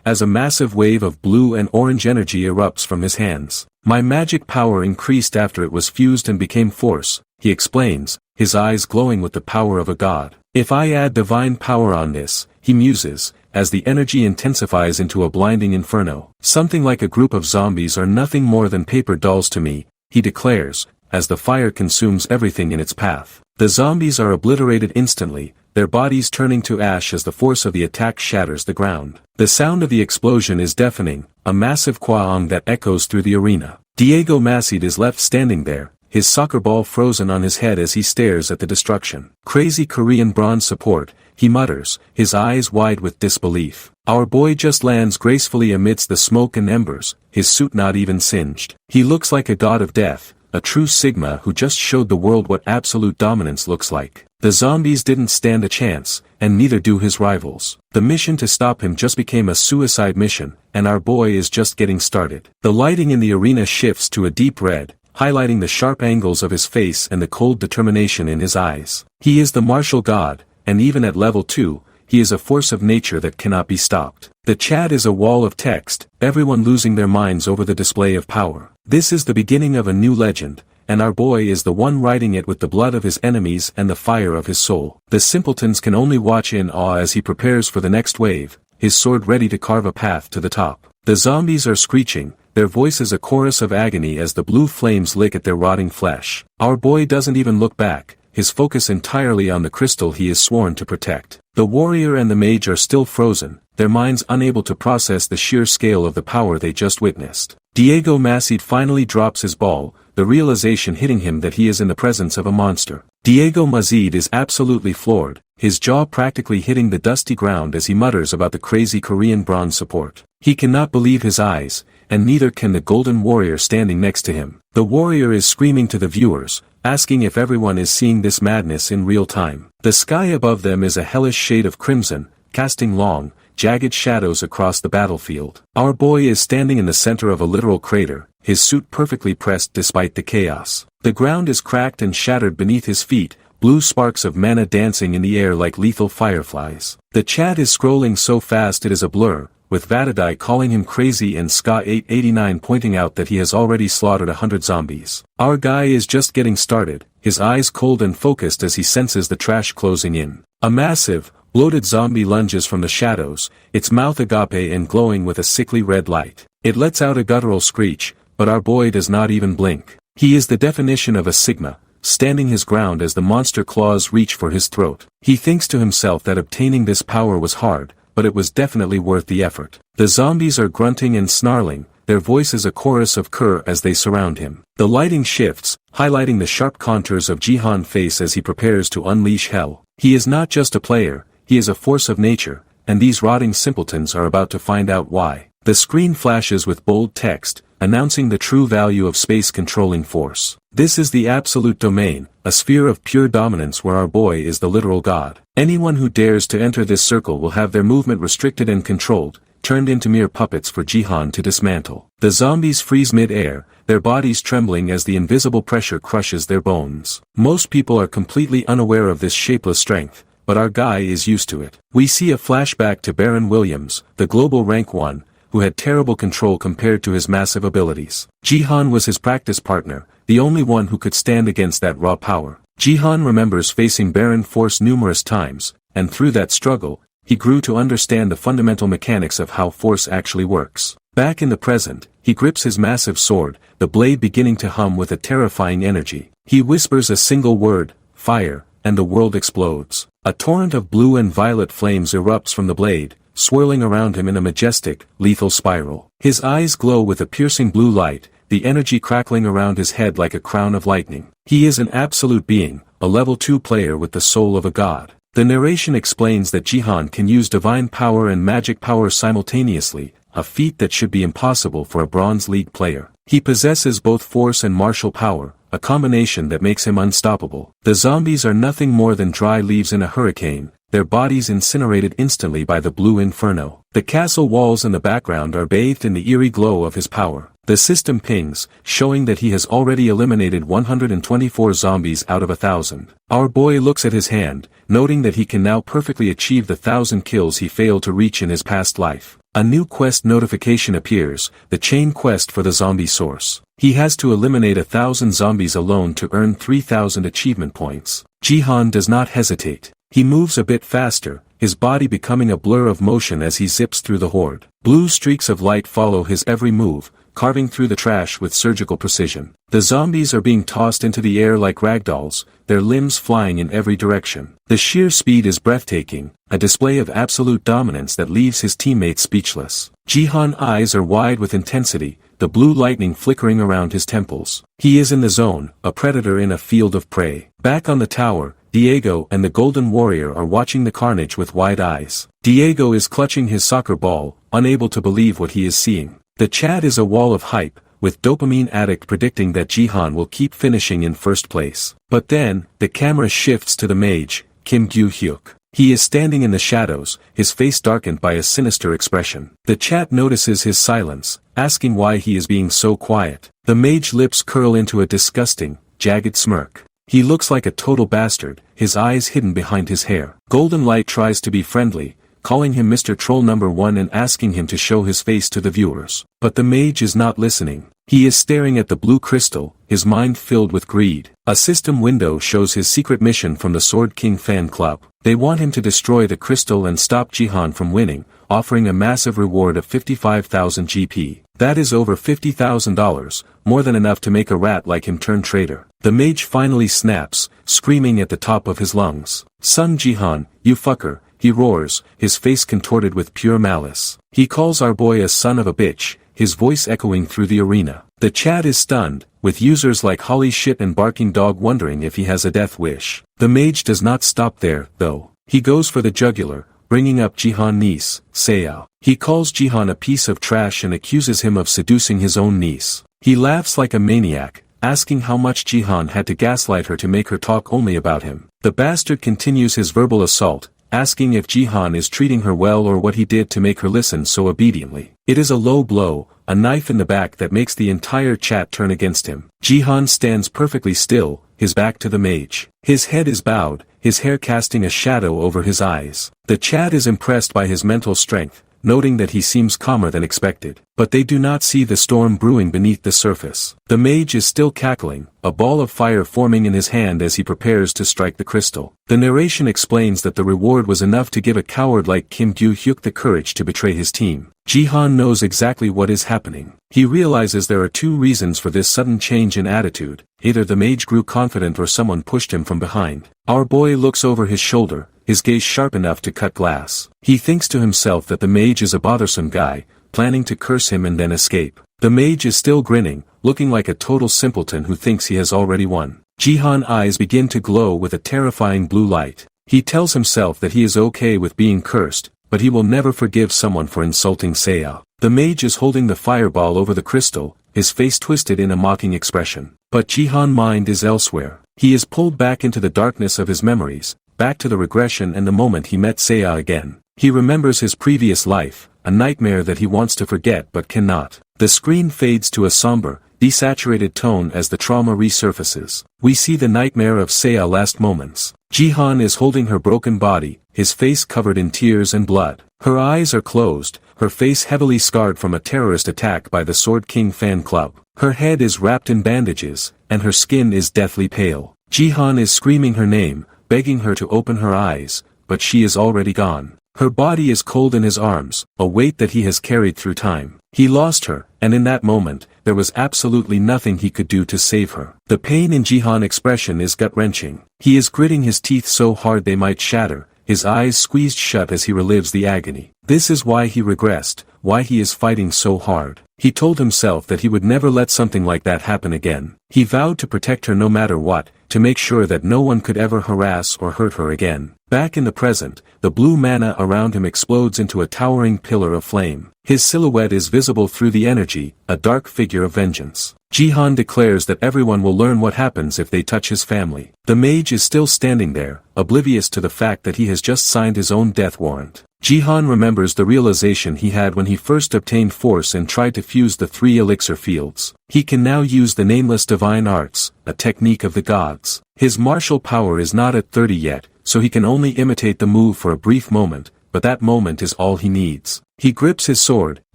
as a massive wave of blue and orange energy erupts from his hands. My magic power increased after it was fused and became force, he explains, his eyes glowing with the power of a god. If I add divine power on this, he muses, as the energy intensifies into a blinding inferno. Something like a group of zombies are nothing more than paper dolls to me, he declares, as the fire consumes everything in its path. The zombies are obliterated instantly, their bodies turning to ash as the force of the attack shatters the ground. The sound of the explosion is deafening, a massive kwaong that echoes through the arena. Diego Macid is left standing there, his soccer ball frozen on his head as he stares at the destruction. Crazy Korean bronze support, he mutters, his eyes wide with disbelief. Our boy just lands gracefully amidst the smoke and embers, his suit not even singed. He looks like a god of death, a true Sigma who just showed the world what absolute dominance looks like. The zombies didn't stand a chance, and neither do his rivals. The mission to stop him just became a suicide mission, and our boy is just getting started. The lighting in the arena shifts to a deep red, highlighting the sharp angles of his face and the cold determination in his eyes. He is the martial god, and even at level 2, he is a force of nature that cannot be stopped. The chat is a wall of text, everyone losing their minds over the display of power. This is the beginning of a new legend, and our boy is the one writing it with the blood of his enemies and the fire of his soul. The simpletons can only watch in awe as he prepares for the next wave, his sword ready to carve a path to the top. The zombies are screeching, their voices a chorus of agony as the blue flames lick at their rotting flesh. Our boy doesn't even look back, his focus entirely on the crystal he is sworn to protect. The warrior and the mage are still frozen, their minds unable to process the sheer scale of the power they just witnessed. Diego Macid finally drops his ball, the realization hitting him that he is in the presence of a monster. Diego Macid is absolutely floored, his jaw practically hitting the dusty ground as he mutters about the crazy Korean bronze support. He cannot believe his eyes, and neither can the golden warrior standing next to him. The warrior is screaming to the viewers, asking if everyone is seeing this madness in real time. The sky above them is a hellish shade of crimson, casting long, jagged shadows across the battlefield. Our boy is standing in the center of a literal crater, his suit perfectly pressed despite the chaos. The ground is cracked and shattered beneath his feet, blue sparks of mana dancing in the air like lethal fireflies. The chat is scrolling so fast it is a blur, with Vatadai calling him crazy and Ska889 pointing out that he has already slaughtered 100 zombies. Our guy is just getting started, his eyes cold and focused as he senses the trash closing in. A massive, bloated zombie lunges from the shadows, its mouth agape and glowing with a sickly red light. It lets out a guttural screech, but our boy does not even blink. He is the definition of a Sigma, standing his ground as the monster claws reach for his throat. He thinks to himself that obtaining this power was hard, but it was definitely worth the effort. The zombies are grunting and snarling, their voices a chorus of kurr as they surround him. The lighting shifts, highlighting the sharp contours of Jihan's face as he prepares to unleash hell. He is not just a player, he is a force of nature, and these rotting simpletons are about to find out why. The screen flashes with bold text, announcing the true value of space controlling force. This is the absolute domain, a sphere of pure dominance where our boy is the literal god. Anyone who dares to enter this circle will have their movement restricted and controlled, turned into mere puppets for Jihan to dismantle. The zombies freeze mid-air, their bodies trembling as the invisible pressure crushes their bones. Most people are completely unaware of this shapeless strength, but our guy is used to it. We see a flashback to Baron Williams, the global rank 1, who had terrible control compared to his massive abilities. Jihan was his practice partner, the only one who could stand against that raw power. Jihan remembers facing Baron Force numerous times, and through that struggle, he grew to understand the fundamental mechanics of how force actually works. Back in the present, he grips his massive sword, the blade beginning to hum with a terrifying energy. He whispers a single word, fire, and the world explodes. A torrent of blue and violet flames erupts from the blade, swirling around him in a majestic, lethal spiral. His eyes glow with a piercing blue light, the energy crackling around his head like a crown of lightning. He is an absolute being, a level 2 player with the soul of a god. The narration explains that Jihan can use divine power and magic power simultaneously, a feat that should be impossible for a Bronze League player. He possesses both force and martial power, a combination that makes him unstoppable. The zombies are nothing more than dry leaves in a hurricane, their bodies incinerated instantly by the blue inferno. The castle walls in the background are bathed in the eerie glow of his power. The system pings, showing that he has already eliminated 124 zombies out of 1,000. Our boy looks at his hand, noting that he can now perfectly achieve the 1,000 kills he failed to reach in his past life. A new quest notification appears, the chain quest for the zombie source. He has to eliminate 1,000 zombies alone to earn 3,000 achievement points. Jihan does not hesitate. He moves a bit faster, his body becoming a blur of motion as he zips through the horde. Blue streaks of light follow his every move, carving through the trash with surgical precision. The zombies are being tossed into the air like ragdolls, their limbs flying in every direction. The sheer speed is breathtaking, a display of absolute dominance that leaves his teammates speechless. Jihan's eyes are wide with intensity, the blue lightning flickering around his temples. He is in the zone, a predator in a field of prey. Back on the tower, Diego and the Golden Warrior are watching the carnage with wide eyes. Diego is clutching his soccer ball, unable to believe what he is seeing. The chat is a wall of hype, with Dopamine Addict predicting that Jihan will keep finishing in first place. But then, the camera shifts to the mage, Kim Gyu-hyuk. He is standing in the shadows, his face darkened by a sinister expression. The chat notices his silence, asking why he is being so quiet. The mage lips curl into a disgusting, jagged smirk. He looks like a total bastard, his eyes hidden behind his hair. Golden Light tries to be friendly, calling him Mr. Troll number 1 and asking him to show his face to the viewers. But the mage is not listening. He is staring at the blue crystal, his mind filled with greed. A system window shows his secret mission from the Sword King fan club. They want him to destroy the crystal and stop Jihan from winning, offering a massive reward of 55,000 GP. That is over $50,000, more than enough to make a rat like him turn traitor. The mage finally snaps, screaming at the top of his lungs. "Son Jihan, you fucker," he roars, his face contorted with pure malice. He calls our boy a son of a bitch, his voice echoing through the arena. The chat is stunned, with users like Holly Shit and Barking Dog wondering if he has a death wish. The mage does not stop there, though. He goes for the jugular, bringing up Jihan's niece, Seo. He calls Jihan a piece of trash and accuses him of seducing his own niece. He laughs like a maniac, asking how much Jihan had to gaslight her to make her talk only about him. The bastard continues his verbal assault, asking if Jihan is treating her well or what he did to make her listen so obediently. It is a low blow, a knife in the back that makes the entire chat turn against him. Jihan stands perfectly still, his back to the mage. His head is bowed, his hair casting a shadow over his eyes. The chat is impressed by his mental strength, noting that he seems calmer than expected. But they do not see the storm brewing beneath the surface. The mage is still cackling, a ball of fire forming in his hand as he prepares to strike the crystal. The narration explains that the reward was enough to give a coward like Kim Gyu-hyuk the courage to betray his team. Jihan knows exactly what is happening. He realizes there are two reasons for this sudden change in attitude. Either the mage grew confident or someone pushed him from behind. Our boy looks over his shoulder, his gaze sharp enough to cut glass. He thinks to himself that the mage is a bothersome guy, planning to curse him and then escape. The mage is still grinning, looking like a total simpleton who thinks he has already won. Jihan's eyes begin to glow with a terrifying blue light. He tells himself that he is okay with being cursed, but he will never forgive someone for insulting Seiya. The mage is holding the fireball over the crystal, his face twisted in a mocking expression. But Jihan's mind is elsewhere. He is pulled back into the darkness of his memories, back to the regression and the moment he met Seiya again. He remembers his previous life, a nightmare that he wants to forget but cannot. The screen fades to a somber, desaturated tone as the trauma resurfaces. We see the nightmare of Seiya's last moments. Jihan is holding her broken body, his face covered in tears and blood. Her eyes are closed, her face heavily scarred from a terrorist attack by the Sword King fan club. Her head is wrapped in bandages, and her skin is deathly pale. Jihan is screaming her name, begging her to open her eyes, but she is already gone. Her body is cold in his arms, a weight that he has carried through time. He lost her, and in that moment, there was absolutely nothing he could do to save her. The pain in Jihan's expression is gut-wrenching. He is gritting his teeth so hard they might shatter, his eyes squeezed shut as he relives the agony. This is why he regressed, why he is fighting so hard. He told himself that he would never let something like that happen again. He vowed to protect her no matter what, to make sure that no one could ever harass or hurt her again. Back in the present, the blue mana around him explodes into a towering pillar of flame. His silhouette is visible through the energy, a dark figure of vengeance. Jihan declares that everyone will learn what happens if they touch his family. The mage is still standing there, oblivious to the fact that he has just signed his own death warrant. Jihan remembers the realization he had when he first obtained force and tried to fuse the 3 elixir fields. He can now use the nameless divine arts, a technique of the gods. His martial power is not at 30 yet, so he can only imitate the move for a brief moment, but that moment is all he needs. He grips his sword,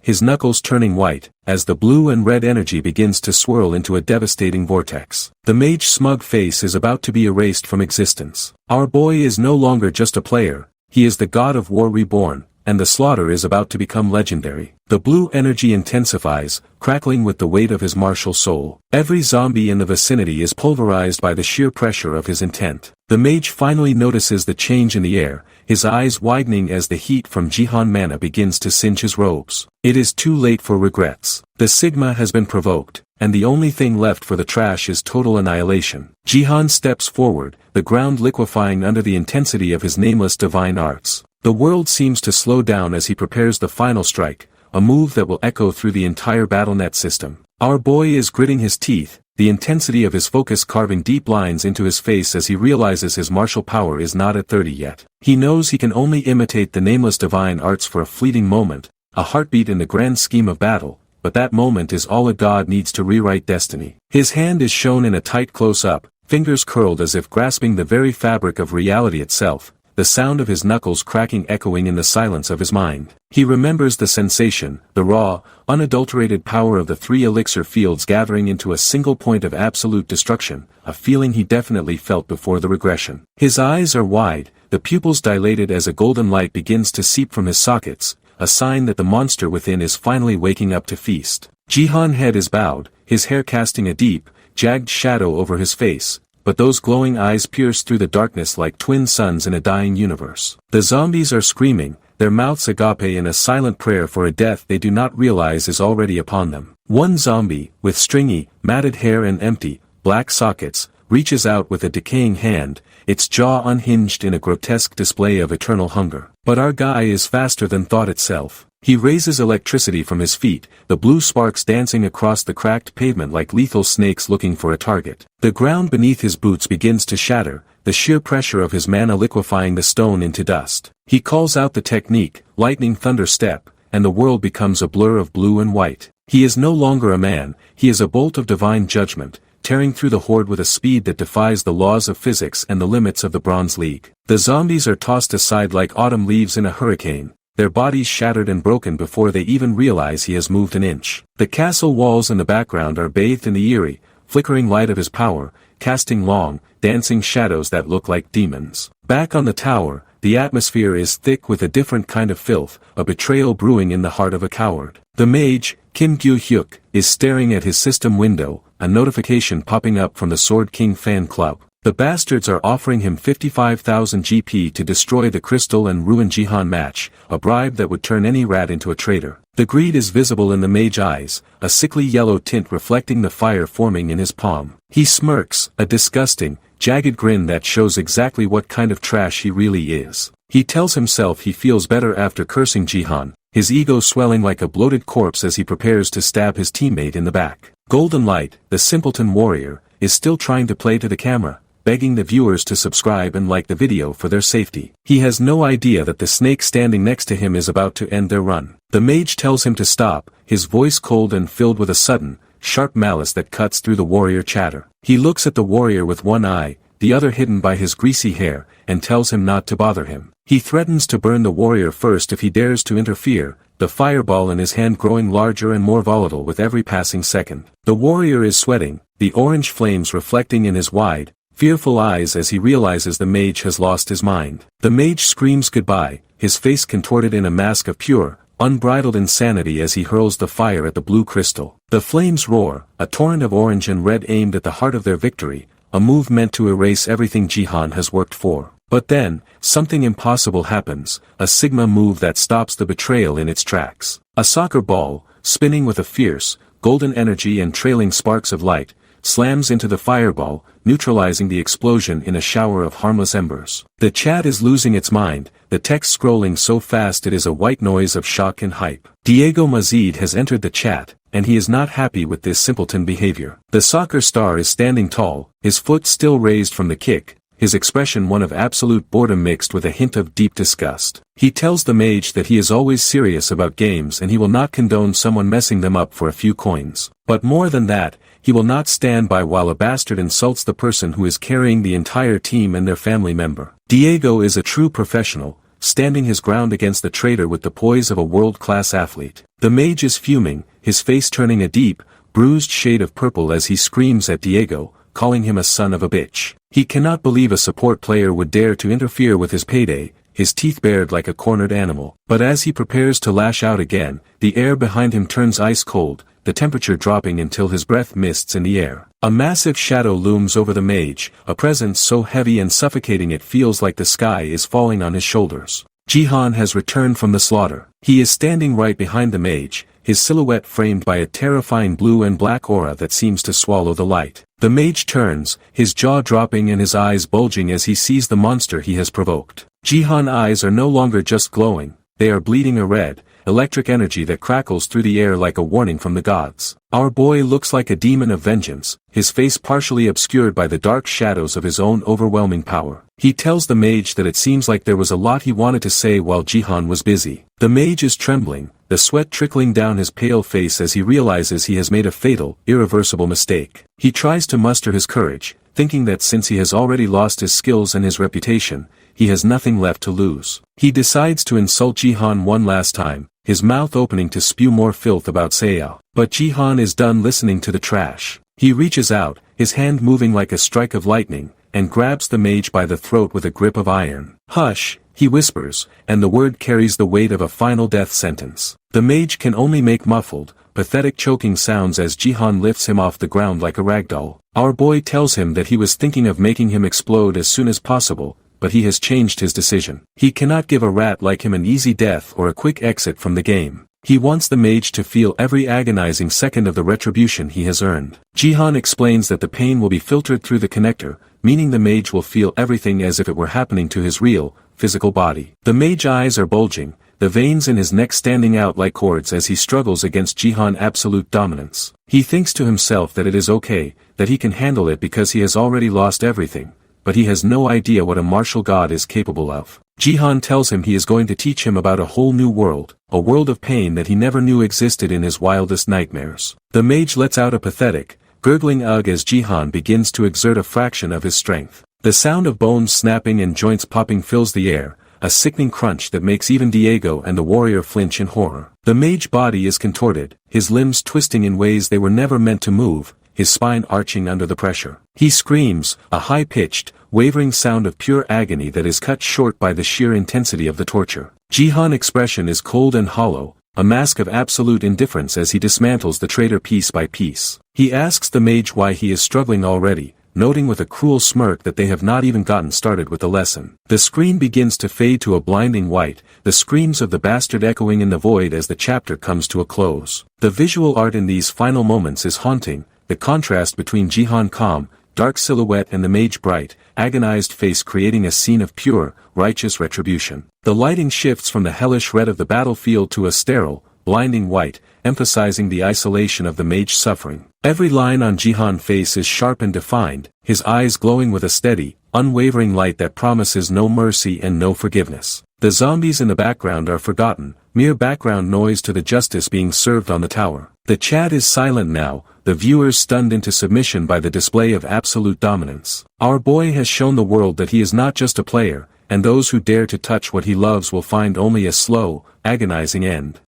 his knuckles turning white, as the blue and red energy begins to swirl into a devastating vortex. The mage's smug face is about to be erased from existence. Our boy is no longer just a player, he is the god of war reborn, and the slaughter is about to become legendary. The blue energy intensifies, crackling with the weight of his martial soul. Every zombie in the vicinity is pulverized by the sheer pressure of his intent. The mage finally notices the change in the air, his eyes widening as the heat from Jihan mana begins to singe his robes. It is too late for regrets. The Sigma has been provoked, and the only thing left for the trash is total annihilation. Jihan steps forward, the ground liquefying under the intensity of his nameless divine arts. The world seems to slow down as he prepares the final strike, a move that will echo through the entire BattleNet system. Our boy is gritting his teeth, the intensity of his focus carving deep lines into his face as he realizes his martial power is not at 30 yet. He knows he can only imitate the nameless divine arts for a fleeting moment, a heartbeat in the grand scheme of battle, but that moment is all a god needs to rewrite destiny. His hand is shown in a tight close-up, fingers curled as if grasping the very fabric of reality itself, the sound of his knuckles cracking echoing in the silence of his mind. He remembers the sensation, the raw, unadulterated power of the 3 elixir fields gathering into a single point of absolute destruction, a feeling he definitely felt before the regression. His eyes are wide, the pupils dilated as a golden light begins to seep from his sockets, a sign that the monster within is finally waking up to feast. Jihan's head is bowed, his hair casting a deep, jagged shadow over his face, but those glowing eyes pierce through the darkness like twin suns in a dying universe. The zombies are screaming, their mouths agape in a silent prayer for a death they do not realize is already upon them. One zombie, with stringy, matted hair and empty, black sockets, reaches out with a decaying hand, its jaw unhinged in a grotesque display of eternal hunger. But our guy is faster than thought itself. He raises electricity from his feet, the blue sparks dancing across the cracked pavement like lethal snakes looking for a target. The ground beneath his boots begins to shatter, the sheer pressure of his mana liquefying the stone into dust. He calls out the technique, lightning thunder step, and the world becomes a blur of blue and white. He is no longer a man, he is a bolt of divine judgment, tearing through the horde with a speed that defies the laws of physics and the limits of the Bronze League. The zombies are tossed aside like autumn leaves in a hurricane, their bodies shattered and broken before they even realize he has moved an inch. The castle walls in the background are bathed in the eerie, flickering light of his power, casting long, dancing shadows that look like demons. Back on the tower, the atmosphere is thick with a different kind of filth, a betrayal brewing in the heart of a coward. The mage, Kim Gyu-hyuk, is staring at his system window, a notification popping up from the Sword King fan club. The bastards are offering him 55,000 GP to destroy the crystal and ruin Jihan match, a bribe that would turn any rat into a traitor. The greed is visible in the mage eyes, a sickly yellow tint reflecting the fire forming in his palm. He smirks, a disgusting, jagged grin that shows exactly what kind of trash he really is. He tells himself he feels better after cursing Jihan, his ego swelling like a bloated corpse as he prepares to stab his teammate in the back. Golden Light, the simpleton warrior, is still trying to play to the camera, begging the viewers to subscribe and like the video for their safety. He has no idea that the snake standing next to him is about to end their run. The mage tells him to stop, his voice cold and filled with a sudden, sharp malice that cuts through the warrior chatter. He looks at the warrior with one eye, the other hidden by his greasy hair, and tells him not to bother him. He threatens to burn the warrior first if he dares to interfere, the fireball in his hand growing larger and more volatile with every passing second. The warrior is sweating, the orange flames reflecting in his wide, fearful eyes as he realizes the mage has lost his mind. The mage screams goodbye, his face contorted in a mask of pure, unbridled insanity as he hurls the fire at the blue crystal. The flames roar, a torrent of orange and red aimed at the heart of their victory, a move meant to erase everything Jihan has worked for. But then, something impossible happens, a Sigma move that stops the betrayal in its tracks. A soccer ball, spinning with a fierce, golden energy and trailing sparks of light, slams into the fireball, neutralizing the explosion in a shower of harmless embers. The chat is losing its mind, the text scrolling so fast it is a white noise of shock and hype. Diego Mazid has entered the chat, and he is not happy with this simpleton behavior. The soccer star is standing tall, his foot still raised from the kick, his expression one of absolute boredom mixed with a hint of deep disgust. He tells the mage that he is always serious about games and he will not condone someone messing them up for a few coins. But more than that, he will not stand by while a bastard insults the person who is carrying the entire team and their family member. Diego is a true professional, standing his ground against the traitor with the poise of a world-class athlete. The mage is fuming, his face turning a deep, bruised shade of purple as he screams at Diego, calling him a son of a bitch. He cannot believe a support player would dare to interfere with his payday, his teeth bared like a cornered animal. But as he prepares to lash out again, the air behind him turns ice cold, the temperature dropping until his breath mists in the air. A massive shadow looms over the mage, a presence so heavy and suffocating it feels like the sky is falling on his shoulders. Jihan has returned from the slaughter. He is standing right behind the mage, his silhouette framed by a terrifying blue and black aura that seems to swallow the light. The mage turns, his jaw dropping and his eyes bulging as he sees the monster he has provoked. Jihan's eyes are no longer just glowing, they are bleeding a red, electric energy that crackles through the air like a warning from the gods. Our boy looks like a demon of vengeance, his face partially obscured by the dark shadows of his own overwhelming power. He tells the mage that it seems like there was a lot he wanted to say while Jihan was busy. The mage is trembling, the sweat trickling down his pale face as he realizes he has made a fatal, irreversible mistake. He tries to muster his courage, thinking that since he has already lost his skills and his reputation, he has nothing left to lose. He decides to insult Jihan one last time, his mouth opening to spew more filth about Seo. But Jihan is done listening to the trash. He reaches out, his hand moving like a strike of lightning, and grabs the mage by the throat with a grip of iron. Hush, he whispers, and the word carries the weight of a final death sentence. The mage can only make muffled, pathetic choking sounds as Jihan lifts him off the ground like a ragdoll. Our boy tells him that he was thinking of making him explode as soon as possible, but he has changed his decision. He cannot give a rat like him an easy death or a quick exit from the game. He wants the mage to feel every agonizing second of the retribution he has earned. Jihan explains that the pain will be filtered through the connector, meaning the mage will feel everything as if it were happening to his real, physical body. The mage's eyes are bulging, the veins in his neck standing out like cords as he struggles against Jihan's absolute dominance. He thinks to himself that it is okay, that he can handle it because he has already lost everything, but he has no idea what a martial god is capable of. Jihan tells him he is going to teach him about a whole new world, a world of pain that he never knew existed in his wildest nightmares. The mage lets out a pathetic, gurgling ugh as Jihan begins to exert a fraction of his strength. The sound of bones snapping and joints popping fills the air, a sickening crunch that makes even Diego and the warrior flinch in horror. The mage's body is contorted, his limbs twisting in ways they were never meant to move, his spine arching under the pressure. He screams, a high-pitched, wavering sound of pure agony that is cut short by the sheer intensity of the torture. Jihan's expression is cold and hollow, a mask of absolute indifference as he dismantles the traitor piece by piece. He asks the mage why he is struggling already, noting with a cruel smirk that they have not even gotten started with the lesson. The screen begins to fade to a blinding white, the screams of the bastard echoing in the void as the chapter comes to a close. The visual art in these final moments is haunting, the contrast between Jihan calm, dark silhouette and the mage bright, agonized face creating a scene of pure, righteous retribution. The lighting shifts from the hellish red of the battlefield to a sterile, blinding white, emphasizing the isolation of the mage suffering. Every line on Jihan's face is sharp and defined, his eyes glowing with a steady, unwavering light that promises no mercy and no forgiveness. The zombies in the background are forgotten, mere background noise to the justice being served on the tower. The chat is silent now, the viewers stunned into submission by the display of absolute dominance. Our boy has shown the world that he is not just a player, and those who dare to touch what he loves will find only a slow, agonizing end.